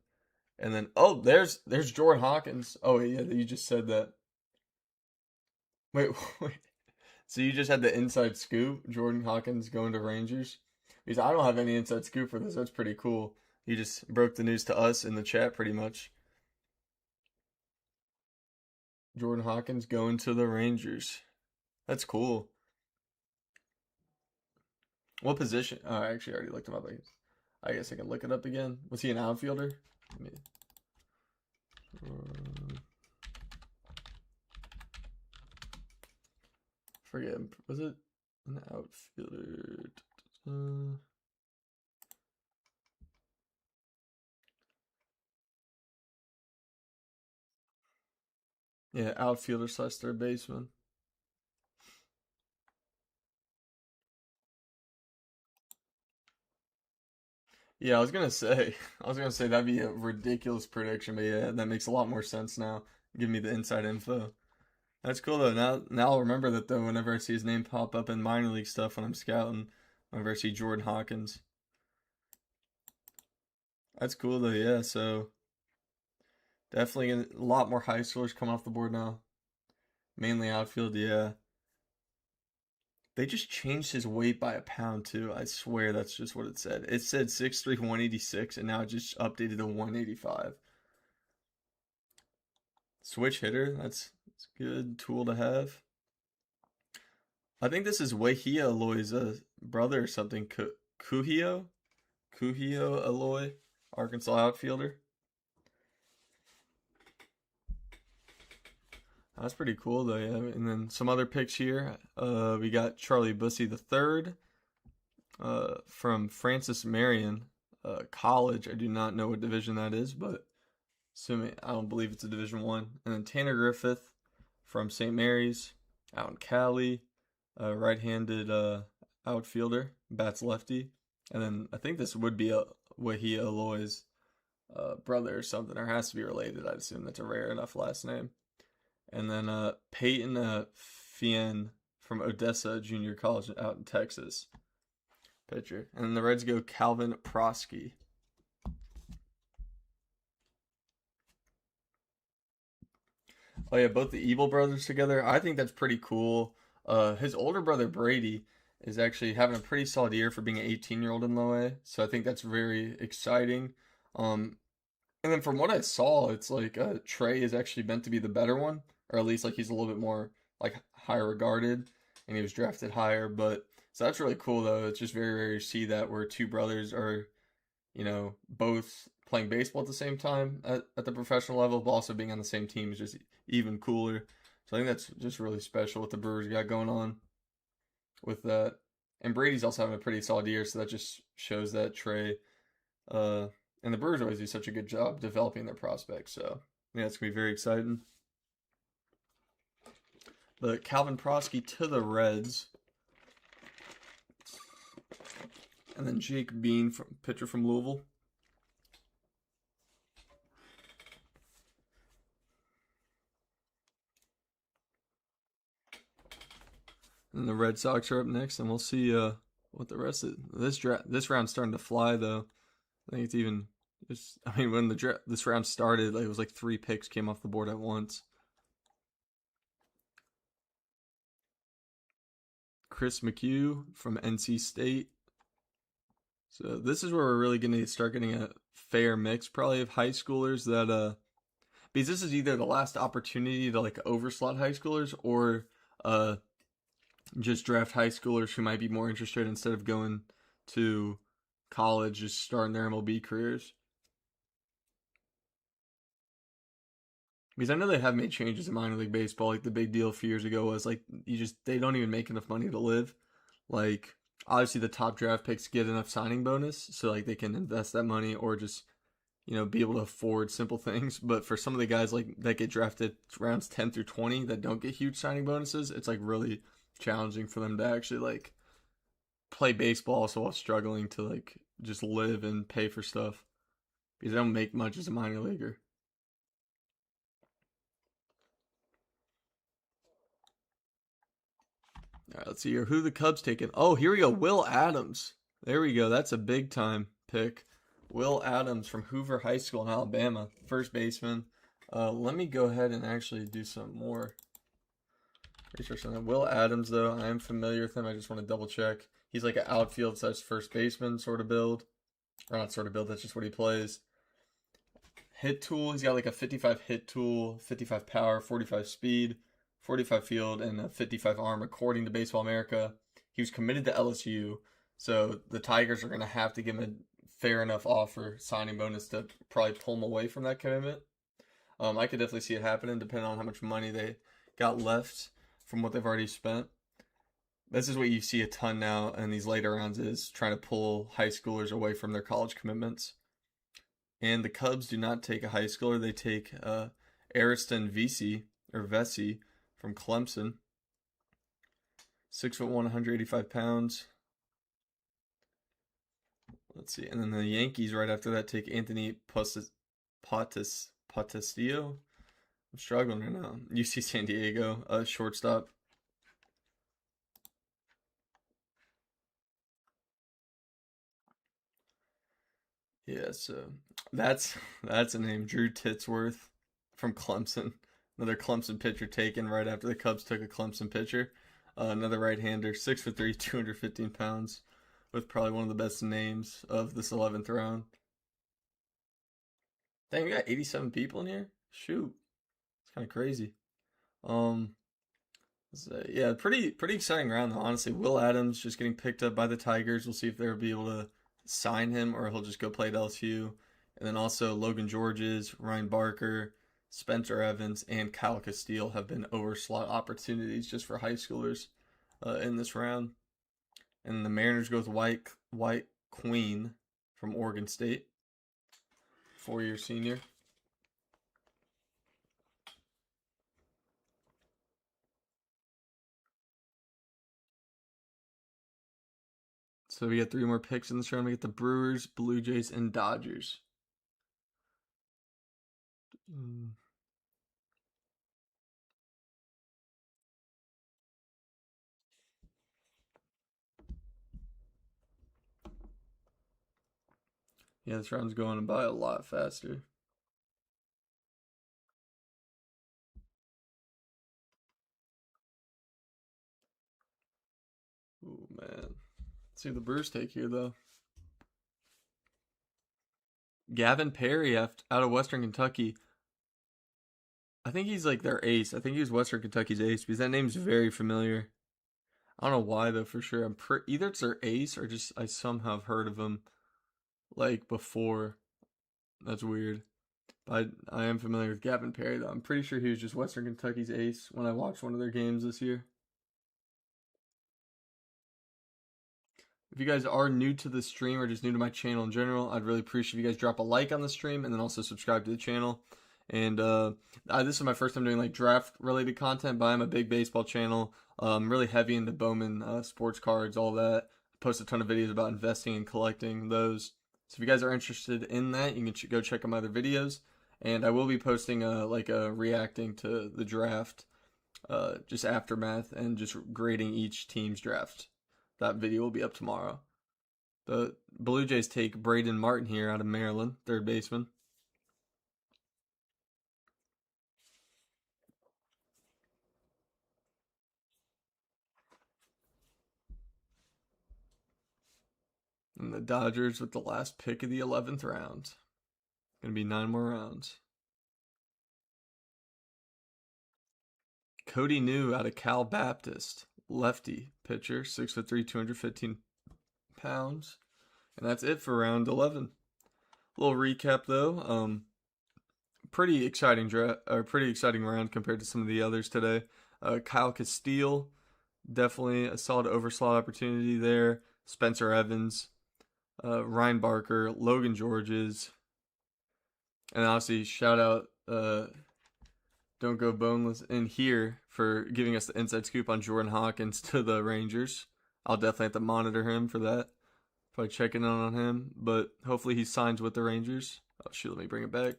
And then there's Jordan Hawkins. Oh yeah, you just said that. Wait, wait. So you just had the inside scoop, Jordan Hawkins going to Rangers? Because I don't have any inside scoop for this. That's pretty cool. You just broke the news to us in the chat pretty much. Jordan Hawkins going to the Rangers. That's cool. What position? Oh, I actually already looked him up. I guess I can look it up again. Was he an outfielder? Forget. Was it an outfielder? Yeah, outfielder slash third baseman. Yeah, I was gonna say that'd be a ridiculous prediction, but yeah, that makes a lot more sense now. Give me the inside info. That's cool though. Now I'll remember that though. Whenever I see his name pop up in minor league stuff when I'm scouting, whenever I see Jordan Hawkins, that's cool though. Yeah, so definitely a lot more high schoolers coming off the board now. Mainly outfield. Yeah, they just changed his weight by a pound too. I swear that's just what it said. It said 6'3", 186, and now it just updated to 185. Switch hitter. That's a good tool to have. I think this is Wahia Aloy's brother or something. Kuhio? Kuhio Aloy, Arkansas outfielder. That's pretty cool though, yeah. And then some other picks here. We got Charlie Bussey the third from Francis Marion College. I do not know what division that is, but Assuming I don't believe it's a Division One. And then Tanner Griffith from St. Mary's out in Cali, right-handed outfielder, bats lefty. And then I think this would be a Wahia Aloy's brother or something, or has to be related. I'd assume that's a rare enough last name. And then Peyton Fien from Odessa Junior College out in Texas, pitcher. And then the Reds go Calvin Prosky. Oh yeah, both the Evil brothers together. I think that's pretty cool. His older brother Brady is actually having a pretty solid year for being an 18-year-old in low A. So I think that's very exciting. Um, and then from what I saw, it's like Trey is actually meant to be the better one, or at least like he's a little bit more like higher regarded, and he was drafted higher. But so that's really cool though. It's just very rare to see that where two brothers are, both playing baseball at the same time at the professional level, but also being on the same team is just even cooler. So I think that's just really special what the Brewers got going on with that. And Brady's also having a pretty solid year, so that just shows that Trey and the Brewers always do such a good job developing their prospects. So yeah, it's gonna be very exciting. But Calvin Prosky to the Reds. And then Jake Bean, pitcher from Louisville. And the Red Sox are up next, and we'll see what the rest of this round's starting to fly though. I think it's even when this round started, like, it was like 3 picks came off the board at once. Chris McHugh from NC State. So this is where we're really going to start getting a fair mix, probably, of high schoolers that because this is either the last opportunity to like overslot high schoolers or just draft high schoolers who might be more interested instead of going to college, just starting their MLB careers. Because I know they have made changes in minor league baseball. Like the big deal a few years ago was like they don't even make enough money to live. Like obviously the top draft picks get enough signing bonus, so like they can invest that money or just be able to afford simple things. But for some of the guys like that get drafted rounds 10 through 20 that don't get huge signing bonuses, it's like really challenging for them to actually like play baseball also while struggling to like just live and pay for stuff because they don't make much as a minor leaguer. All right, let's see here. Who the Cubs taking? Oh, here we go. Will Adams. There we go. That's a big time pick. Will Adams from Hoover High School in Alabama, first baseman. Let me go ahead and actually do some more research on that. Will Adams, though, I am familiar with him. I just want to double check. He's like an outfield / first baseman sort of build. Or not sort of build, that's just what he plays. Hit tool, he's got like a 55 hit tool, 55 power, 45 speed, 45 field, and a 55 arm, according to Baseball America. He was committed to LSU, so the Tigers are going to have to give him a fair enough offer, signing bonus, to probably pull him away from that commitment. I could definitely see it happening, depending on how much money they got left from what they've already spent. This is what you see a ton now in these later rounds, is trying to pull high schoolers away from their college commitments. And the Cubs do not take a high schooler. They take Ariston Vesey from Clemson. 6'1", 185 pounds. Let's see. And then the Yankees right after that take Anthony Potastillo. I'm struggling right now. UC San Diego, shortstop. Yeah, so that's a name. Drew Titsworth from Clemson. Another Clemson pitcher taken right after the Cubs took a Clemson pitcher. Another right-hander, 6'3", 215 pounds, with probably one of the best names of this 11th round. Dang, we got 87 people in here? Shoot. It's kind of crazy. Um, so, yeah, pretty exciting round though, honestly. Will Adams just getting picked up by the Tigers. We'll see if they'll be able to sign him or he'll just go play at LSU. And then also Logan Georges, Ryan Barker, Spencer Evans, and Kyle Castile have been overslot opportunities just for high schoolers in this round. And the Mariners go with White Queen from Oregon State, 4-year senior. So we got 3 more picks in this round. We get the Brewers, Blue Jays, and Dodgers. Yeah, this round's going by a lot faster. Oh man. Let's see what the Brewers take here, though. Gavin Perry out of Western Kentucky. I think he's like their ace. I think he's Western Kentucky's ace because that name's very familiar. I don't know why though for sure. Either it's their ace or just I somehow have heard of him like before. That's weird. But I am familiar with Gavin Perry though. I'm pretty sure he was just Western Kentucky's ace when I watched one of their games this year. If you guys are new to the stream or just new to my channel in general, I'd really appreciate if you guys drop a like on the stream and then also subscribe to the channel. And this is my first time doing like draft related content, but I'm a big baseball channel. I'm really heavy into Bowman sports cards, all that. I post a ton of videos about investing and collecting those. So if you guys are interested in that, you can go check out my other videos. And I will be posting reacting to the draft, just aftermath and just grading each team's draft. That video will be up tomorrow. The Blue Jays take Braden Martin here out of Maryland, third baseman. And the Dodgers with the last pick of the 11th round. Going to be 9 more rounds. Cody New out of Cal Baptist, lefty pitcher, 6'3", 215 pounds. And that's it for round 11. A little recap though. Pretty exciting round compared to some of the others today. Kyle Castile, definitely a solid overslot opportunity there. Spencer Evans, Ryan Barker, Logan Georges, and obviously shout out Don't Go Boneless in here for giving us the inside scoop on Jordan Hawkins to the Rangers. I'll definitely have to monitor him for that. Probably checking in on him, but hopefully he signs with the Rangers. Oh shoot, let me bring it back.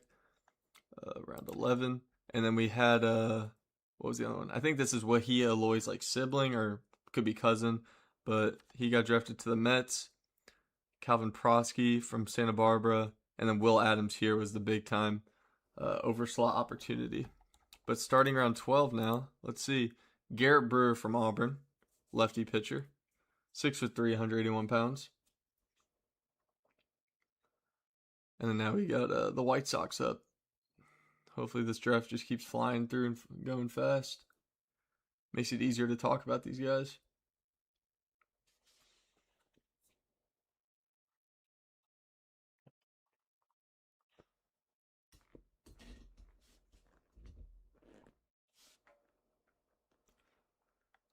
Round 11, and then we had what was the other one? I think this is Wahia Aloy's like sibling or could be cousin, but he got drafted to the Mets. Calvin Prosky from Santa Barbara, and then Will Adams here was the big time overslot opportunity. But starting round 12 now, let's see. Garrett Brewer from Auburn, lefty pitcher, 6'3", 181 pounds. And then now we got the White Sox up. Hopefully this draft just keeps flying through and going fast. Makes it easier to talk about these guys.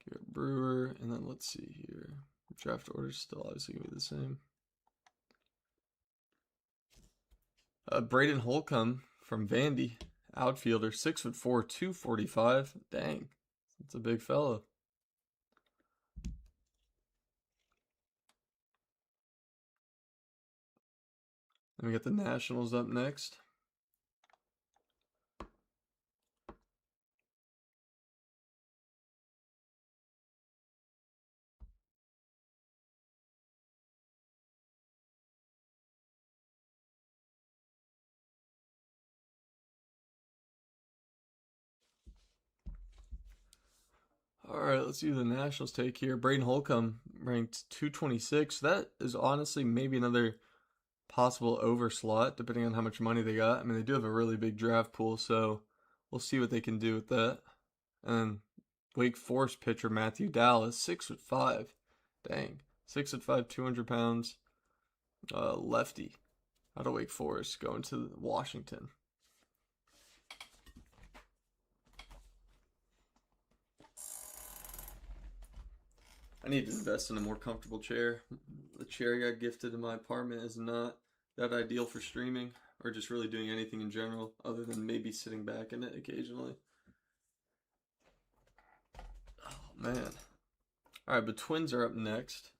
Garrett Brewer, and then let's see here. Draft order is still obviously going to be the same. Braden Holcomb from Vandy, outfielder, 6'4", 245. Dang, that's a big fellow. Then we got the Nationals up next. All right, let's see who the Nationals take here. Braden Holcomb ranked 226. That is honestly maybe another possible overslot, depending on how much money they got. I mean, they do have a really big draft pool, so we'll see what they can do with that. And Wake Forest pitcher Matthew Dallas, 6'5". Dang, 6'5", 200 pounds. Lefty out of Wake Forest going to Washington. I need to invest in a more comfortable chair. The chair I got gifted in my apartment is not that ideal for streaming or just really doing anything in general other than maybe sitting back in it occasionally. Oh, man. All right, but Twins are up next.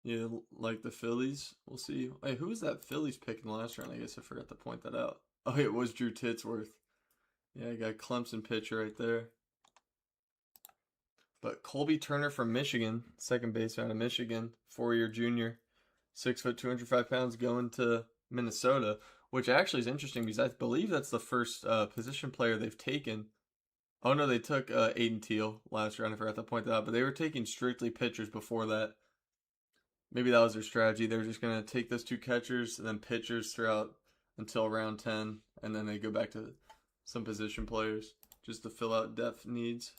Yeah, like the Phillies. We'll see. Hey, who was that Phillies pick in the last round? I guess I forgot to point that out. Oh, it was Drew Titsworth. Yeah, I got Clemson pitcher right there. But Colby Turner from Michigan, second baseman out of Michigan, 4-year junior, 6 foot, 205 pounds, going to Minnesota, which actually is interesting because I believe that's the first position player they've taken. Oh no, they took Aiden Teal last round. I forgot to point that out, but they were taking strictly pitchers before that. Maybe that was their strategy. They were just going to take those two catchers and then pitchers throughout until round 10, and then they go back to some position players just to fill out depth needs.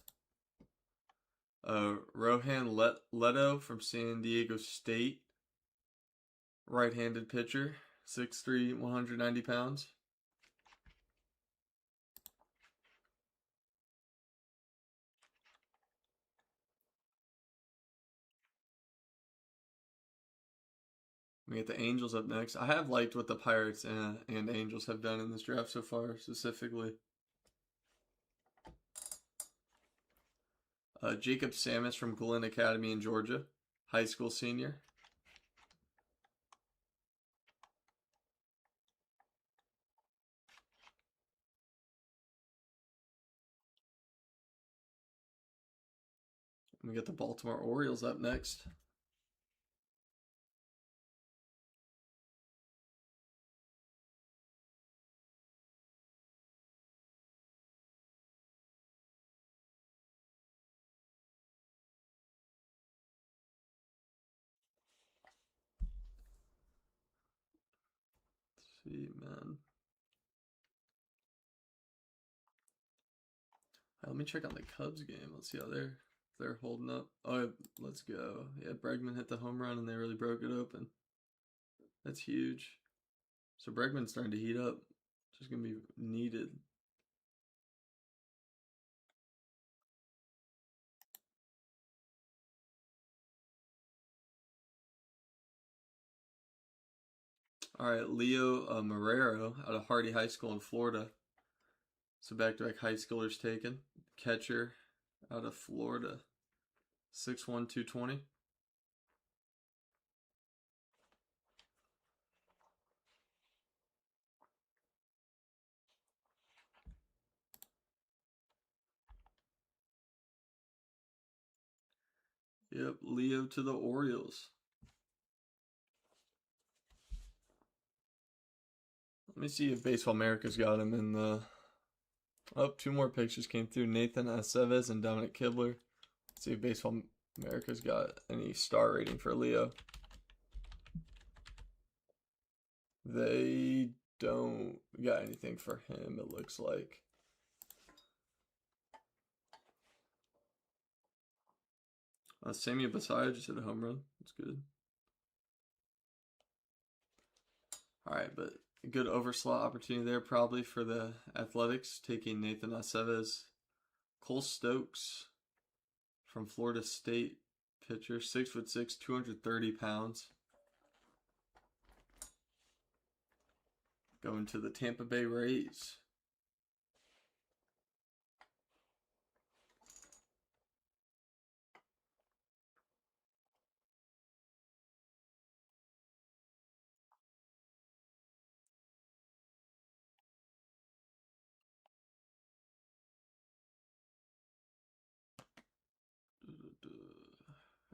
Rohan Leto from San Diego State, right-handed pitcher, 6'3", 190 pounds. We get the Angels up next. I have liked what the Pirates and Angels have done in this draft so far, specifically. Jacob Samus from Glenn Academy in Georgia, high school senior. We get the Baltimore Orioles up next. Let's see, man. Let me check on the Cubs game. Let's see how they're holding up. Oh, let's go. Yeah, Bregman hit the home run and they really broke it open. That's huge. So Bregman's starting to heat up. Just gonna be needed. All right, Leo Marrero out of Hardy High School in Florida. So back-to-back high schoolers taken. Catcher out of Florida. 6'1", 220. Yep, Leo to the Orioles. Let me see if Baseball America's got him in the... Oh, two more pictures came through. Nathan Aceves and Dominic Kibler. Let's see if Baseball America's got any star rating for Leo. They don't got anything for him, it looks like. Sammy Bassaya just hit a home run. That's good. All right, but a good overslot opportunity there probably for the Athletics, taking Nathan Aceves. Cole Stokes from Florida State, pitcher, 6'6", 230 pounds. Going to the Tampa Bay Rays.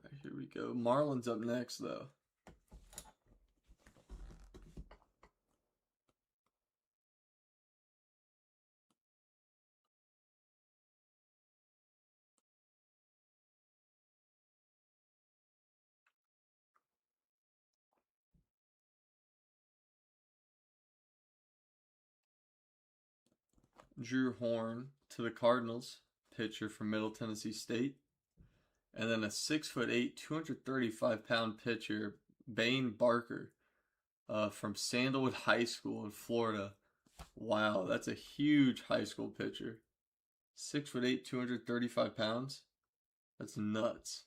Right, here we go. Marlins up next, though. Drew Horn to the Cardinals, pitcher from Middle Tennessee State. And then a 6'8", 235-pound pitcher, Bane Barker, from Sandalwood High School in Florida. Wow, that's a huge high school pitcher. 6'8", 235 pounds. That's nuts.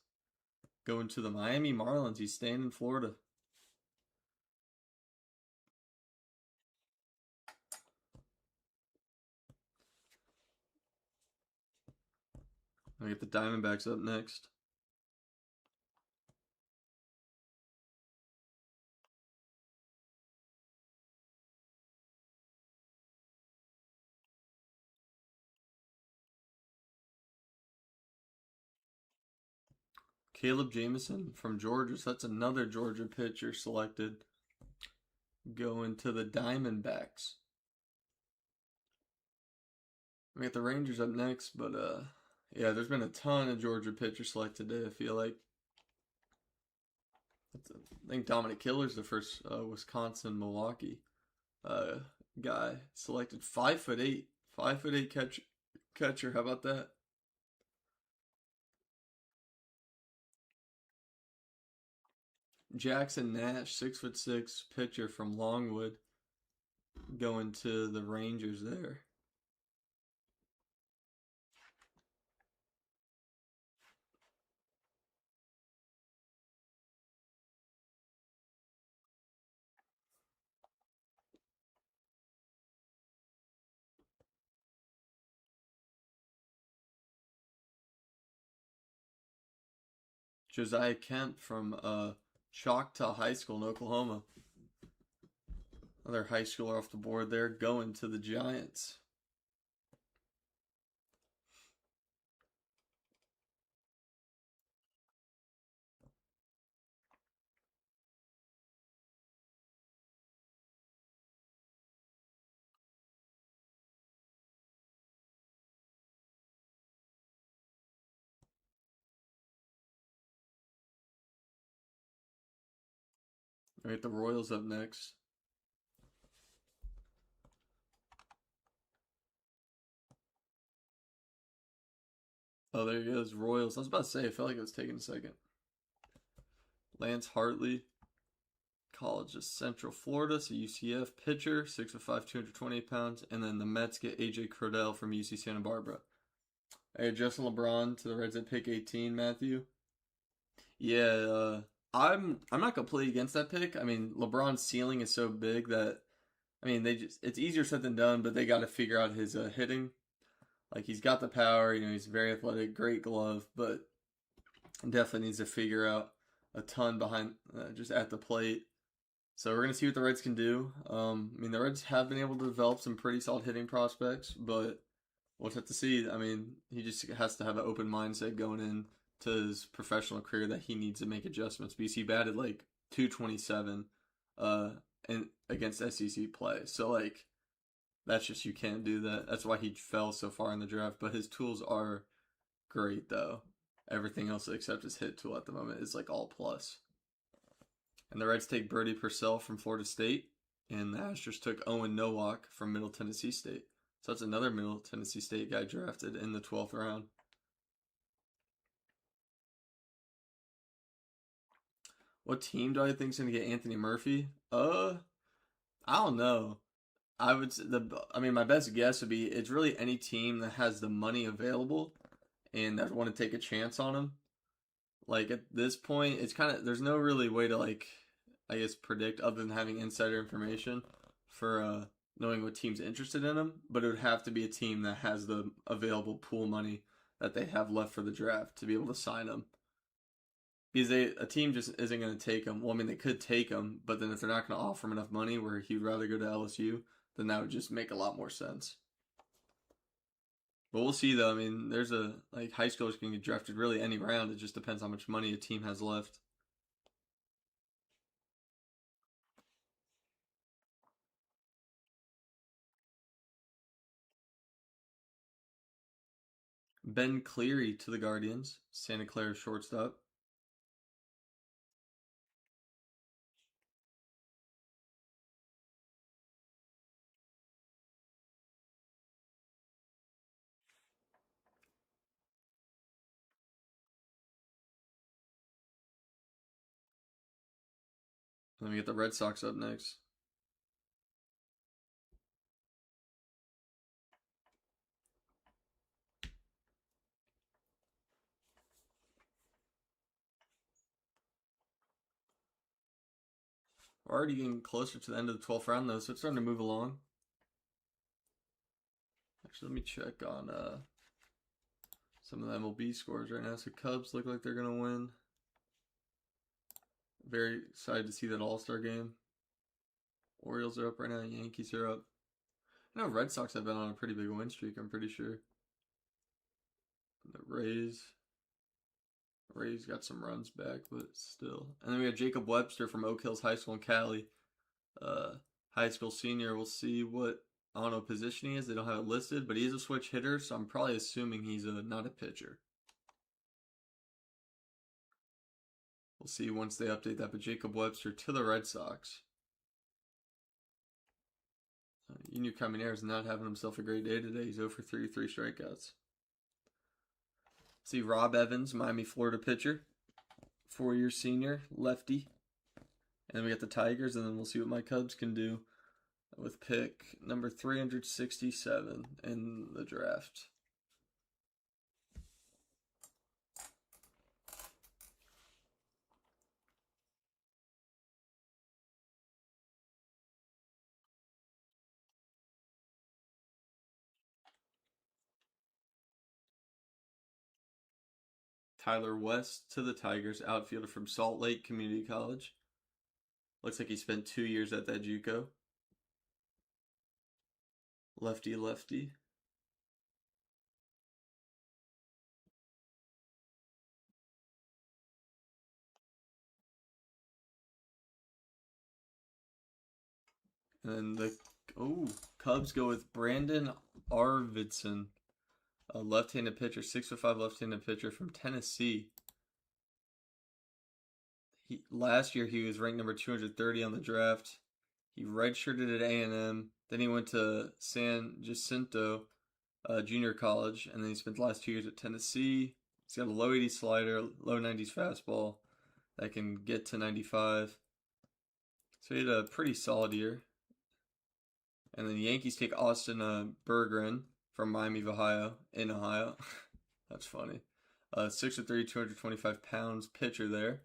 Going to the Miami Marlins. He's staying in Florida. I get the Diamondbacks up next. Caleb Jameson from Georgia. So that's another Georgia pitcher selected. Going to the Diamondbacks. We got the Rangers up next, but yeah, there's been a ton of Georgia pitchers selected today, I feel like. I think Dominic Killer's the first Wisconsin Milwaukee guy selected. 5'8", 5'8" catcher. How about that? Jackson Nash, 6'6" pitcher from Longwood, going to the Rangers there. Josiah Kemp from Choctaw High School in Oklahoma. Another high schooler off the board there, going to the Giants. All right, the Royals up next. Oh, there he goes, Royals. I was about to say, I felt like it was taking a second. Lance Hartley, College of Central Florida, so UCF pitcher, 6'5", 228 pounds. And then the Mets get AJ Crodell from UC Santa Barbara. Hey, Justin LeBron to the Reds at pick 18, Matthew. Yeah, I'm not completely against that pick. I mean, LeBron's ceiling is so big that it's easier said than done, but they got to figure out his hitting. Like, he's got the power, he's very athletic, great glove, but definitely needs to figure out a ton behind just at the plate. So we're gonna see what the Reds can do. The Reds have been able to develop some pretty solid hitting prospects, but we'll have to see. He just has to have an open mindset going in to his professional career that he needs to make adjustments because he batted like 227 and against SEC play. So like that's just, you can't do that. That's why he fell so far in the draft. But his tools are great though. Everything else except his hit tool at the moment is like all plus. And the Reds take Brody Purcell from Florida State, and the Astros took Owen Nowak from Middle Tennessee State. So that's another Middle Tennessee State guy drafted in the 12th round. What team do I think is going to get Anthony Murphy? I don't know. I would say my best guess would be it's really any team that has the money available and that want to take a chance on him. Like at this point, it's kind of, there's no really way to like, I guess, predict other than having insider information for knowing what team's interested in him. But it would have to be a team that has the available pool money that they have left for the draft to be able to sign him. Because a team just isn't going to take him. Well, they could take him, but then if they're not going to offer him enough money where he'd rather go to LSU, then that would just make a lot more sense. But we'll see, though. There's high schoolers can get drafted really any round. It just depends how much money a team has left. Ben Cleary to the Guardians, Santa Clara shortstop. Then we get the Red Sox up next. We're already getting closer to the end of the 12th round, though, so it's starting to move along. Actually, let me check on some of the MLB scores right now. So Cubs look like they're going to win. Very excited to see that All-Star game. Orioles are up right now. Yankees are up. I know Red Sox have been on a pretty big win streak, I'm pretty sure. The Rays Ray's got some runs back, but still. And then we have Jacob Webster from Oak Hills High School in Cali. High school senior. We'll see what, I don't know, position he is. They don't have it listed, but he is a switch hitter, so I'm probably assuming he's not a pitcher. We'll see once they update that. But Jacob Webster to the Red Sox. Yunior Caminera's not having himself a great day today. He's 0 for 3, 3 strikeouts. See Rob Evans, Miami, Florida pitcher. 4-year senior, lefty. And then we got the Tigers, and then we'll see what my Cubs can do with pick number 367 in the draft. Tyler West to the Tigers, outfielder from Salt Lake Community College. Looks like he spent 2 years at that JUCO. Lefty, lefty. And the Cubs go with Brandon Arvidson, a left-handed pitcher, 6'5" left-handed pitcher from Tennessee. Last year he was ranked number 230 on the draft. He redshirted at A&M. Then he went to San Jacinto Junior College, and then he spent the last 2 years at Tennessee. He's got a low 80 slider, low 90s fastball that can get to 95. So he had a pretty solid year. And then the Yankees take Austin Bergeron from Miami of Ohio, in Ohio. That's funny. 6'3", 225 pounds pitcher there.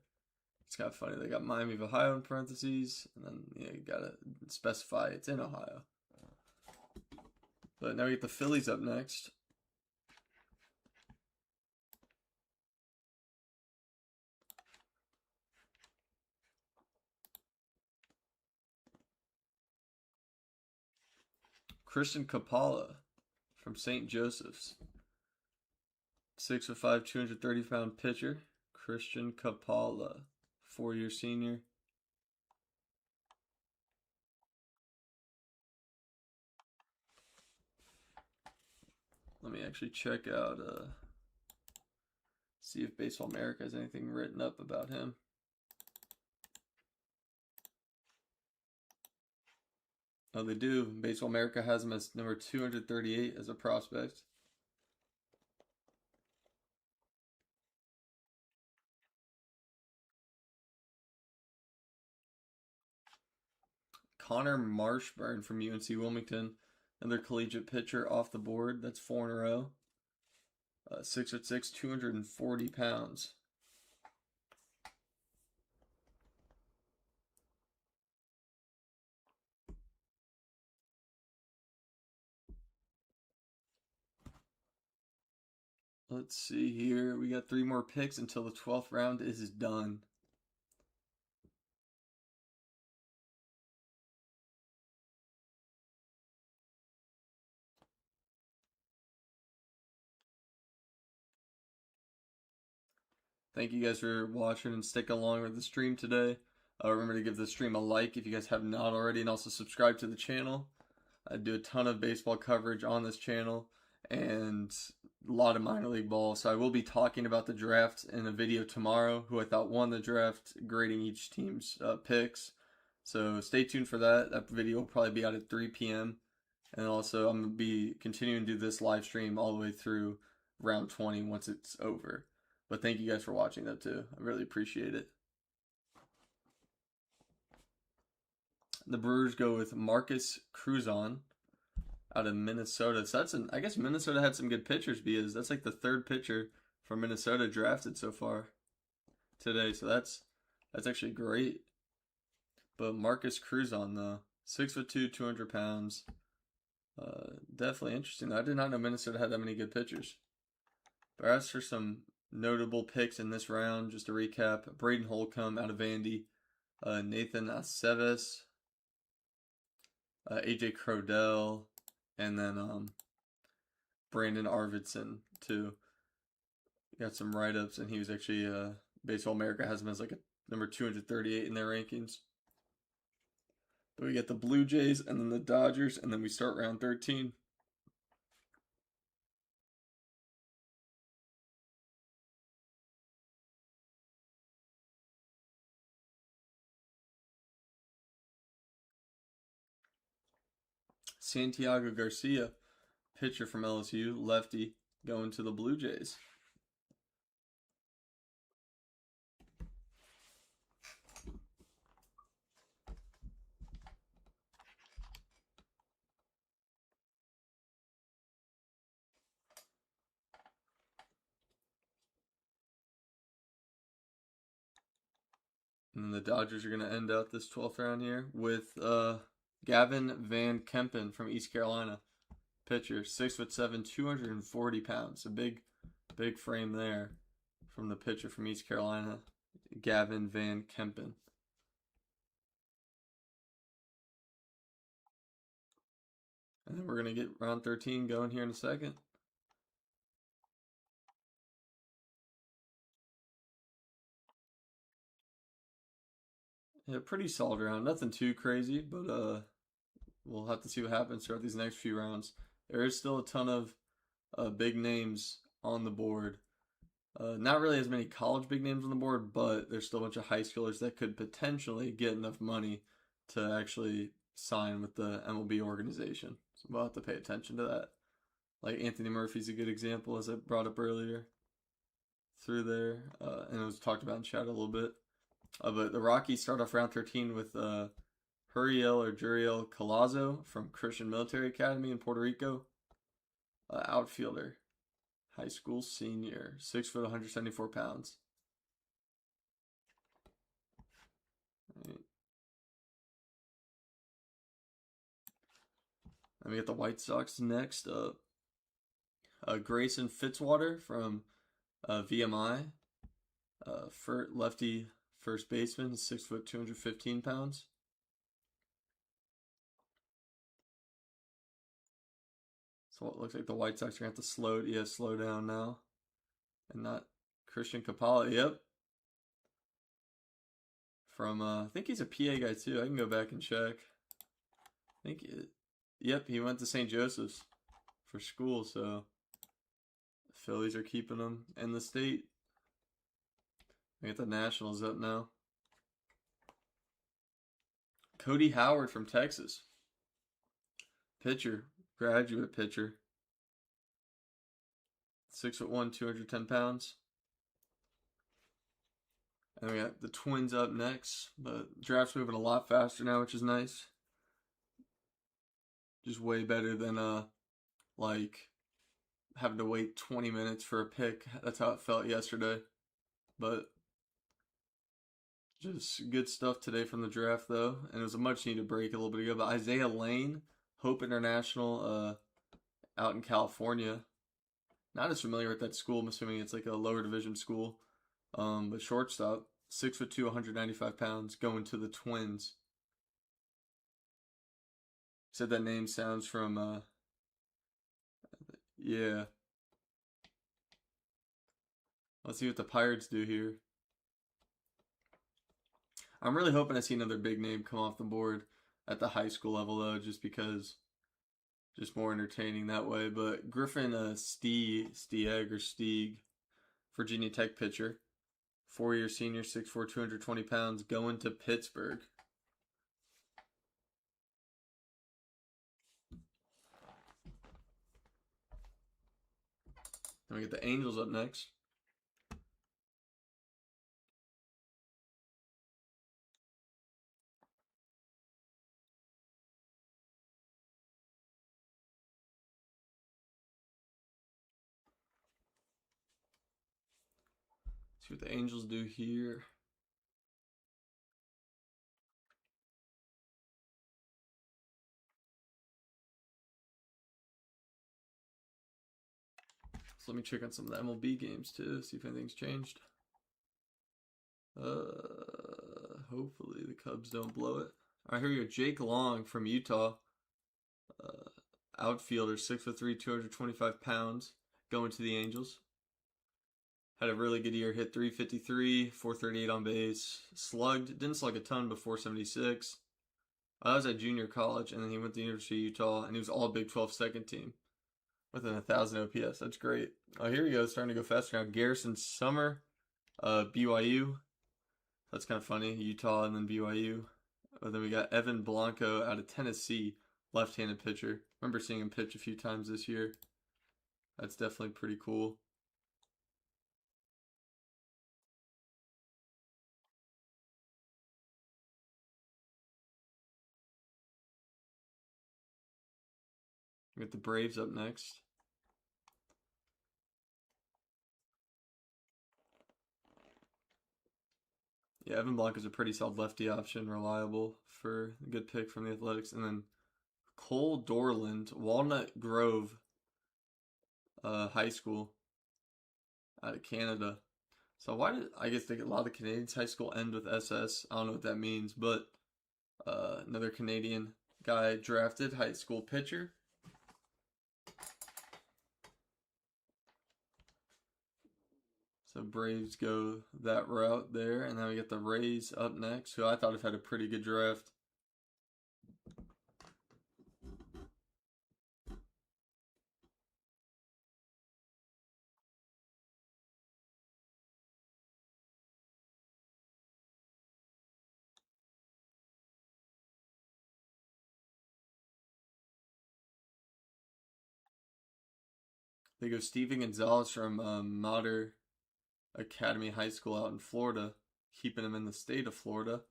It's kind of funny. They got Miami of Ohio in parentheses, and then you gotta specify it's in Ohio. But now we get the Phillies up next. Christian Capala from St. Joseph's. 6'5", 230-pound pitcher. Christian Capala, 4-year senior. Let me actually check out, see if Baseball America has anything written up about him. Oh, they do. Baseball America has him as number 238 as a prospect. Connor Marshburn from UNC Wilmington, another collegiate pitcher off the board. That's 4 in a row. 6'6", 240 pounds. Let's see here. We got 3 more picks until the 12th round is done. Thank you guys for watching and sticking along with the stream today. Remember to give the stream a like if you guys have not already, and also subscribe to the channel. I do a ton of baseball coverage on this channel and a lot of minor league ball. So I will be talking about the draft in a video tomorrow, who I thought won the draft, grading each team's picks. So stay tuned for that. That video will probably be out at 3 p.m. And also I'm going to be continuing to do this live stream all the way through round 20 once it's over. But thank you guys for watching that too. I really appreciate it. The Brewers go with Marcus Cruzon out of Minnesota. So I guess Minnesota had some good pitchers, because that's like the 3rd pitcher from Minnesota drafted so far today. So that's actually great. But Marcus Cruzon though, 6'2", 200 pounds. Definitely interesting. I did not know Minnesota had that many good pitchers. But as for some notable picks in this round, just to recap: Braden Holcomb out of Vandy, Nathan Aceves, AJ Crodell, and then Brandon Arvidson too. got some write-ups, and he was actually Baseball America has him as like a number 238 in their rankings. But we get the Blue Jays and then the Dodgers, and then we start round 13. Santiago Garcia, pitcher from LSU, lefty, going to the Blue Jays. And then the Dodgers are going to end out this 12th round here with Gavin Van Kempen from East Carolina. Pitcher, 6'7", 240 pounds. A big frame there from the pitcher from East Carolina, Gavin Van Kempen. And then we're going to get round 13 going here in a second. Yeah, pretty solid round. Nothing too crazy, but we'll have to see what happens throughout these next few rounds. There is still a ton of big names on the board. Not really as many college big names on the board, but there's still a bunch of high schoolers that could potentially get enough money to actually sign with the MLB organization. So we'll have to pay attention to that. Like Anthony Murphy's a good example, as I brought up earlier through there, and it was talked about in chat a little bit. But the Rockies start off round 13 with Huriel or Juriel Colazo from Christian Military Academy in Puerto Rico. Outfielder, high school senior, 6 foot, 174 pounds. Right. Then we get the White Sox next up. Grayson Fitzwater from VMI, lefty first baseman, 6 foot, 215 pounds. So it looks like the White Sox are going to have to slow down now. And not Christian Capala. Yep. From, I think he's a PA guy too. I can go back and check. Yep, he went to St. Joseph's for school, so the Phillies are keeping him in the state. We get the Nationals up now. Cody Howard from Texas. Pitcher, graduate pitcher. 6'1", 210 pounds. And we got the Twins up next. But draft's moving a lot faster now, which is nice. Just way better than like having to wait 20 minutes for a pick. That's how it felt yesterday. But just good stuff today from the draft, though. And it was a much needed break a little bit ago. But Isaiah Lane, Hope International, out in California. Not as familiar with that school. I'm assuming it's like a lower division school. But shortstop, 6'2", 195 pounds, going to the Twins. Said that name sounds from, yeah. Let's see what the Pirates do here. I'm really hoping I see another big name come off the board at the high school level, though, just because just more entertaining that way. But Griffin Stieg, Virginia Tech pitcher, 4-year senior, 6'4", 220 pounds, going to Pittsburgh. Then we get the Angels up next. See what the Angels do here. So let me check on some of the MLB games too, see if anything's changed. Hopefully the Cubs don't blow it. All right, here we go. Jake Long from Utah. Outfielder, 6'3", 225 pounds, going to the Angels. Had a really good year, hit 353, 438 on base. Slugged, didn't slug a ton, but 476. I was at junior college, and then he went to the University of Utah, and he was all Big 12 second team within 1,000 OPS. That's great. Oh, here we go. Starting to go faster now. Garrison Summer, BYU. That's kind of funny. Utah and then BYU. Then we got Evan Blanco out of Tennessee, left-handed pitcher. Remember seeing him pitch a few times this year. That's definitely pretty cool. We got the Braves up next. Yeah, Evan Blanco's a pretty solid lefty option, reliable for a good pick from the Athletics. And then Cole Dorland, Walnut Grove High School out of Canada. So why did I guess a lot of Canadians high school end with SS? I don't know what that means, but another Canadian guy drafted, high school pitcher. So Braves go that route there, and then we get the Rays up next, who I thought have had a pretty good draft. They go Steven Gonzalez from Mater Academy High School out in Florida, keeping him in the state of Florida.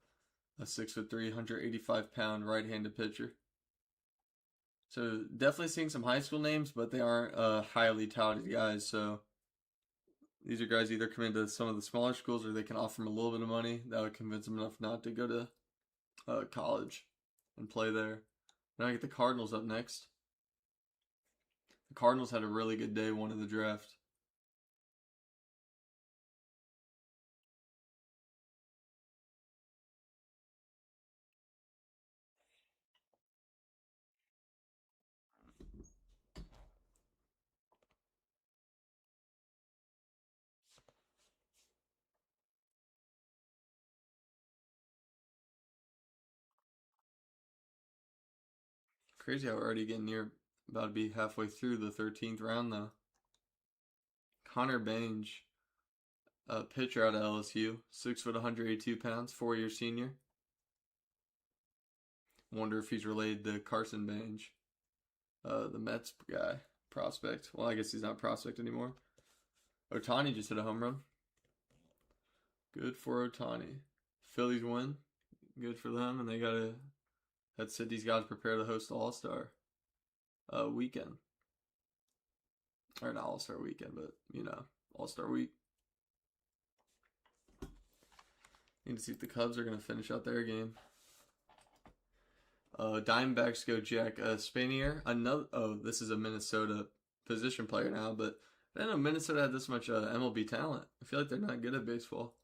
A 6'3", 185-pound right-handed pitcher. So definitely seeing some high school names, but they aren't highly touted guys. So these are guys either come into some of the smaller schools or they can offer them a little bit of money. That would convince them enough not to go to college and play there. Now I get the Cardinals up next. The Cardinals had a really good day one of the draft. Crazy how we're already getting near, about to be halfway through the 13th round though. Connor Bange, a pitcher out of LSU, 6 foot 182 pounds, 4-year senior. Wonder if he's related to Carson Bange, the Mets guy, prospect. Well, I guess he's not a prospect anymore. Ohtani just hit a home run. Good for Ohtani. Phillies win. Good for them, and they gotta. That city's got to prepare to host the All-Star weekend, or not All-Star weekend, but All-Star week. Need to see if the Cubs are gonna finish out their game. Diamondbacks go Jack Spanier. This is a Minnesota position player now, but I didn't know Minnesota had this much MLB talent. I feel like they're not good at baseball,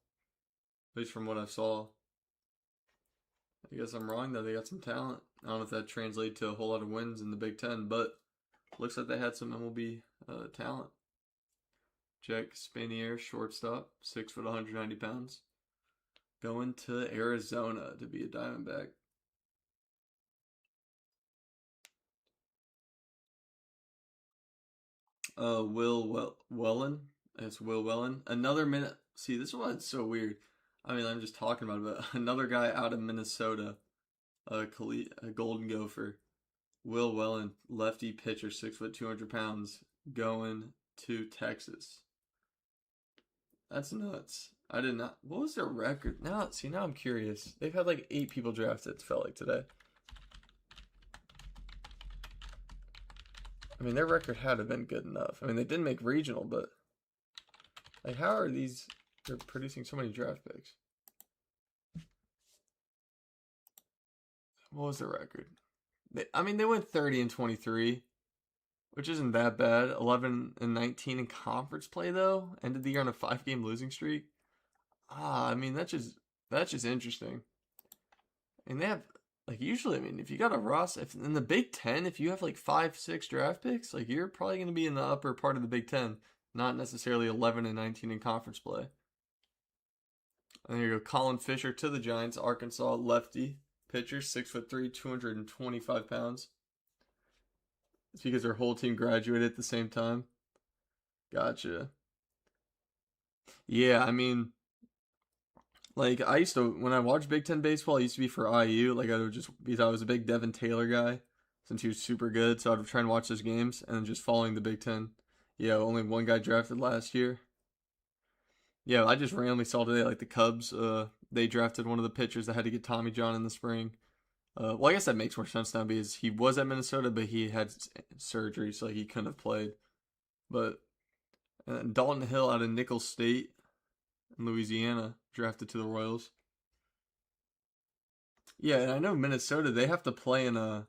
at least from what I saw. I guess I'm wrong though. They got some talent. I don't know if that translates to a whole lot of wins in the Big Ten, but looks like they had some MLB talent. Jack Spanier, shortstop, 6 foot 190 pounds, going to Arizona to be a Diamondback. Will Wellen. It's Will Wellen. Another minute. See, this one's so weird. I mean, I'm just talking about it, but another guy out of Minnesota, a Golden Gopher, Will Wellen, lefty pitcher, 6 foot 200 pounds, going to Texas. That's nuts. I did not. What was their record? Now I'm curious. They've had like 8 people drafted. It felt like today. I mean, their record had to have been good enough. I mean, they didn't make regional, but like, how are these? They're producing so many draft picks. What was their record? They went 30-23, which isn't that bad. 11-19 in conference play though. Ended the year on a 5-game losing streak. That's just interesting. And they have usually, if you got a roster, if in the Big Ten, if you have 5-6 draft picks, you're probably going to be in the upper part of the Big Ten. not necessarily 11 and 19 in conference play. And there you go, Colin Fisher to the Giants, Arkansas lefty pitcher, 6'3", 225 pounds. It's because their whole team graduated at the same time. Gotcha. Yeah, I mean, like I used to when I watched Big Ten baseball, I used to be for IU. Like I would just because I was a big Devin Taylor guy since he was super good, so I'd try and watch those games and then just following the Big Ten. Yeah, only one guy drafted last year. Yeah, I just randomly saw today like the Cubs. They drafted one of the pitchers that had to get Tommy John in the spring. Well, I guess that makes more sense now because he was at Minnesota, but he had surgery, so he couldn't have played. But Dalton Hill out of Nicholls State in Louisiana drafted to the Royals. Yeah, and I know Minnesota, they have to play in a.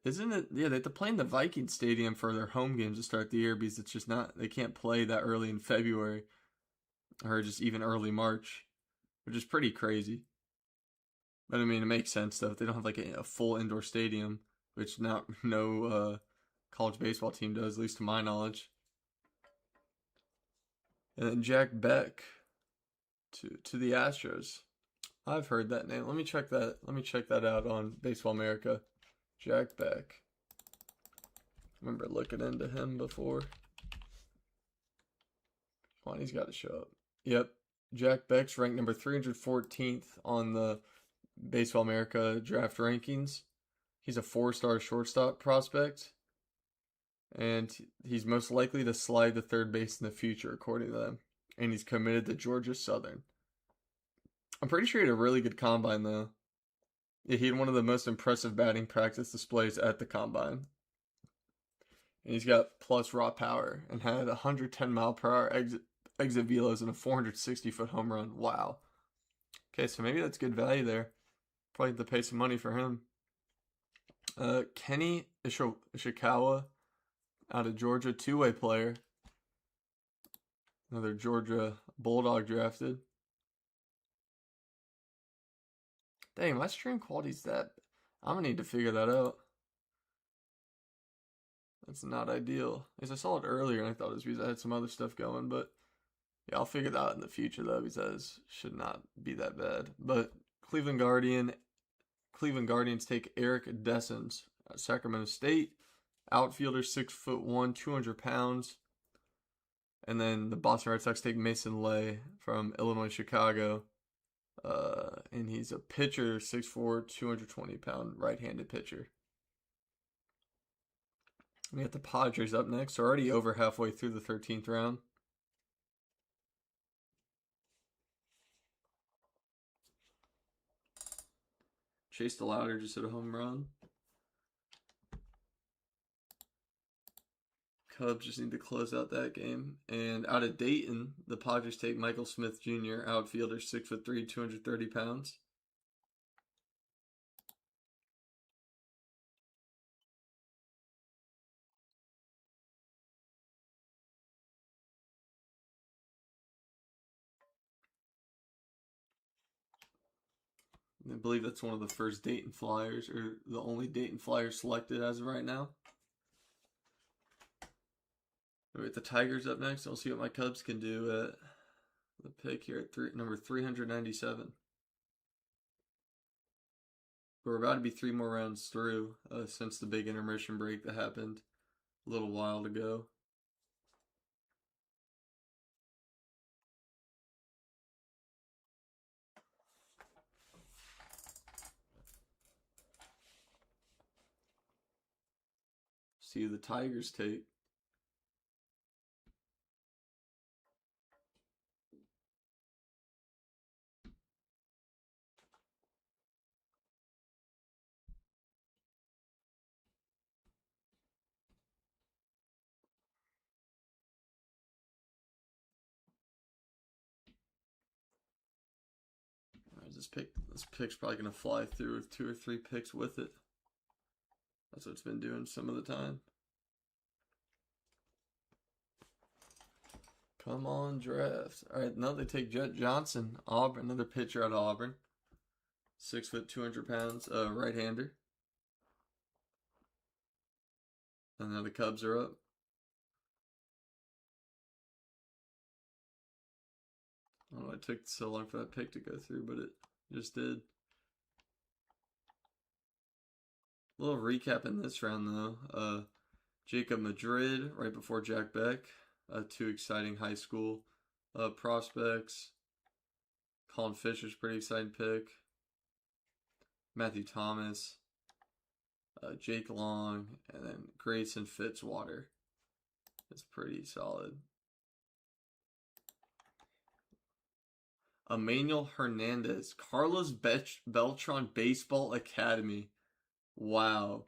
Isn't it? Yeah, they have to play in the Viking Stadium for their home games to start the year because it's just not. They can't play that early in February or just even early March, which is pretty crazy. But I mean, it makes sense though. If they don't have like a full indoor stadium, which not no college baseball team does, at least to my knowledge. And then Jack Beck to the Astros. I've heard that name. Let me check that. Let me check that out on Baseball America. Jack Beck. I remember looking into him before. Come on, he's got to show up. Yep, Jack Beck's ranked number 314th on the Baseball America draft rankings. He's a 4-star shortstop prospect, and he's most likely to slide to third base in the future, according to them. And he's committed to Georgia Southern. I'm pretty sure he had a really good combine, though. Yeah, he had one of the most impressive batting practice displays at the combine. And he's got plus raw power and had 110 mile per hour exit velos and a 460-foot home run. Wow. Okay, so maybe that's good value there. Probably have to pay some money for him. Kenny Ishikawa out of Georgia, two-way player. Another Georgia Bulldog drafted. Dang, my stream quality's that. I'm gonna need to figure that out. That's not ideal. Because I saw it earlier and I thought it was because I had some other stuff going, but yeah, I'll figure that out in the future though, because that should not be that bad. But Cleveland Guardians take Eric Dessens at Sacramento State. Outfielder, 6'1", 200 pounds. And then the Boston Red Sox take Mason Lay from Illinois, Chicago. And he's a pitcher, 6'4", 220-pound right-handed pitcher. We got the Padres up next. We're already over halfway through the 13th round. Chase DeLauder just hit a home run. Cubs just need to close out that game. And out of Dayton, the Padres take Michael Smith Jr., outfielder, 6'3", 230 pounds. I believe that's one of the first Dayton Flyers, or the only Dayton Flyers selected as of right now. We got the Tigers up next. I'll see what my Cubs can do at the pick here at number 397. We're about to be 3 more rounds through since the big intermission break that happened a little while ago. See who the Tigers take. This pick's probably gonna fly through with 2 or 3 picks with it. That's what it's been doing some of the time. Come on, draft. All right, now they take Jet Johnson, Auburn, another pitcher out of Auburn. 6 foot, 200 pounds, right-hander. And now the Cubs are up. I don't know why it took so long for that pick to go through, but it just did. A little recap in this round, though. Jacob Madrid right before Jack Beck. Two exciting high school prospects. Colin Fisher's pretty exciting pick. Matthew Thomas. Jake Long. And then Grayson Fitzwater. It's pretty solid. Emmanuel Hernandez. Carlos Beltran Baseball Academy. Wow.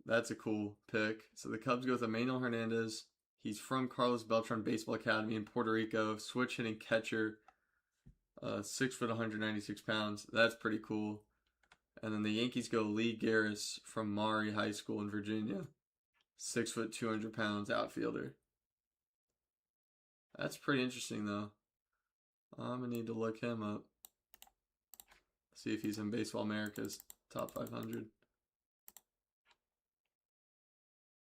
That's a cool pick. So the Cubs go with Emmanuel Hernandez. He's from Carlos Beltran Baseball Academy in Puerto Rico. Switch hitting catcher. 6 foot, 196 pounds. That's pretty cool. And then the Yankees go Lee Garris from Maury High School in Virginia. 6 foot, 200 pounds outfielder. That's pretty interesting, though. I'm going to need to look him up. See if he's in Baseball America's top 500.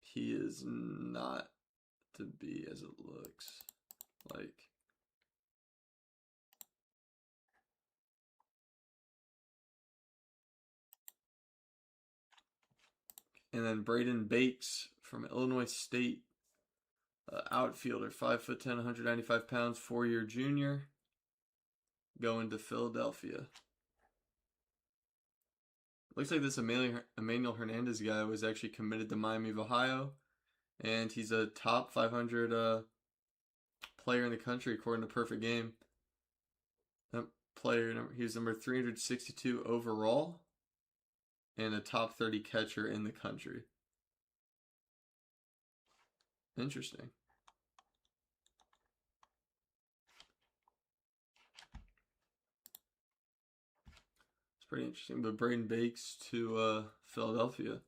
He is not to be as it looks like. And then Braden Bakes from Illinois State, outfielder, 5 foot 10, 195 pounds, 4-year junior, going to Philadelphia. Looks like this Emmanuel Hernandez guy was actually committed to Miami of Ohio, and he's a top 500 player in the country according to Perfect Game. That player, he was number 362 overall, and a top 30 catcher in the country. Interesting. It's pretty interesting. But Braden Bakes to Philadelphia.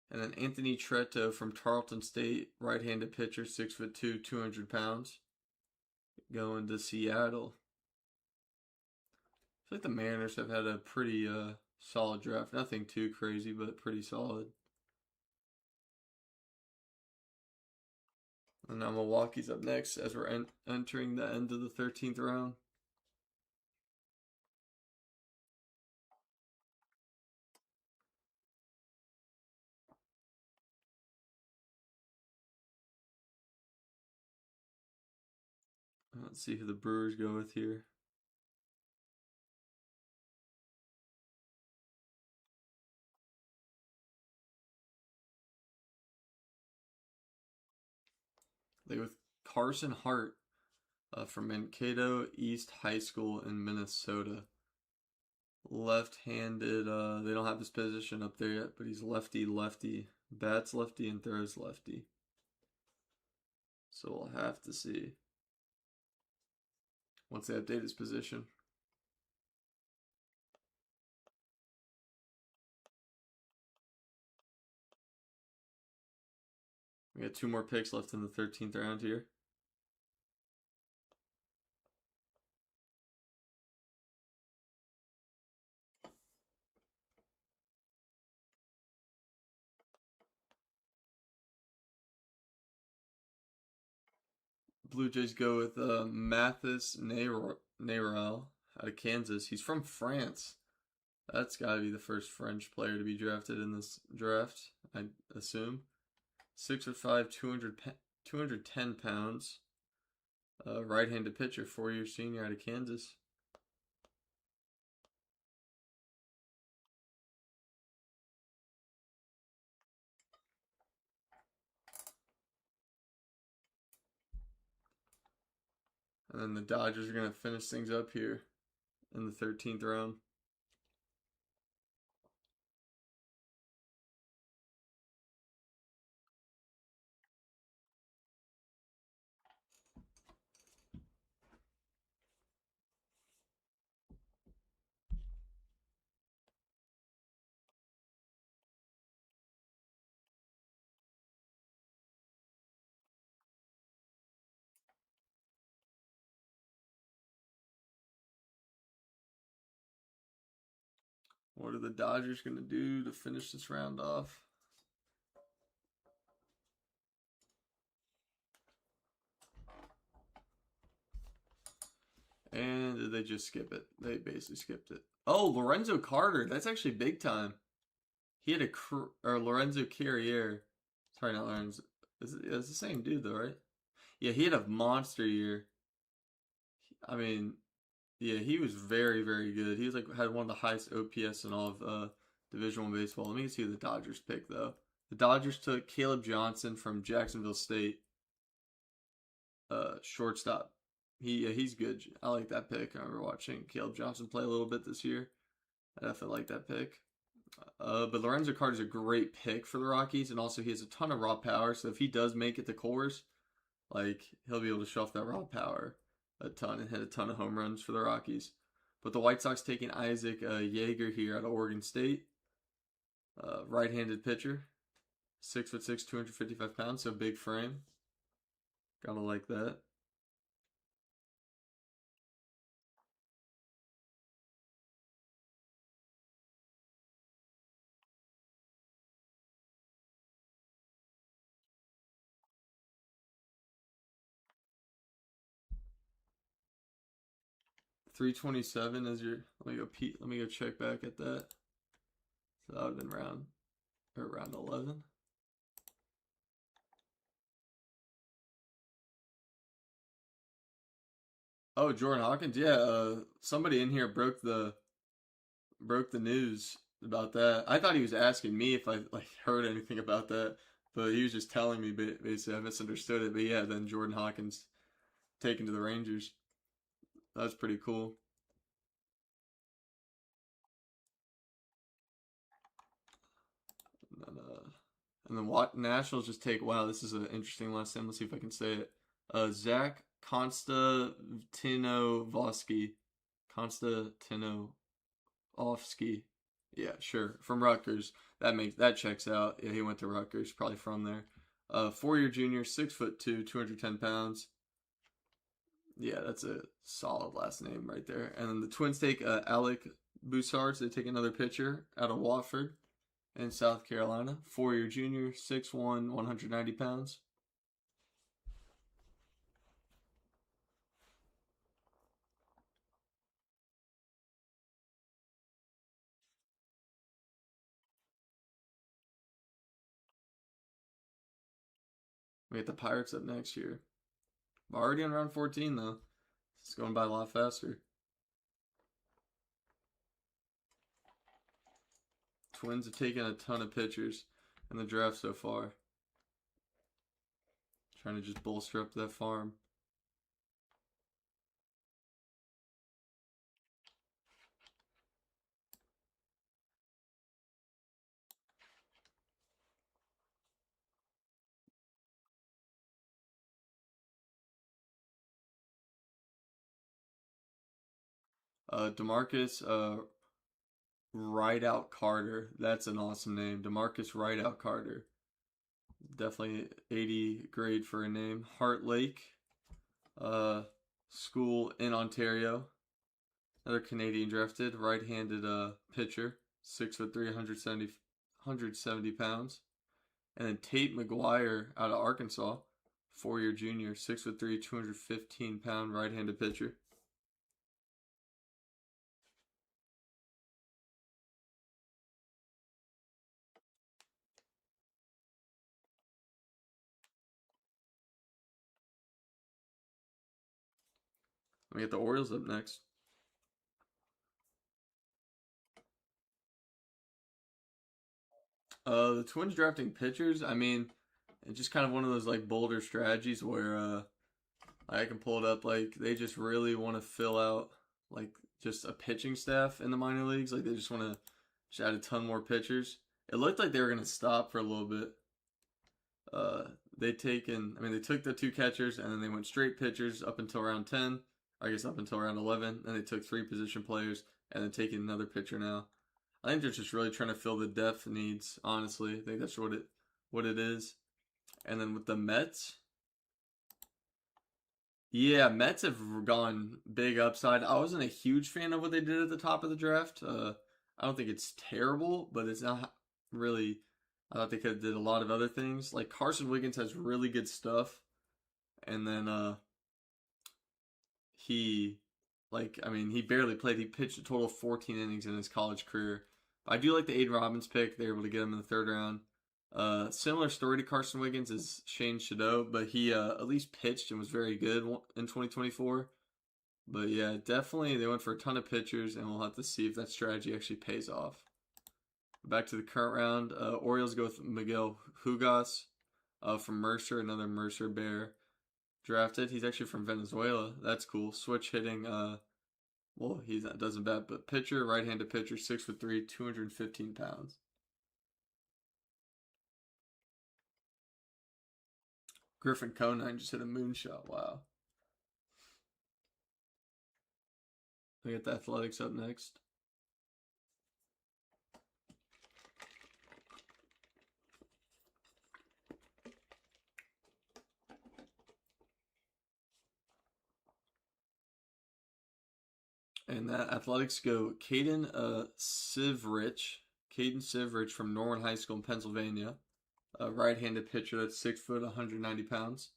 And then Anthony Tretto from Tarleton State, right-handed pitcher, 6'2", 200 pounds, going to Seattle. I feel like the Mariners have had a pretty solid draft. Nothing too crazy, but pretty solid. And now Milwaukee's up next as we're entering the end of the 13th round. Let's see who the Brewers go with here. They with Carson Hart from Mankato East High School in Minnesota. Left-handed. They don't have his position up there yet, but he's lefty. Bats lefty and throws lefty. So we'll have to see once they update his position. We got 2 more picks left in the 13th round here. Blue Jays go with Mathis Nayrel out of Kansas. He's from France. That's got to be the first French player to be drafted in this draft, I assume. 6'5", 210 pounds. Right-handed pitcher, 4-year senior out of Kansas. And then the Dodgers are going to finish things up here in the 13th round. What are the Dodgers going to do to finish this round off? And did they just skip it? They basically skipped it. Oh, Lorenzo Carter. That's actually big time. He had or Lorenzo Carrier. Sorry, not Lorenzo. It's the same dude though, right? Yeah, he had a monster year. I mean, yeah, he was very, very good. He was like had one of the highest OPS in all of Division One baseball. Let me see who the Dodgers picked though. The Dodgers took Caleb Johnson from Jacksonville State, shortstop. He's good. I like that pick. I remember watching Caleb Johnson play a little bit this year. I definitely like that pick. But Lorenzo Carter's a great pick for the Rockies, and also he has a ton of raw power. So if he does make it to Coors, like he'll be able to show off that raw power a ton and hit a ton of home runs for the Rockies. But the White Sox taking Isaac Yeager here out of Oregon State, right-handed pitcher, 6'6", 255 pounds, so big frame. Gotta like that. $327 as your. Let me go check back at that. So that would have been round 11. Oh, Jordan Hawkins. Yeah. Somebody in here broke the news about that. I thought he was asking me if I like heard anything about that, but he was just telling me. Basically, I misunderstood it. But yeah, then Jordan Hawkins taken to the Rangers. That's pretty cool. And then what Nationals just take. Wow, this is an interesting last name. Let's see if I can say it. Zach Konstantinovsky. Konstantinovsky. Yeah, sure. From Rutgers. That checks out. Yeah, he went to Rutgers, probably from there. 4-year junior, 6'2", 210 pounds. Yeah, that's a solid last name right there. And then the Twins take Alec Boussards. They take another pitcher out of Watford in South Carolina. 4-year junior, 6'1", 190 pounds. We get the Pirates up next year. We're already on round 14 though. It's going by a lot faster. Twins have taken a ton of pitchers in the draft so far. Trying to just bolster up that farm. DeMarcus Rideout Carter. That's an awesome name. DeMarcus Rideout Carter. Definitely 80 grade for a name. Heart Lake school in Ontario. Another Canadian drafted, right-handed pitcher, 6'3", 170 pounds. And then Tate McGuire out of Arkansas, 4-year junior, 6'3", 215-pound right-handed pitcher. We get the Orioles up next. The Twins drafting pitchers, I mean, it's just kind of one of those like bolder strategies where I can pull it up. Like they just really want to fill out like just a pitching staff in the minor leagues. Like they just want to just add a ton more pitchers. It looked like they were gonna stop for a little bit. They took the two catchers and then they went straight pitchers up until round 10. I guess up until round 11. Then they took 3 position players and then taking another pitcher now. I think they're just really trying to fill the depth needs. Honestly, I think that's what it is. And then with the Mets, yeah, Mets have gone big upside. I wasn't a huge fan of what they did at the top of the draft. I don't think it's terrible, but it's not really. I thought they could have did a lot of other things. Like Carson Wiggins has really good stuff, and then he like, I mean, he barely played. He pitched a total of 14 innings in his college career. I do like the Aiden Robbins pick. They were able to get him in the third round. Similar story to Carson Wiggins is Shane Shadow, but he at least pitched and was very good in 2024. But yeah, definitely they went for a ton of pitchers, and we'll have to see if that strategy actually pays off. Back to the current round, Orioles go with Miguel Hugas from Mercer, another Mercer Bear drafted. He's actually from Venezuela. That's cool. Switch hitting. Well, he doesn't bat, but pitcher, right-handed pitcher, 6'3", 215 pounds. Griffin Conine just hit a moonshot. Wow. We got the Athletics up next. And that Athletics go Caden Sivrich. Caden Sivrich from Norman High School in Pennsylvania. A right-handed pitcher that's 6 foot, 190 pounds.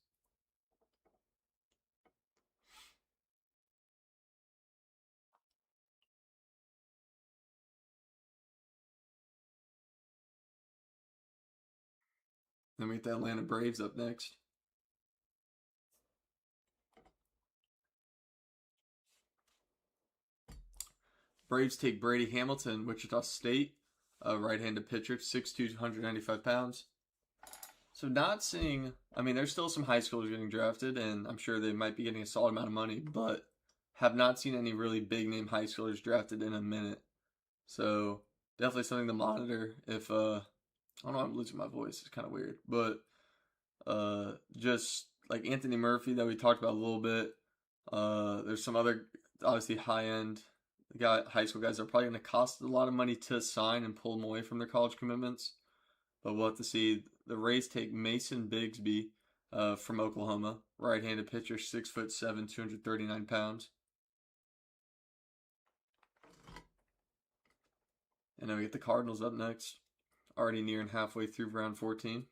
Then we get the Atlanta Braves up next. Braves take Brady Hamilton, Wichita State, a right-handed pitcher, 6'2", 195 pounds. So not seeing, I mean, there's still some high schoolers getting drafted, and I'm sure they might be getting a solid amount of money, but have not seen any really big-name high schoolers drafted in a minute. So definitely something to monitor. If I don't know, I'm losing my voice. It's kind of weird, but just like Anthony Murphy that we talked about a little bit. There's some other obviously high-end high school guys that are probably going to cost a lot of money to sign and pull them away from their college commitments. But we'll have to see. The Rays take Mason Bigsby from Oklahoma, right-handed pitcher, 6'7", 239 pounds. And then we get the Cardinals up next, already nearing halfway through round 14.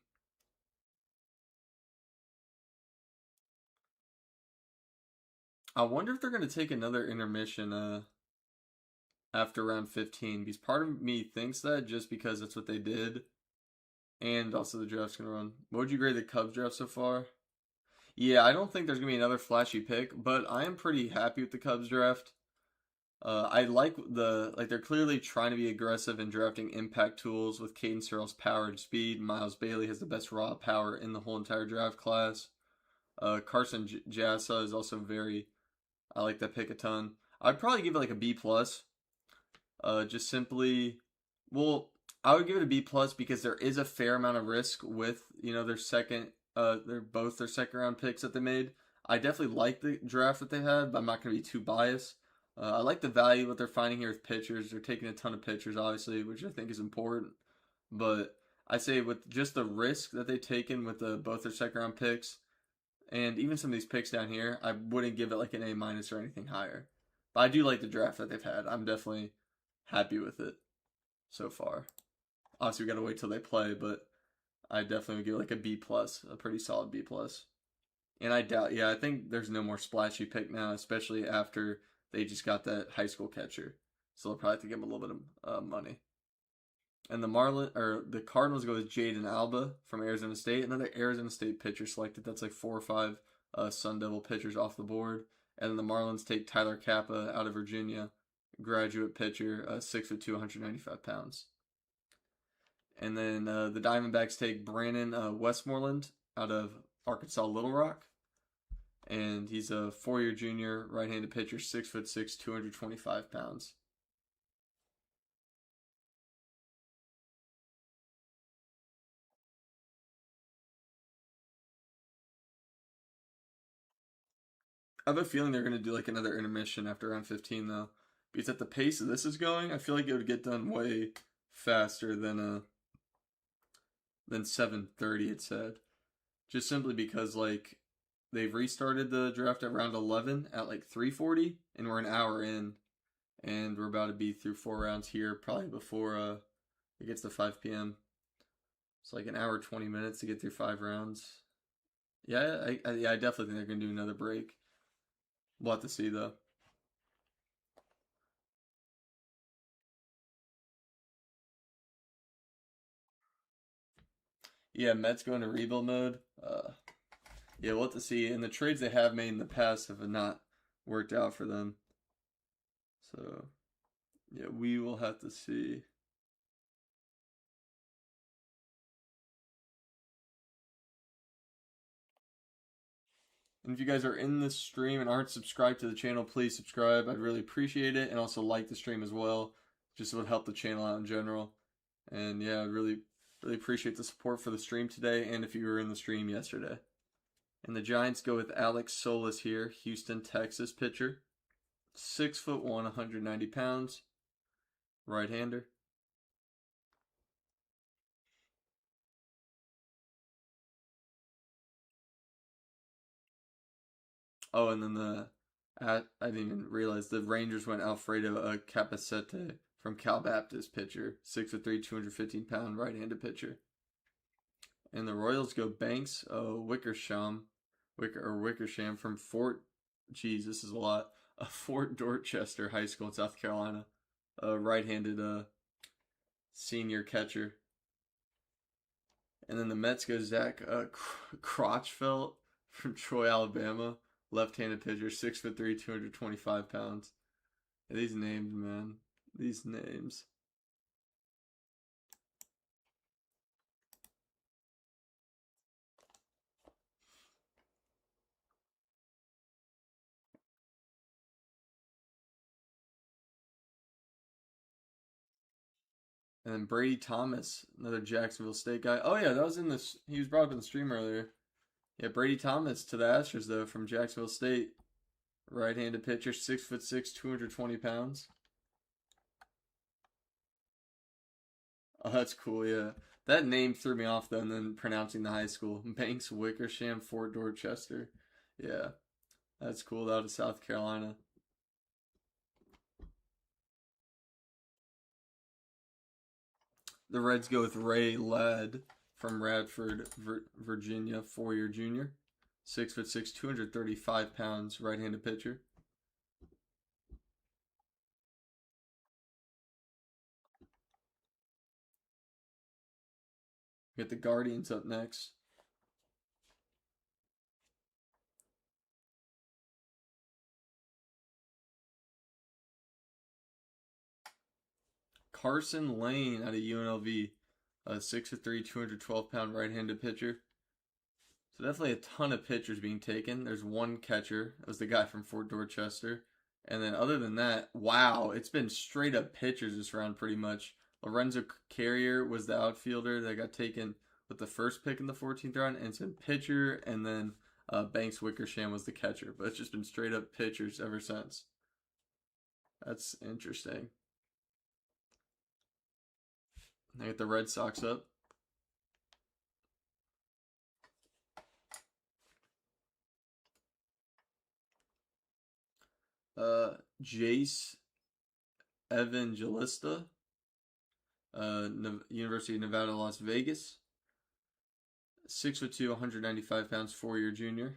I wonder if they're going to take another intermission after round 15, because part of me thinks that just because that's what they did, and also the draft's going to run. What would you grade the Cubs draft so far? Yeah, I don't think there's going to be another flashy pick, but I am pretty happy with the Cubs draft. I like they're clearly trying to be aggressive in drafting impact tools with Caden Searle's power and speed. Miles Bailey has the best raw power in the whole entire draft class. Carson Jassa is also I like that pick a ton. I'd probably give it like a B plus. Just simply, well, I would give it a B plus because there is a fair amount of risk with they're both their second round picks that they made. I definitely like the draft that they had, but I'm not going to be too biased. I like the value what they're finding here with pitchers. They're taking a ton of pitchers, obviously, which I think is important. But I say with just the risk that they've taken with both their second round picks, and even some of these picks down here, I wouldn't give it like an A minus or anything higher. But I do like the draft that they've had. I'm definitely happy with it so far. Obviously, we got to wait till they play, but I definitely would give it like a B plus, a pretty solid B plus. And I think there's no more splashy pick now, especially after they just got that high school catcher. So they'll probably have to give him a little bit of money. And the Cardinals go with Jaden Alba from Arizona State, another Arizona State pitcher selected. That's like 4 or 5 Sun Devil pitchers off the board. And then the Marlins take Tyler Kappa out of Virginia, graduate pitcher, 6'2", 195 pounds. And then the Diamondbacks take Brandon Westmoreland out of Arkansas Little Rock. And he's a 4-year junior, right-handed pitcher, 6'6", 225 pounds. I have a feeling they're going to do like another intermission after round 15 though, because at the pace that this is going, I feel like it would get done way faster than 7:30 it said. Just simply because like they've restarted the draft at round 11 at like 3:40, and we're an hour in, and we're about to be through 4 rounds here probably before it gets to 5 p.m. It's like an hour 20 minutes to get through 5 rounds. Yeah, I definitely think they're gonna do another break. We'll have to see though. Yeah, Mets going to rebuild mode. Yeah, we'll have to see. And the trades they have made in the past have not worked out for them. So, yeah, we will have to see. And if you guys are in the stream and aren't subscribed to the channel, please subscribe. I'd really appreciate it. And also like the stream as well. Just would help the channel out in general. And yeah, I really appreciate the support for the stream today and if you were in the stream yesterday. And the Giants go with Alex Solis here, Houston, Texas pitcher. 6'1", 190 pounds. Right-hander. Oh, and then I didn't even realize the Rangers went Alfredo Capacete from Cal Baptist pitcher, 6'3", 215-pound right-handed pitcher. And the Royals go Banks Wickersham from Fort. Geez, this is a lot. Fort Dorchester High School in South Carolina, right-handed senior catcher. And then the Mets go Zach Crotchfeld from Troy, Alabama, left-handed pitcher, 6'3", 225 pounds. These names, man. These names. And then Brady Thomas, another Jacksonville State guy. Oh yeah, that was in this. He was brought up in the stream earlier. Yeah, Brady Thomas to the Astros though from Jacksonville State, right-handed pitcher, 6'6", 220 pounds. Oh, that's cool. Yeah, that name threw me off though, and then pronouncing the high school, Banks Wickersham, Fort Dorchester. Yeah, that's cool. Out of South Carolina. The Reds go with Ray Ladd from Radford, Virginia, 4-year junior. 6'6", 235 pounds, right-handed pitcher. We got the Guardians up next. Carson Lane out of UNLV, 6'3", 212-pound right-handed pitcher. So definitely a ton of pitchers being taken. There's one catcher. That was the guy from Fort Dorchester. And then other than that, wow, it's been straight up pitchers this round pretty much. Lorenzo Carrier was the outfielder that got taken with the first pick in the 14th round, and it's been pitcher, and then Banks Wickersham was the catcher. But it's just been straight up pitchers ever since. That's interesting. They get the Red Sox up. Jace Evangelista, University of Nevada, Las Vegas. 6'2", 195 pounds, 4-year junior.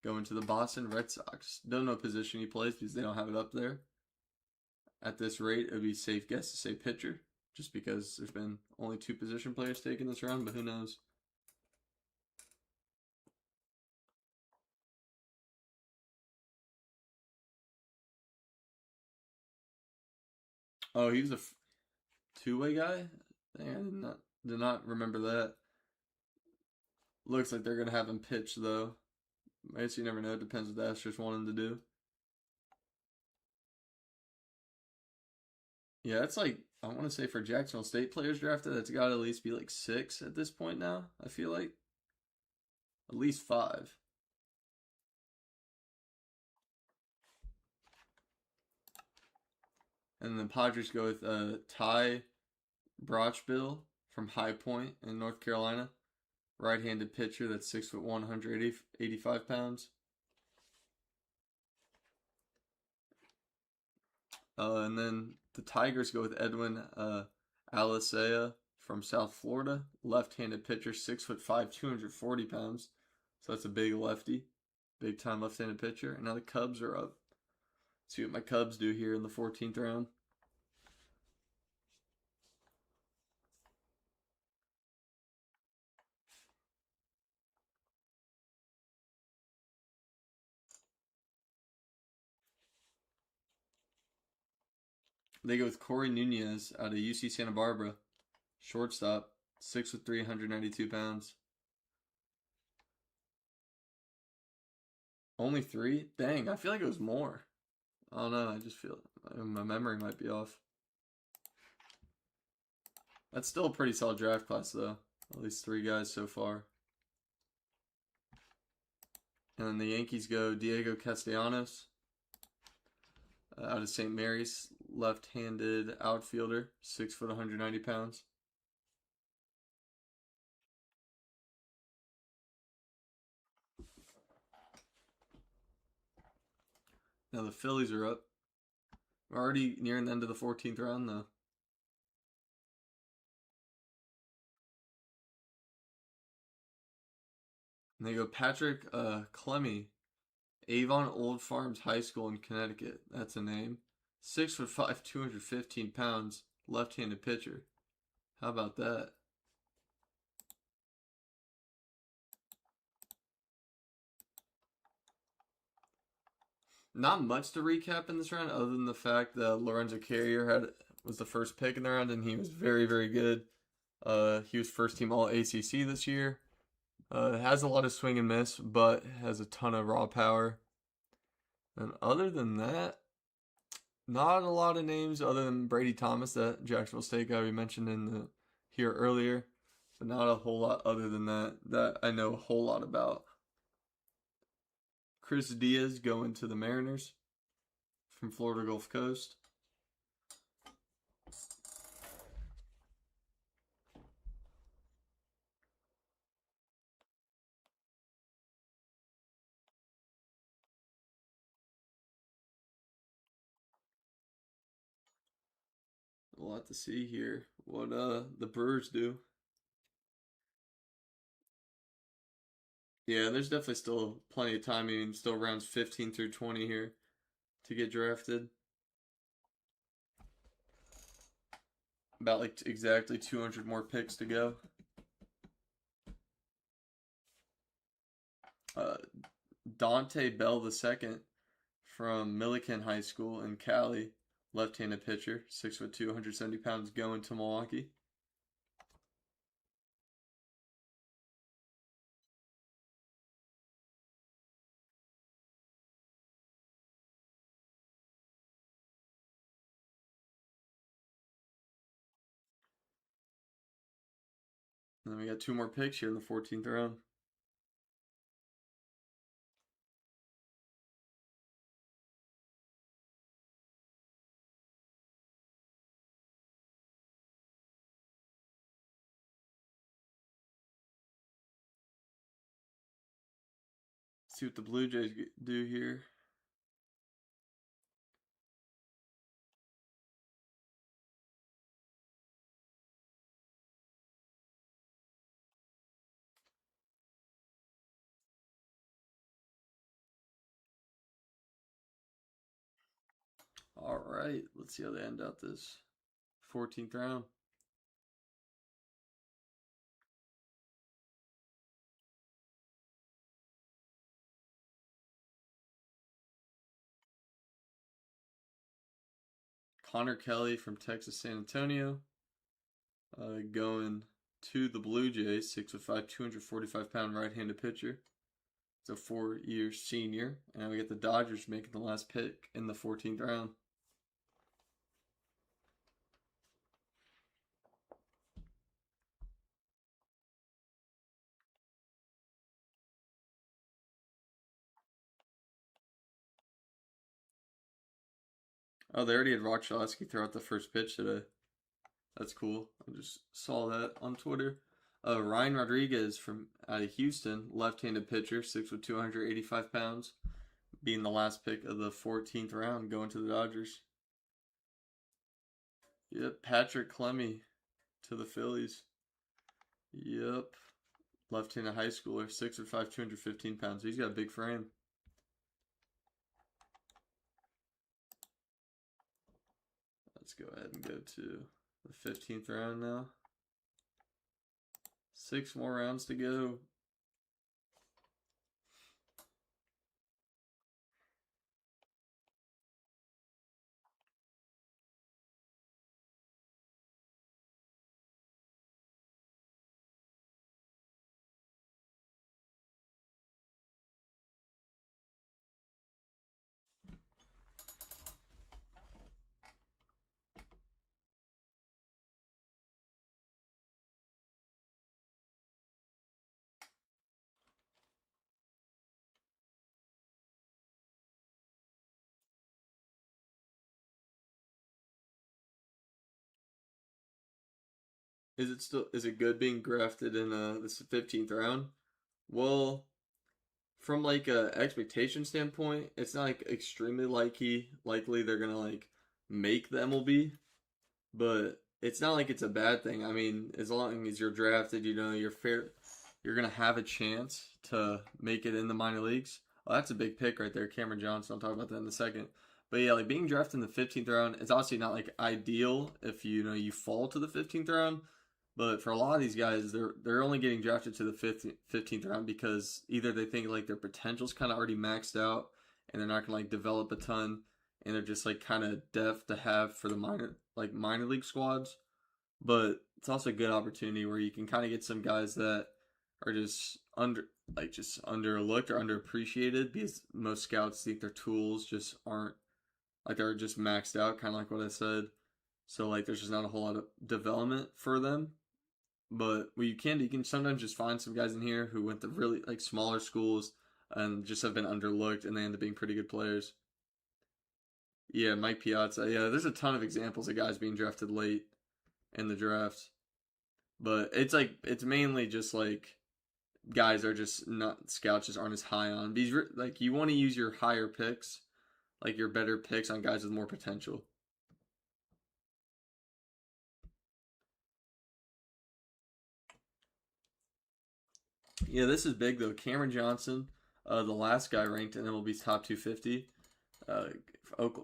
Going to the Boston Red Sox. Don't know position he plays because they don't have it up there. At this rate, it would be a safe guess to say pitcher, just because there's been only 2 position players taken this round, but who knows. Oh, he was a two-way guy? Dang, I did not remember that. Looks like they're going to have him pitch, though. I guess you never know. It depends what the Astros want him to do. Yeah, that's like, I want to say for Jacksonville State players drafted, that's got to at least be like 6 at this point now, I feel like. At least 5. And then the Padres go with Ty Brochbill from High Point in North Carolina. Right-handed pitcher that's 6'1", 185 pounds. And then the Tigers go with Edwin Alicea from South Florida. Left-handed pitcher, 6'5", 240 pounds. So that's a big lefty. Big time left-handed pitcher. And now the Cubs are up. Let's see what my Cubs do here in the 14th round. They go with Corey Nunez out of UC Santa Barbara. Shortstop. 6'3", 192 pounds. Only 3? Dang, I feel like it was more. I don't know, I just feel my memory might be off. That's still a pretty solid draft class, though. At least 3 guys so far. And then the Yankees go Diego Castellanos out of St. Mary's, left-handed outfielder, 6 foot, 190 pounds. Now the Phillies are up. We're already nearing the end of the 14th round, though. And they go Patrick Clemmy, Avon Old Farms High School in Connecticut. That's a name. 6'5", 215 pounds, left-handed pitcher. How about that? Not much to recap in this round, other than the fact that Lorenzo Carrier was the first pick in the round, and he was very, very good. He was first team All ACC this year. Has a lot of swing and miss, but has a ton of raw power. And other than that, not a lot of names other than Brady Thomas, that Jacksonville State guy we mentioned here earlier. But not a whole lot other than that I know a whole lot about. Chris Diaz going to the Mariners from Florida Gulf Coast. We'll have to see here what the Brewers do. Yeah, there's definitely still plenty of time. I mean, still rounds 15 through 20 here to get drafted. About like exactly 200 more picks to go. Dante Bell II from Millikan High School in Cali, left-handed pitcher, 6'2", 170 pounds, going to Milwaukee. And then we got 2 more picks here in the 14th round. See what the Blue Jays do here. All right, let's see how they end out this 14th round. Connor Kelly from Texas San Antonio going to the Blue Jays, 6'5", 245-pound right-handed pitcher. It's a 4-year senior. And we get the Dodgers making the last pick in the 14th round. Oh, they already had Rock Chalosky throw out the first pitch today. That's cool. I just saw that on Twitter. Ryan Rodriguez from out of Houston, left-handed pitcher, 6'2", 285 pounds, being the last pick of the 14th round, going to the Dodgers. Yep, Patrick Clemmy to the Phillies. Yep, left-handed high schooler, 6'5", 215 pounds. He's got a big frame. Let's go ahead and go to the 15th round now. 6 more rounds to go. is it good being drafted in this 15th round? Well, from like a expectation standpoint, it's not like extremely likely they're gonna like make the MLB, but it's not like it's a bad thing. I mean, as long as you're drafted, you're gonna have a chance to make it in the minor leagues. Oh, that's a big pick right there, Cameron Johnson. I'll talk about that in a second. But yeah, like being drafted in the 15th round, it's obviously not like ideal if you fall to the 15th round. But for a lot of these guys, they're only getting drafted to the 15th round because either they think like their potential's kind of already maxed out and they're not gonna like develop a ton, and they're just like kind of depth to have for the minor league squads. But it's also a good opportunity where you can kind of get some guys that are just underlooked or underappreciated because most scouts think their tools just aren't like they're just maxed out, kind of like what I said. So like there's just not a whole lot of development for them. But what you can sometimes just find some guys in here who went to really like smaller schools and just have been underlooked, and they end up being pretty good players. Yeah, Mike Piazza. Yeah, there's a ton of examples of guys being drafted late in the draft, but it's mainly just like guys are just not scouts just aren't as high on. These like you want to use your higher picks, like your better picks on guys with more potential. Yeah, this is big though. Cameron Johnson, the last guy ranked in MLB's top 250, uh,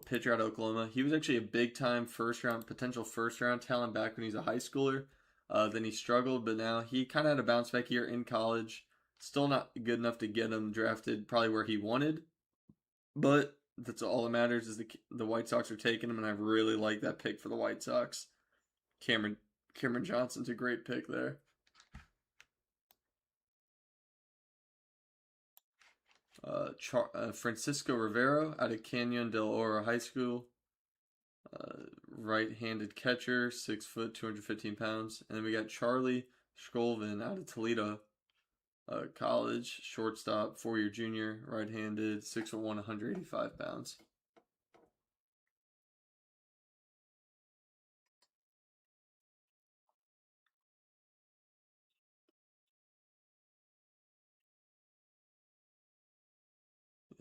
pitcher out of Oklahoma. He was actually a big time potential first round talent back when he was a high schooler. Then he struggled, but now he kind of had a bounce back year in college. Still not good enough to get him drafted probably where he wanted, but that's all that matters is the White Sox are taking him, and I really like that pick for the White Sox. Cameron Cameron Johnson's a great pick there. Francisco Rivero out of Canyon del Oro High School, right-handed catcher, 6 foot, 215 pounds, and then we got Charlie Scolvin out of Toledo College, shortstop, 4-year junior, right-handed, 6'1", 185 pounds.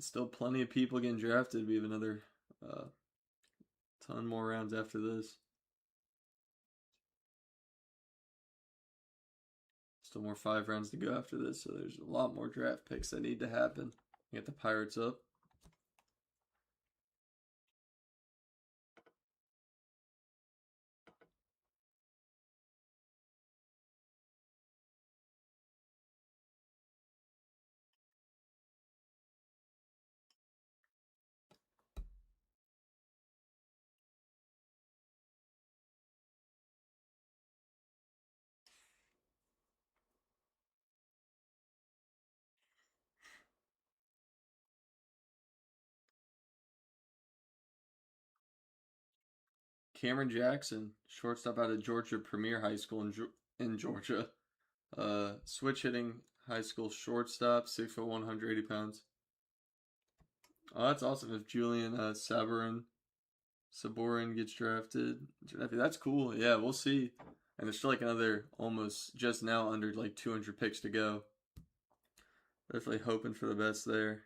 Still plenty of people getting drafted. We have another uh, ton more rounds after this. Still more 5 rounds to go after this, so there's a lot more draft picks that need to happen. Get the Pirates up. Cameron Jackson, shortstop out of Georgia Premier High School in Georgia. Switch hitting high school shortstop, 6'1", 180 pounds. Oh, that's awesome. If Julian Saborin gets drafted, that's cool. Yeah, we'll see. And there's still like another almost just now under like 200 picks to go. Definitely hoping for the best there.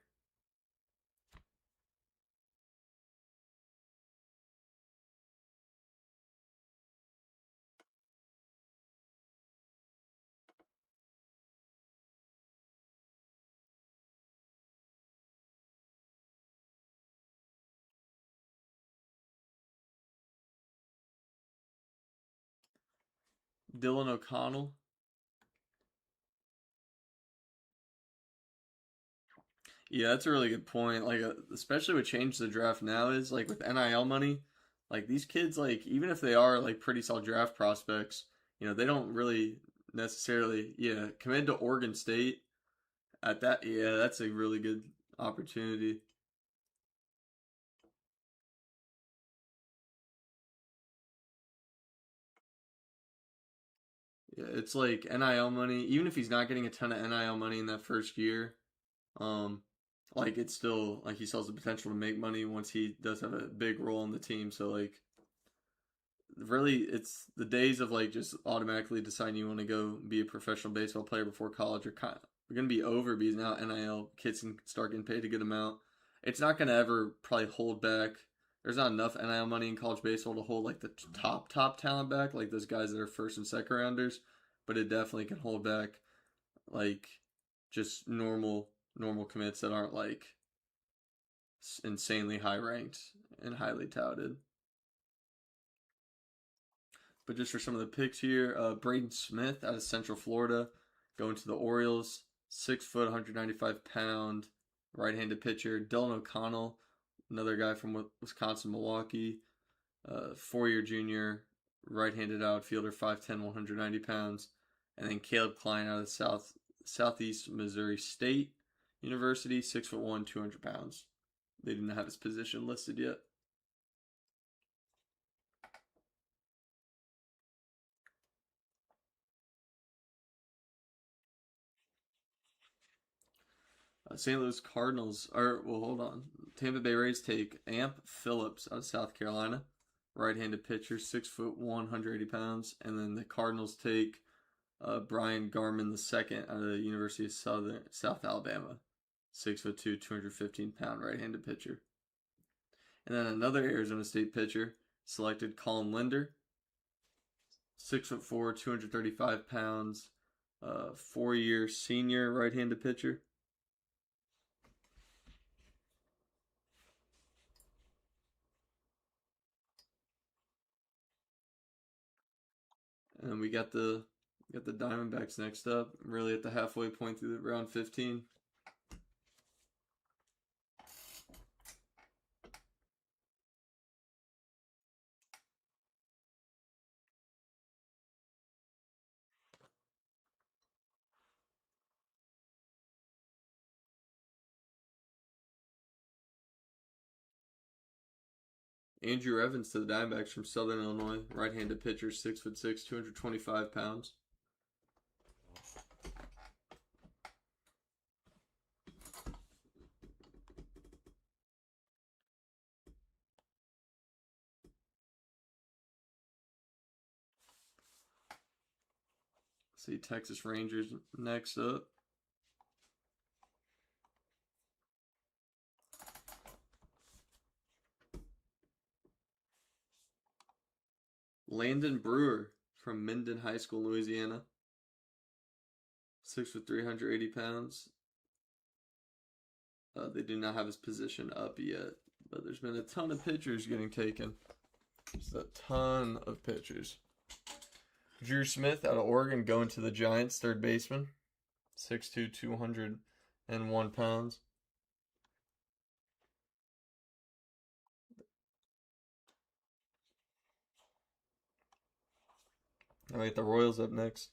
Dylan O'Connell. Yeah, that's a really good point. Like, especially what changed the draft now is like with NIL money, like these kids, like even if they are like pretty solid draft prospects, they don't really necessarily, yeah, commit to Oregon State at that. Yeah, that's a really good opportunity. Yeah, it's like NIL money. Even if he's not getting a ton of NIL money in that first year, um, like it's still like he still has the potential to make money once he does have a big role in the team. So like really, it's the days of like just automatically deciding you want to go be a professional baseball player before college are going to be over because now NIL kids can start getting paid a good amount. It's not going to ever probably hold back. There's not enough NIL money in college baseball to hold like the top talent back, like those guys that are first and second rounders. But it definitely can hold back like just normal commits that aren't like insanely high ranked and highly touted. But just for some of the picks here, Braden Smith out of Central Florida going to the Orioles, 6 foot, 195 pound, right-handed pitcher. Dylan O'Connell, another guy from Wisconsin, Milwaukee, 4-year junior, right-handed outfielder, 5'10", 190 pounds. And then Caleb Klein out of Southeast Missouri State University, 6'1", 200 pounds. They didn't have his position listed yet. St. Louis Cardinals hold on. Tampa Bay Rays take Amp Phillips out of South Carolina, right-handed pitcher, 6'1", 180 pounds, and then the Cardinals take Brian Garman II out of the University of South Alabama, 6'2", 215-pound right-handed pitcher. And then another Arizona State pitcher selected Colin Linder, 6'4", 235 pounds, 4-year senior right-handed pitcher. And we got the Diamondbacks next up, really at the halfway point through the round 15. Andrew Evans to the Diamondbacks from Southern Illinois, right-handed pitcher, 6'6", 225 pounds. See Texas Rangers next up. Landon Brewer from Minden High School, Louisiana. 6'3", 180 pounds. They do not have his position up yet, but there's been a ton of pitchers getting taken. Just a ton of pitchers. Drew Smith out of Oregon going to the Giants, third baseman. 6'2", 201 pounds. All right, the Royals up next.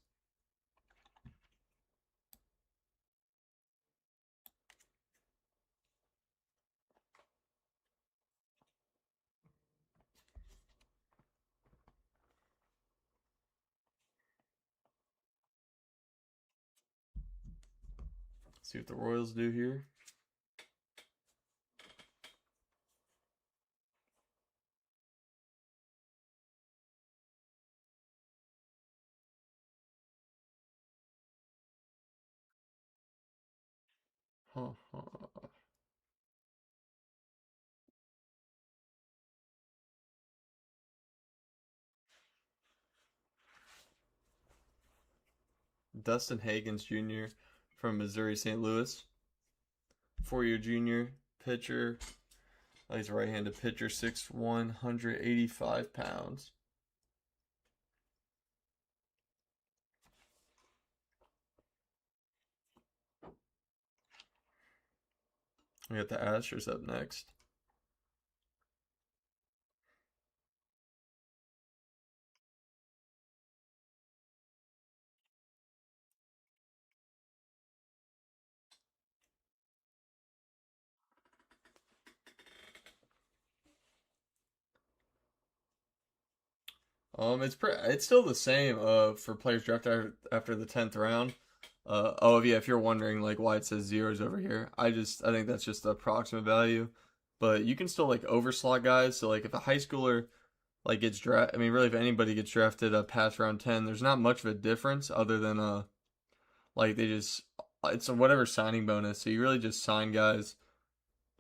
See what the Royals do here. Dustin Hagens Jr. from Missouri St. Louis. 4-year junior pitcher. He's a right-handed pitcher, 6'1", 185 pounds. We got the Astros up next. It's still the same for players drafted after the 10th round. Yeah, if you're wondering like why it says zeros over here, I think that's just the approximate value. But you can still like overslot guys. So like if a high schooler like gets draft. I mean, really, if anybody gets drafted past round 10, there's not much of a difference other than like they just it's a whatever signing bonus. So you really just sign guys.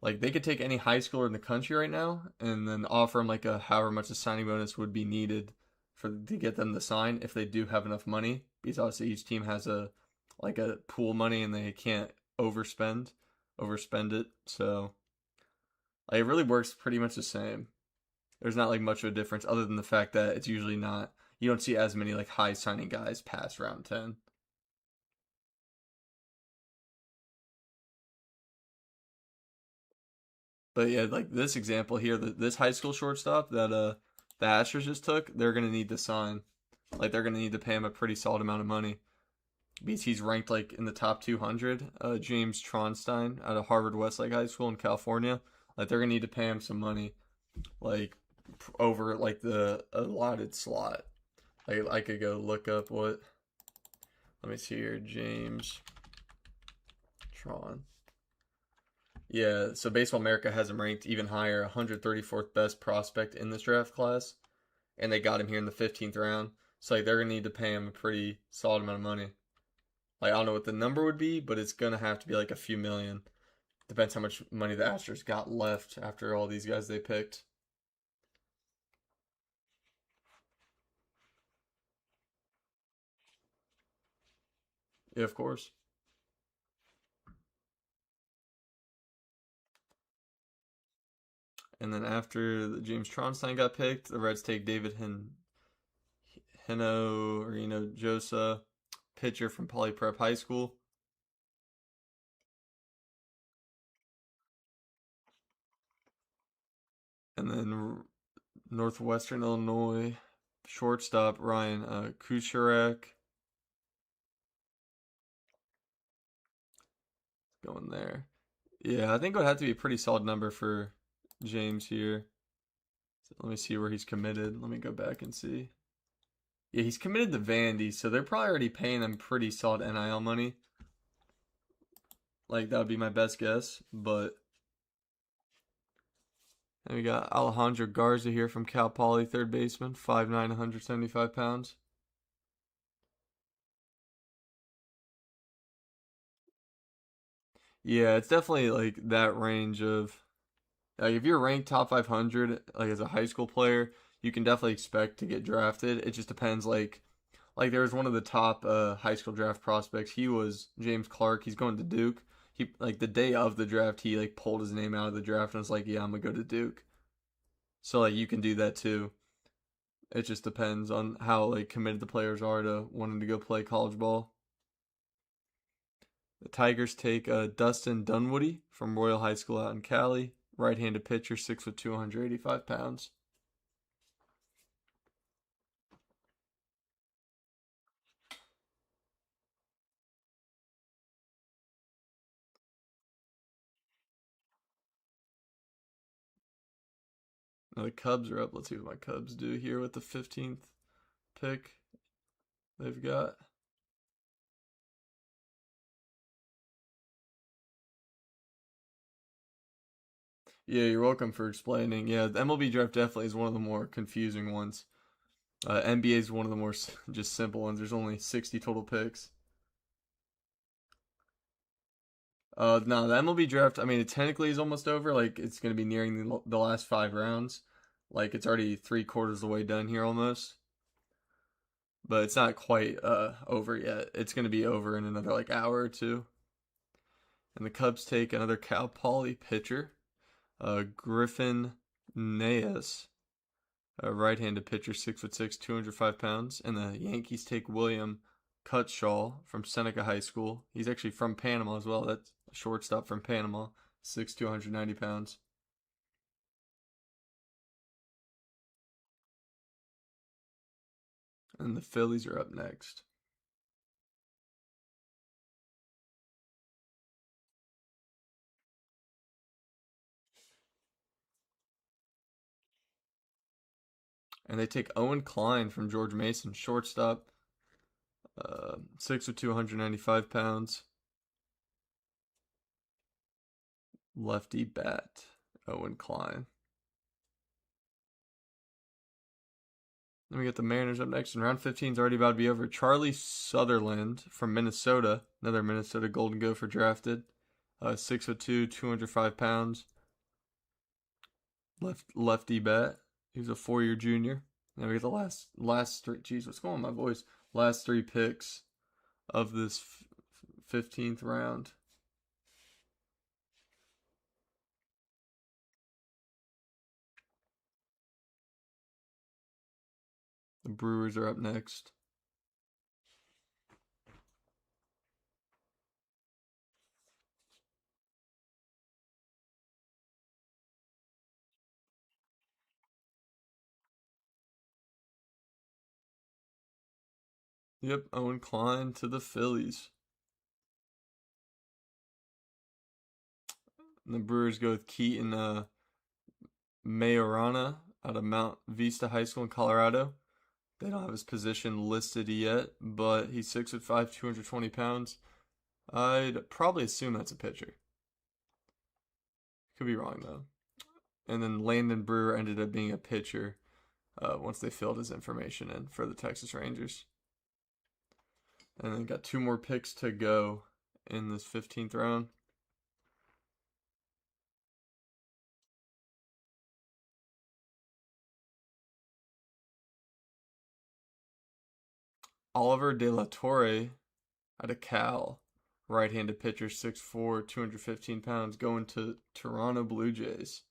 Like they could take any high schooler in the country right now and then offer them like a however much a signing bonus would be needed for to get them to sign if they do have enough money. Because obviously each team has a like a pool money and they can't overspend it. So like, it really works pretty much the same. There's not like much of a difference other than the fact that it's usually not you don't see as many like high signing guys past round 10. But yeah, like this example here, this high school shortstop that the Astros just took, they're gonna need to sign. Like they're gonna need to pay him a pretty solid amount of money because he's ranked like in the top 200. James Tronstein out of Harvard Westlake High School in California. Like they're gonna need to pay him some money, like over like the allotted slot. Like I could go look up what. Let me see here, James Tron. Yeah, so Baseball America has him ranked even higher, 134th best prospect in this draft class, and they got him here in the 15th round. So like they're gonna need to pay him a pretty solid amount of money. Like I don't know what the number would be, but it's gonna have to be like a few million. Depends how much money the Astros got left after all these guys they picked. Yeah, of course. And then after the James Tronstein got picked, the Reds take David Hino or Josa, pitcher from Poly Prep High School. And then Northwestern Illinois shortstop Ryan Kucherek going there. Yeah, I think it would have to be a pretty solid number for James here. So let me see where he's committed. Let me go back and see. Yeah, he's committed to Vandy, so they're probably already paying him pretty solid NIL money. Like that would be my best guess. But then we got Alejandro Garza here from Cal Poly, third baseman, 5'9", 175 pounds. Yeah, it's definitely like that range of like if you're ranked top 500 like as a high school player, you can definitely expect to get drafted. It just depends like there was one of the top high school draft prospects. He was James Clark. He's going to Duke. He like the day of the draft, he like pulled his name out of the draft and was like, "Yeah, I'm gonna go to Duke." So like you can do that too. It just depends on how like committed the players are to wanting to go play college ball. The Tigers take Dustin Dunwoody from Royal High School out in Cali, right-handed pitcher, 6'2", 285 pounds. Now the Cubs are up. Let's see what my Cubs do here with the 15th pick they've got. Yeah, you're welcome for explaining. Yeah, the MLB draft definitely is one of the more confusing ones. NBA is one of the more just simple ones. There's only 60 total picks. No, the MLB draft. I mean, it technically is almost over. Like it's going to be nearing the last 5 rounds. Like it's already 3/4 of the way done here almost. But it's not quite over yet. It's going to be over in another like hour or two. And the Cubs take another Cal Poly pitcher, Griffin Naes, a right-handed pitcher, 6'6", 205 pounds. And the Yankees take William Cutshaw from Seneca High School. He's actually from Panama as well. That's a shortstop from Panama, 6'2", 190 pounds. And the Phillies are up next. And they take Owen Klein from George Mason, shortstop, 6'2", 195 pounds. Lefty bat, Owen Klein. Then we get the Mariners up next, and round 15 is already about to be over. Charlie Sutherland from Minnesota, another Minnesota Golden Gopher drafted. 6'2", 205 pounds. Lefty bat. He's a 4-year junior. Now we get the last three. Jeez, what's going on with my voice? Last three picks of this 15th round. The Brewers are up next. Yep, Owen Klein to the Phillies. And the Brewers go with Keaton Majorana out of Mount Vista High School in Colorado. They don't have his position listed yet, but he's 6'5", 220 pounds. I'd probably assume that's a pitcher. Could be wrong though. And then Landon Brewer ended up being a pitcher once they filled his information in for the Texas Rangers. And then got 2 more picks to go in this 15th round. Oliver De La Torre out of Cal, right-handed pitcher, 6'4", 215 pounds, going to Toronto Blue Jays.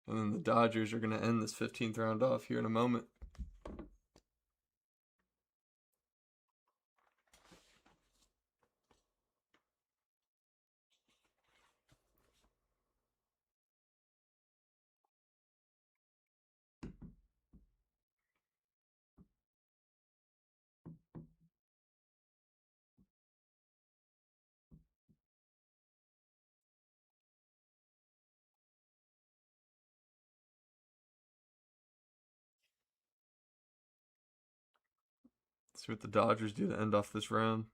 And then the Dodgers are going to end this 15th round off here in a moment. Let's see what the Dodgers do to end off this round.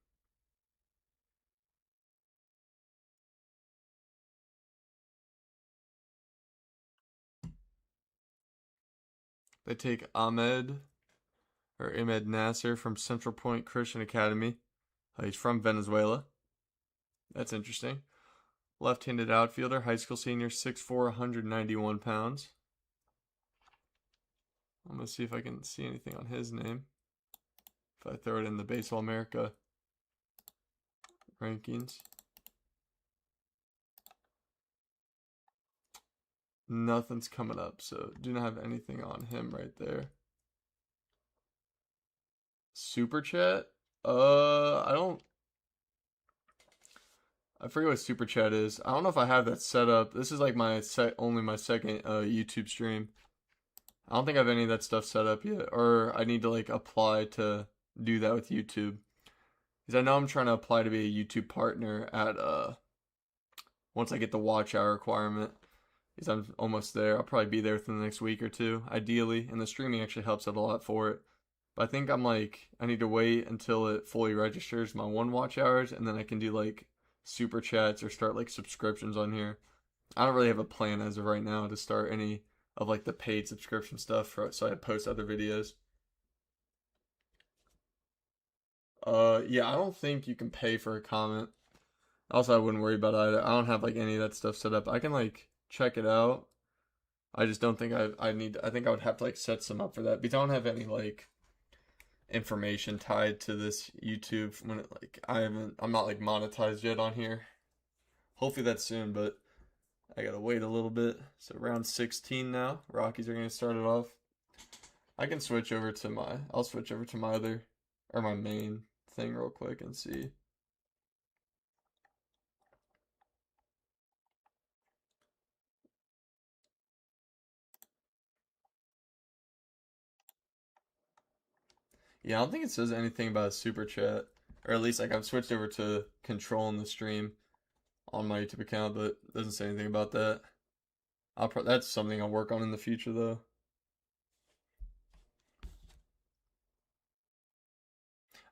They take Ahmed Nasser from Central Point Christian Academy. He's from Venezuela. That's interesting. Left-handed outfielder, high school senior, 6'4", 191 pounds. I'm going to see if I can see anything on his name. If I throw it in the Baseball America rankings. Nothing's coming up, so do not have anything on him right there. Super chat? I forget what super chat is. I don't know if I have that set up. This is like only my second YouTube stream. I don't think I have any of that stuff set up yet, or I need to like apply to do that with YouTube. Because I know I'm trying to apply to be a YouTube partner at once I get the watch hour requirement. Because I'm almost there. I'll probably be there within the next week or two, ideally. And the streaming actually helps out a lot for it. But I think I need to wait until it fully registers my 1 watch hours, and then I can do like super chats or start like subscriptions on here. I don't really have a plan as of right now to start any of like the paid subscription stuff so I post other videos. Yeah, I don't think you can pay for a comment. Also, I wouldn't worry about either. I don't have like any of that stuff set up. I can like check it out. I just don't think I think I would have to like set some up for that. Because I don't have any like information tied to this YouTube when I'm not like monetized yet on here. Hopefully that's soon, but I gotta wait a little bit. So round 16 now. Rockies are gonna start it off. I can switch over to I'll switch over to my main thing real quick and see. Yeah, I don't think it says anything about a super chat. Or at least like I've switched over to controlling the stream on my YouTube account, but it doesn't say anything about that. That's something I'll work on in the future though.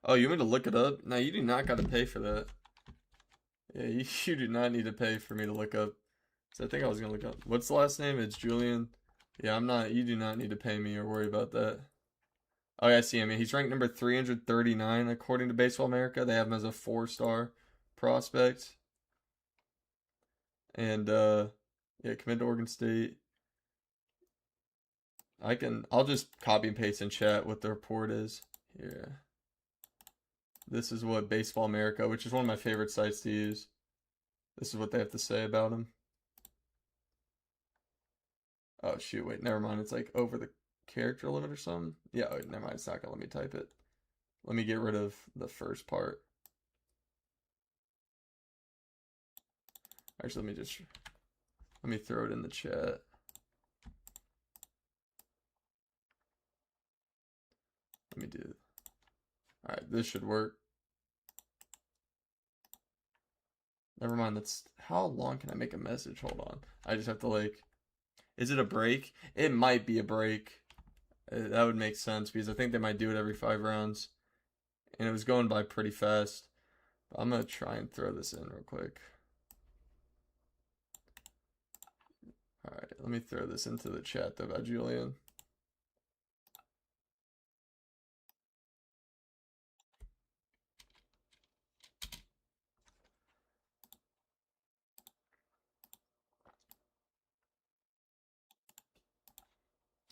Oh, you want me to look it up? No, you do not got to pay for that. Yeah, you do not need to pay for me to look up. So I think I was gonna look up. What's the last name? It's Julian. Yeah, I'm not. You do not need to pay me or worry about that. Oh, yeah, I see him. He's ranked number 339 according to Baseball America. They have him as a 4-star prospect. And yeah, committed to Oregon State. I'll just copy and paste in chat what the report is. Here. This is what Baseball America, which is one of my favorite sites to use. This is what they have to say about him. Oh shoot, wait, never mind. It's like over the character limit or something. Yeah, wait, never mind. It's not gonna let me type it. Let me get rid of the first part. Actually, let me throw it in the chat. Let me do it. All right, this should work. Never mind. That's how long can I make a message? Hold on. I just have to like. Is it a break? It might be a break. That would make sense because I think they might do it every 5 rounds, and it was going by pretty fast. I'm gonna try and throw this in real quick. All right, let me throw this into the chat though about Julian.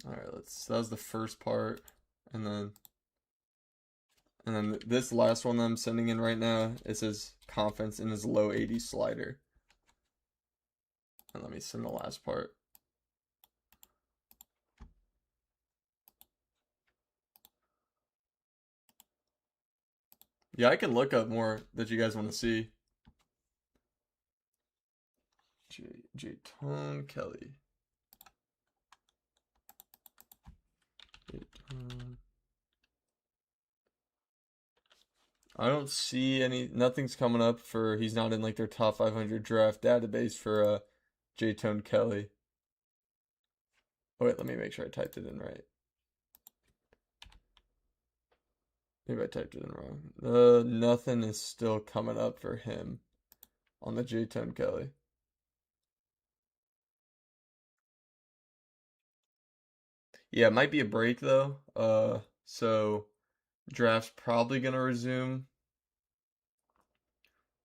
All right, that was the first part, and then this last one that I'm sending in right now, it says confidence in his low 80 slider. And let me send the last part. Yeah, I can look up more that you guys want to see. J-Tone Kelly. I don't see nothing's coming up for, he's not in like their top 500 draft database for J-Tone Kelly. Oh wait, let me make sure I typed it in right. Maybe I typed it in wrong. Nothing is still coming up for him on the J-Tone Kelly. Yeah, it might be a break though. So draft's probably gonna resume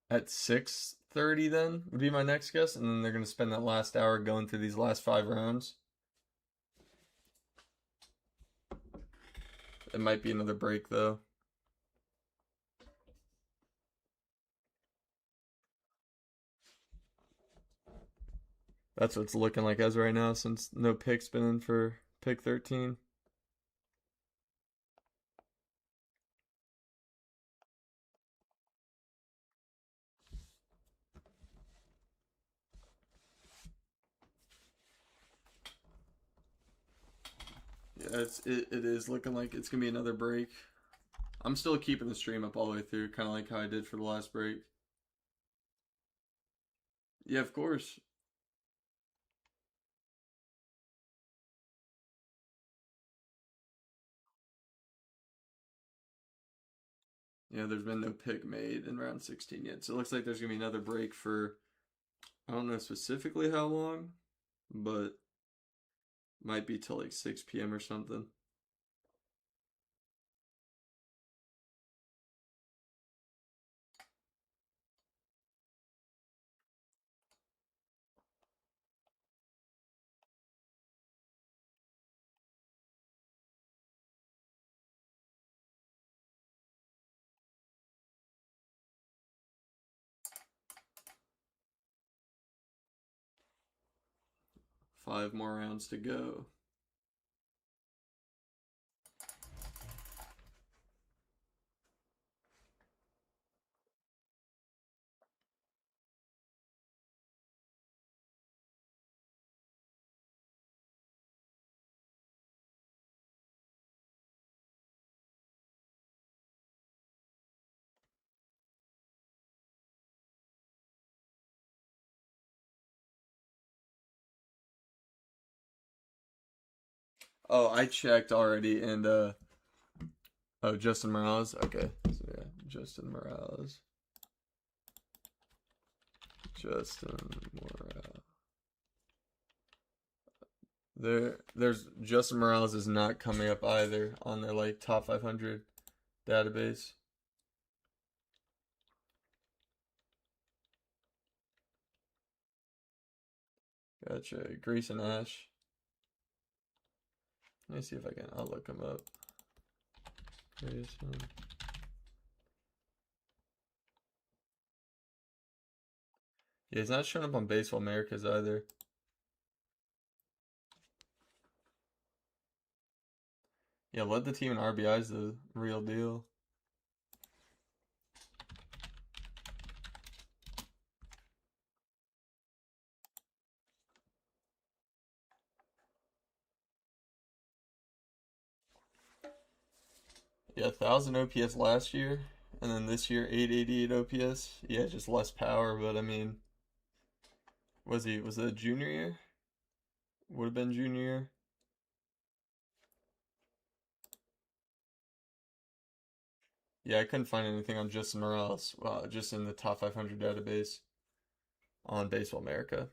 at 6:30 then would be my next guess, and then they're gonna spend that last hour going through these last 5 rounds. It might be another break though. That's what it's looking like as right now since no pick's been in for pick 13. Yeah, it is looking like it's gonna be another break. I'm still keeping the stream up all the way through, kind of like how I did for the last break. Yeah, of course. Yeah, there's been no pick made in round 16 yet. So it looks like there's going to be another break for, I don't know specifically how long, but might be till like 6 p.m. or something. Five more rounds to go. Oh, I checked already, and oh, Justin Morales. Okay, so yeah, Justin Morales. Justin Morales. There's Justin Morales is not coming up either on their like top 500 database. Gotcha. Grayson Ash. Let me see if I can. I'll look him up. Grayson. Yeah, he's not showing up on Baseball Americas either. Yeah, led the team in RBIs, the real deal. Yeah, 1,000 OPS last year, and then this year 888 OPS. Yeah, just less power, but I mean, was it a junior year? Would have been junior year. Yeah, I couldn't find anything on Justin Morales. Just in the top 500 database on Baseball America.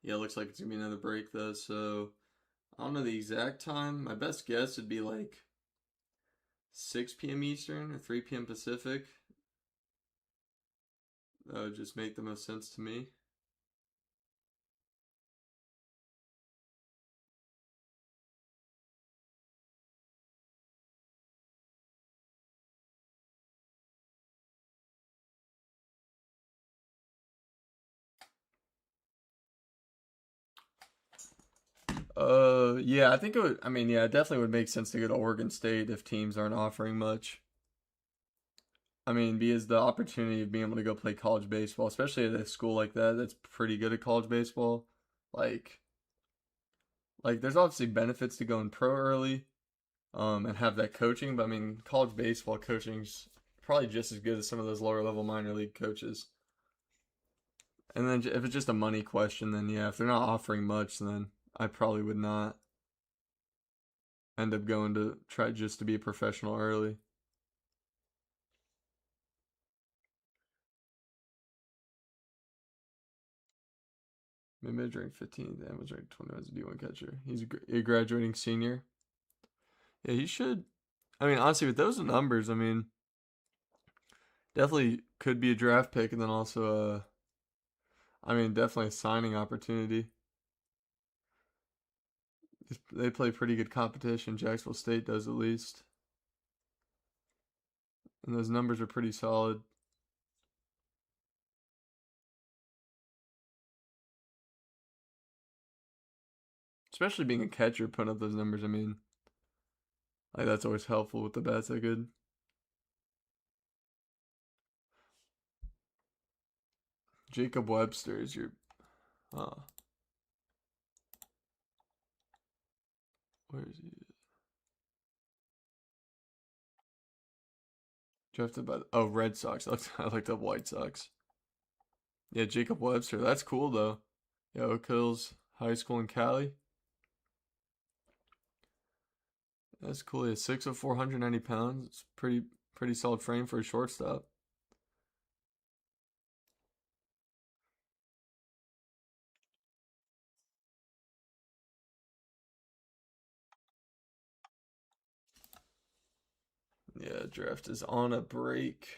Yeah, it looks like it's gonna be another break though, so I don't know the exact time. My best guess would be like 6 p.m. Eastern or 3 p.m. Pacific. That would just make the most sense to me. Yeah, I think it would. I mean, yeah, it definitely would make sense to go to Oregon State if teams aren't offering much. I mean, because the opportunity of being able to go play college baseball, especially at a school like that, that's pretty good at college baseball. Like, like there's obviously benefits to going pro early, and have that coaching. But I mean, college baseball coaching's probably just as good as some of those lower level minor league coaches. And then if it's just a money question, then yeah, if they're not offering much, then I probably would not end up going to try just to be a professional early. Maybe ranked 15th and was ranked 20 as a D1 catcher. He's a graduating senior. Yeah, he should. I mean, honestly, with those numbers, I mean, definitely could be a draft pick, and then also, I mean, definitely a signing opportunity. They play pretty good competition. Jacksonville State does at least, and those numbers are pretty solid. Especially being a catcher, putting up those numbers. I mean, like that's always helpful with the bats that good. Jacob Webster is your. Uh, where is he? Drafted by Red Sox. I looked up White Sox. Yeah, Jacob Webster. That's cool though. Yeah, Oak Hills High School in Cali. That's cool. Yeah, 6'4", 190 pounds. It's pretty solid frame for a shortstop. Yeah, draft is on a break.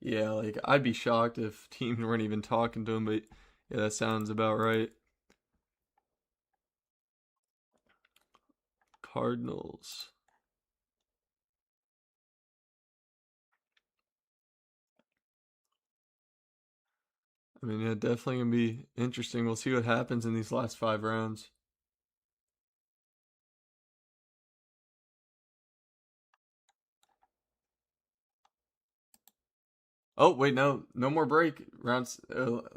Yeah, like I'd be shocked if teams weren't even talking to him, but yeah, that sounds about right. Cardinals. I mean, yeah, definitely gonna be interesting. We'll see what happens in these last 5 rounds. Oh wait, no more break. Rounds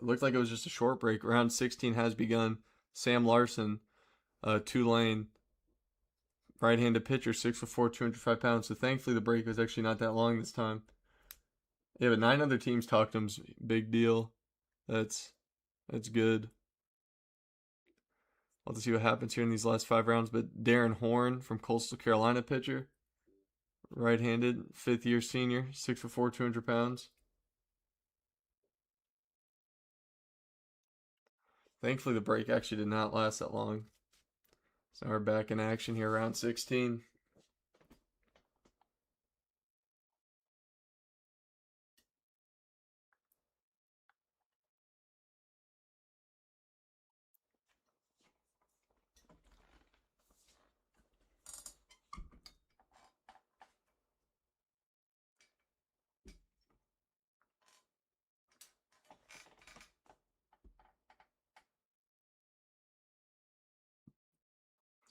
looked like it was just a short break. Round 16 has begun. Sam Larson, Tulane, right-handed pitcher, 6'4", 205 pounds. So thankfully the break was actually not that long this time. Yeah, but 9 other teams talked to him. Big deal. That's that's good. We'll have to see what happens here in these last 5 rounds. But Darren Horn from Coastal Carolina, pitcher, right-handed, fifth-year senior, 6'4", 200 pounds. Thankfully, the break actually did not last that long. So we're back in action here, round 16.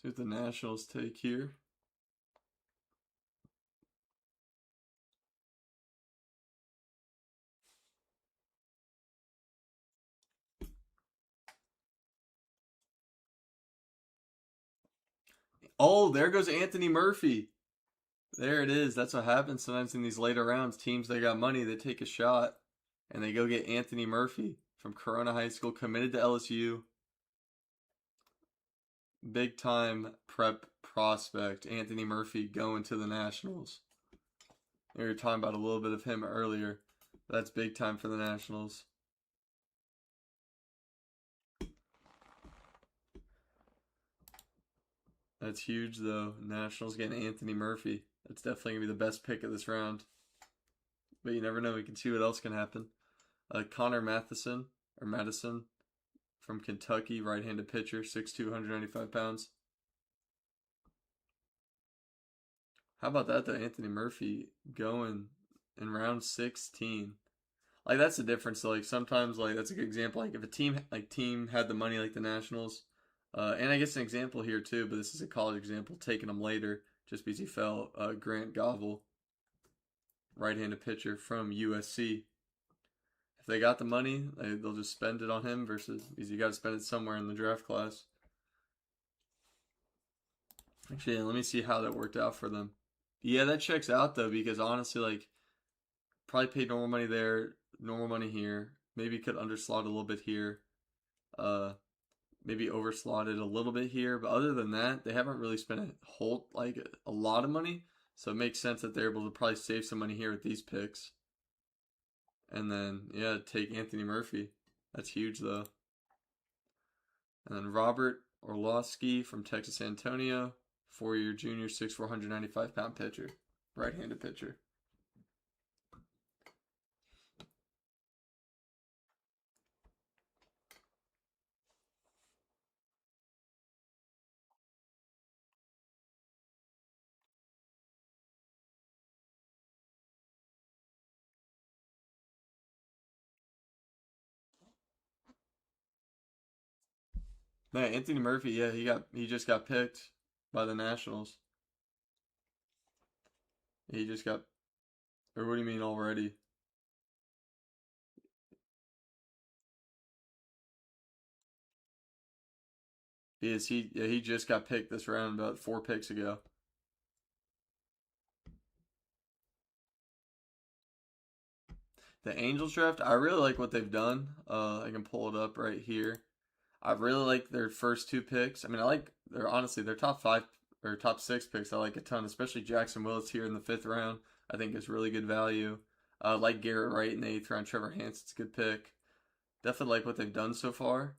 See what the Nationals take here. Oh, there goes Anthony Murphy. There it is. That's what happens sometimes in these later rounds. Teams that got money, they take a shot and they go get Anthony Murphy from Corona High School, committed to LSU. Big time prep prospect, Anthony Murphy, going to the Nationals. We were talking about a little bit of him earlier. That's big time for the Nationals. That's huge, though. Nationals getting Anthony Murphy. That's definitely going to be the best pick of this round. But you never know. We can see what else can happen. Connor Matheson, or Madison, from Kentucky, right-handed pitcher, 6'2", 195 pounds. How about that, though? Anthony Murphy going in round 16. Like, that's the difference. So, like, sometimes, like, that's a good example. Like, if a team had the money like the Nationals, and I guess an example here, too, but this is a college example, taking him later just because he fell, Grant Govel, right-handed pitcher from USC. If they got the money, they'll just spend it on him versus because you got to spend it somewhere in the draft class. Actually, let me see how that worked out for them. Yeah, that checks out though because honestly, like probably paid normal money there, normal money here. Maybe could underslot a little bit here. Uh, maybe overslotted a little bit here, but other than that, they haven't really spent a lot of money. So it makes sense that they're able to probably save some money here with these picks. And then yeah, take Anthony Murphy. That's huge though. And then Robert Orlowski from Texas Antonio, 4-year junior, 6'4", 195 pound pitcher, right-handed pitcher. No, Anthony Murphy, yeah, he just got picked by the Nationals. He just got, or what do you mean already? He just got picked this round about 4 picks ago. The Angels draft, I really like what they've done. I can pull it up right here. I really like their first 2 picks. I mean, I like their top 5 or top 6 picks. I like a ton, especially Jackson Willis here in the 5th round. I think is really good value. Like Garrett Wright in the 8th round. Trevor Hanson's a good pick. Definitely like what they've done so far,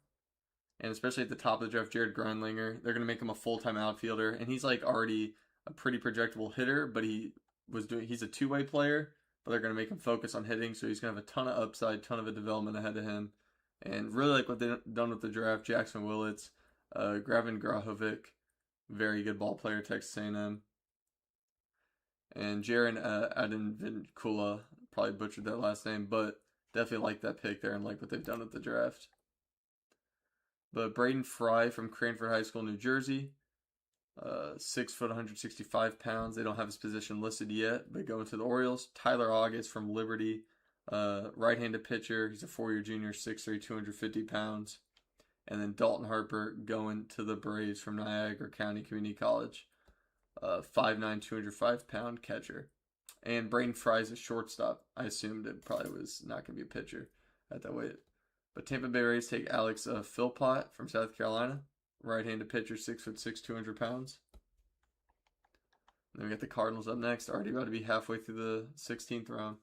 and especially at the top of the draft, Jared Grindlinger. They're gonna make him a full-time outfielder, and he's like already a pretty projectable hitter, but he's a two-way player, but they're gonna make him focus on hitting, so he's gonna have a ton of upside, ton of a development ahead of him, and really like what they've done with the draft. Jackson Willits, Gravin Grahovic, very good ball player, Texas A&M, and Jaron Adinvincula, probably butchered that last name, but Definitely like that pick there and like what they've done at the draft. But Braden Fry from Cranford High School, New Jersey, 6 foot, 165 pounds. They don't have his position listed yet, but going to the Orioles. Tyler August from Liberty, right-handed pitcher. He's a 4-year junior, 6'3", 250 pounds. And then Dalton Harper going to the Braves from Niagara County Community College, 5'9", 205-pound catcher. And Braden Fry's a shortstop. I assumed it probably was not going to be a pitcher at that weight. But Tampa Bay Rays take Alex Philpott from South Carolina, right-handed pitcher, 6'6", 200 pounds. Then we got the Cardinals up next, already about to be halfway through the 16th round.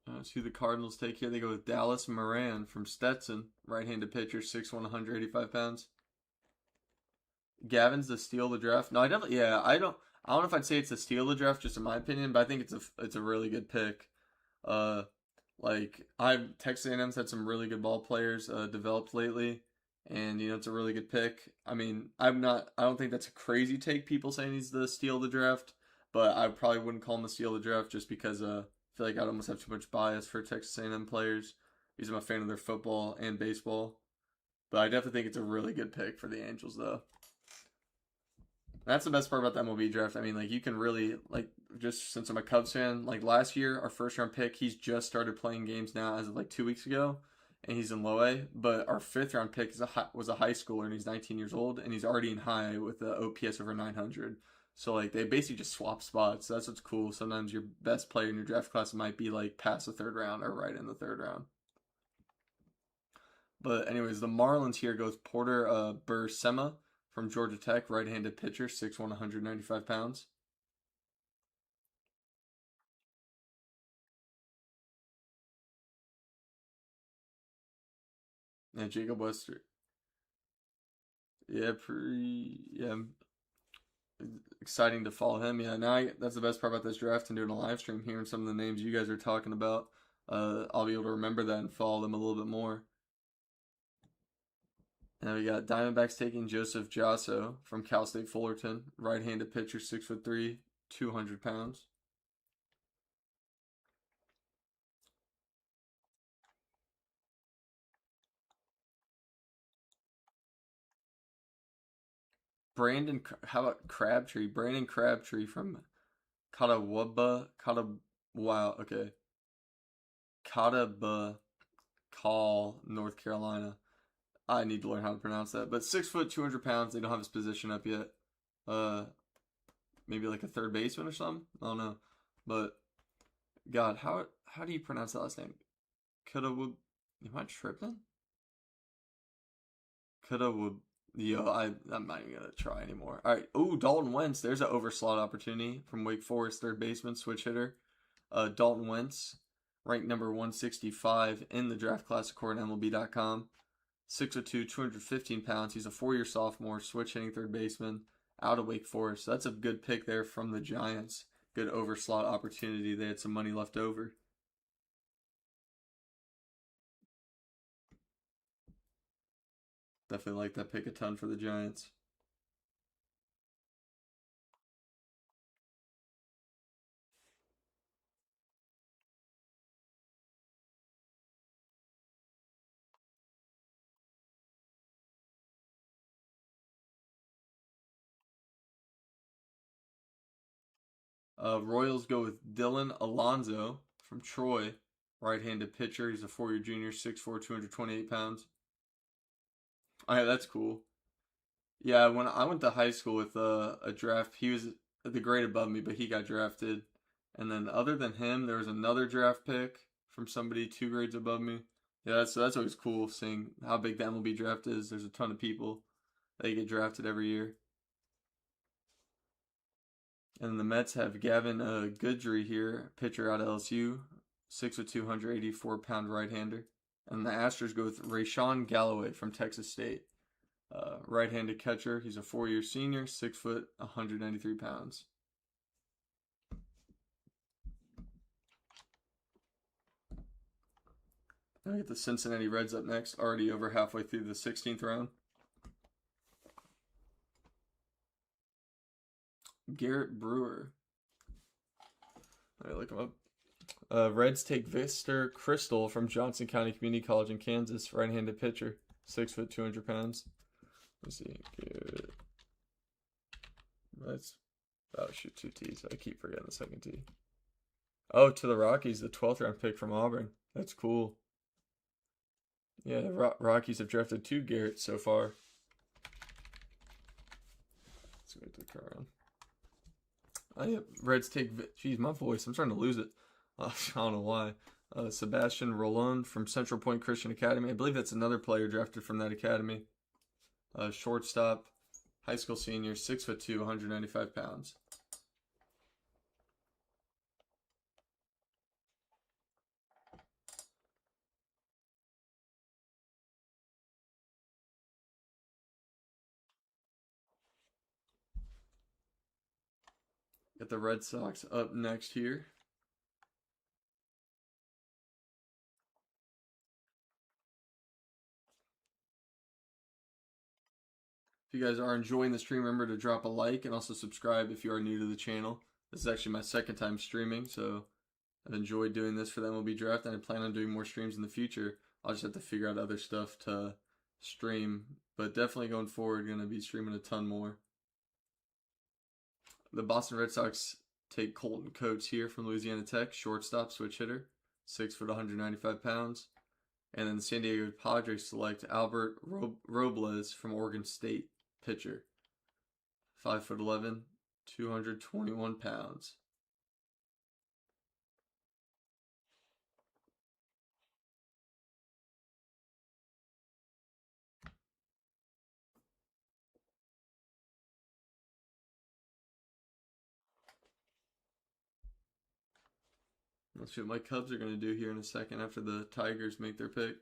Let's see who the Cardinals take here. They go with Dallas Moran from Stetson, right-handed pitcher, 6'1", 185 pounds. Gavin's the steal of the draft. No, I definitely, yeah, I don't know if I'd say it's a steal of the draft, just in my opinion, but I think it's a really good pick. Uh, Texas A&M's had some really good ball players developed lately, and it's a really good pick. I mean, I don't think that's a crazy take. People saying he's the steal of the draft, but I probably wouldn't call him the steal of the draft just because I feel like I'd almost have too much bias for Texas A&M players because I'm a fan of their football and baseball. But I definitely think it's a really good pick for the Angels, though. That's the best part about the MLB draft. I mean, like you can really just since I'm a Cubs fan, like last year our first round pick, he's just started playing games now as of like 2 weeks ago, and he's in low A. But our fifth round pick was a high schooler and he's 19 years old and he's already in high with the OPS over 900. So like they basically just swap spots. So that's what's cool. Sometimes your best player in your draft class might be like past the third round or right in the third round. But anyways, the Marlins here goes Porter Bursema from Georgia Tech, right-handed pitcher, 6'1", 195 pounds. And Jacob Wester. Yeah, exciting to follow him. Yeah, that's the best part about this draft and doing a live stream, hearing some of the names you guys are talking about. I'll be able to remember that and follow them a little bit more. Now we got Diamondbacks taking Joseph Jasso from Cal State Fullerton, right-handed pitcher, 6'3", 200 pounds. How about Crabtree? Brandon Crabtree from wow, okay. Catawba Call, North Carolina. I need to learn how to pronounce that. But 6 foot, 200 pounds. They don't have his position up yet. Uh, Maybe like a third baseman or something. I don't know. But God, how do you pronounce that last name? Catawba. Am I tripping? Catawba. Yo, I'm not even gonna try anymore. All right. Oh, Dalton Wentz. There's an overslot opportunity from Wake Forest, third baseman, switch hitter. Dalton Wentz, ranked number 165 in the draft class according to MLB.com. 6'2", 215 pounds. He's a 4-year sophomore, switch hitting third baseman, out of Wake Forest. So that's a good pick there from the Giants. Good overslot opportunity. They had some money left over. Definitely like that pick a ton for the Giants. Royals go with Dylan Alonso from Troy, right-handed pitcher. He's a 4-year junior, 6'4", 228 pounds. Oh, yeah, that's cool. Yeah, when I went to high school with a draft, he was the grade above me, but he got drafted. And then other than him, there was another draft pick from somebody 2 grades above me. Yeah, that's always cool seeing how big the MLB draft is. There's a ton of people that get drafted every year. And the Mets have Gavin Goodry here, pitcher out of LSU, 6'2", 184-pound right-hander. And the Astros go with Rayshawn Galloway from Texas State. Right-handed catcher. He's a 4-year senior, 6 foot, 193 pounds. I get the Cincinnati Reds up next, already over halfway through the 16th round. Garrett Brewer. All right, look him up. Reds take Victor Crystal from Johnson County Community College in Kansas, right-handed pitcher, 6 foot, 200 pounds. Let's see. Garrett. That's shoot, 2 T's. I keep forgetting the second T. Oh, to the Rockies, the 12th round pick from Auburn. That's cool. Yeah, the Rockies have drafted 2 Garrett so far. Let's go to the current round. Reds take. Geez, my voice. I'm starting to lose it. I don't know why. Sebastian Rolon from Central Point Christian Academy. I believe that's another player drafted from that academy. Shortstop, high school senior, 6'2", 195 pounds. Got the Red Sox up next here. If you guys are enjoying the stream, remember to drop a like and also subscribe if you are new to the channel. This is actually my second time streaming, so I've enjoyed doing this for the MLB Draft, and I plan on doing more streams in the future. I'll just have to figure out other stuff to stream, but definitely going forward, going to be streaming a ton more. The Boston Red Sox take Colton Coates here from Louisiana Tech, shortstop, switch hitter, 6 foot, 195 pounds. And then the San Diego Padres select Albert Robles from Oregon State, pitcher, 5'11", 221 pounds. Let's see what my Cubs are going to do here in a second after the Tigers make their pick.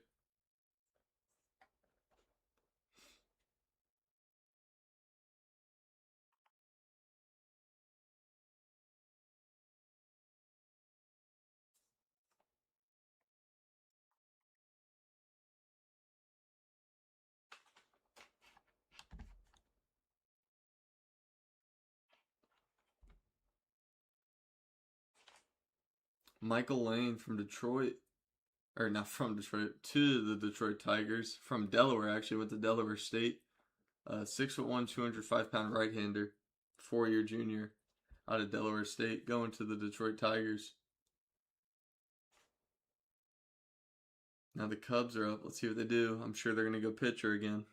Michael Lane from Detroit, or not from Detroit, to the Detroit Tigers, from Delaware actually, went to Delaware State. 6'1", 205-pound right-hander, 4-year junior out of Delaware State, going to the Detroit Tigers. Now the Cubs are up. Let's see what they do. I'm sure they're going to go pitcher again.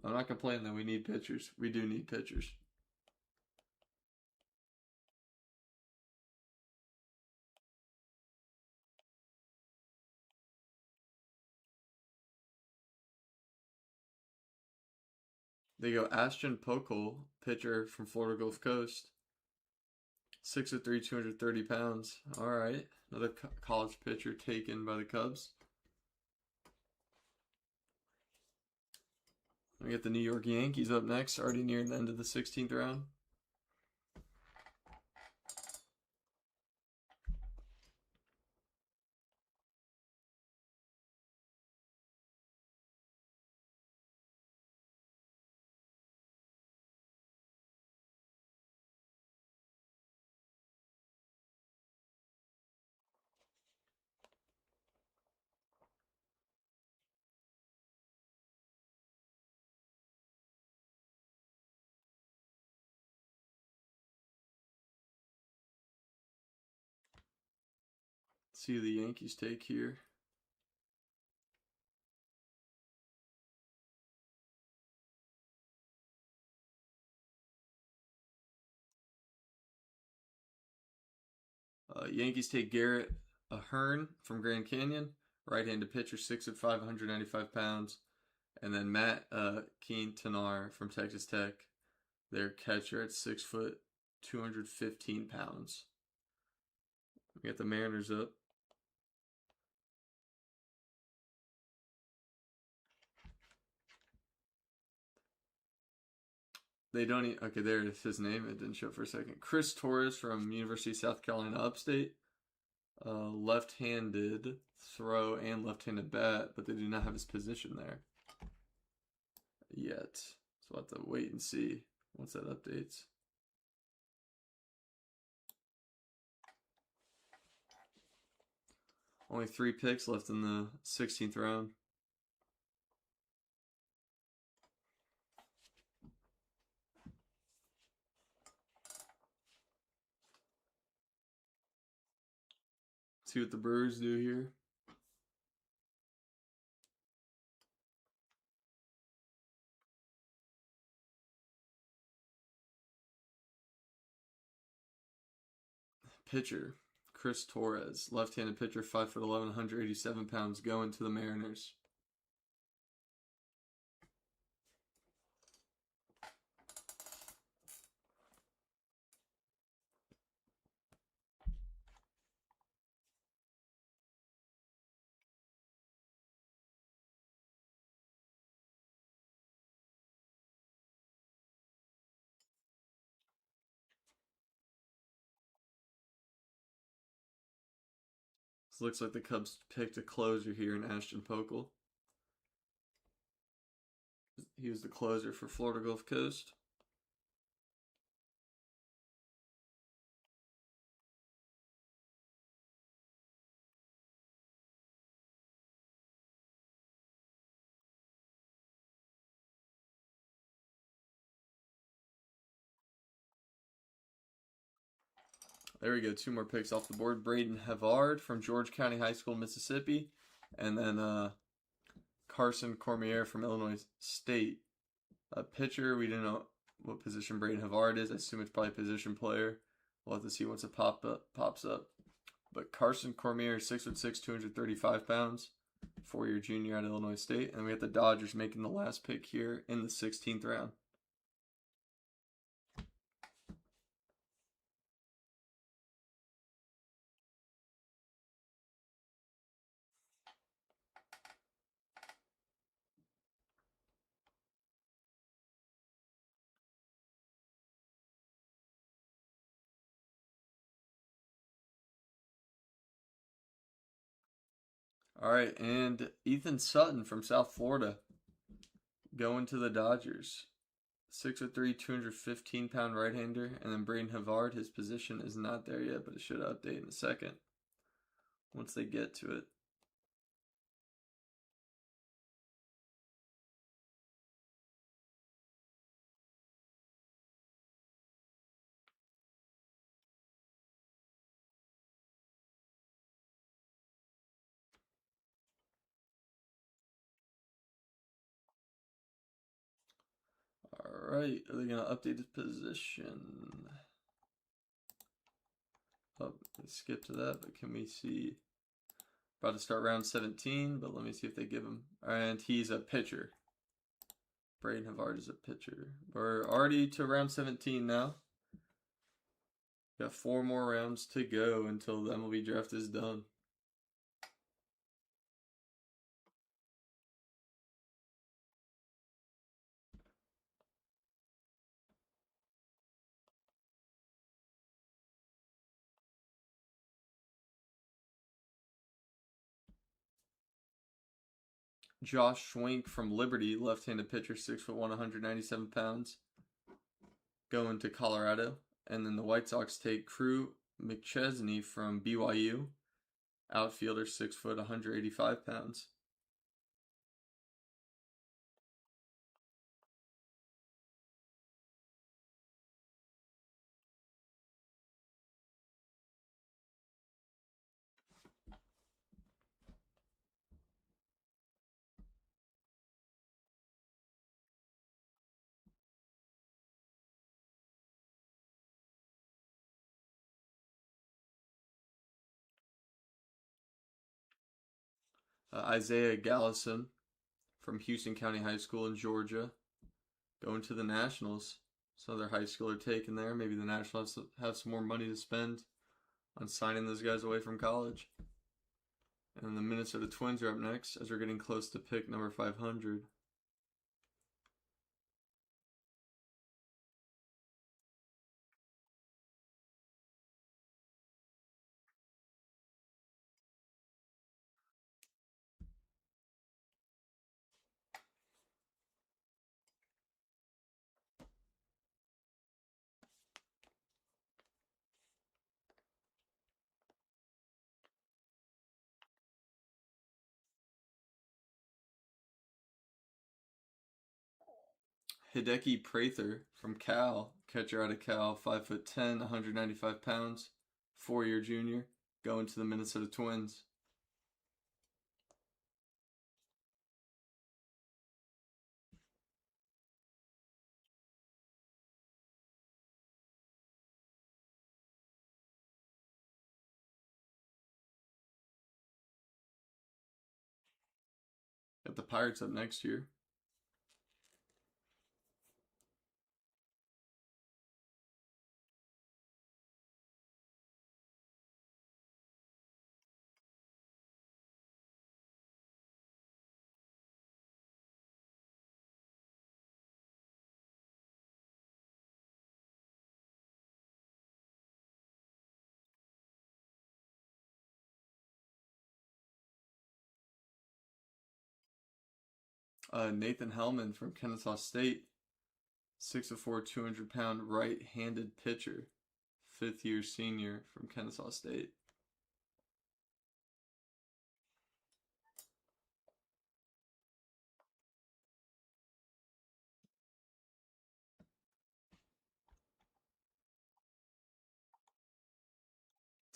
I'm not complaining that we need pitchers. We do need pitchers. They go Ashton Pokel, pitcher from Florida Gulf Coast. 6'3", 230 pounds. All right. Another college pitcher taken by the Cubs. We get the New York Yankees up next, already near the end of the 16th round. Let's see who the Yankees take here. Yankees take Garrett Hearn from Grand Canyon, right-handed pitcher, 6'5", 195 pounds. And then Matt Quintanar from Texas Tech, their catcher at 6 foot, 215 pounds. We got the Mariners up. They don't even, okay, there is his name. It didn't show for a second. Chris Torres from University of South Carolina Upstate. Left-handed throw and left-handed bat, but they do not have his position there yet. So we'll have to wait and see once that updates. Only 3 picks left in the 16th round. See what the Brewers do here. Pitcher, Chris Torres, left-handed pitcher, 5'11", 187 pounds, going to the Mariners. So looks like the Cubs picked a closer here in Ashton Pokel. He was the closer for Florida Gulf Coast. There we go, 2 more picks off the board. Braden Havard from George County High School, Mississippi. And then Carson Cormier from Illinois State. A pitcher, we didn't know what position Braden Havard is. I assume it's probably a position player. We'll have to see once it pops up. But Carson Cormier, 6'6", 235 pounds. 4-year junior out of Illinois State. And we have the Dodgers making the last pick here in the 16th round. All right, and Ethan Sutton from South Florida going to the Dodgers. 6'3", 215-pound right-hander. And then Braden Havard, his position is not there yet, but it should update in a second once they get to it. All right, are they going to update his position? Oh, let's skip to that, but can we see? About to start round 17, but let me see if they give him. And he's a pitcher. Braden Havard is a pitcher. We're already to round 17 now. Got 4 more rounds to go until the MLB draft is done. Josh Schwenk from Liberty, left-handed pitcher, 6'1", 197 pounds, going to Colorado. And then the White Sox take Crew McChesney from BYU, outfielder, 6', 185 pounds. Isaiah Gallison from Houston County High School in Georgia, going to the Nationals. So their high schooler taken there. Maybe the Nationals have some more money to spend on signing those guys away from college. And the Minnesota Twins are up next as we're getting close to pick number 500. Hideki Prather from Cal, catcher out of Cal, 5'10", 195 pounds, 4-year junior, going to the Minnesota Twins. Got the Pirates up next year. Nathan Hellman from Kennesaw State, 6'4", 200-pound right-handed pitcher, 5th-year senior from Kennesaw State.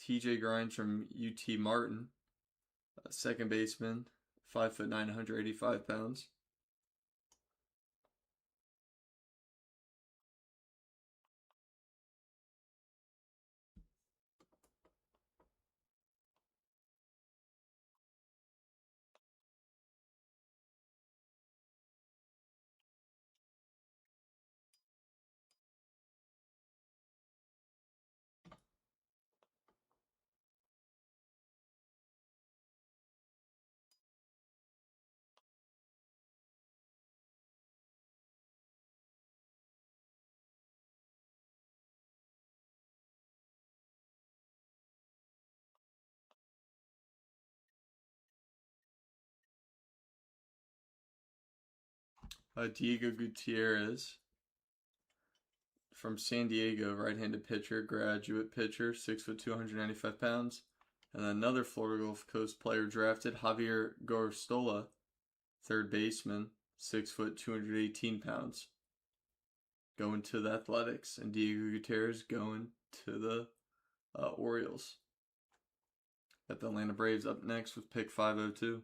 TJ Grimes from UT Martin, second baseman, 5'9", 185 pounds. Diego Gutierrez from San Diego, right-handed pitcher, graduate pitcher, 6'2", 295 pounds. And another Florida Gulf Coast player drafted, Javier Garstola, third baseman, 6', 218 pounds. Going to the Athletics, and Diego Gutierrez going to the Orioles. Got the Atlanta Braves up next with pick 502.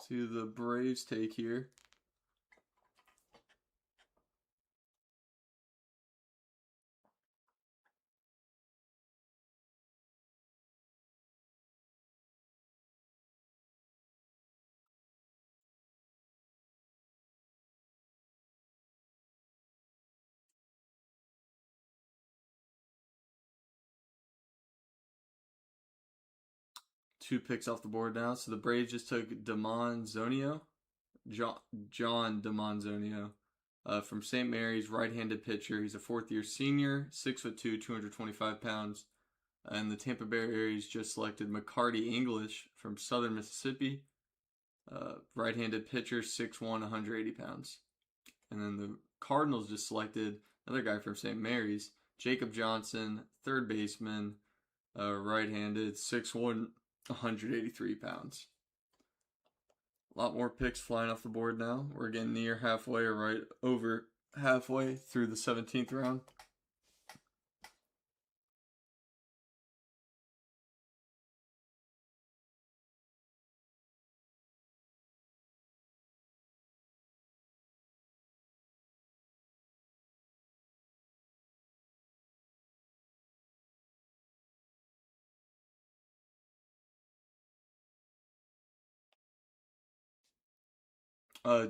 See who the Braves take here. Two picks off the board now. So the Braves just took John Demonzonio, from St. Mary's, right-handed pitcher. He's a 4th-year senior, 6'2", 225 pounds. And the Tampa Bay Rays just selected McCarty English from Southern Mississippi, right-handed pitcher, 6'1", 180 pounds. And then the Cardinals just selected another guy from St. Mary's, Jacob Johnson, third baseman, right-handed, 6'1", 183 pounds. A lot more picks flying off the board now. We're getting near halfway or right over halfway through the 17th round.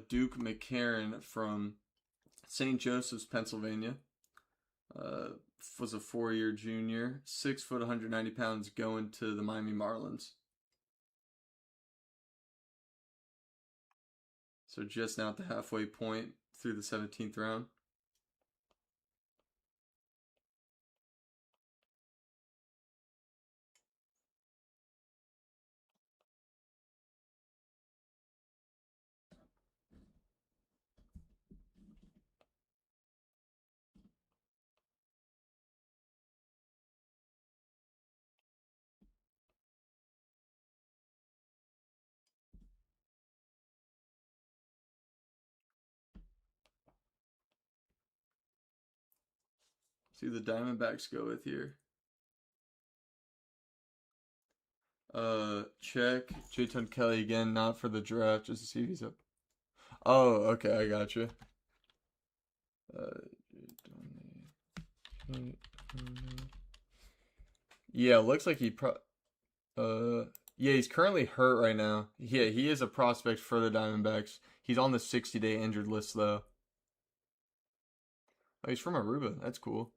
Duke McCarron from St. Joseph's, Pennsylvania. Was a 4-year junior, 6', 190 pounds, going to the Miami Marlins. So just now at the halfway point through the 17th round. See who the Diamondbacks go with here. Check J-Ton Kelly again, not for the draft, just to see if he's up. Oh, okay, I got you. Yeah, looks like yeah, he's currently hurt right now. Yeah, he is a prospect for the Diamondbacks. He's on the 60-day injured list though. Oh, he's from Aruba. That's cool.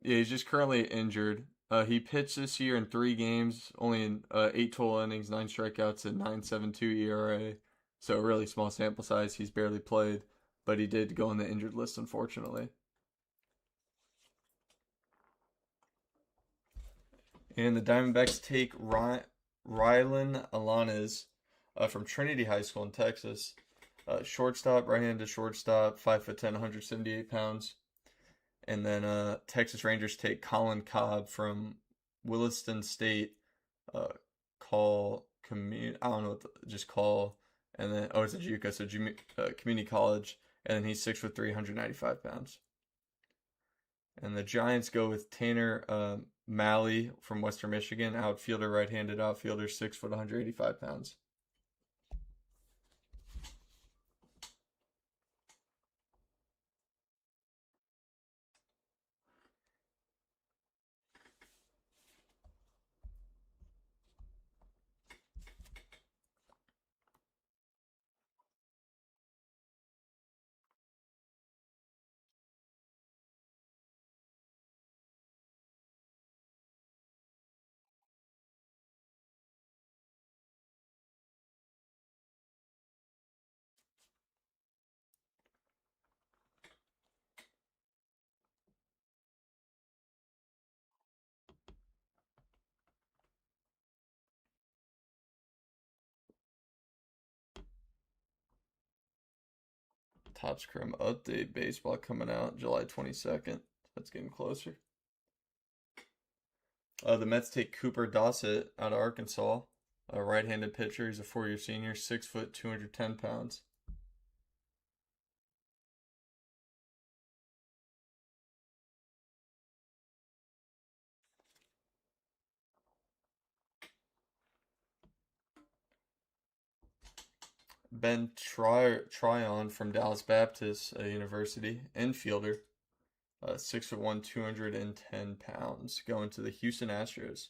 Yeah, he's just currently injured. He pitched this year in 3 games, only in 8 total innings, 9 strikeouts, and 9.72 ERA. So a really small sample size. He's barely played, but he did go on the injured list, unfortunately. And the Diamondbacks take Rylan Alanes from Trinity High School in Texas. Shortstop, right-handed shortstop, 5'10", 178 pounds. And then Texas Rangers take Colin Cobb from Williston State. Call community. I don't know what just call. And then it's a JUCO, so community college. And then he's 6'3", 195 pounds. And the Giants go with Tanner Malley from Western Michigan, outfielder, right-handed outfielder, 6', 185 pounds. Topps Chrome Update Baseball coming out July 22nd. That's getting closer. The Mets take Cooper Dossett out of Arkansas, a right-handed pitcher. He's a 4-year senior, 6', 210 pounds. Ben Tryon from Dallas Baptist University, infielder, 6'1", 210 pounds, going to the Houston Astros.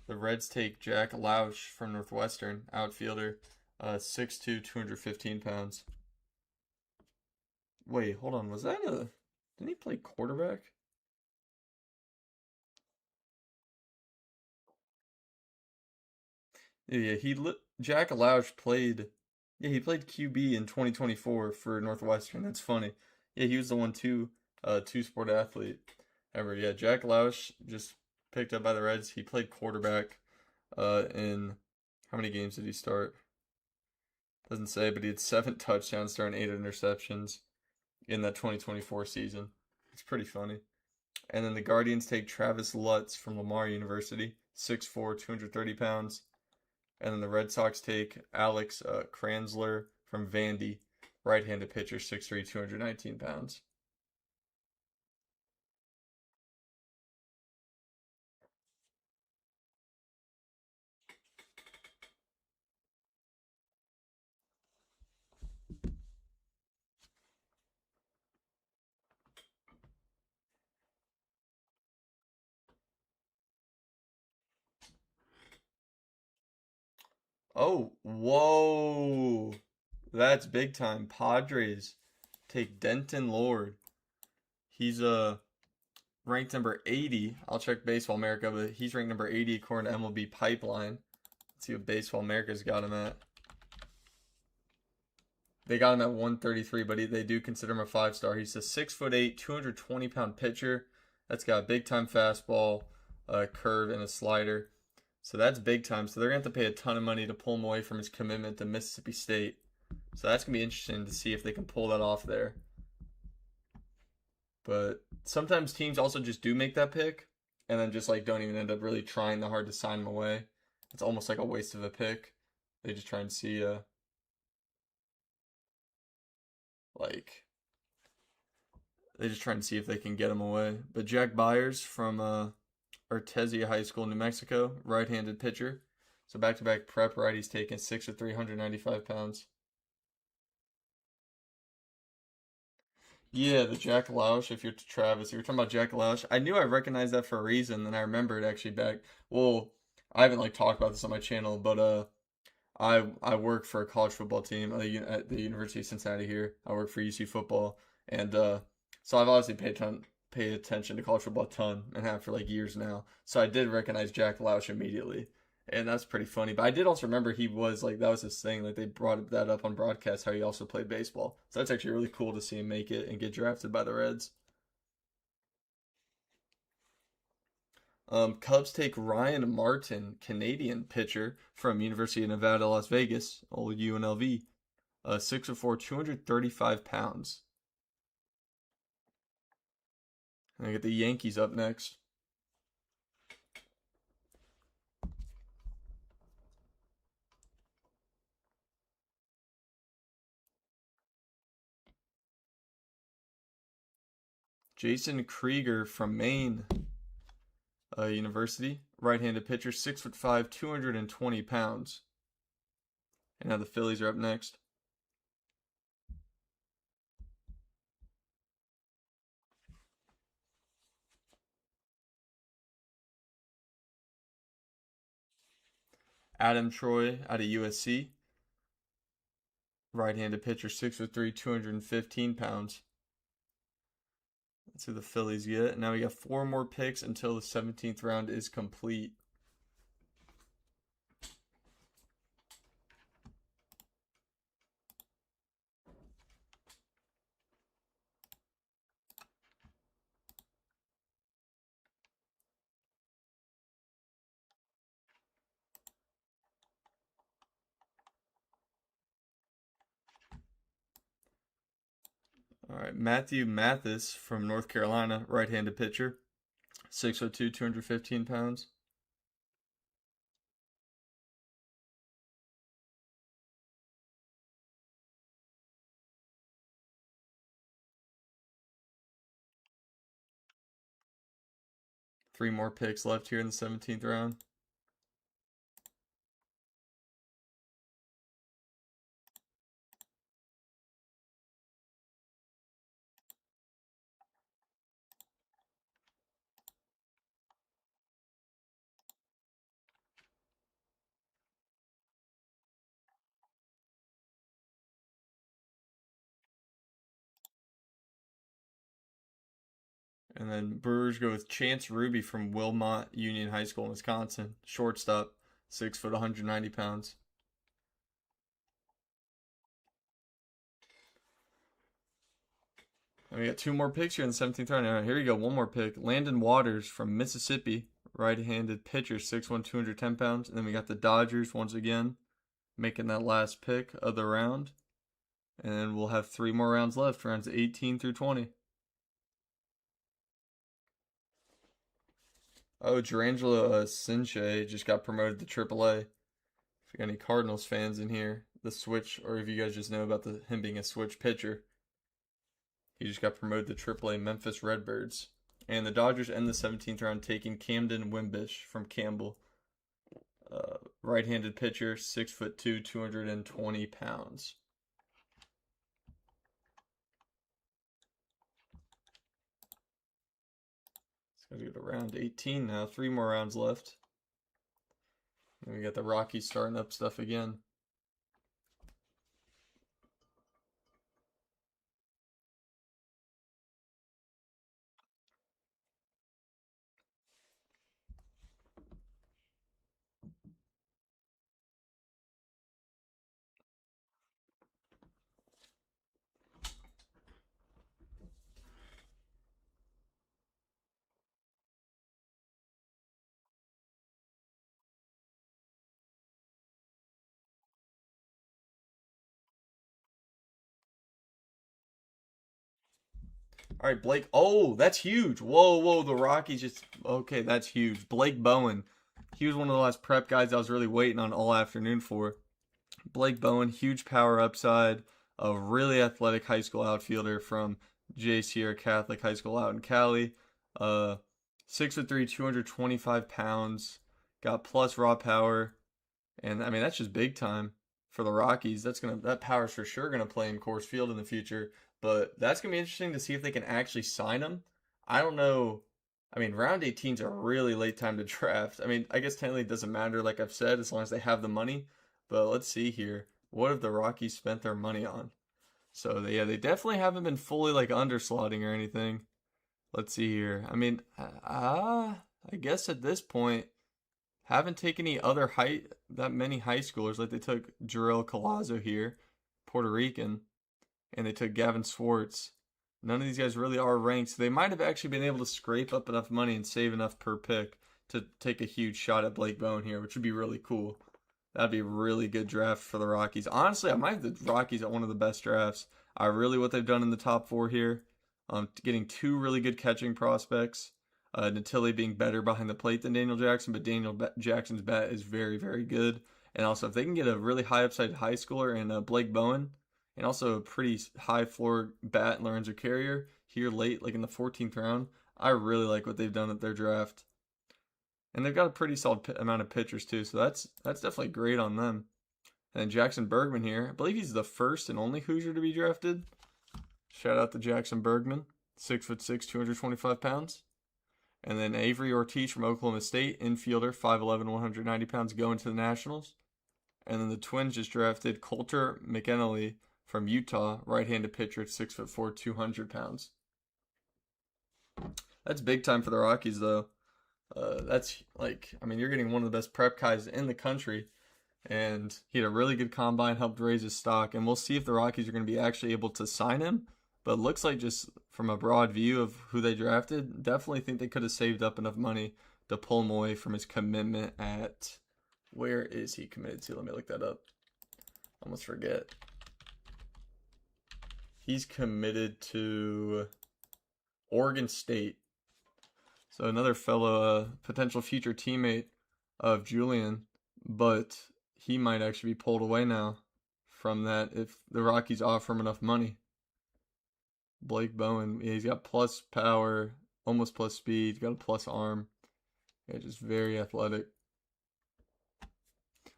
The Reds take Jack Lausch from Northwestern, outfielder, 6'2", 215 pounds. Wait, hold on. Was that a... Didn't he play quarterback? Yeah, Jack Lausch played. Yeah, he played QB in 2024 for Northwestern. That's funny. Yeah, he was the two-sport athlete ever. Yeah, Jack Lausch just picked up by the Reds. He played quarterback in how many games did he start? Doesn't say, but he had 7 touchdowns, throwing 8 interceptions in that 2024 season. It's pretty funny. And then the Guardians take Travis Lutz from Lamar University, 6'4", 230 pounds. And then the Red Sox take Alex Kranzler from Vandy, right-handed pitcher, 6'3", 219 pounds. Oh, whoa. That's big time. Padres take Denton Lord. He's ranked number 80. I'll check Baseball America, but he's ranked number 80 according to MLB Pipeline. Let's see what Baseball America's got him at. They got him at 133, but they do consider him a 5-star. He's a 6'8", 220-pound pitcher. That's got a big time fastball, a curve, and a slider. So that's big time. So they're going to have to pay a ton of money to pull him away from his commitment to Mississippi State. So that's going to be interesting to see if they can pull that off there. But sometimes teams also just do make that pick and then just like don't even end up really trying that hard to sign him away. It's almost like a waste of a pick. They just try and see like they just try and see if they can get him away. But Jack Byers from Artesia High School, New Mexico, right-handed pitcher. So back-to-back prep righties taken 6 of 395 pounds. Yeah, the Jack Lausch. If you're Travis, you were talking about Jack Lausch. I knew I recognized that for a reason, and I remembered actually back. Well, I haven't like talked about this on my channel, but I work for a college football team at the University of Cincinnati here. I work for UC football, and so I've obviously paid attention to college football a ton and have for like years now. So I did recognize Jack Lausch immediately, and that's pretty funny. But I did also remember he was like that was his thing. Like they brought that up on broadcast how he also played baseball. So that's actually really cool to see him make it and get drafted by the Reds. Cubs take Ryan Martin, Canadian pitcher from University of Nevada, Las Vegas, old UNLV, 6'4", 235 pounds. And I get the Yankees up next. Jason Krieger from Maine University, right-handed pitcher, 6'5", 220 pounds. And now the Phillies are up next. Adam Troy out of USC, right-handed pitcher, 6'3", 215 pounds. That's who the Phillies get. Now we got 4 more picks until the 17th round is complete. All right, Matthew Mathis from North Carolina, right-handed pitcher, 6'2", 215 pounds. Three more picks left here in the 17th round. And then Brewers go with Chance Ruby from Wilmot Union High School in Wisconsin, shortstop, 6', 190 pounds. And we got 2 more picks here in the 17th round. All right, here you go, one more pick. Landon Waters from Mississippi, right-handed pitcher, 6'1", 210 pounds. And then we got the Dodgers once again, making that last pick of the round. And then we'll have 3 more rounds left, rounds 18 through 20. Oh, Durangelo Sinche just got promoted to AAA. If you got any Cardinals fans in here, the switch, or if you guys just know about him being a switch pitcher, he just got promoted to AAA Memphis Redbirds. And the Dodgers end the 17th round taking Camden Wimbish from Campbell, right-handed pitcher, 6'2", 220 pounds. Let's go to round 18 now. 3 more rounds left. And we got the Rockies starting up stuff again. All right, Blake. Oh, that's huge. Whoa, whoa. The Rockies just. Okay, that's huge. Blake Bowen. He was one of the last prep guys I was really waiting on all afternoon for. Blake Bowen, huge power upside. A really athletic high school outfielder from J. Sierra Catholic High School out in Cali. Uh, 6'3", 225 pounds. Got plus raw power. And I mean, that's just big time for the Rockies. That power's for sure gonna play in Coors Field in the future. But that's gonna be interesting to see if they can actually sign him. I don't know. I mean, round 18's a really late time to draft. I mean, I guess technically it doesn't matter, like I've said, as long as they have the money. But let's see here. What have the Rockies spent their money on? So they definitely haven't been fully like underslotting or anything. Let's see here. I mean, I guess at this point, haven't taken any other that many high schoolers. Like they took Jarrell Collazo here, Puerto Rican, and they took Gavin Swartz. None of these guys really are ranked, so they might have actually been able to scrape up enough money and save enough per pick to take a huge shot at Blake Bowen here, which would be really cool. That'd be a really good draft for the Rockies. Honestly, I might have the Rockies at one of the best drafts. I really what they've done in the top four here. Getting two really good catching prospects. Natilli being better behind the plate than Daniel Jackson, but Jackson's bat is very, very good. And also, if they can get a really high upside high schooler and Blake Bowen, and also a pretty high floor bat and Lorenzo Carrier here late, like in the 14th round, I really like what they've done at their draft. And they've got a pretty solid amount of pitchers too, so that's definitely great on them. And then Jackson Bergman here, I believe he's the first and only Hoosier to be drafted. Shout out to Jackson Bergman, 6'6", 225 pounds. And then Avery Ortiz from Oklahoma State, infielder, 5'11", 190 pounds, going to the Nationals. And then the Twins just drafted Coulter McEnally from Utah, right-handed pitcher at 6'4", 200 pounds. That's big time for the Rockies, though. That's like, I mean, you're getting one of the best prep guys in the country, and he had a really good combine, helped raise his stock, and we'll see if the Rockies are going to be actually able to sign him. But it looks like just from a broad view of who they drafted, definitely think they could have saved up enough money to pull him away from his commitment at, where is he committed to? Let me look that up. Almost forget. He's committed to Oregon State. So another fellow potential future teammate of Julian, but he might actually be pulled away now from that if the Rockies offer him enough money. Blake Bowen, yeah, he's got plus power, almost plus speed, he's got a plus arm. Yeah, just very athletic.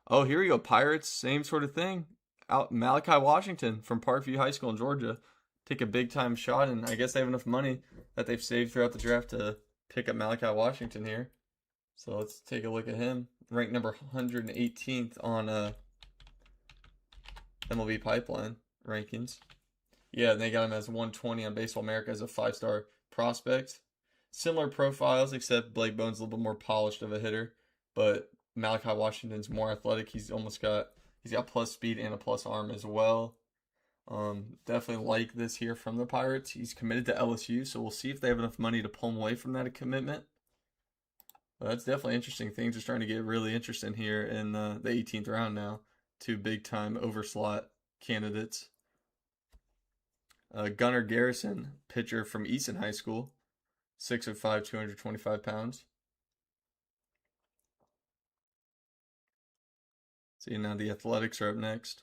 Oh, here we go. Pirates, same sort of thing. Out Malachi Washington from Parkview High School in Georgia. Take a big time shot, and I guess they have enough money that they've saved throughout the draft to pick up Malachi Washington here. So let's take a look at him. Ranked number 118th on MLB Pipeline rankings. Yeah, and they got him as 120 on Baseball America as a 5-star prospect. Similar profiles, except Blake Bowen's a little bit more polished of a hitter, but Malachi Washington's more athletic. He's got plus speed and a plus arm as well. Definitely like this here from the Pirates. He's committed to LSU, so we'll see if they have enough money to pull him away from that commitment. But that's definitely interesting. Things are starting to get really interesting here in the 18th round now. Two big-time overslot candidates. Gunnar Garrison, pitcher from Easton High School, 6'5", 225 pounds. See, now the Athletics are up next.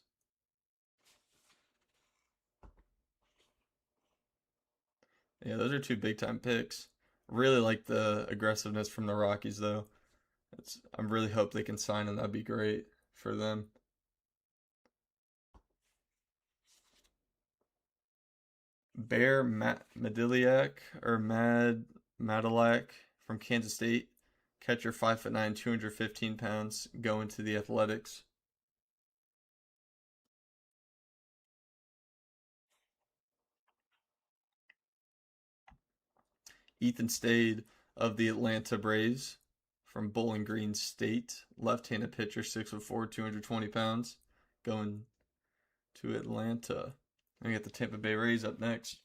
Yeah, those are two big-time picks. Really like the aggressiveness from the Rockies, though. I really hope they can sign him. That'd be great for them. Bear Madiliak or Madilak from Kansas State, catcher, 5'9", 215 pounds, going to the Athletics. Ethan Stade of the Atlanta Braves from Bowling Green State, left-handed pitcher, 6'4", 220 pounds, going to Atlanta. And we got the Tampa Bay Rays up next.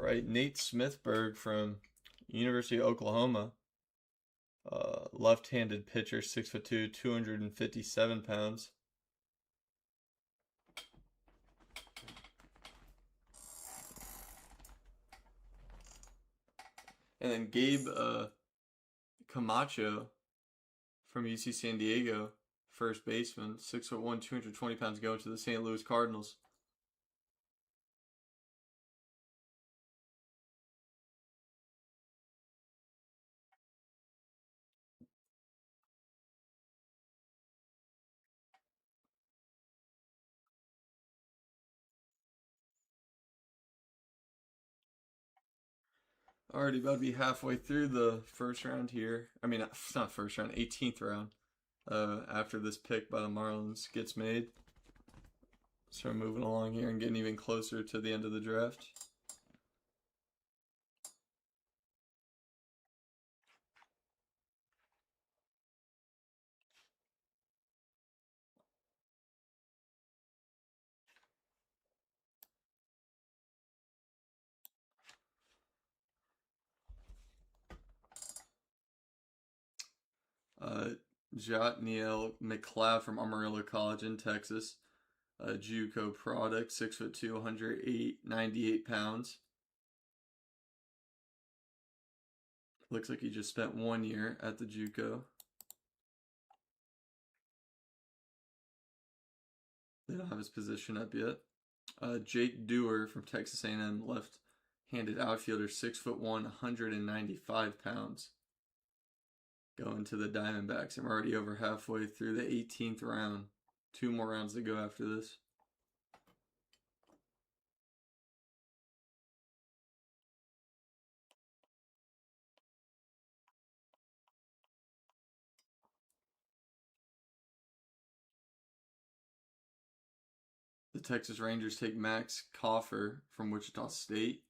right. Nate Smithberg from University of Oklahoma. Left-handed pitcher, 6'2", 257 pounds. And then Gabe Camacho from UC San Diego, first baseman, 6'1", 220 pounds, going to the St. Louis Cardinals. Already about to be halfway through the first round here. I mean, it's not first round, 18th round. After this pick by the Marlins gets made. So we're moving along here and getting even closer to the end of the draft. Jotniel McLeod from Amarillo College in Texas. JUCO product, 6'2", 108, 98 pounds. Looks like he just spent 1 year at the JUCO. They don't have his position up yet. Jake Dewar from Texas A&M, left-handed outfielder, 6'1", 195 pounds. Going to the Diamondbacks. I'm already over halfway through the 18th round. 2 more rounds to go after this. The Texas Rangers take Max Coffer from Wichita State,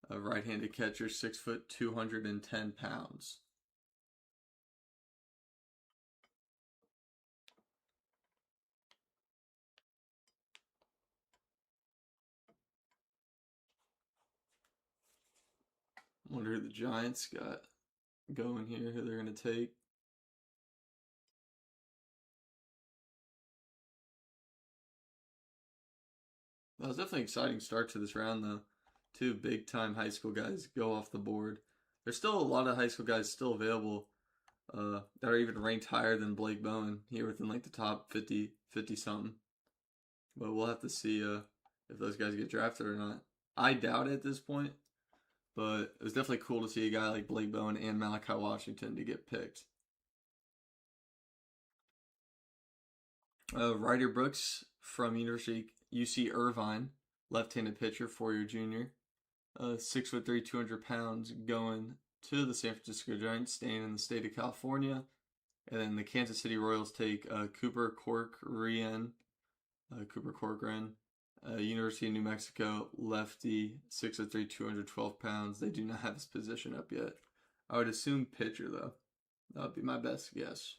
a right-handed catcher, 6 foot, 210 pounds. Wonder who the Giants got going here, who they're going to take. That was definitely an exciting start to this round, though. 2 big-time high school guys go off the board. There's still a lot of high school guys still available that are even ranked higher than Blake Bowman, here within like the top 50 something. But we'll have to see if those guys get drafted or not. I doubt it at this point, but it was definitely cool to see a guy like Blake Bowman and Malachi Washington to get picked. Ryder Brooks from University UC Irvine, left-handed pitcher, 4-year junior, 6'3", 200 pounds, going to the San Francisco Giants, staying in the state of California. And then the Kansas City Royals take Cooper Corcoran, University of New Mexico, lefty, 6'3", 212 pounds. They do not have his position up yet. I would assume pitcher, though. That would be my best guess.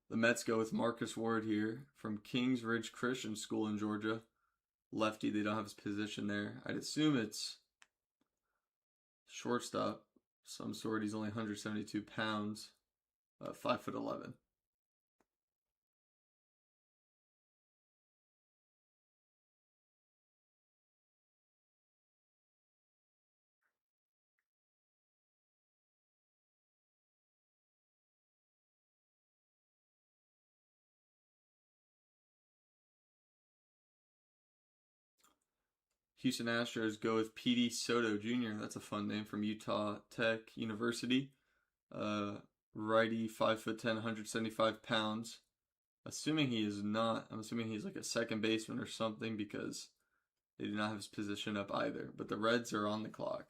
The Mets go with Marcus Ward here from Kings Ridge Christian School in Georgia. Lefty, they don't have his position there. I'd assume it's shortstop, some sort. He's only 172 pounds, 5'11". Houston Astros go with P.D. Soto Jr. That's a fun name, from Utah Tech University. Righty, 5'10", 175 pounds. Assuming he is not, I'm assuming he's like a second baseman or something, because They do not have his position up either, but the Reds are on the clock.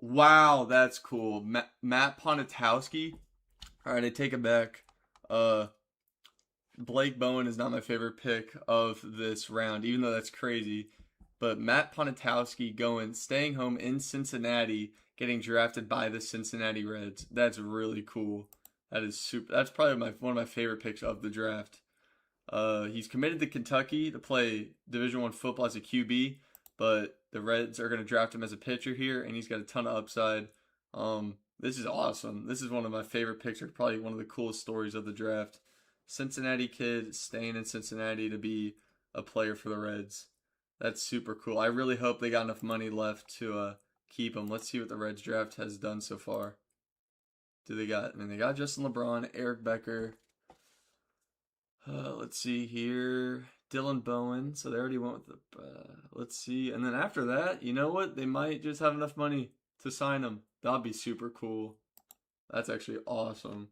Wow, that's cool. Matt Ponitowski. All right, I take it back. Uh, Blake Bowen is not my favorite pick of this round, even though that's crazy. But Matt Ponitowski staying home in Cincinnati, getting drafted by the Cincinnati Reds. That's really cool. That is super. That's probably one of my favorite picks of the draft. He's committed to Kentucky to play Division One football as a QB, but the Reds are going to draft him as a pitcher here, and he's got a ton of upside. This is awesome. This is one of my favorite picks, probably one of the coolest stories of the draft. Cincinnati kid staying in Cincinnati to be a player for the Reds. That's super cool. I really hope they got enough money left to keep him. Let's see what the Reds draft has done so far. They got Justin LeBron, Eric Becker. Let's see here. Dylan Bowen. So they already went with the. Let's see. And then after that, you know what? They might just have enough money to sign him. That'd be super cool. That's actually awesome.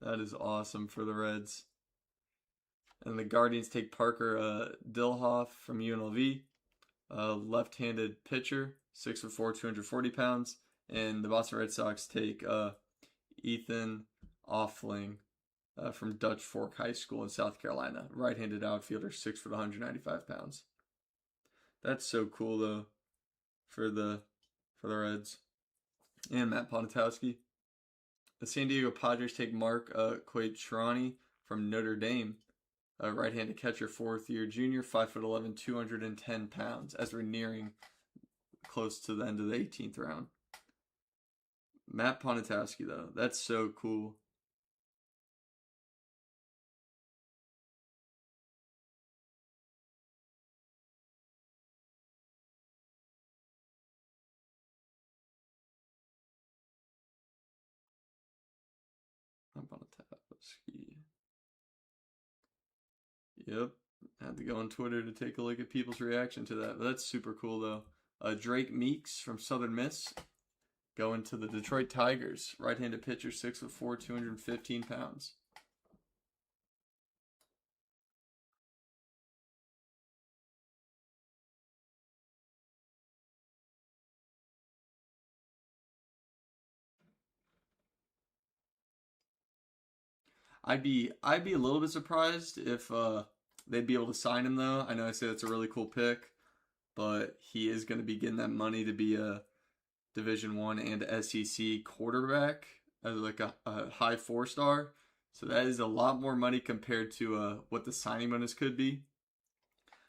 That is awesome for the Reds. And the Guardians take Parker Dilhoff from UNLV, left-handed pitcher, 6'4", 240 pounds. And the Boston Red Sox take Ethan Offling from Dutch Fork High School in South Carolina, right-handed outfielder, 6', 195 pounds. That's so cool though, for the Reds. And Matt Ponitowski. The San Diego Padres take Mark Quatrani from Notre Dame, a right-handed catcher, fourth-year junior, 5'11", 210 pounds, as we're nearing close to the end of the 18th round. Matt Ponitowski, though, that's so cool. Matt Ponitowski. Yep. I had to go on Twitter to take a look at people's reaction to that. But that's super cool, though. Drake Meeks from Southern Miss going to the Detroit Tigers. Right-handed pitcher, 6'4", 215 pounds. I'd be a little bit surprised if they'd be able to sign him though. I know I say that's a really cool pick, but he is going to be getting that money to be a Division One and SEC quarterback as like a high 4-star. So that is a lot more money compared to what the signing bonus could be.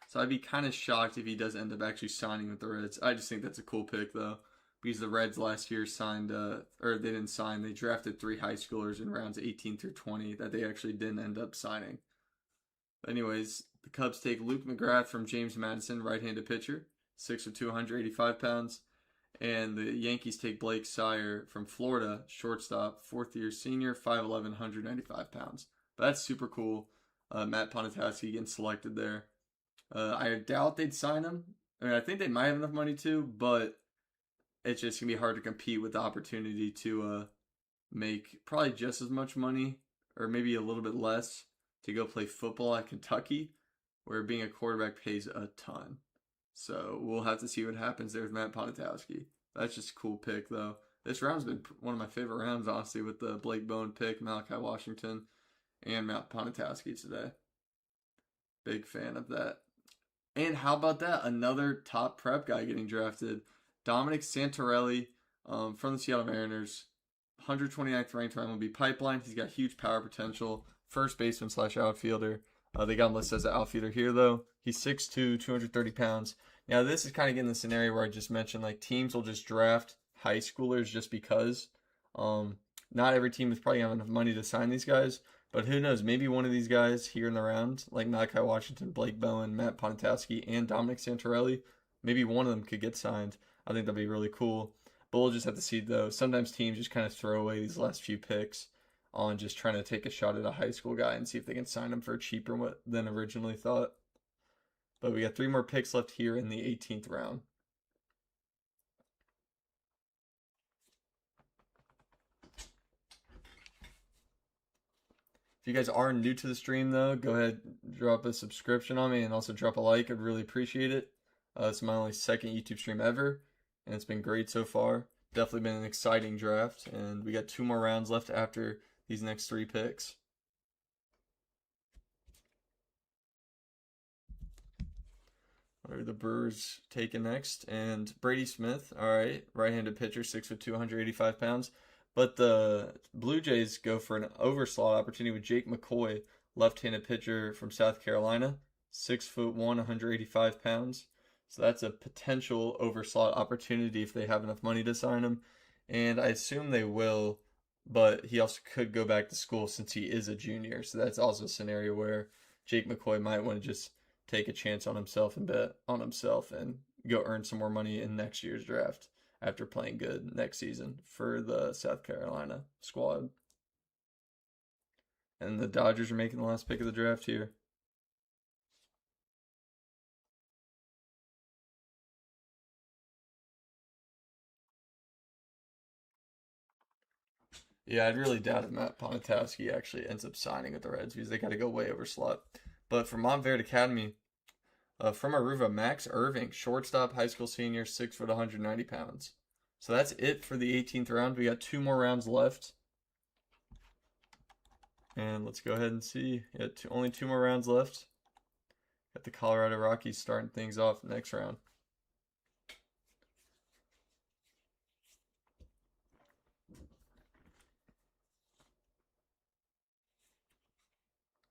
So I'd be kind of shocked if he does end up actually signing with the Reds. I just think that's a cool pick though, because the Reds last year signed, or they didn't sign, they drafted 3 high schoolers in rounds 18 through 20 that they actually didn't end up signing. But anyways, the Cubs take Luke McGrath from James Madison, right-handed pitcher, 6'2", 285 pounds. And the Yankees take Blake Sire from Florida, shortstop, fourth-year senior, 5'11", 195 pounds. But that's super cool. Matt Ponitowski getting selected there. I doubt they'd sign him. I mean, I think they might have enough money to, but it's just going to be hard to compete with the opportunity to make probably just as much money, or maybe a little bit less, to go play football at Kentucky, where being a quarterback pays a ton. So we'll have to see what happens there with Matt Ponitowski. That's just a cool pick, though. This round's been one of my favorite rounds, honestly, with the Blake Bowen pick, Malachi Washington, and Matt Ponitowski today. Big fan of that. And how about that? Another top prep guy getting drafted. Dominic Santorelli from the Seattle Mariners. 129th ranked MLB pipeline. He's got huge power potential. First baseman / outfielder. They got him listed as an outfielder here, though. He's 6'2", 230 pounds. Now, this is kind of getting the scenario where I just mentioned, like, teams will just draft high schoolers just because. Not every team is probably going to have enough money to sign these guys, but who knows? Maybe one of these guys here in the round, like Malachi Washington, Blake Bowen, Matt Ponitowski, and Dominic Santorelli, maybe one of them could get signed. I think that'd be really cool. But we'll just have to see, though. Sometimes teams just kind of throw away these last few picks on just trying to take a shot at a high school guy and see if they can sign him for cheaper than originally thought. But we got 3 more picks left here in the 18th round. If you guys are new to the stream, though, go ahead, drop a subscription on me, and also drop a like. I'd really appreciate it. It's my only second YouTube stream ever, and it's been great so far. Definitely been an exciting draft, and we got 2 more rounds left after these next 3 picks. What are the Brewers taking next? And Brady Smith, all right, right-handed pitcher, 6'2", 285 pounds. But the Blue Jays go for an overslot opportunity with Jake McCoy, left-handed pitcher from South Carolina, 6'1", 185 pounds. So that's a potential overslot opportunity if they have enough money to sign him. And I assume they will, but he also could go back to school since he is a junior. So that's also a scenario where Jake McCoy might want to just take a chance on himself and bet on himself and go earn some more money in next year's draft after playing good next season for the South Carolina squad. And the Dodgers are making the last pick of the draft here. Yeah, I'd really doubt if Matt Ponitowski actually ends up signing with the Reds because they got to go way over slot. But for Montverde Academy, from Aruba, Max Irving, shortstop, high school senior, 6', 190 pounds. So that's it for the 18th round. We got 2 more rounds left. And let's go ahead and see. Yeah, only 2 more rounds left. Got the Colorado Rockies starting things off next round.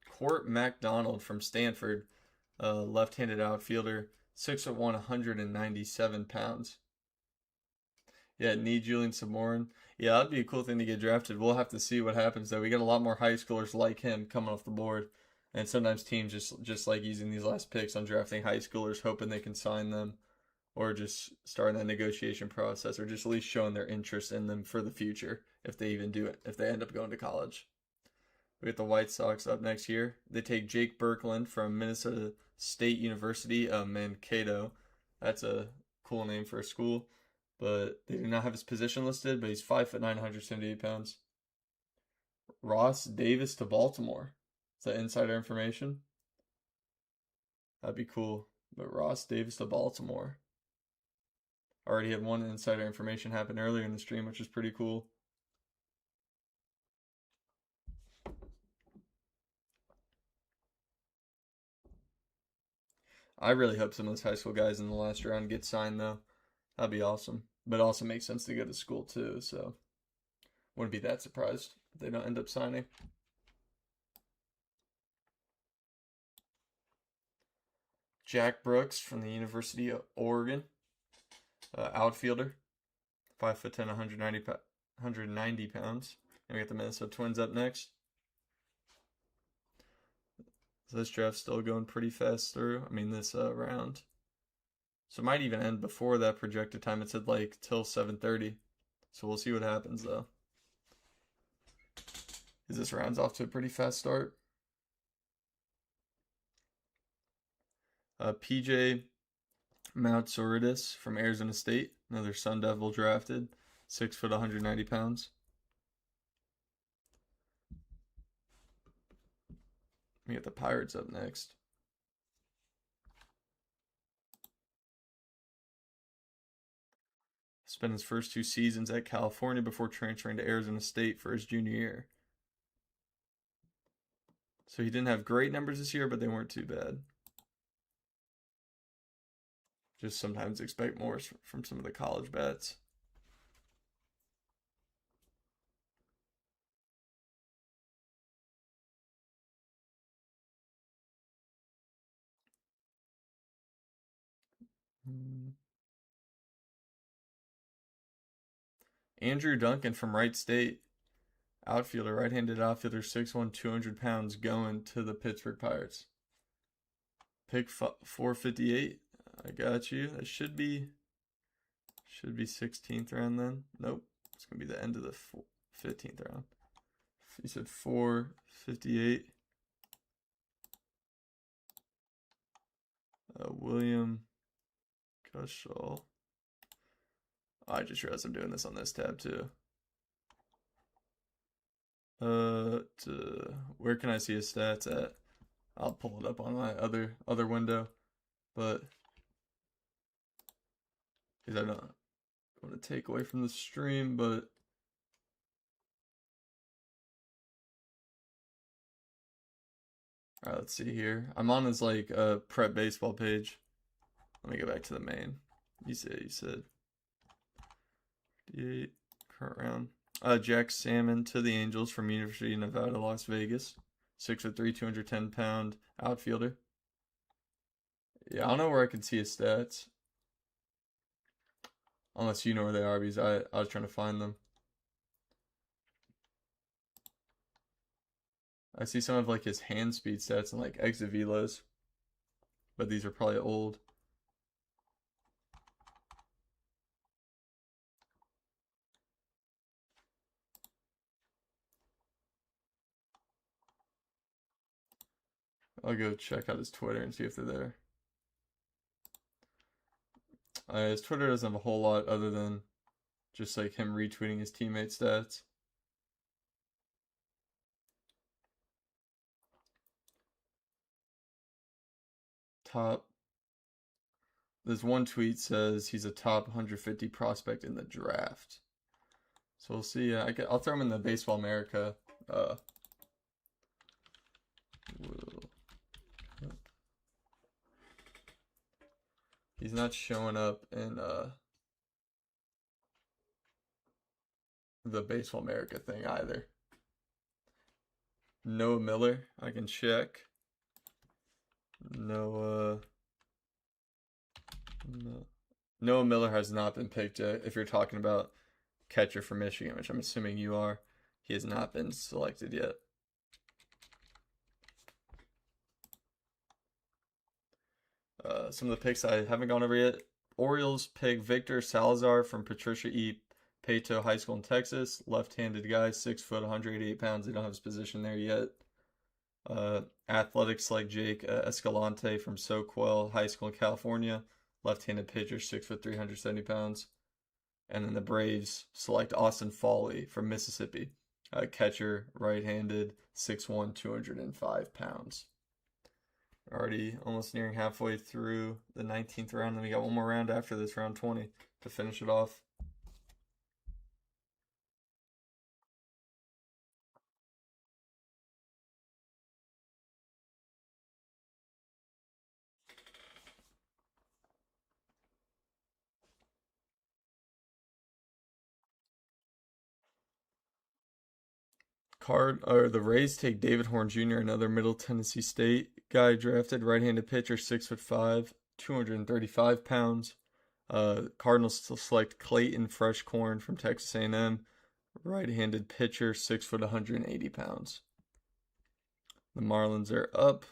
Court McDonald from Stanford, left-handed outfielder, 6'1", 197 pounds. Yeah, need Julian Samorin. Yeah, that'd be a cool thing to get drafted. We'll have to see what happens though. We got a lot more high schoolers like him coming off the board, and sometimes teams just like using these last picks on drafting high schoolers, hoping they can sign them, or just starting that negotiation process, or just at least showing their interest in them for the future if they even do it, if they end up going to college. We get the White Sox up next year. They take Jake Birkeland from Minnesota State University, Mankato. That's a cool name for a school, but they do not have his position listed, but he's 5'9", 178 pounds. Ross Davis to Baltimore. Is that insider information? That'd be cool. But Ross Davis to Baltimore. Already had one insider information happen earlier in the stream, which is pretty cool. I really hope some of those high school guys in the last round get signed, though. That'd be awesome. But it also makes sense to go to school, too, so wouldn't be that surprised if they don't end up signing. Jack Brooks from the University of Oregon, outfielder, 5'10", 190 pounds. And we got the Minnesota Twins up next. So this draft's still going pretty fast through. I mean, this round. So it might even end before that projected time. It said like till 7:30. So we'll see what happens though. Because this round's off to a pretty fast start. PJ Mountsoridis from Arizona State, another Sun Devil drafted, 6', 190 pounds. We got the Pirates up next. Spent his first 2 seasons at California before transferring to Arizona State for his junior year. So he didn't have great numbers this year, but they weren't too bad. Just sometimes expect more from some of the college bats. Andrew Duncan from Wright State, outfielder, right-handed outfielder, 6'1", 200 pounds, going to the Pittsburgh Pirates. Pick 458. I got you. That should be Should be 16th round then. Nope. It's going to be the end of the 15th round. You said 458. William Cushall. I just realized I'm doing this on this tab too. Where can I see his stats at? I'll pull it up on my other window, but because I don't want to take away from the stream, but all right, let's see here. I'm on his like prep baseball page. Let me go back to the main. You said 58 current round. Jack Salmon to the Angels from University of Nevada, Las Vegas. 6'3", 210-pound outfielder. Yeah, I don't know where I can see his stats. Unless you know where they are, because I was trying to find them. I see some of like his hand speed stats and like exit velos. But these are probably old. I'll go check out his Twitter and see if they're there. His Twitter doesn't have a whole lot other than just like him retweeting his teammate stats. Top. This one tweet says he's a top 150 prospect in the draft. So we'll see. I'll throw him in the Baseball America. He's not showing up in the Baseball America thing either. Noah Miller, I can check. Noah Miller has not been picked yet. If you're talking about catcher for Michigan, which I'm assuming you are, he has not been selected yet. Some of the picks I haven't gone over yet. Orioles pick Victor Salazar from Patricia E. Pato High School in Texas. Left-handed guy, 6 foot, 188 pounds. They don't have his position there yet. Athletics like Jake Escalante from Soquel High School in California. Left-handed pitcher, 6 foot, 370 pounds. And then the Braves select Austin Foley from Mississippi. Catcher, right-handed, 6'1", 205 pounds. Already almost nearing halfway through the 19th round, and we got one more round after this, round 20, to finish it off. The Rays take David Horn Jr., another Middle Tennessee State guy drafted, right-handed pitcher, 6'5", 235 pounds. Cardinals select Clayton Freshcorn from Texas A&M, right-handed pitcher, 6 foot, 180 pounds. The Marlins are up.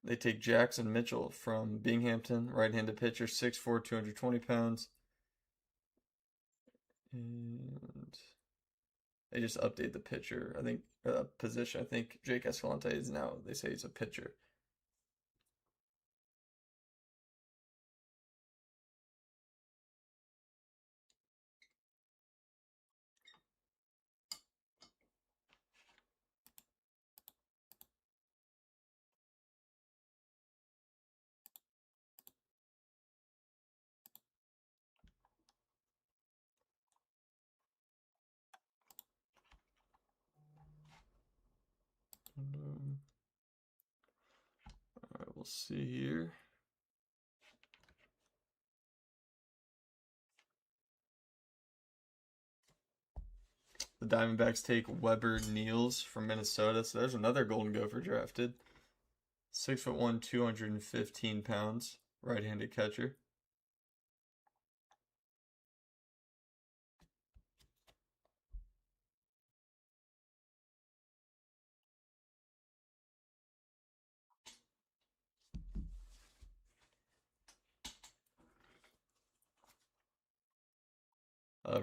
They take Jackson Mitchell from Binghamton, right-handed pitcher, 6'4", 220 pounds. And they just update the pitcher, I think, position. I think Jake Escalante is now, they say he's a pitcher. All right, we'll see here. The Diamondbacks take Weber Niels from Minnesota. So there's another Golden Gopher drafted. 6'1", 215 pounds, right-handed catcher.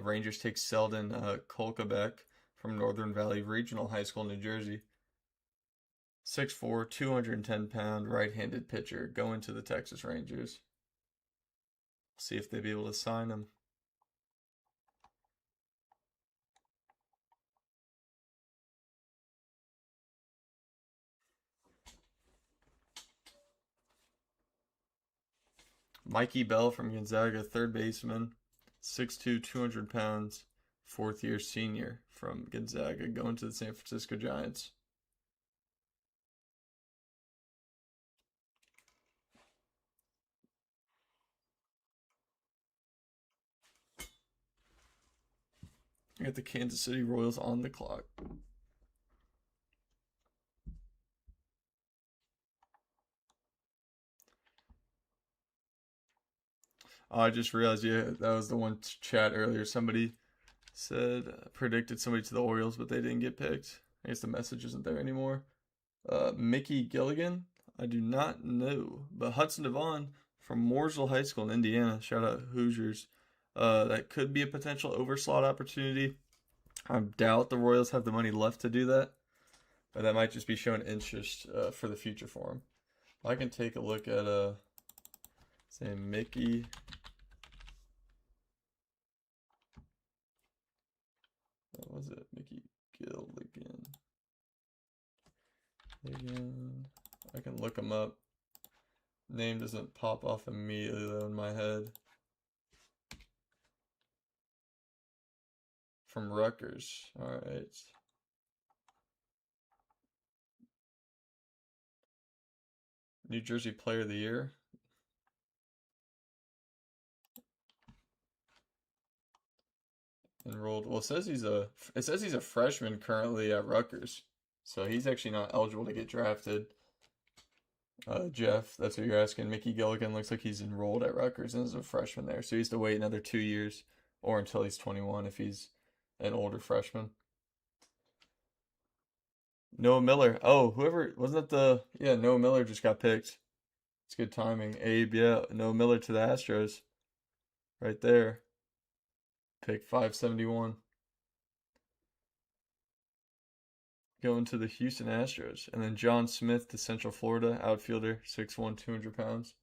Rangers take Selden Kolkebeck from Northern Valley Regional High School, New Jersey. 6'4", 210-pound right-handed pitcher going to the Texas Rangers. See if they'll be able to sign him. Mikey Bell from Gonzaga, third baseman, 6'2", 200 pounds, fourth year senior from Gonzaga, going to the San Francisco Giants. I got the Kansas City Royals on the clock. Oh, I just realized, yeah, that was the one chat earlier. Somebody said predicted somebody to the Orioles, but they didn't get picked. I guess the message isn't there anymore. Mickey Gilligan, I do not know, but Hudson Devon from Mooresville High School in Indiana. Shout out Hoosiers. That could be a potential overslot opportunity. I doubt the Royals have the money left to do that, but that might just be showing interest for the future for him. I can take a look at say Mickey. What was it? Mickey Gilligan. I can look him up. Name doesn't pop off immediately though in my head. From Rutgers. Alright. New Jersey Player of the Year. Enrolled. Well, it says he's a freshman currently at Rutgers. So he's actually not eligible to get drafted. Jeff, that's what you're asking. Mickey Gilligan looks like he's enrolled at Rutgers and is a freshman there. So he has to wait another 2 years or until he's 21 if he's an older freshman. Noah Miller. Oh, whoever wasn't that Noah Miller just got picked. It's good timing. Abe, yeah, Noah Miller to the Astros. Right there. Pick 571. Going to the Houston Astros. And then John Smith to Central Florida, outfielder, 6'1", 200 pounds.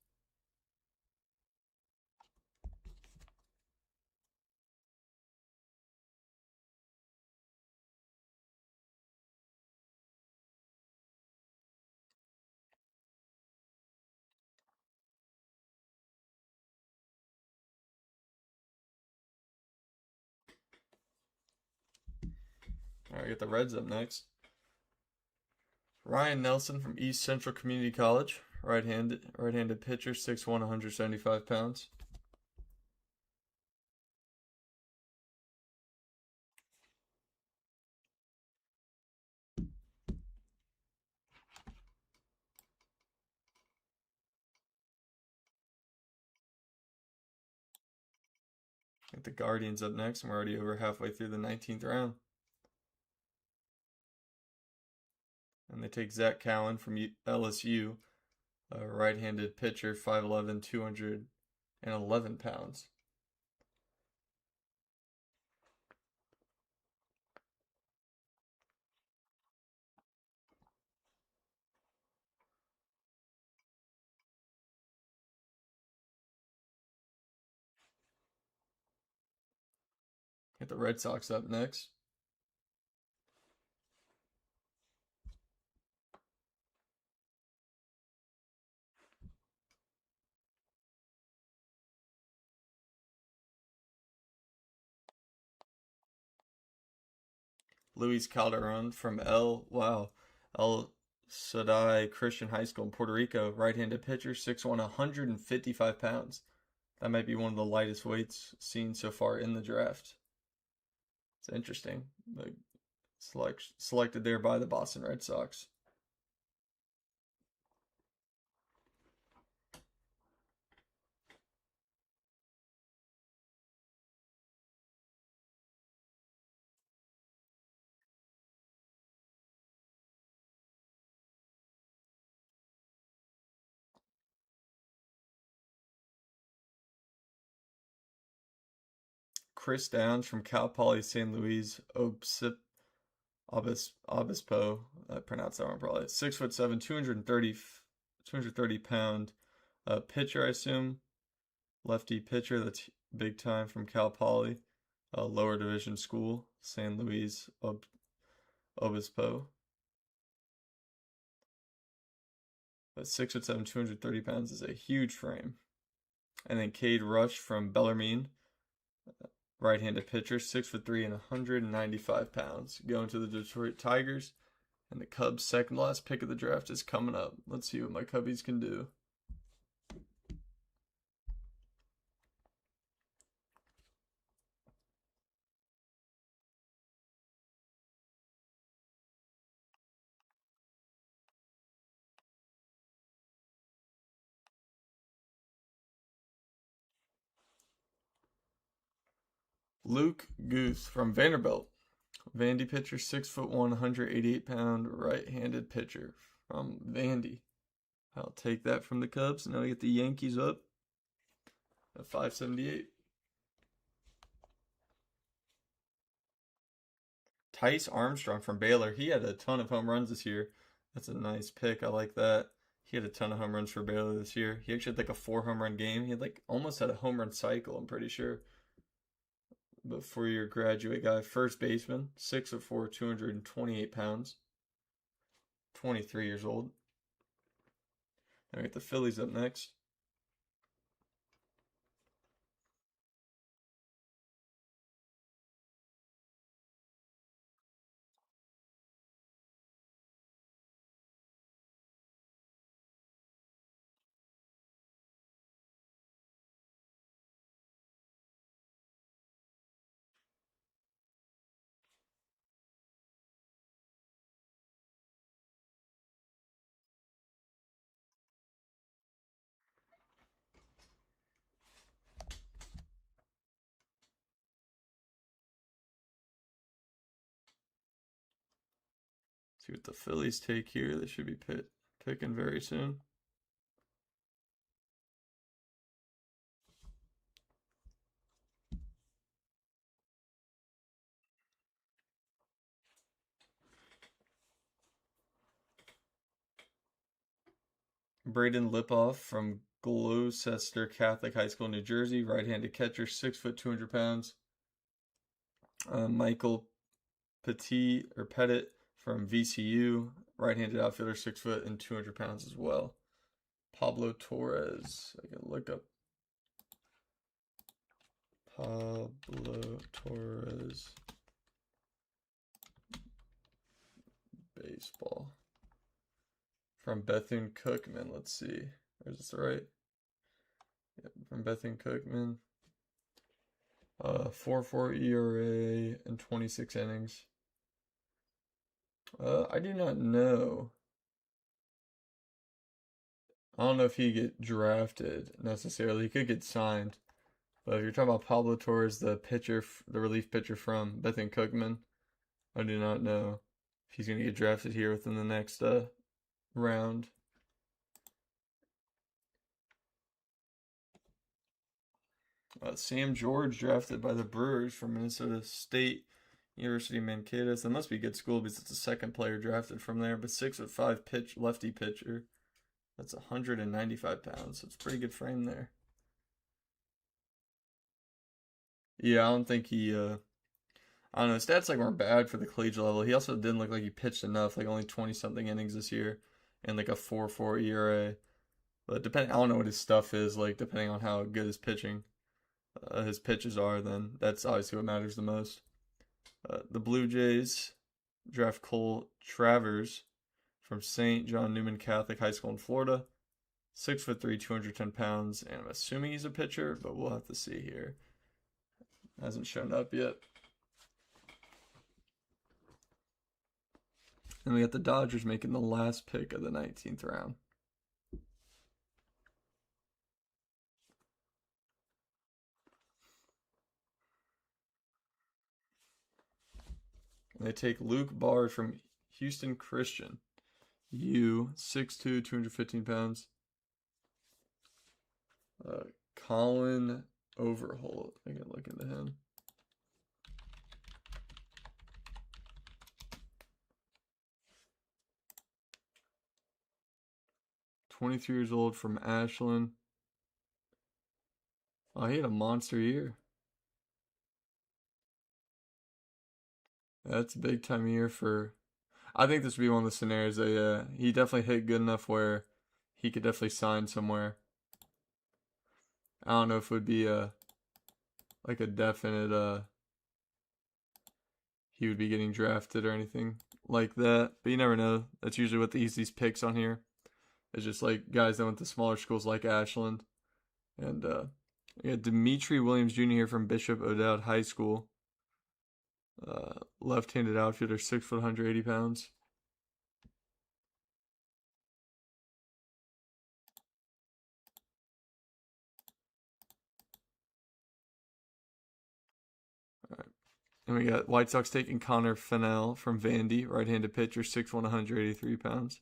All right, get the Reds up next. Ryan Nelson from East Central Community College, right-handed pitcher, 6'1", 175 pounds. Get the Guardians up next, and we're already over halfway through the 19th round. And they take Zach Cowan from LSU, a right-handed pitcher, 5'11", 211 pounds. Get the Red Sox up next. Luis Calderon from El Sadai Christian High School in Puerto Rico, right-handed pitcher, 6'1", 155 pounds. That might be one of the lightest weights seen so far in the draft. It's interesting. Like selected there by the Boston Red Sox. Chris Downs from Cal Poly St. Louis Obispo. I pronounced that one probably. 6'7", 230 pound pitcher, I assume. Lefty pitcher that's big time from Cal Poly, lower division school, St. Louis Obispo. But 6'7", 230 pounds is a huge frame. And then Cade Rush from Bellarmine, right-handed pitcher, 6'3" and 195 pounds, going to the Detroit Tigers. And the Cubs' second last pick of the draft is coming up. Let's see what my Cubbies can do. Luke Guth from Vanderbilt. Vandy pitcher, 6'1", 188 pound, right-handed pitcher from Vandy. I'll take that from the Cubs. Now we get the Yankees up at 578. Tice Armstrong from Baylor. He had a ton of home runs this year. That's a nice pick. I like that. He had a ton of home runs for Baylor this year. He actually had like a 4 home run game. He had like almost had a home run cycle, I'm pretty sure. But for your graduate guy, first baseman, 6'4", 228 pounds, 23 years old. Now we get the Phillies up next. See what the Phillies take here. They should be picking very soon. Braden Lipoff from Gloucester Catholic High School, New Jersey, right-handed catcher, 6', 200 pounds. Michael Pettit from VCU, right-handed outfielder, 6 foot and 200 pounds as well. Pablo Torres. I can look up Pablo Torres baseball from Bethune-Cookman. Let's see. Is this right? Yep, from Bethune-Cookman. 4.4 ERA and 26 innings. I do not know. I don't know if he get drafted necessarily. He could get signed. But if you're talking about Pablo Torres, the pitcher, the relief pitcher from Bethune-Cookman, I do not know if he's going to get drafted here within the next round. Sam George drafted by the Brewers from Minnesota State University Mankato. That must be a good school because it's the second player drafted from there. But 6'5" lefty pitcher. That's 195 pounds. So it's a pretty good frame there. Yeah, I don't think he. I don't know. His stats like weren't bad for the collegiate level. He also didn't look like he pitched enough. Like only 20 something innings this year, and like a 4.4 ERA. But depending, I don't know what his stuff is like. Depending on how good his his pitches are, then that's obviously what matters the most. The Blue Jays draft Cole Travers from St. John Newman Catholic High School in Florida. 6'3", 210 pounds, and I'm assuming he's a pitcher, but we'll have to see here. Hasn't shown up yet. And we got the Dodgers making the last pick of the 19th round. And they take Luke Bard from Houston Christian. 6'2", 215 pounds. Colin Overholt. I can look into him. 23 years old from Ashland. Oh, he had a monster year. That's a big time year for. I think this would be one of the scenarios that he definitely hit good enough where he could definitely sign somewhere. I don't know if it would be like a definite he would be getting drafted or anything like that. But you never know. That's usually what the easiest picks on here. It's just like guys that went to smaller schools like Ashland. And Dimitri Williams Jr. here from Bishop O'Dowd High School. Left-handed outfielder, 6 foot, 180 pounds. All right. And we got White Sox taking Connor Fennell from Vandy, right-handed pitcher, 6'1", 183 pounds.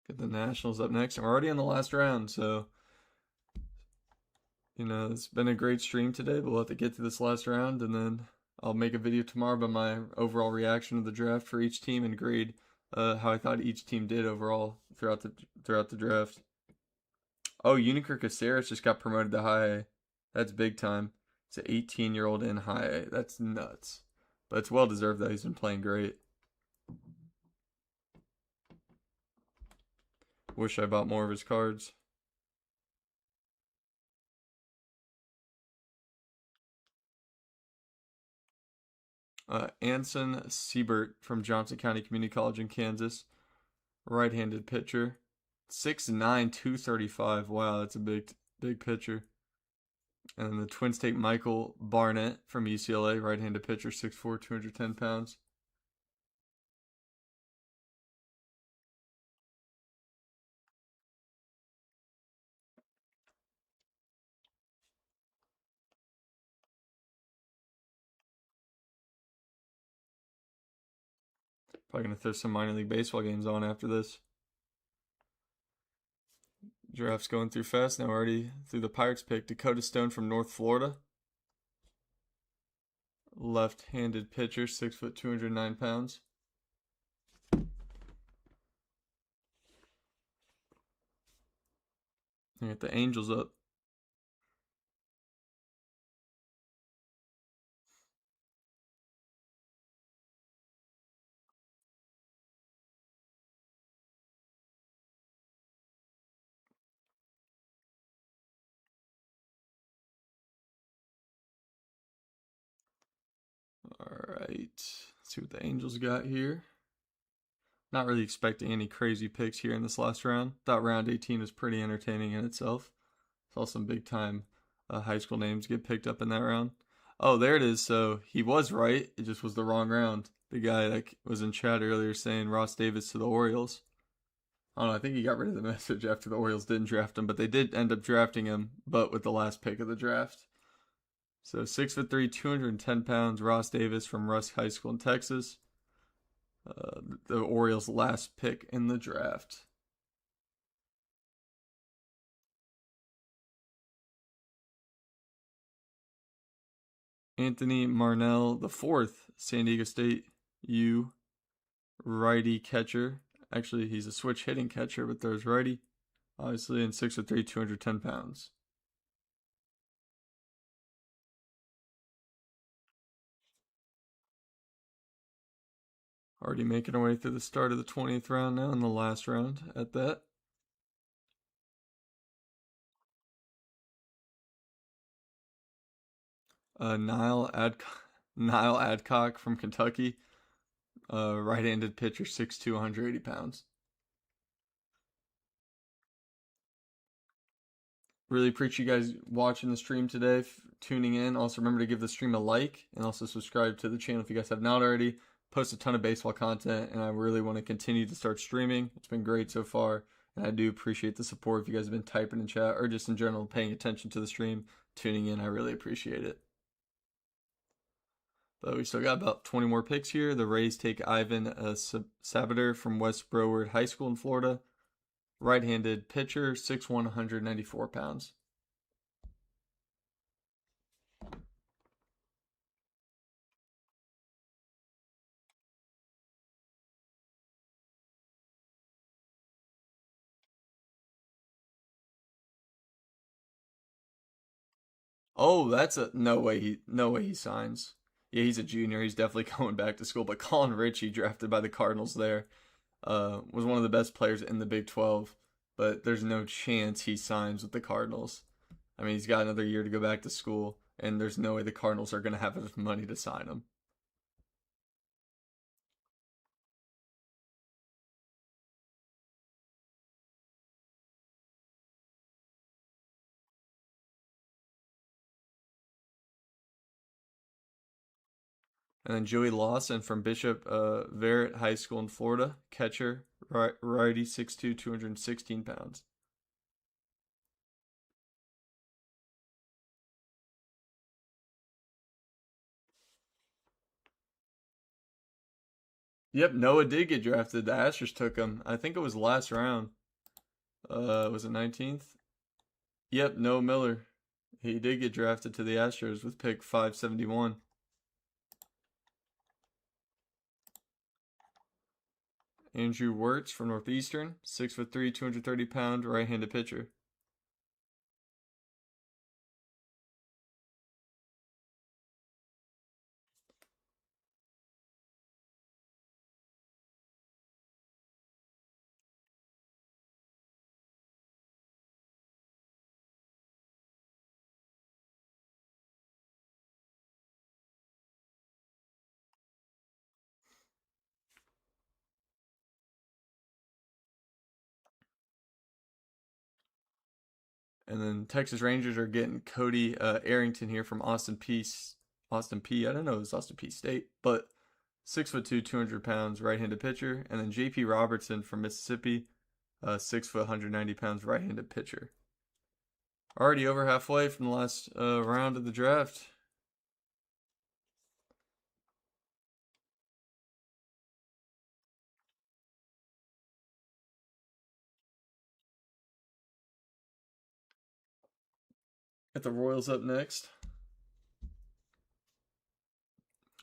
Get the Nationals up next. And we're already in the last round, so it's been a great stream today, but we'll have to get to this last round, and then I'll make a video tomorrow about my overall reaction to the draft for each team and grade how I thought each team did overall throughout the draft. Oh, Unicur Caceres just got promoted to high A. That's big time. It's an 18-year-old in high A. That's nuts. But it's well deserved that he's been playing great. Wish I bought more of his cards. Anson Siebert from Johnson County Community College in Kansas. Right-handed pitcher. 6'9", 235. Wow, that's a big pitcher. And then the Twins take Michael Barnett from UCLA, right-handed pitcher, 6'4", 210 pounds. Probably going to throw some minor league baseball games on after this. Draft's going through fast. Now we're already through the Pirates pick. Dakota Stone from North Florida. Left-handed pitcher, 6 foot, 209 pounds. I got the Angels up. All right. Let's see what the Angels got here. Not really expecting any crazy picks here in this last round. Thought round 18 was pretty entertaining in itself. Saw some big time high school names get picked up in that round. Oh, there it is. So he was right. It just was the wrong round. The guy that was in chat earlier saying Ross Davis to the Orioles. I don't know. I think he got rid of the message after the Orioles didn't draft him, but they did end up drafting him, but with the last pick of the draft. So 6'3", 210 pounds, Ross Davis from Rusk High School in Texas. The Orioles' last pick in the draft. Anthony Marnell, the fourth, San Diego State U righty catcher. Actually, he's a switch hitting catcher, but throws righty, obviously, and 6'3", 210 pounds. Already making our way through the start of the 20th round now, in the last round at that. Niall Adcock from Kentucky, right-handed pitcher, 6'2", 180 pounds. Really appreciate you guys watching the stream today, tuning in. Also, remember to give the stream a like and also subscribe to the channel if you guys have not already. Post a ton of baseball content, and I really want to continue to start streaming. It's been great so far, and I do appreciate the support. If you guys have been typing in chat or just in general paying attention to the stream, tuning in, I really appreciate it. But we still got about 20 more picks here. The Rays take Ivan Sabater from West Broward High School in Florida. Right-handed pitcher, 6'1", 194 pounds. Oh, that's a no way he signs. Yeah, he's a junior. He's definitely going back to school. But Colin Ritchie, drafted by the Cardinals there, was one of the best players in the Big 12. But there's no chance he signs with the Cardinals. I mean, he's got another year to go back to school, and there's no way the Cardinals are going to have enough money to sign him. And then Joey Lawson from Bishop Verrett High School in Florida, catcher, righty, 6'2", 216 pounds. Yep, Noah did get drafted. The Astros took him. I think it was last round. Was it 19th? Yep, Noah Miller. He did get drafted to the Astros with pick 571. Andrew Wirtz from Northeastern, 6'3", 230-pound right-handed pitcher. And then Texas Rangers are getting Cody Arrington here from Austin Peace. Austin P. I don't know, it's Austin P. State, but 6'2", 200 pounds, right-handed pitcher. And then J.P. Robertson from Mississippi, 6', 190 pounds, right-handed pitcher. Already over halfway from the last round of the draft. Got the Royals up next.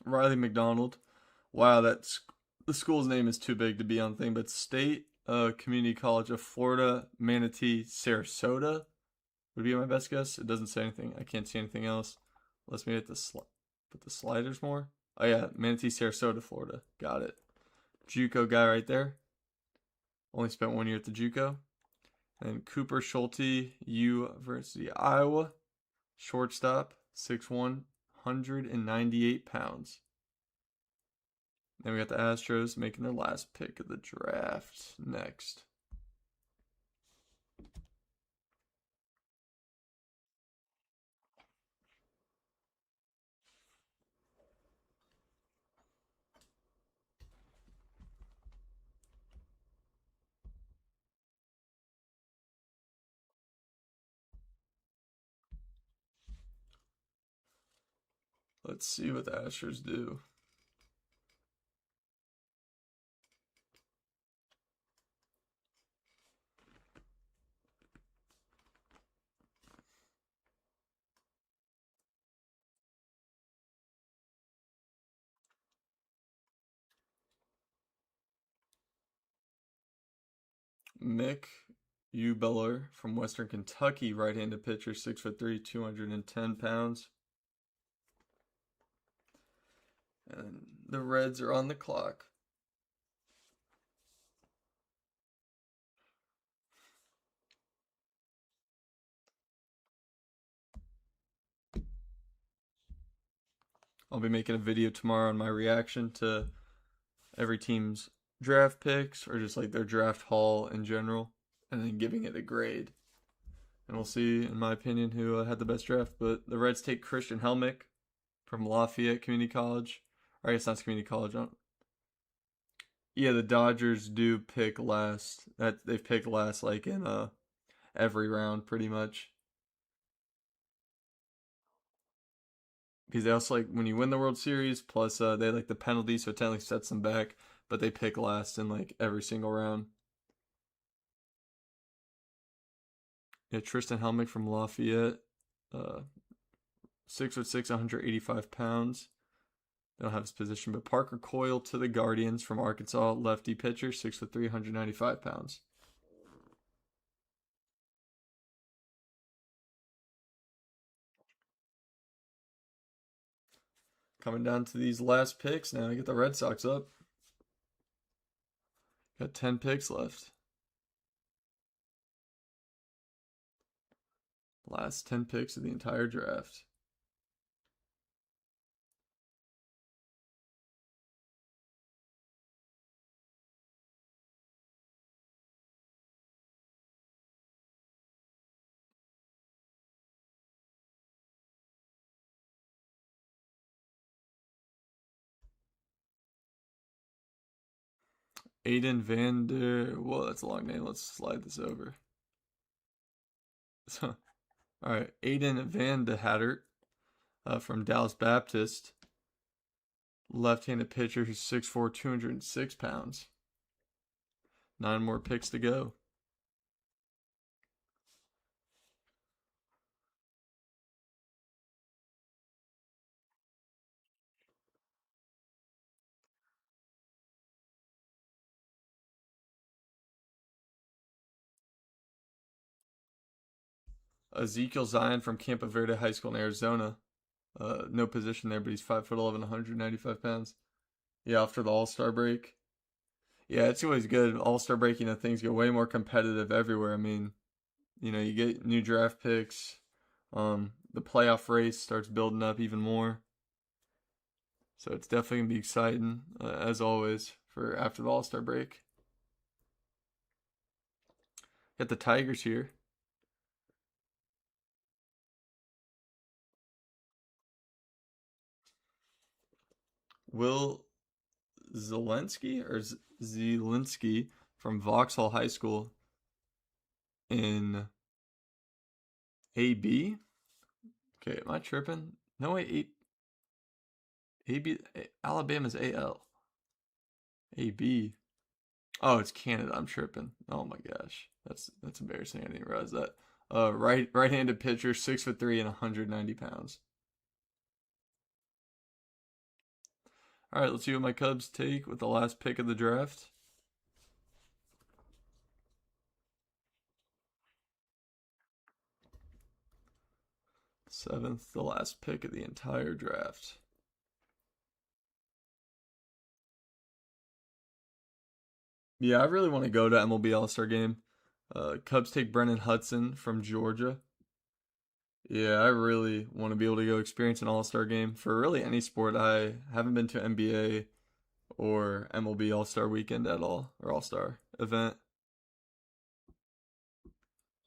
Riley McDonald. Wow, that's the school's name is too big to be on thing, but State Community College of Florida, Manatee, Sarasota would be my best guess. It doesn't say anything. I can't see anything else. Let's me hit put the sliders more. Oh yeah, Manatee, Sarasota, Florida. Got it. JUCO guy right there. Only spent 1 year at the JUCO. And Cooper Schulte, University of Iowa, shortstop, 6'1", 198 pounds. Then we got the Astros making their last pick of the draft next. Let's see what the Astros do. Mick Ubeller from Western Kentucky, right-handed pitcher, 6'3", 210 pounds. And the Reds are on the clock. I'll be making a video tomorrow on my reaction to every team's draft picks or just like their draft haul in general, and then giving it a grade. And we'll see, in my opinion, who had the best draft. But the Reds take Christian Helmick from Lafayette Community College. Or I guess that's community college. Yeah, the Dodgers do pick last. That they've picked last like in every round pretty much. because they also like when you win the World Series, plus they like the penalty, so it technically sets them back. But they pick last in like every single round. Yeah, Tristan Helmick from Lafayette, uh, 6'6", 185 pounds. They don't have his position, but Parker Coyle to the Guardians from Arkansas, lefty pitcher, 6'3", 195 pounds. Coming down to these last picks now. I get the Red Sox up. Got 10 picks left. Last 10 picks of the entire draft. Aiden Vander. Whoa, that's a long name. Let's slide this over. So, all right, Aiden Van de Hattert from Dallas Baptist, left-handed pitcher who's 6'4", 206 pounds. 9 more picks to go. Ezekiel Zion from Campo Verde High School in Arizona. No position there, but he's 5'11", 195 pounds. Yeah, after the All-Star break. Yeah, it's always good. All-Star break, things get way more competitive everywhere. I mean, you get new draft picks. The playoff race starts building up even more. So it's definitely going to be exciting, as always, for after the All-Star break. Got the Tigers here. Will Zielinski from Vauxhall High School in AB. Okay, am I tripping? No way, AB. Alabama's AL. AB. Oh, it's Canada. I'm tripping. Oh my gosh, that's embarrassing. I didn't realize that. Right-handed pitcher, 6'3" and 190 pounds. All right, let's see what my Cubs take with the last pick of the draft. 7th, the last pick of the entire draft. Yeah, I really want to go to MLB All-Star Game. Cubs take Brennan Hudson from Georgia. Yeah, I really want to be able to go experience an All-Star Game for really any sport. I haven't been to NBA or MLB All-Star Weekend at all, or All-Star event.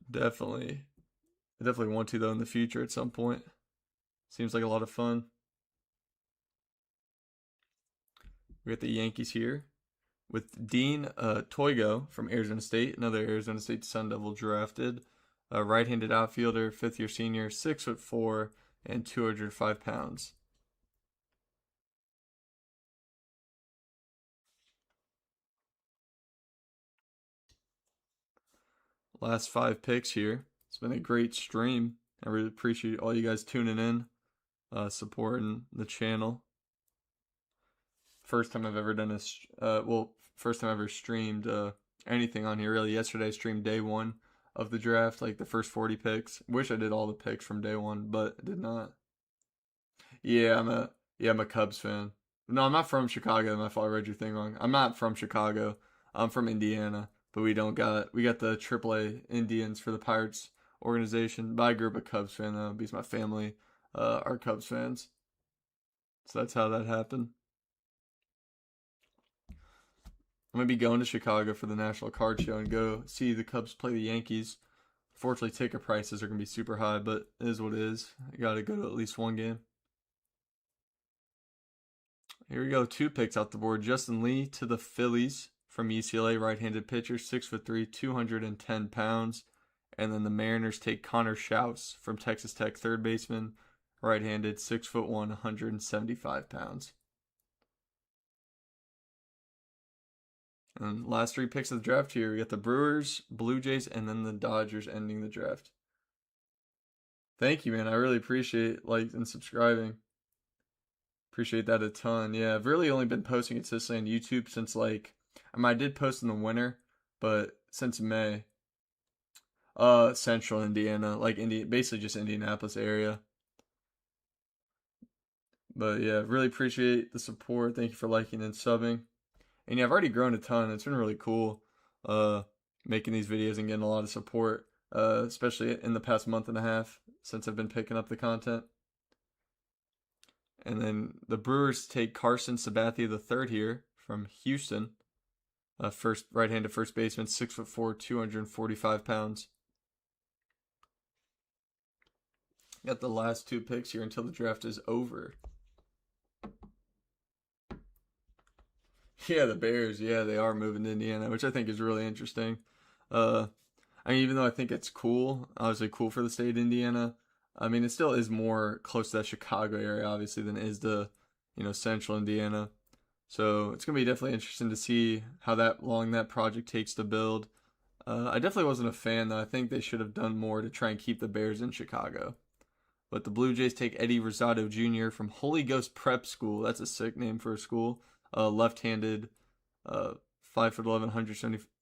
Definitely, I definitely want to though in the future at some point. Seems like a lot of fun. We got the Yankees here with Dean Toigo from Arizona State, another Arizona State Sun Devil drafted. A right-handed outfielder, fifth-year senior, 6'4" and 205 pounds. Last 5 picks here. It's been a great stream. I really appreciate all you guys tuning in, supporting the channel. First time I've ever done first time I ever streamed anything on here. Really, yesterday I streamed day 1 of the draft, like the first 40 picks. Wish I did all the picks from day 1, but I did not. Yeah, I'm a Cubs fan. No, I'm not from Chicago. My father read your thing wrong. I'm not from Chicago. I'm from Indiana, but we got the AAA Indians for the Pirates organization. But I grew up a Cubs fan though, because my family are Cubs fans. So that's how that happened. I'm gonna be going to Chicago for the National Card Show and go see the Cubs play the Yankees. Fortunately, ticket prices are gonna be super high, but it is what it is. I gotta go to at least one game. Here we go. 2 picks out the board. Justin Lee to the Phillies from UCLA, right-handed pitcher, 6'3", 210 pounds. And then the Mariners take Connor Schaus from Texas Tech, third baseman, right-handed, 6'1", 175 pounds. And last 3 picks of the draft here, we got the Brewers, Blue Jays, and then the Dodgers ending the draft. Thank you, man. I really appreciate and subscribing. Appreciate that a ton. Yeah, I've really only been posting consistently on YouTube since I did post in the winter, but since May. Central Indiana, basically just Indianapolis area. But yeah, really appreciate the support. Thank you for liking and subbing. And yeah, I've already grown a ton. It's been really cool uh making these videos and getting a lot of support, especially in the past month and a half since I've been picking up the content. And then the Brewers take Carson Sabathia III here from Houston. First right-handed first baseman, 6'4", 245 pounds. Got the last 2 picks here until the draft is over. Yeah, the Bears. Yeah, they are moving to Indiana, which I think is really interesting. Uh, even though I think it's cool, obviously cool for the state of Indiana. It still is more close to that Chicago area, obviously, than it is to, central Indiana. So it's gonna be definitely interesting to see how long that project takes to build. I definitely wasn't a fan, though. I think they should have done more to try and keep the Bears in Chicago. But the Blue Jays take Eddie Rosado Jr. from Holy Ghost Prep School. That's a sick name for a school. Left-handed, 5'11",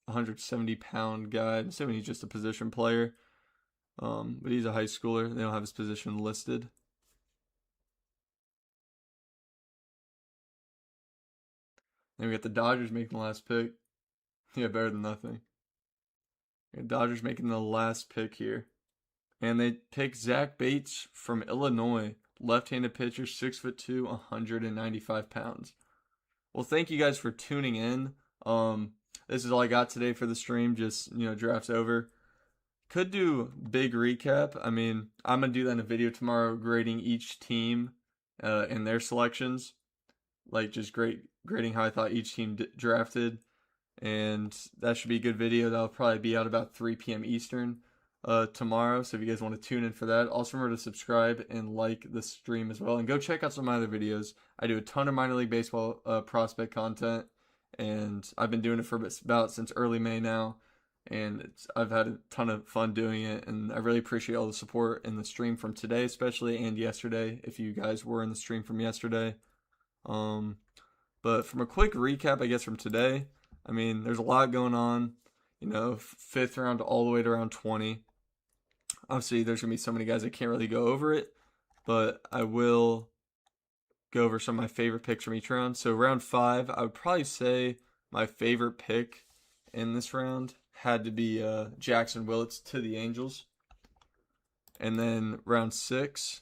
170 pound guy. I'm assuming he's just a position player. But he's a high schooler. They don't have his position listed. Then we got the Dodgers making the last pick. Yeah, better than nothing. The Dodgers making the last pick here. And they pick Zach Bates from Illinois. Left-handed pitcher, 6'2", 195 pounds. Well, thank you guys for tuning in. This is all I got today for the stream. Just, draft's over. Could do big recap. I'm gonna do that in a video tomorrow, grading each team and their selections. Just grading how I thought each team drafted. And that should be a good video. That'll probably be out about 3 p.m. Eastern tomorrow. So if you guys want to tune in for that, also remember to subscribe and like the stream as well. And go check out some of my other videos. I do a ton of minor league baseball prospect content. And I've been doing it for about since early May now. And I've had a ton of fun doing it. And I really appreciate all the support in the stream from today, especially, and yesterday, if you guys were in the stream from yesterday. But from a quick recap, I guess, from today, there's a lot going on, 5th round all the way to round 20. Obviously, there's going to be so many guys I can't really go over it, but I will go over some of my favorite picks from each round. So round 5, I would probably say my favorite pick in this round had to be Jackson Willits to the Angels. And then round 6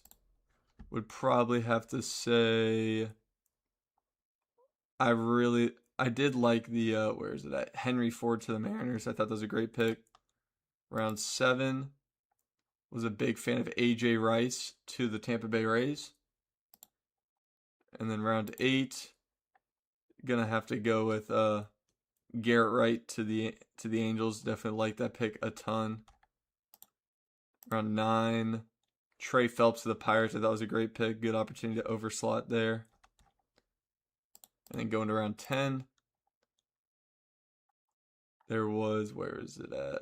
would probably have to say I did like the where is it at? Henry Ford to the Mariners. I thought that was a great pick. Round 7 was a big fan of AJ Rice to the Tampa Bay Rays. And then round 8, gonna have to go with Garrett Wright to the Angels. Definitely like that pick a ton. Round 9, Trey Phelps to the Pirates. I thought that was a great pick. Good opportunity to overslot there. And then going to round 10, there was, where is it at?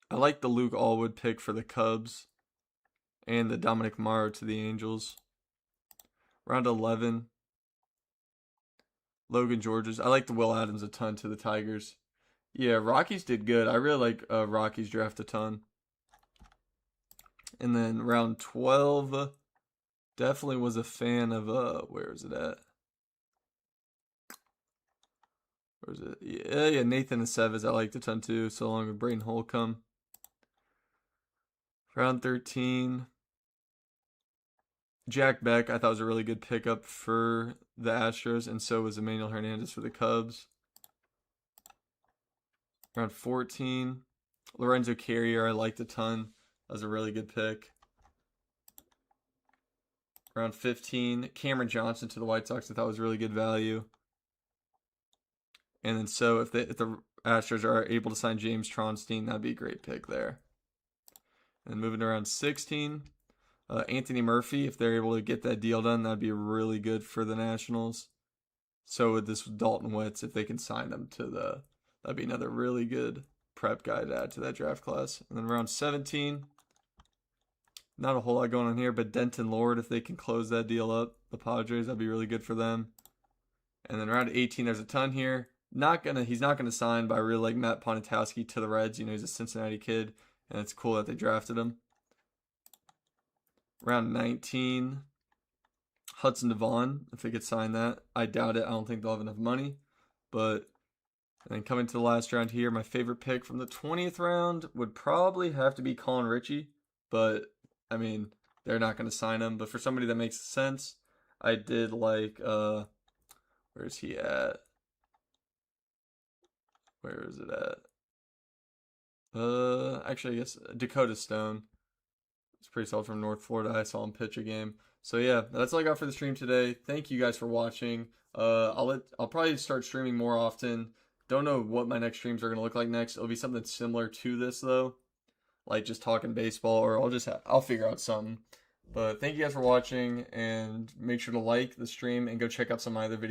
I like the Luke Allwood pick for the Cubs and the Dominic Morrow to the Angels. Round 11, Logan Georges. I like the Will Adams a ton to the Tigers. Yeah, Rockies did good. I really like Rockies draft a ton. And then round 12, definitely was a fan of, where is it at? Where is it? Yeah, Nathan Aceves I liked a ton too, so along with Braden Holcomb. Round 13, Jack Beck I thought was a really good pickup for the Astros, and so was Emmanuel Hernandez for the Cubs. Round 14, Lorenzo Carrier I liked a ton. That was a really good pick. Round 15, Cameron Johnson to the White Sox I thought was really good value. And then so if the Astros are able to sign James Tronstein, that'd be a great pick there. And moving to round 16, Anthony Murphy, if they're able to get that deal done, that'd be really good for the Nationals. So with this Dalton Witz, if they can sign him that'd be another really good prep guy to add to that draft class. And then round 17, not a whole lot going on here, but Denton Lord, if they can close that deal up, the Padres, that'd be really good for them. And then round 18, there's a ton here. He's not gonna sign, but I really like Matt Ponitowski to the Reds. He's a Cincinnati kid, and it's cool that they drafted him. Round 19, Hudson Devon, if they could sign that. I doubt it. I don't think they'll have enough money. But and then coming to the last round here, my favorite pick from the 20th round would probably have to be Colin Ritchie. But, I mean, they're not going to sign him. But for somebody that makes sense, I did like, where's he at? Where is it at? Actually, I guess Dakota Stone. It's pretty solid from North Florida. I saw him pitch a game. So yeah, that's all I got for the stream today. Thank you guys for watching. I'll probably start streaming more often. Don't know what my next streams are gonna look like next. It'll be something similar to this though, like just talking baseball, or I'll figure out something. But thank you guys for watching, and make sure to like the stream and go check out some of my other videos.